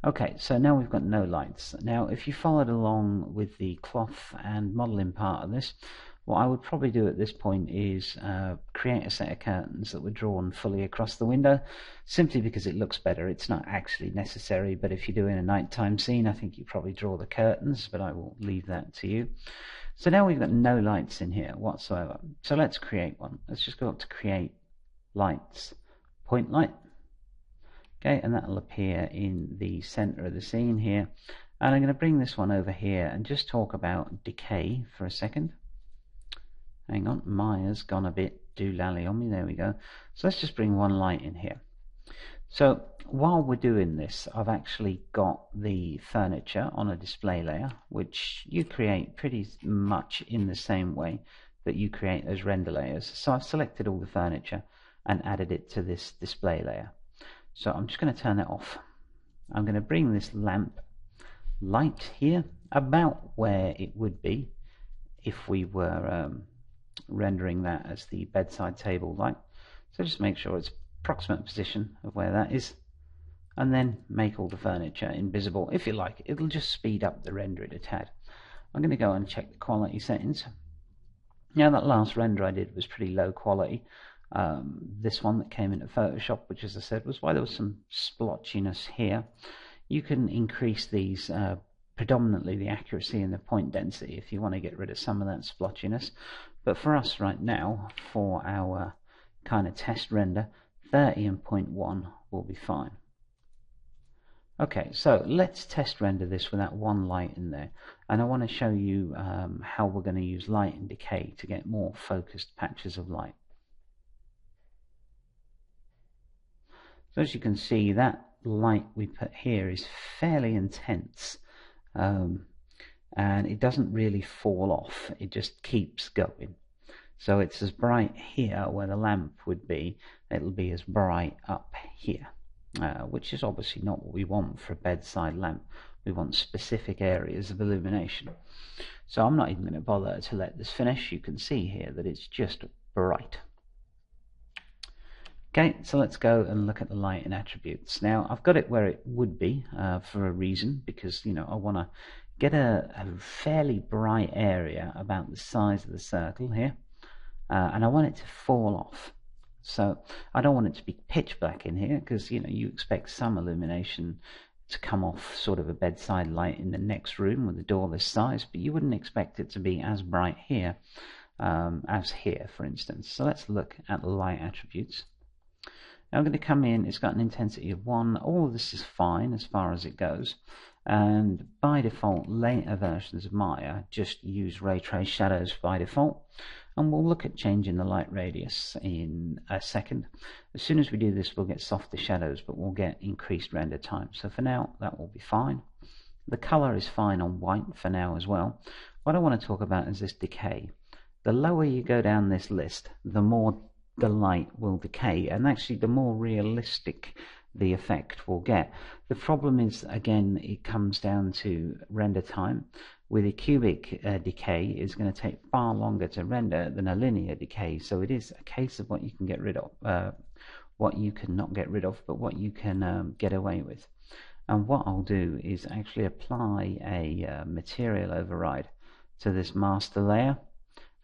Okay, so now we've got no lights. Now if you followed along with the cloth and modeling part of this, what I would probably do at this point is create a set of curtains that were drawn fully across the window, simply because it looks better. It's not actually necessary, but if you're doing a nighttime scene, I think you probably draw the curtains, but I will leave that to you. So now we've got no lights in here whatsoever. So let's create one. Let's just go up to create lights, point light. Okay, and that will appear in the center of the scene here. And I'm going to bring this one over here and just talk about decay for a second. Hang on, Maya's gone a bit doolally on me. There we go. So let's just bring one light in here. So while we're doing this, I've actually got the furniture on a display layer, which you create pretty much in the same way that you create those render layers. So I've selected all the furniture and added it to this display layer. So I'm just going to turn it off. I'm going to bring this lamp light here about where it would be if we were rendering that as the bedside table light. So just make sure it's approximate position of where that is, and then make all the furniture invisible. If you like, it'll just speed up the rendering a tad. I'm going to go and check the quality settings. Now that last render I did was pretty low quality. This one that came into Photoshop, which as I said was why there was some splotchiness here. You can increase these predominantly the accuracy and the point density if you want to get rid of some of that splotchiness, but for us right now, for our kind of test render, 30 and 0.1 will be fine. Okay, so let's test render this with that one light in there, and I want to show you how we're going to use light and decay to get more focused patches of light. So as you can see, that light we put here is fairly intense, and it doesn't really fall off, it just keeps going. So it's as bright here where the lamp would be, it'll be as bright up here, which is obviously not what we want for a bedside lamp. We want specific areas of illumination. So I'm not even going to bother to let this finish. You can see here that it's just bright. Okay, so let's go and look at the lighting attributes. Now I've got it where it would be for a reason, because I want to get a fairly bright area about the size of the circle here, and I want it to fall off. So I don't want it to be pitch black in here, because you expect some illumination to come off sort of a bedside light in the next room with a door this size, but you wouldn't expect it to be as bright here as here, for instance. So let's look at the light attributes. Now I'm going to come in, it's got an intensity of 1, all of this is fine as far as it goes, and by default later versions of Maya just use ray trace shadows by default, and we'll look at changing the light radius in a second. As soon as we do this we'll get softer shadows, but we'll get increased render time, so for now that will be fine. The color is fine on white for now as well. What I want to talk about is this decay. The lower you go down this list, the more the light will decay, and actually the more realistic the effect will get. The problem is, again, it comes down to render time. With a cubic decay, it's going to take far longer to render than a linear decay, so it is a case of what you can get rid of, what you can not get rid of, but what you can get away with. And what I'll do is actually apply a material override to this master layer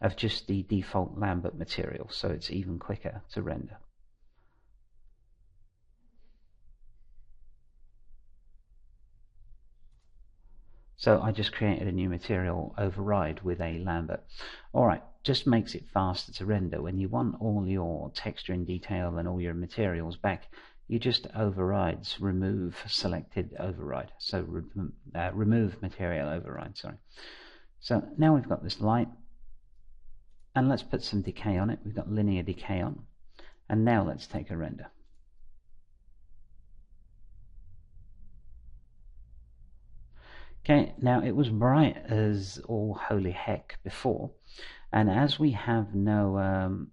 of just the default Lambert material, so it's even quicker to render. So I just created a new material override with a Lambert. Alright, just makes it faster to render. When you want all your texture and detail and all your materials back, you just overrides remove selected override. So remove material override, sorry. So now we've got this light, and let's put some decay on it. We've got linear decay on, and now let's take a render. Okay, now it was bright as all holy heck before, and as we have no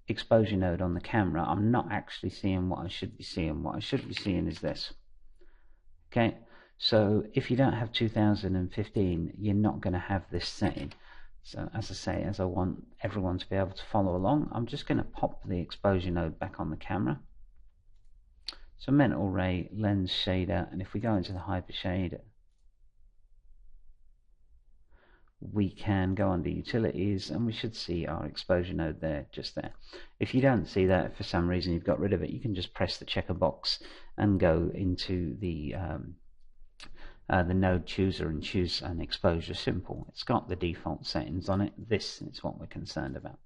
exposure node on the camera, I'm not actually seeing what I should be seeing. What I should be seeing is this. Okay, so if you don't have 2015, you're not going to have this setting. So as I say, as I want everyone to be able to follow along, I'm just going to pop the exposure node back on the camera. So mental ray, lens shader, and if we go into the hypershade, we can go under utilities and we should see our exposure node there, just there. If you don't see that, for some reason you've got rid of it, you can just press the checker box and go into the node chooser and choose an exposure. Simple. It's got the default settings on it. This is what we're concerned about.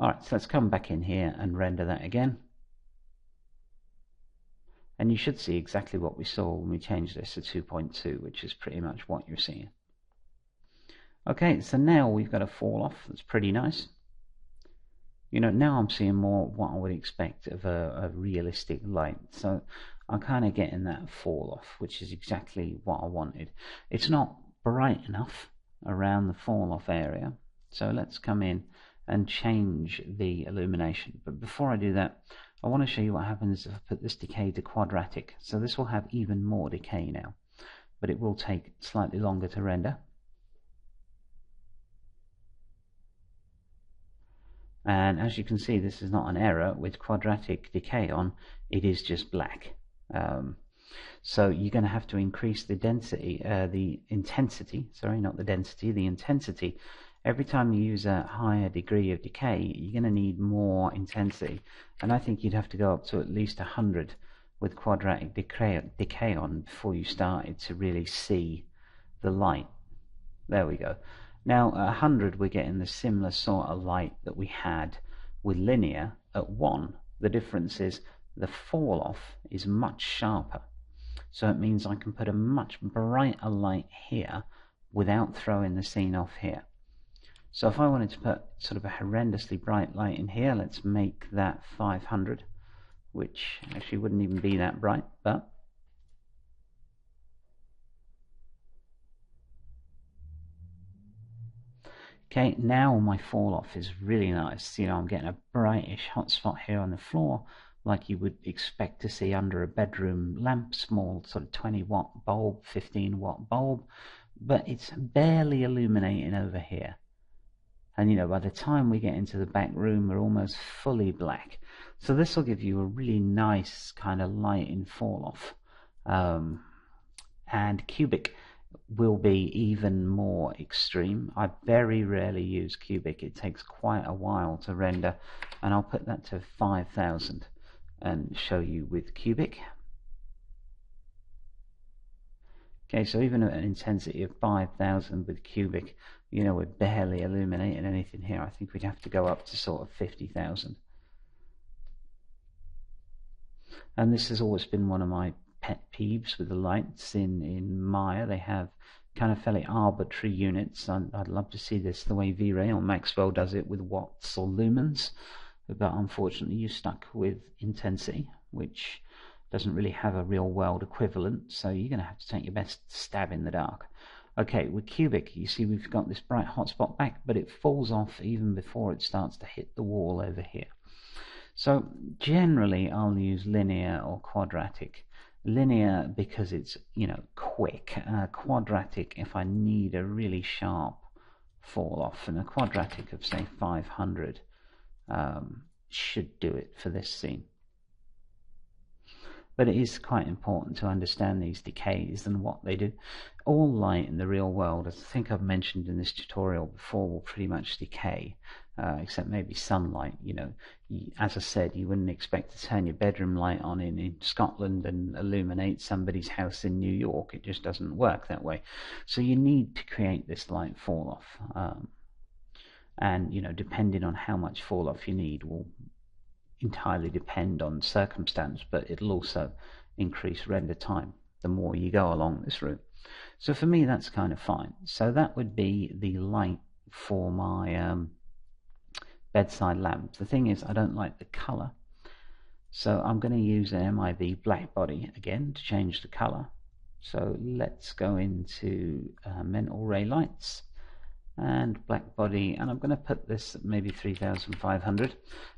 Alright, so let's come back in here and render that again. And you should see exactly what we saw when we changed this to 2.2, which is pretty much what you're seeing. Okay, so now we've got a fall off that's pretty nice. You know, now I'm seeing more what I would expect of a realistic light. So I'm kind of getting that fall off, which is exactly what I wanted. It's not bright enough around the fall off area. So let's come in and change the illumination. But before I do that, I want to show you what happens if I put this decay to quadratic. So this will have even more decay now, but it will take slightly longer to render. And as you can see, this is not an error. With quadratic decay on, it is just black. So you're going to have to increase the density, the intensity, sorry, not the density, the intensity. Every time you use a higher degree of decay, you're going to need more intensity. And I think you'd have to go up to at least 100 with quadratic decay on before you started to really see the light. There we go. Now at 100 we're getting the similar sort of light that we had with linear at 1. The difference is the fall off is much sharper. So it means I can put a much brighter light here without throwing the scene off here. So if I wanted to put sort of a horrendously bright light in here, let's make that 500, which actually wouldn't even be that bright, but okay, now my fall off is really nice. You know, I'm getting a brightish hot spot here on the floor, like you would expect to see under a bedroom lamp, small sort of 20-watt bulb, 15-watt bulb, but it's barely illuminating over here. And you know, by the time we get into the back room, we're almost fully black. So this will give you a really nice kind of light in fall off. And cubic will be even more extreme. I very rarely use cubic. It takes quite a while to render, and I'll put that to 5000 and show you with cubic. Okay, so even at an intensity of 5000 with cubic, you know, we're barely illuminating anything here. I think we'd have to go up to sort of 50,000. And this has always been one of my pet peeves with the lights in Maya. They have kind of fairly arbitrary units. I'd love to see this the way VRay or Maxwell does it with watts or lumens, but unfortunately you're stuck with intensity, which Doesn't really have a real world equivalent, so you're going to have to take your best stab in the dark. Okay, with cubic, you see we've got this bright hotspot back, but it falls off even before it starts to hit the wall over here. So generally I'll use linear or quadratic. Linear because it's, you know, quick. Quadratic if I need a really sharp fall off, and a quadratic of say 500 should do it for this scene. But it is quite important to understand these decays and what they do. All light in the real world, as I think I've mentioned in this tutorial before, will pretty much decay, except maybe sunlight. You know, as I said, you wouldn't expect to turn your bedroom light on in Scotland and illuminate somebody's house in New York. It just doesn't work that way. So you need to create this light fall off. And, you know, depending on how much fall off you need will entirely depend on circumstance, but it'll also increase render time the more you go along this route. So for me that's kind of fine. So that would be the light for my bedside lamp. The thing is, I don't like the color, so I'm going to use an MIB black body again to change the color. So let's go into mental ray lights and black body, and I'm going to put this at maybe 3500.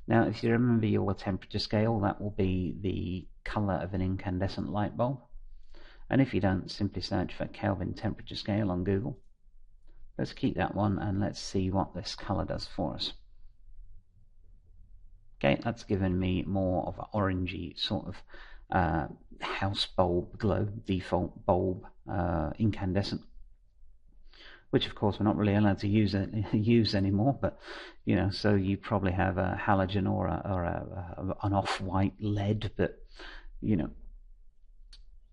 Now if you remember your temperature scale, that will be the color of an incandescent light bulb, and if you don't, simply search for Kelvin temperature scale on Google. Let's keep that one and let's see what this color does for us. Okay, that's given me more of an orangey sort of house bulb glow, default bulb, incandescent, which of course we're not really allowed to use anymore, but you know, so you probably have a halogen or an off-white LED, but you know,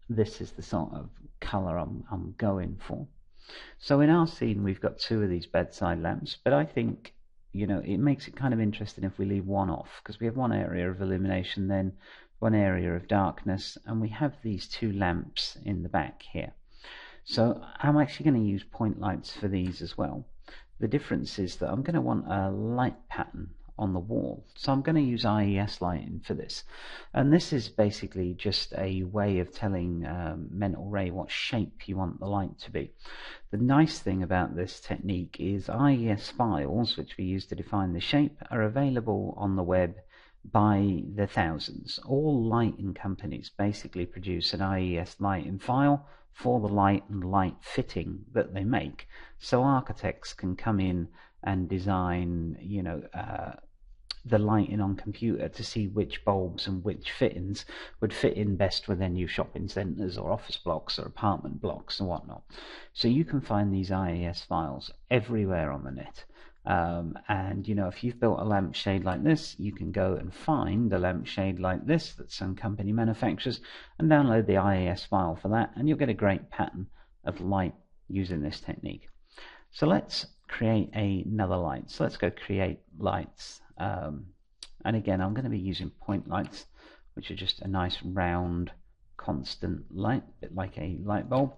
this is the sort of color I'm going for. So in our scene we've got two of these bedside lamps, but I think, you know, it makes it kind of interesting if we leave one off, because we have one area of illumination, then one area of darkness, and we have these two lamps in the back here. So I'm actually going to use point lights for these as well. The difference is that I'm going to want a light pattern on the wall, so I'm going to use IES lighting for this, and this is basically just a way of telling mental ray what shape you want the light to be. The nice thing about this technique is IES files, which we use to define the shape, are available on the web by the thousands. All lighting companies basically produce an IES lighting file for the light and light fitting that they make, so architects can come in and design, you know, the lighting on computer to see which bulbs and which fittings would fit in best with their new shopping centres or office blocks or apartment blocks and whatnot. So you can find these IES files everywhere on the net. And you know, if you've built a lampshade like this, you can go and find a lampshade like this that some company manufactures and download the IES file for that, and you'll get a great pattern of light using this technique. So let's create another light. So let's go create lights, and again I'm going to be using point lights, which are just a nice round constant light, a bit like a light bulb,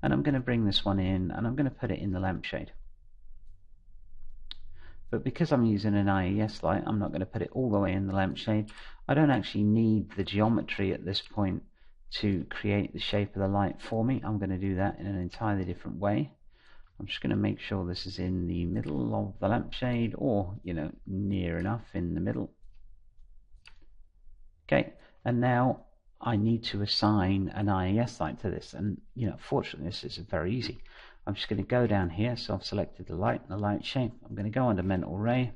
and I'm going to bring this one in and I'm going to put it in the lampshade. But because I'm using an IES light, I'm not going to put it all the way in the lampshade. I don't actually need the geometry at this point to create the shape of the light for me. I'm going to do that in an entirely different way. I'm just going to make sure this is in the middle of the lampshade, or, you know, near enough in the middle. Okay, and now I need to assign an IES light to this, and you know, fortunately this is very easy. I'm just going to go down here, so I've selected the light and the light shape. I'm going to go under mental ray,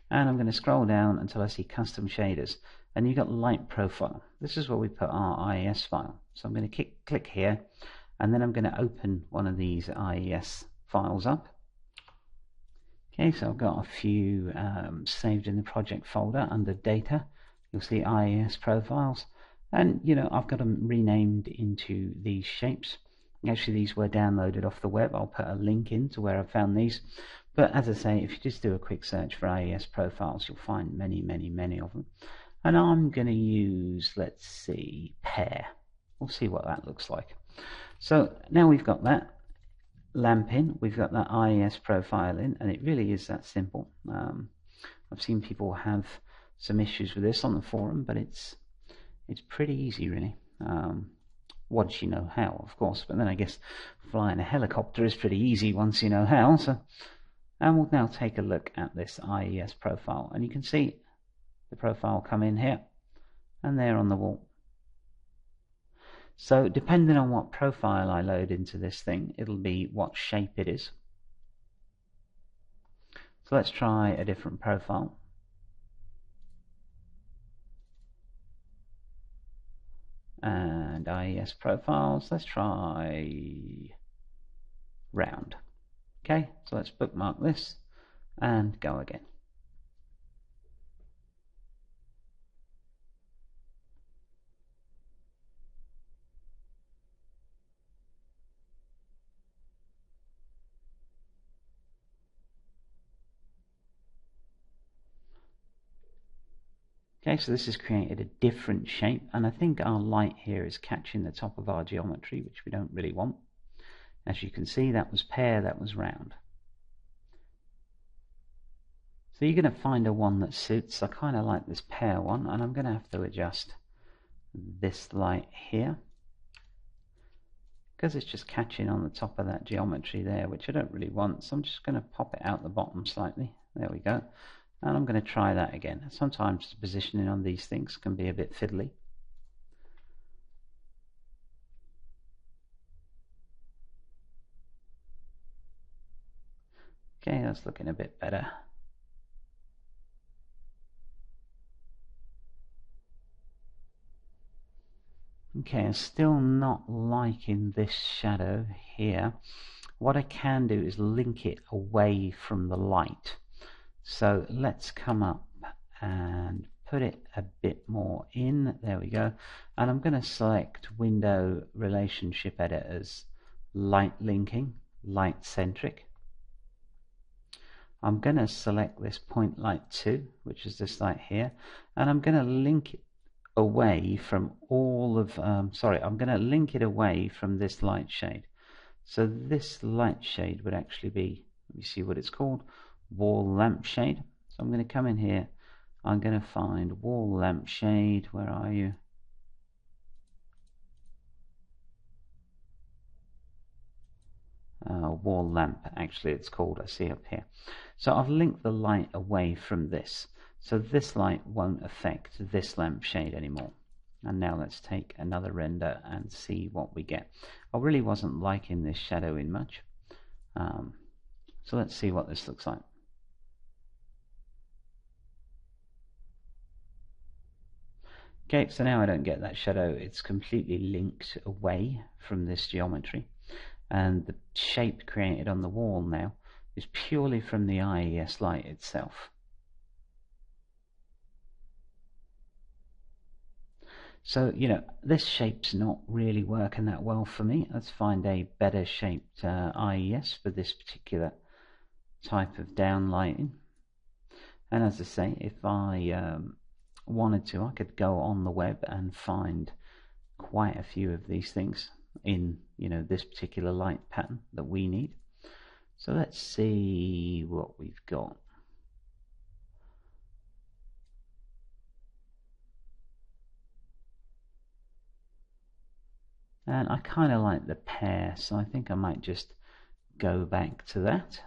and I'm going to scroll down until I see custom shaders, and you've got light profile. This is where we put our IES file. So I'm going to click here, and then I'm going to open one of these IES files up. Okay, so I've got a few saved in the project folder under data. You'll see IES profiles, and you know, I've got them renamed into these shapes. Actually, these were downloaded off the web. I'll put a link in to where I found these. But as I say, if you just do a quick search for IES profiles, you'll find many, many, many of them. And I'm going to use, let's see, pear. We'll see what that looks like. So now we've got that lamp in, we've got that IES profile in, and it really is that simple. I've seen people have some issues with this on the forum, but it's It's pretty easy, really. Once you know how, of course, but then I guess flying a helicopter is pretty easy once you know how. And we'll now take a look at this IES profile, and you can see the profile come in here and there on the wall. So depending on what profile I load into this thing, it'll be what shape it is. So let's try a different profile. And IES profiles, let's try round. Okay, so let's bookmark this and go again. Okay, so this has created a different shape, and I think our light here is catching the top of our geometry, which we don't really want. As you can see, that was pear, that was round. So you're going to find a one that suits. I kind of like this pear one, and I'm going to have to adjust this light here because it's just catching on the top of that geometry there, which I don't really want. So I'm just going to pop it out the bottom slightly. There we go. And I'm going to try that again. Sometimes the positioning on these things can be a bit fiddly. Okay, that's looking a bit better. Okay, I'm still not liking this shadow here. What I can do is link it away from the light. So let's come up and put it a bit more in. There we go. And I'm going to select Window Relationship Editors, Light Linking, Light Centric. I'm going to select this point light 2, which is this light here, and I'm going to link it away from all of, I'm going to link it away from this light shade. So this light shade would actually be, let me see what it's called, wall lampshade. So I'm going to come in here, I'm going to find wall lampshade. Where are you? Wall lamp, actually it's called, I see up here. So I've linked the light away from this, so this light won't affect this lampshade anymore. And now let's take another render and see what we get. I really wasn't liking this shadowing much, so let's see what this looks like. Okay, so now I don't get that shadow. It's completely linked away from this geometry, and the shape created on the wall now is purely from the IES light itself. So, you know, this shape's not really working that well for me. Let's find a better shaped IES for this particular type of downlighting. And as I say, if I wanted to, I could go on the web and find quite a few of these things in, you know, this particular light pattern that we need. So let's see what we've got. And I kind of like the pear, so I think I might just go back to that.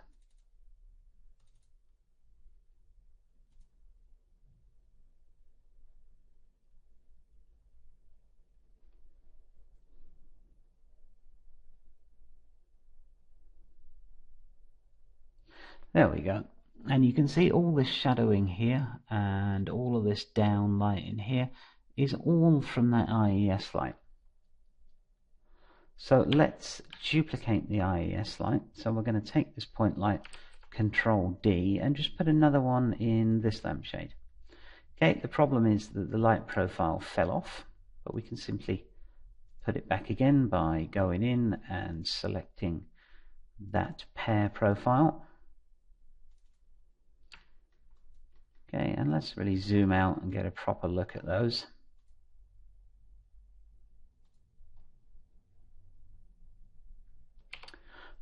There we go. And you can see all this shadowing here and all of this down light in here is all from that IES light. So let's duplicate the IES light. So we're going to take this point light, Control D, and just put another one in this lampshade. Okay, the problem is that the light profile fell off, but we can simply put it back again by going in and selecting that pear profile. Okay, and let's really zoom out and get a proper look at those.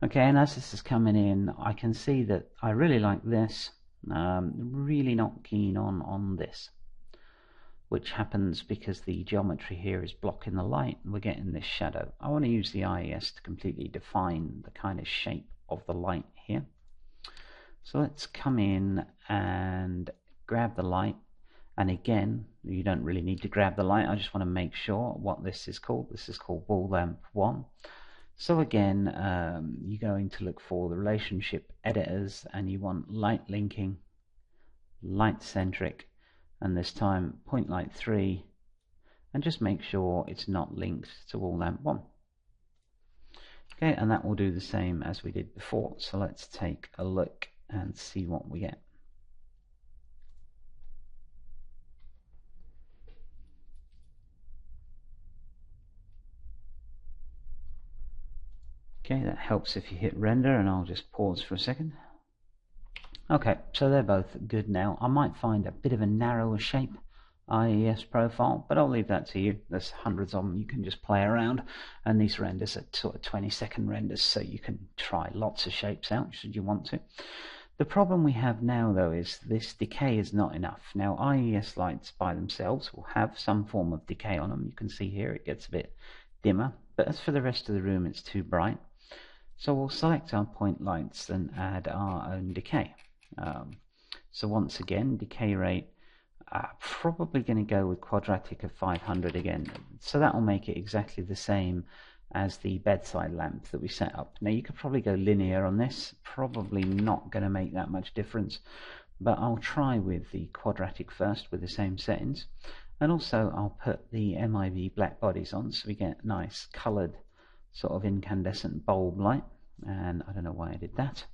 Okay, and as this is coming in, I can see that I really like this. Really not keen on this. which happens because the geometry here is blocking the light and we're getting this shadow. I want to use the IES to completely define the kind of shape of the light here. So let's come in and grab the light, and again, you don't really need to grab the light, I just want to make sure what this is called. This is called wall lamp 1. So again, you're going to look for the relationship editors, and you want light linking, light centric, and this time point light 3, and just make sure it's not linked to wall lamp 1. Okay, and that will do the same as we did before. So let's take a look and see what we get. Okay, that helps if you hit render, and I'll just pause for a second. Okay, so they're both good now. I might find a bit of a narrower shape IES profile, but I'll leave that to you. There's hundreds of them. You can just play around, and these renders are sort of 20-second renders, so you can try lots of shapes out should you want to. The problem we have now, though, is this decay is not enough. Now, IES lights by themselves will have some form of decay on them. You can see here it gets a bit dimmer, but as for the rest of the room, it's too bright. So we'll select our point lights and add our own decay. So once again, decay rate, probably going to go with quadratic of 500 again. So that will make it exactly the same as the bedside lamp that we set up. Now you could probably go linear on this, probably not going to make that much difference, but I'll try with the quadratic first with the same settings. And also I'll put the MIB black bodies on so we get nice coloured sort of incandescent bulb light, and I don't know why I did that.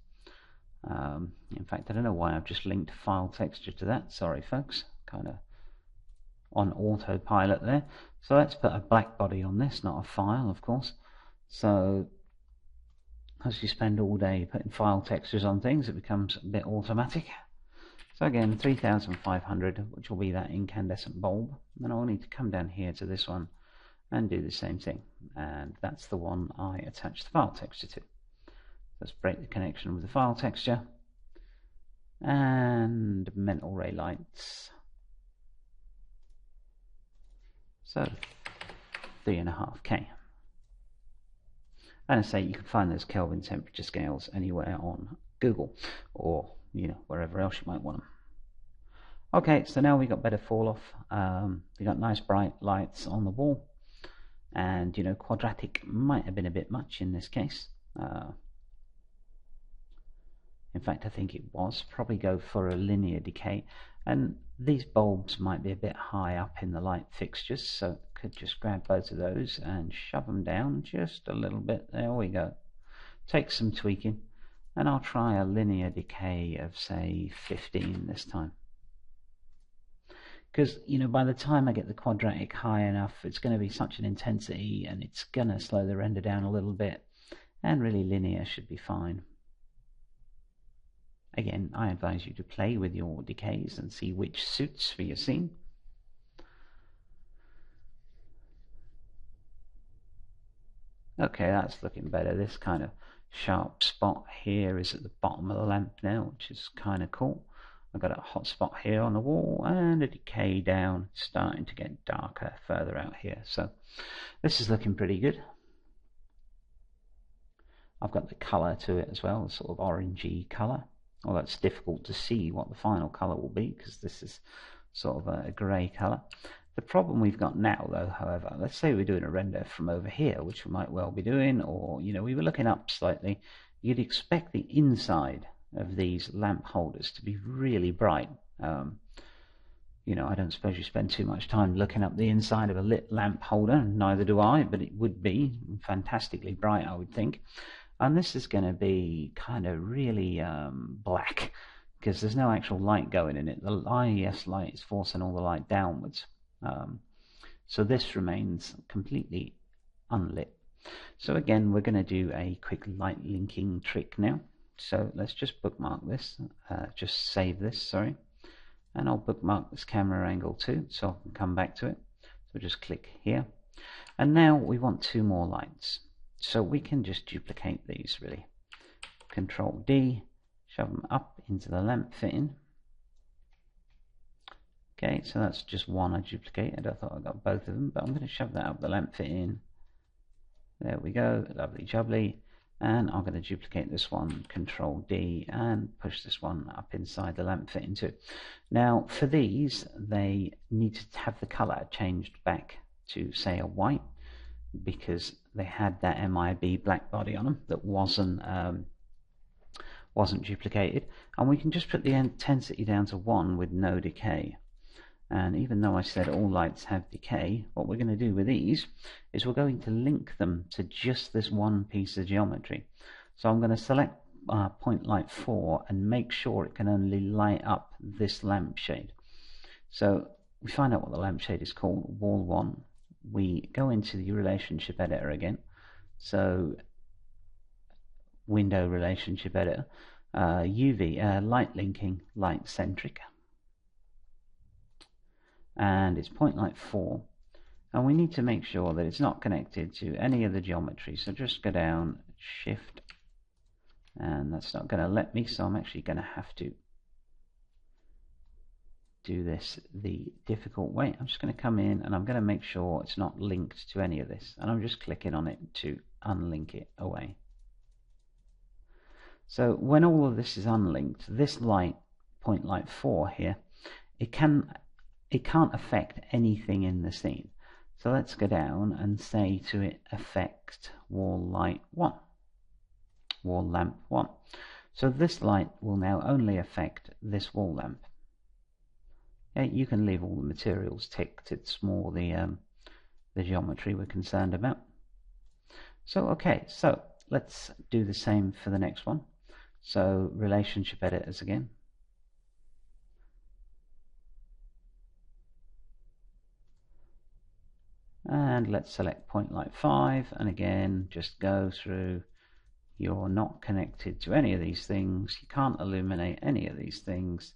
In fact, I don't know why I've just linked file texture to that. Sorry folks, kind of on autopilot there. So let's put a black body on this, not a file of course. So as you spend all day putting file textures on things, it becomes a bit automatic. So again, 3500, which will be that incandescent bulb. Then I'll need to come down here to this one and do the same thing, and that's the one I attach the file texture to. Let's break the connection with the file texture, and mental ray lights. So 3.5K. And I say you can find those Kelvin temperature scales anywhere on Google, or wherever else you might want them. Okay, so now we got better fall off. We got nice bright lights on the wall, and quadratic might have been a bit much in this case. In fact, I think it was. Probably go for a linear decay, and these bulbs might be a bit high up in the light fixtures, so could just grab both of those and shove them down just a little bit. There we go. Take some tweaking, and I'll try a linear decay of say 15 this time. Because by the time I get the quadratic high enough, it's going to be such an intensity, and it's going to slow the render down a little bit, and really linear should be fine. Again, I advise you to play with your decays and see which suits for your scene. Okay, that's looking better. This kind of sharp spot here is at the bottom of the lamp now, which is kind of cool. I've got a hot spot here on the wall and a decay down, starting to get darker further out here. So this is looking pretty good. I've got the colour to it as well, a sort of orangey colour. Although it's difficult to see what the final colour will be because this is sort of a grey colour. The problem we've got now though, however, let's say we're doing a render from over here, which we might well be doing, or we were looking up slightly, you'd expect the inside of these lamp holders to be really bright. I don't suppose you spend too much time looking up the inside of a lit lamp holder, neither do I, but it would be fantastically bright, I would think. And this is going to be kind of really black, because there's no actual light going in it. The IES light is forcing all the light downwards. So this remains completely unlit. So again, we're going to do a quick light linking trick now. So let's just bookmark this, just save this, sorry. And I'll bookmark this camera angle too, so I can come back to it. So just click here. And now we want two more lights. So we can just duplicate these really. Control D, shove them up into the lamp fitting. Okay, so that's just one I duplicated. I thought I got both of them, but I'm going to shove that up the lamp fit in. There we go, lovely jubbly. And I'm going to duplicate this one, Control D, and push this one up inside the lamp fitting too. Now for these, they need to have the color changed back to say a white, because they had that MIB black body on them that wasn't duplicated. And we can just put the intensity down to 1 with no decay. And even though I said all lights have decay, what we're going to do with these is we're going to link them to just this one piece of geometry. So I'm going to select point light 4 and make sure it can only light up this lampshade. So we find out what the lampshade is called, wall 1. We go into the relationship editor again. So window relationship editor, UV, light linking, light centric. And it's point light 4, and we need to make sure that it's not connected to any of the geometry. So just go down, shift, and that's not going to let me, so I'm actually going to have to do this the difficult way. I'm just going to come in and I'm going to make sure it's not linked to any of this, and I'm just clicking on it to unlink it away. So when all of this is unlinked, this light, point light 4 here, it can't affect anything in the scene. So let's go down and say to it, affect wall light 1, wall lamp 1. So this light will now only affect this wall lamp. Okay, you can leave all the materials ticked, it's more the geometry we're concerned about. So okay, so let's do the same for the next one. So relationship editors again. And let's select point light 5, and again just go through. You're not connected to any of these things, you can't illuminate any of these things,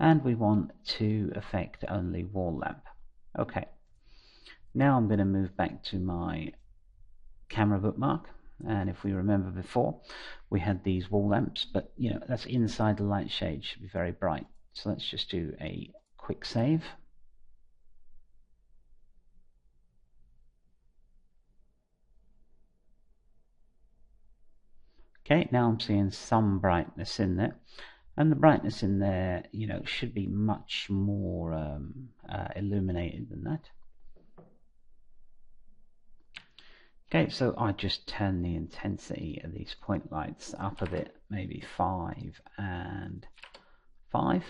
and we want to affect only wall lamp. Okay, now I'm going to move back to my camera bookmark, and if we remember before, we had these wall lamps, but you know, that's inside the light shade, should be very bright. So let's just do a quick save. Okay, now I'm seeing some brightness in there, and the brightness in there, you know, should be much more illuminated than that. Okay, so I just turn the intensity of these point lights up a bit, maybe 5 and 5.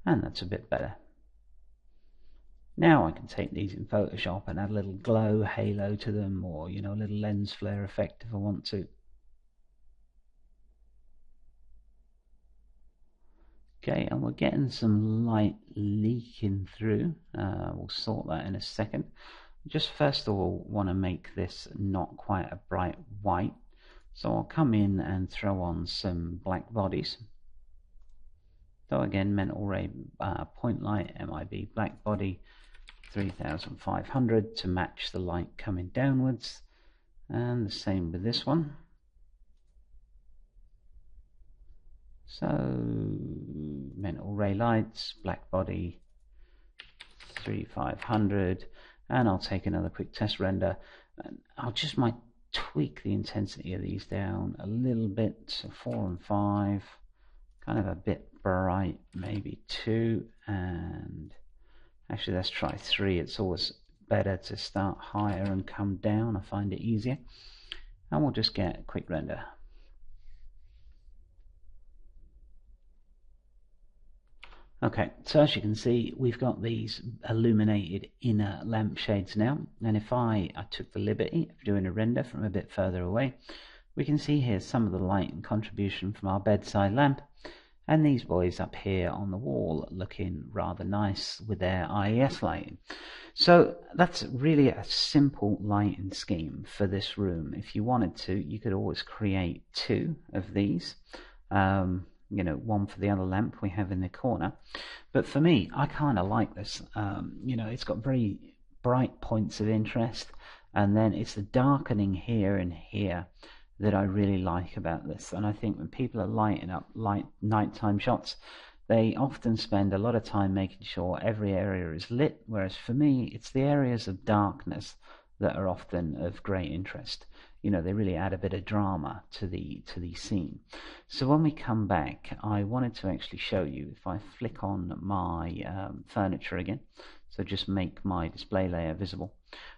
And that's a bit better. Now I can take these in Photoshop and add a little glow halo to them, or you know, a little lens flare effect if I want to. Okay, and we're getting some light leaking through. We'll sort that in a second. Just first of all want to make this not quite a bright white, so I'll come in and throw on some black bodies. So again, mental ray point light, MIB black body 3500 to match the light coming downwards, and the same with this one. So mental ray lights, black body 3500, and I'll take another quick test render, and I'll just might tweak the intensity of these down a little bit, so 4 and 5, kind of a bit bright, maybe 2, and actually let's try 3. It's always better to start higher and come down, I find it easier, and we'll just get a quick render. Okay, so as you can see, we've got these illuminated inner lampshades now, and if I took the liberty of doing a render from a bit further away, we can see here some of the light and contribution from our bedside lamp, and these boys up here on the wall looking rather nice with their IES lighting. So that's really a simple lighting scheme for this room. If you wanted to, you could always create 2 of these. You know, one for the other lamp we have in the corner. But for me, I kind of like this. You know, it's got very bright points of interest, and then it's the darkening here and here that I really like about this. And I think when people are lighting up nighttime shots, they often spend a lot of time making sure every area is lit, whereas for me, it's the areas of darkness that are often of great interest. They really add a bit of drama to the scene. So when we come back, I wanted to actually show you, if I flick on my furniture again, so just make my display layer visible,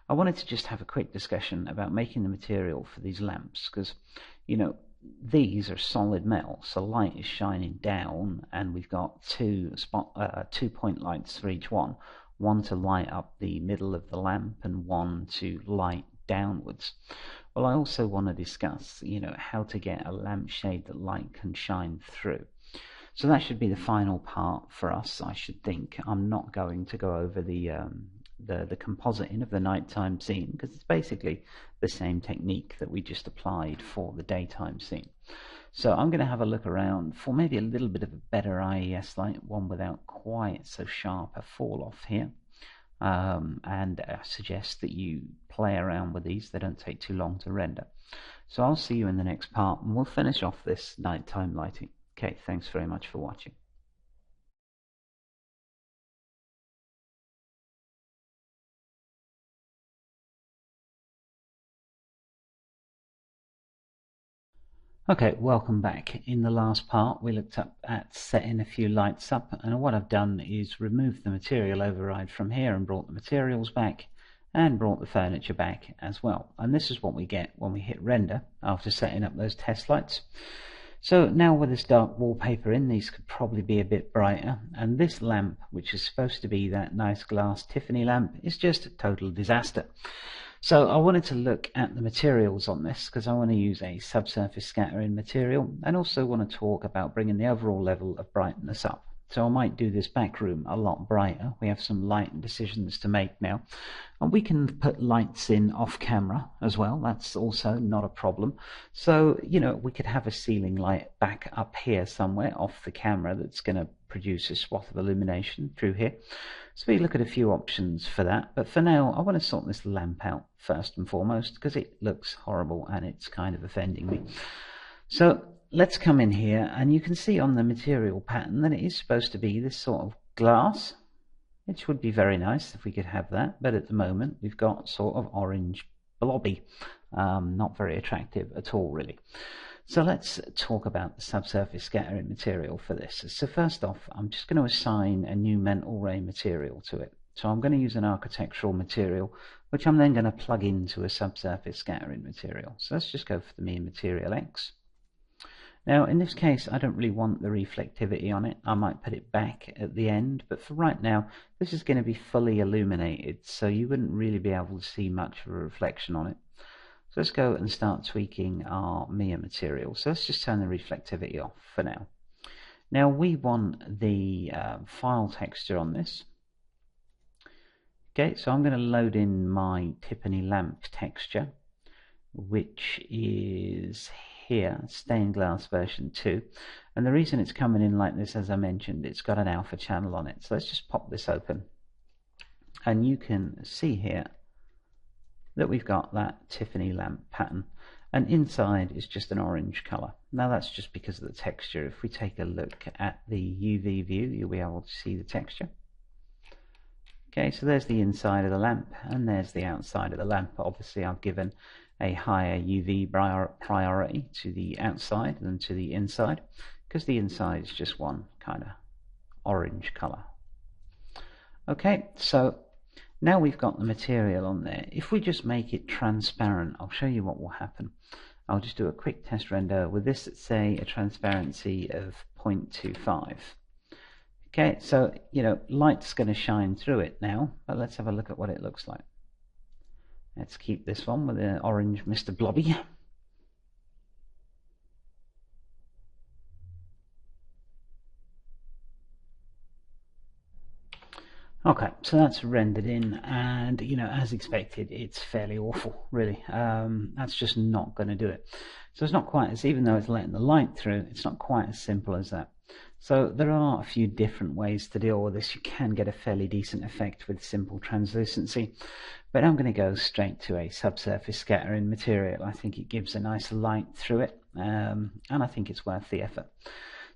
I wanted to just have a quick discussion about making the material for these lamps, because these are solid metal, so light is shining down, and we've got two point lights for each one to light up the middle of the lamp and one to light downwards. Well, I also want to discuss how to get a lampshade that light can shine through. So that should be the final part for us, I should think. I'm not going to go over the compositing of the nighttime scene, because it's basically the same technique that we just applied for the daytime scene. So I'm going to have a look around for maybe a little bit of a better IES light, one without quite so sharp a fall off here. And I suggest that you play around with these. They don't take too long to render. So I'll see you in the next part, and we'll finish off this nighttime lighting. Okay, thanks very much for watching. Okay, welcome back. In the last part we looked up at setting a few lights up, and what I've done is removed the material override from here and brought the materials back and brought the furniture back as well. And this is what we get when we hit render after setting up those test lights. So now with this dark wallpaper in, these could probably be a bit brighter, and this lamp, which is supposed to be that nice glass Tiffany lamp, is just a total disaster. So I wanted to look at the materials on this, because I want to use a subsurface scattering material, and also want to talk about bringing the overall level of brightness up. So I might do this back room a lot brighter. We have some light decisions to make now, and we can put lights in off camera as well. That's also not a problem. So we could have a ceiling light back up here somewhere off the camera that's going to produce a swath of illumination through here. So we look at a few options for that, but for now I want to sort this lamp out first and foremost, because it looks horrible and it's kind of offending me. So let's come in here, and you can see on the material pattern that it is supposed to be this sort of glass, which would be very nice if we could have that, but at the moment we've got sort of orange blobby, not very attractive at all really. So let's talk about the subsurface scattering material for this. So first off, I'm just going to assign a new mental ray material to it. So I'm going to use an architectural material, which I'm then going to plug into a subsurface scattering material. So let's just go for the mean material X. Now in this case I don't really want the reflectivity on it. I might put it back at the end, but for right now this is going to be fully illuminated, so you wouldn't really be able to see much of a reflection on it. So let's go and start tweaking our Maya material. So let's just turn the reflectivity off for now. Now we want the file texture on this. Okay, so I'm going to load in my Tiffany lamp texture, which is here, stained glass version 2. And the reason it's coming in like this, as I mentioned, it's got an alpha channel on it. So let's just pop this open, and you can see here that we've got that Tiffany lamp pattern, and inside is just an orange color. Now that's just because of the texture. If we take a look at the UV view, you'll be able to see the texture. Okay, so there's the inside of the lamp, and there's the outside of the lamp. Obviously I've given a higher UV priority to the outside than to the inside, because the inside is just one kind of orange color. Okay, so now we've got the material on there. If we just make it transparent, I'll show you what will happen. I'll just do a quick test render with this at, say, a transparency of 0.25. Okay, so light's going to shine through it now, but let's have a look at what it looks like. Let's keep this one with the orange Mr. Blobby. Okay, so that's rendered in, and as expected, it's fairly awful, really. That's just not going to do it. So it's not quite as, even though it's letting the light through, it's not quite as simple as that. So there are a few different ways to deal with this. You can get a fairly decent effect with simple translucency, but I'm going to go straight to a subsurface scattering material. I think it gives a nice light through it, and I think it's worth the effort.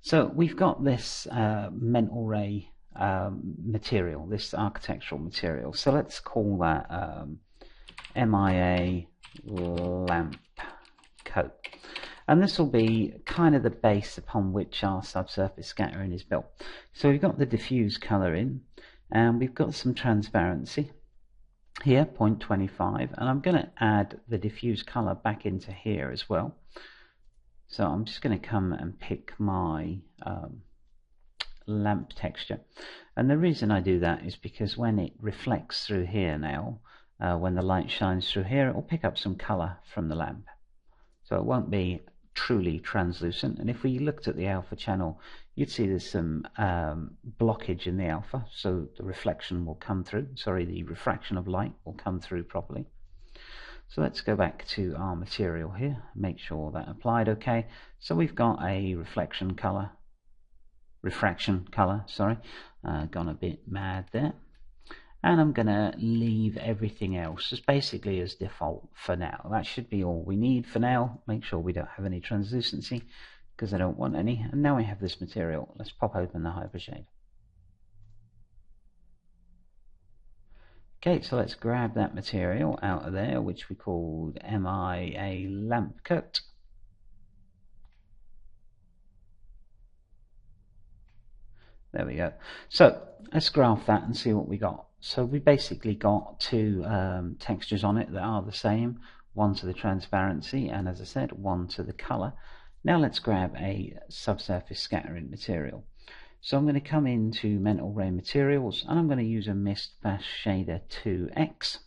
So we've got this mental ray material, this architectural material. So let's call that MIA lamp coat. And this will be kind of the base upon which our subsurface scattering is built. So we've got the diffuse colour in, and we've got some transparency here, 0.25, and I'm going to add the diffuse colour back into here as well. So I'm just going to come and pick my lamp texture, and the reason I do that is because when it reflects through here now, when the light shines through here, it will pick up some colour from the lamp, so it won't be truly translucent. And if we looked at the alpha channel, you'd see there's some blockage in the alpha, so the reflection will come through, the refraction of light will come through properly. So let's go back to our material here, make sure that applied okay. So we've got a refraction color, gone a bit mad there. And I'm going to leave everything else as basically as default for now. That should be all we need for now. Make sure we don't have any translucency, because I don't want any. And now we have this material. Let's pop open the hypershade. Okay, so let's grab that material out of there, which we called MIA lamp coat. There we go. So let's graph that and see what we got. So we basically got two textures on it that are the same, one to the transparency and, as I said, one to the color. Now let's grab a subsurface scattering material. So I'm going to come into mental ray materials, and I'm going to use a mist fast shader 2x,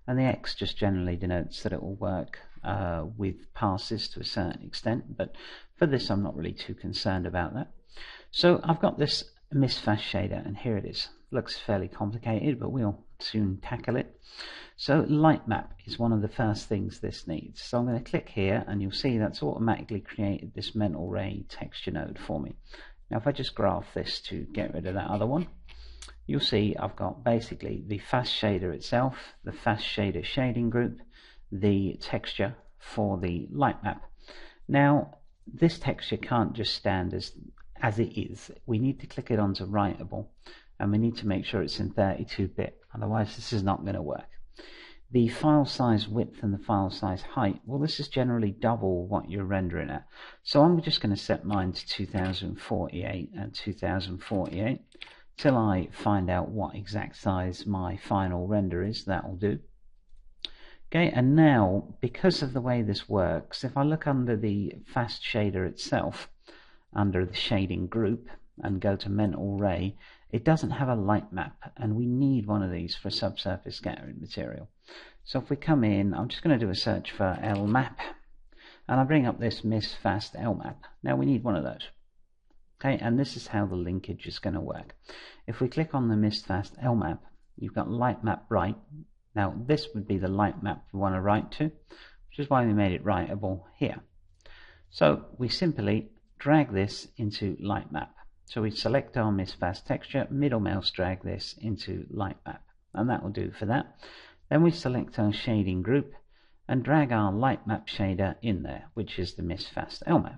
and the X just generally denotes that it will work with passes to a certain extent, but for this I'm not really too concerned about that. So I've got this mist fast shader, and here it is. Looks fairly complicated, but we'll soon tackle it. So light map is one of the first things this needs. So I'm going to click here, and you'll see that's automatically created this mental ray texture node for me. Now if I just graph this to get rid of that other one, you'll see I've got basically the fast shader itself, the fast shader shading group, the texture for the light map. Now this texture can't just stand as it is. We need to click it onto writable, and we need to make sure it's in 32-bit, otherwise this is not going to work. The file size width and the file size height, well, this is generally double what you're rendering at. So I'm just going to set mine to 2048 and 2048 till I find out what exact size my final render is. That will do. Okay, and now because of the way this works, if I look under the fast shader itself, under the shading group, and go to mental ray, it doesn't have a light map, and we need one of these for subsurface scattering material. So if we come in, I'm just going to do a search for LMAP, and I bring up this mist fast LMAP. Now we need one of those. Okay, and this is how the linkage is going to work. If we click on the mist fast LMAP, you've got light map right. Now this would be the light map we want to write to, which is why we made it writable here. So we simply drag this into light map. So we select our mist fast texture, middle mouse drag this into light map, and that will do for that. Then we select our shading group and drag our light map shader in there, which is the mist fast LMAP.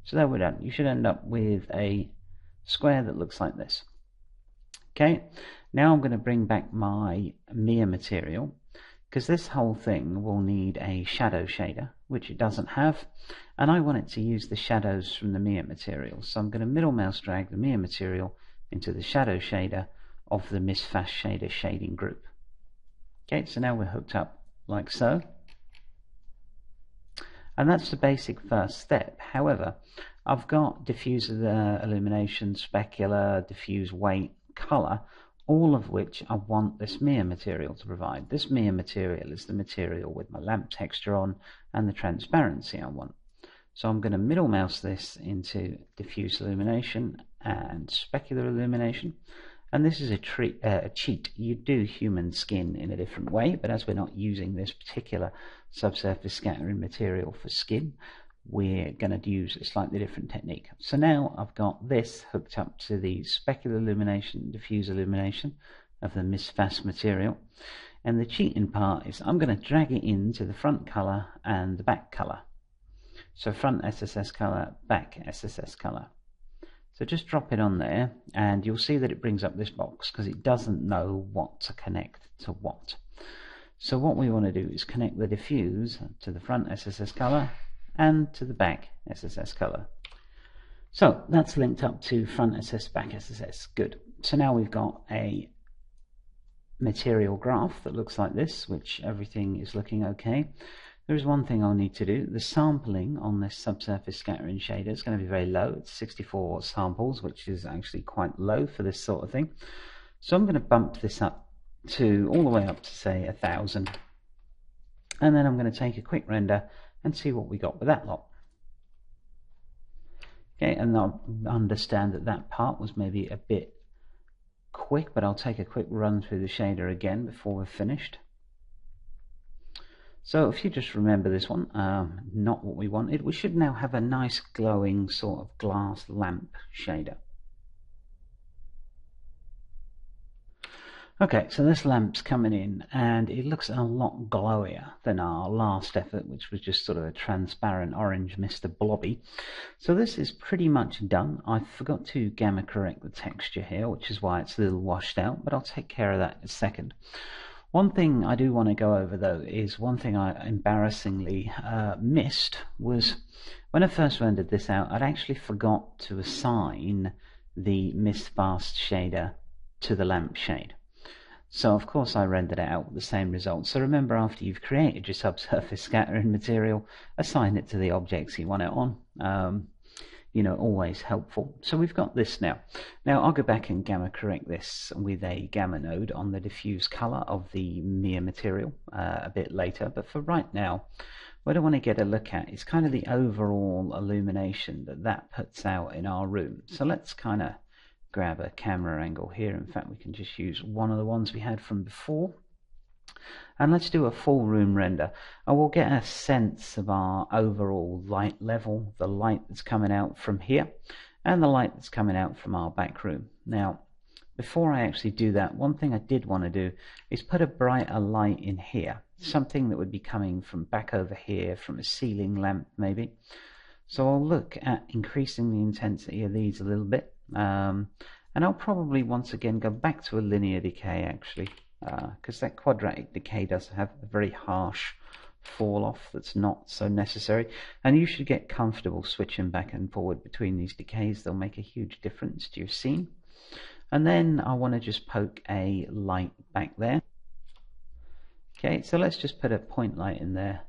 So there we're done. You should end up with a square that looks like this. Okay, now I'm going to bring back my Maya material, because this whole thing will need a shadow shader, which it doesn't have, and I want it to use the shadows from the Maya material. So I'm going to middle mouse drag the Maya material into the shadow shader of the mist fast shader shading group. Okay, so now we're hooked up like so, and that's the basic first step. However, I've got diffuse illumination, specular, diffuse weight, color, all of which I want this Maya material to provide. This Maya material is the material with my lamp texture on and the transparency I want. So I'm going to middle mouse this into diffuse illumination and specular illumination, and this is a cheat. You do human skin in a different way, but as we're not using this particular subsurface scattering material for skin, we're going to use a slightly different technique. So now I've got this hooked up to the specular illumination, diffuse illumination of the misfast material, and the cheating part is I'm going to drag it into the front color and the back color. So front SSS color, back SSS color. So just drop it on there and you'll see that it brings up this box because it doesn't know what to connect to what. So what we want to do is connect the diffuse to the front SSS color and to the back SSS color. So that's linked up to front SSS, back SSS. Good. So now we've got a material graph that looks like this, which everything is looking okay. There is one thing I'll need to do. The sampling on this subsurface scattering shader is going to be very low. It's 64 samples, which is actually quite low for this sort of thing. So I'm going to bump this up to all the way up to say 1000, and then I'm going to take a quick render and see what we got with that lot. Okay, and I'll understand that that part was maybe a bit quick, but I'll take a quick run through the shader again before we're finished. So if you just remember this one, not what we wanted, we should now have a nice glowing sort of glass lamp shader. Okay, so this lamp's coming in and it looks a lot glowier than our last effort, which was just sort of a transparent orange Mr. Blobby. So this is pretty much done. I forgot to gamma correct the texture here, which is why it's a little washed out, but I'll take care of that in a second. One thing I do want to go over though is one thing I embarrassingly missed was when I first rendered this out, I'd actually forgot to assign the misfast shader to the lamp shade. So of course I rendered it out with the same result. So remember, after you've created your subsurface scattering material, assign it to the objects you want it on. You know, always helpful. So we've got this now. Now I'll go back and gamma correct this with a gamma node on the diffuse color of the Maya material a bit later. But for right now, what I want to get a look at is kind of the overall illumination that puts out in our room. So let's kind of grab a camera angle here. In fact, we can just use one of the ones we had from before. And let's do a full room render. I will get a sense of our overall light level, the light that's coming out from here, and the light that's coming out from our back room. Now, before I actually do that, one thing I did want to do is put a brighter light in here, something that would be coming from back over here, from a ceiling lamp maybe. So I'll look at increasing the intensity of these a little bit, and I'll probably once again go back to a linear decay actually. Because that quadratic decay does have a very harsh fall off that's not so necessary, and you should get comfortable switching back and forward between these decays. They'll make a huge difference to your scene. And then I want to just poke a light back there. Okay, so let's just put a point light in there,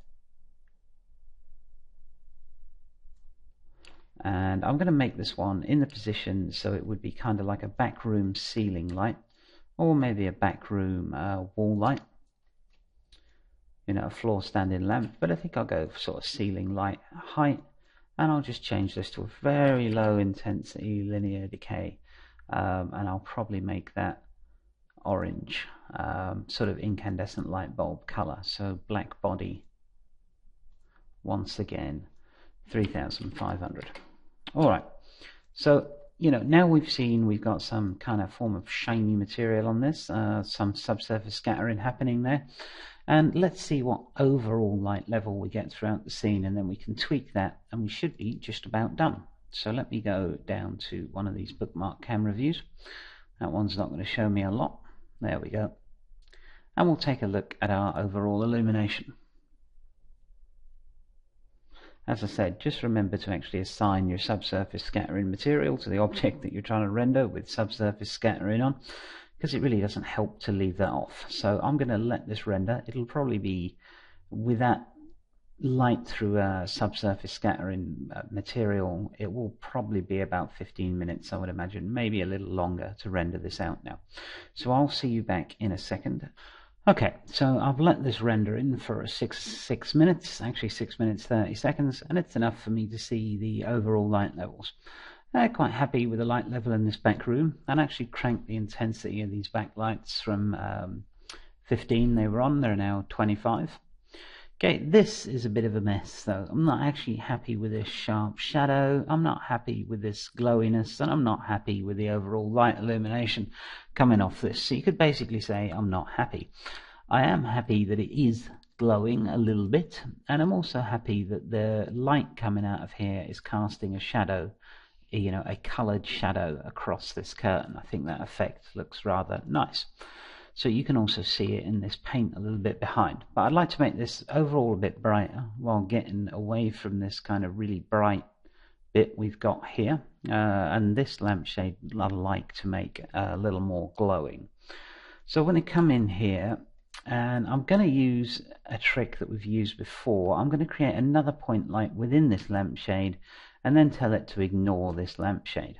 and I'm going to make this one in the position so it would be kind of like a back room ceiling light, or maybe a back room wall light, you know, a floor standing lamp. But I think I'll go sort of ceiling light height, and I'll just change this to a very low intensity linear decay, and I'll probably make that orange, sort of incandescent light bulb color. So black body, once again 3500. Alright, so you know, now we've got some kind of form of shiny material on this, some subsurface scattering happening there, and let's see what overall light level we get throughout the scene, and then we can tweak that and we should be just about done. So let me go down to one of these bookmark camera views. That one's not going to show me a lot. There we go. And we'll take a look at our overall illumination. As I said, just remember to actually assign your subsurface scattering material to the object that you're trying to render with subsurface scattering on, because it really doesn't help to leave that off. So I'm going to let this render. It'll probably be, with that light through a subsurface scattering material, it will probably be about 15 minutes, I would imagine, maybe a little longer to render this out now. So I'll see you back in a second. Okay, so I've let this render in for 6 minutes, actually 6 minutes 30 seconds, and it's enough for me to see the overall light levels. Quite happy with the light level in this back room, and actually cranked the intensity of these backlights from 15 they were on, they're now 25. Okay, this is a bit of a mess though. I'm not actually happy with this sharp shadow, I'm not happy with this glowiness, and I'm not happy with the overall light illumination coming off this. So you could basically say I'm not happy. I am happy that it is glowing a little bit, and I'm also happy that the light coming out of here is casting a shadow, you know, a coloured shadow across this curtain. I think that effect looks rather nice. So you can also see it in this paint a little bit behind. But I'd like to make this overall a bit brighter while getting away from this kind of really bright bit we've got here. And this lampshade I'd like to make a little more glowing. So I'm going to come in here and I'm going to use a trick that we've used before. I'm going to create another point light within this lampshade and then tell it to ignore this lampshade.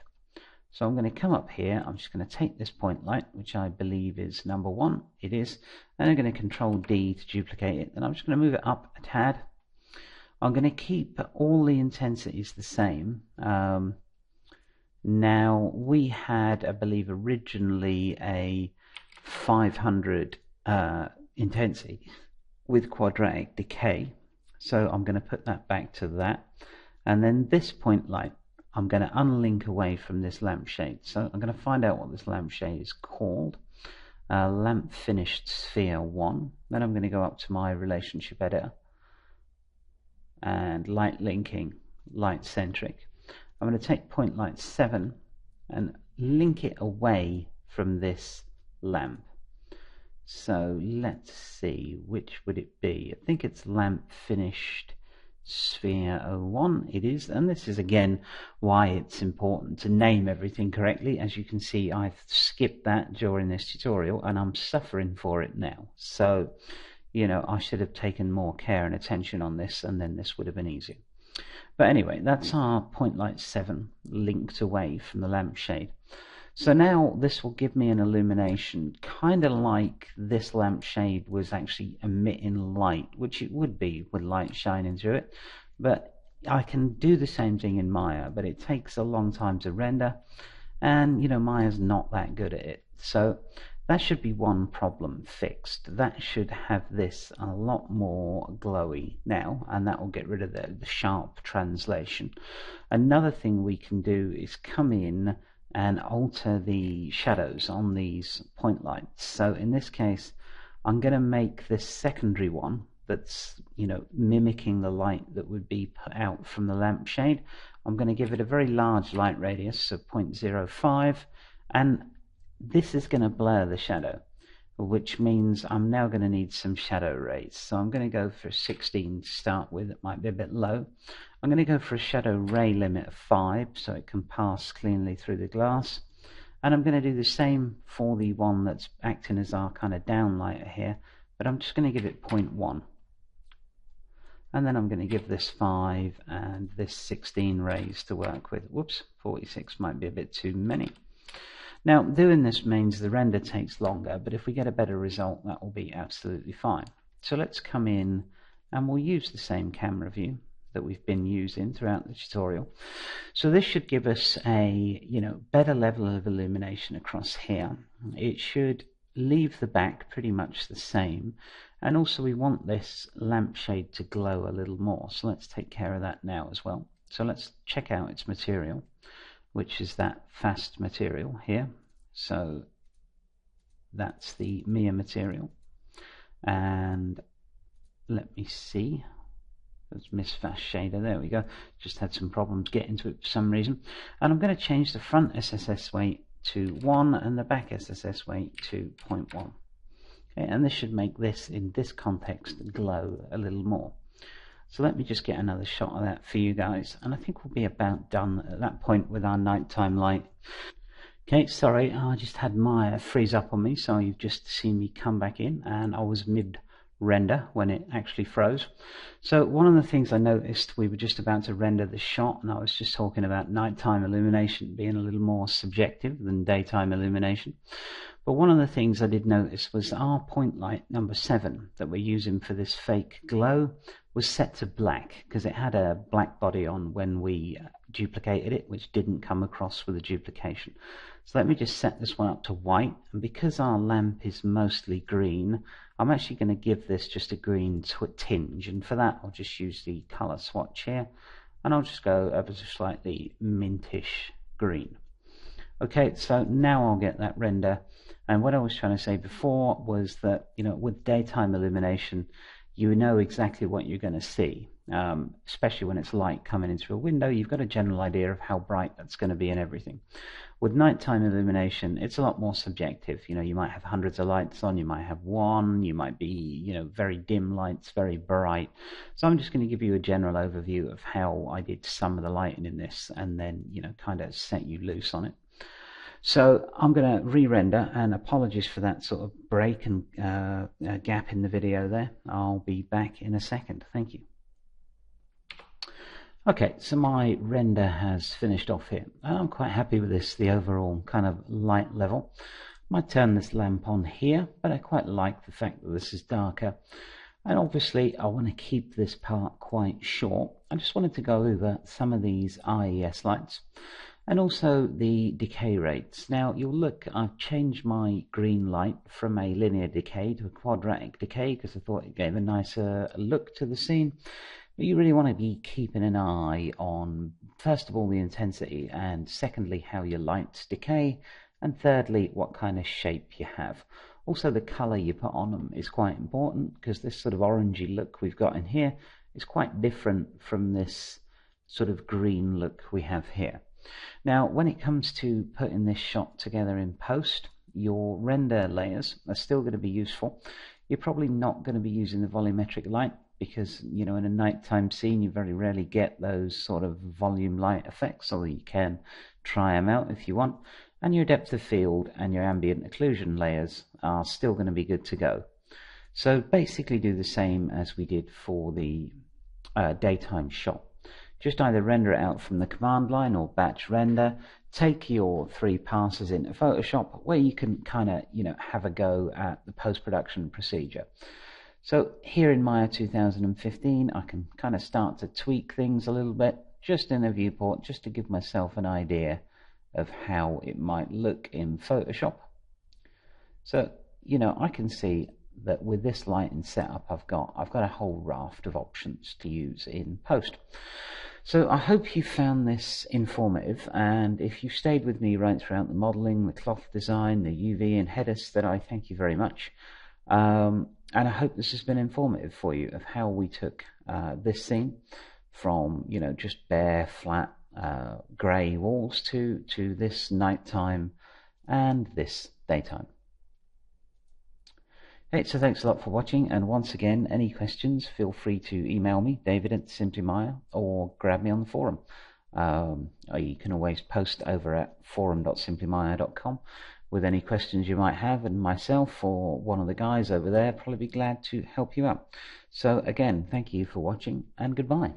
So I'm going to come up here, I'm just going to take this point light, which I believe is number 1, it is, and I'm going to Control D to duplicate it, and I'm just going to move it up a tad. I'm going to keep all the intensities the same. Now we had, I believe, originally a 500 intensity with quadratic decay, so I'm going to put that back to that, and then this point light I'm going to unlink away from this lampshade. So I'm going to find out what this lampshade is called. Lamp Finished Sphere 1. Then I'm going to go up to my relationship editor and light linking, light centric. I'm going to take point light 7 and link it away from this lamp. So let's see, which would it be? I think it's Lamp Finished Sphere 01, it is, and this is again why it's important to name everything correctly. As you can see, I've skipped that during this tutorial and I'm suffering for it now. So, you know, I should have taken more care and attention on this, and then this would have been easier. But anyway, that's our point light 7 linked away from the lampshade. So now this will give me an illumination kind of like this lampshade was actually emitting light, which it would be with light shining through it. But I can do the same thing in Maya, but it takes a long time to render, and you know, Maya's not that good at it. So that should be one problem fixed. That should have this a lot more glowy now, and that will get rid of the sharp translation. Another thing we can do is come in and alter the shadows on these point lights. So in this case, I'm going to make this secondary one that's, you know, mimicking the light that would be put out from the lampshade. I'm going to give it a very large light radius of 0.05, and this is going to blur the shadow, which means I'm now going to need some shadow rays. So I'm going to go for 16 to start with. It might be a bit low. I'm going to go for a shadow ray limit of 5 so it can pass cleanly through the glass. And I'm going to do the same for the one that's acting as our kind of downlighter here, but I'm just going to give it 0.1. And then I'm going to give this 5 and this 16 rays to work with. Whoops, 46 might be a bit too many. Now doing this means the render takes longer, but if we get a better result, that will be absolutely fine. So let's come in and we'll use the same camera view that we've been using throughout the tutorial. So this should give us a, you know, better level of illumination across here. It should leave the back pretty much the same, and also we want this lampshade to glow a little more, so let's take care of that now as well. So let's check out its material, which is that fast material here. So that's the Maya material, and let me see, let's miss fast shader, there we go, just had some problems getting to it for some reason. And I'm going to change the front SSS weight to 1 and the back SSS weight to 0.1. Okay, and this should make this, in this context, glow a little more. So let me just get another shot of that for you guys, and I think we'll be about done at that point with our nighttime light. Okay, sorry, I just had Maya freeze up on me, so you've just seen me come back in, and I was mid-render when it actually froze. So one of the things I noticed, we were just about to render the shot, and I was just talking about nighttime illumination being a little more subjective than daytime illumination. But one of the things I did notice was our point light number 7 that we're using for this fake glow was set to black because it had a black body on when we duplicated it, which didn't come across with the duplication. So let me just set this one up to white, and because our lamp is mostly green, I'm actually going to give this just a green tinge, and for that I'll just use the color swatch here, and I'll just go ever so slightly mintish green. Okay, so now I'll get that render. And what I was trying to say before was that, you know, with daytime illumination, you know exactly what you're going to see, especially when it's light coming in through a window. You've got a general idea of how bright that's going to be and everything. With nighttime illumination, it's a lot more subjective. You know, you might have hundreds of lights on, you might have one, you might be, you know, very dim lights, very bright. So I'm just going to give you a general overview of how I did some of the lighting in this, and then, you know, kind of set you loose on it. So I'm going to re-render, and apologies for that sort of break and gap in the video there. I'll be back in a second. Thank you. Okay, so my render has finished off here. I'm quite happy with this, the overall kind of light level. I might turn this lamp on here, but I quite like the fact that this is darker. And obviously I want to keep this part quite short. I just wanted to go over some of these IES lights and also the decay rates. Now you'll look, I've changed my green light from a linear decay to a quadratic decay because I thought it gave a nicer look to the scene. But you really want to be keeping an eye on, first of all, the intensity, and secondly, how your lights decay, and thirdly, what kind of shape you have. Also, the color you put on them is quite important, because this sort of orangey look we've got in here is quite different from this sort of green look we have here. Now, when it comes to putting this shot together in post, your render layers are still going to be useful. You're probably not going to be using the volumetric light because, you know, in a nighttime scene you very rarely get those sort of volume light effects, although you can try them out if you want. And your depth of field and your ambient occlusion layers are still going to be good to go. So basically do the same as we did for the daytime shot. Just either render it out from the command line or batch render. Take your 3 passes into Photoshop where you can kind of, you know, have a go at the post-production procedure. So here in Maya 2015, I can kind of start to tweak things a little bit, just in a viewport, just to give myself an idea of how it might look in Photoshop. So, you know, I can see that with this lighting setup I've got a whole raft of options to use in post. So I hope you found this informative, and if you stayed with me right throughout the modeling, the cloth design, the UV and headers, then I thank you very much. And I hope this has been informative for you of how we took this scene from, you know, just bare, flat, grey walls to this nighttime and this daytime. Okay, so thanks a lot for watching, and once again, any questions, feel free to email me, David@SimplyMaya, or grab me on the forum. You can always post over at forum.simplymaya.com with any questions you might have, and myself or one of the guys over there probably be glad to help you out. So again, thank you for watching, and goodbye.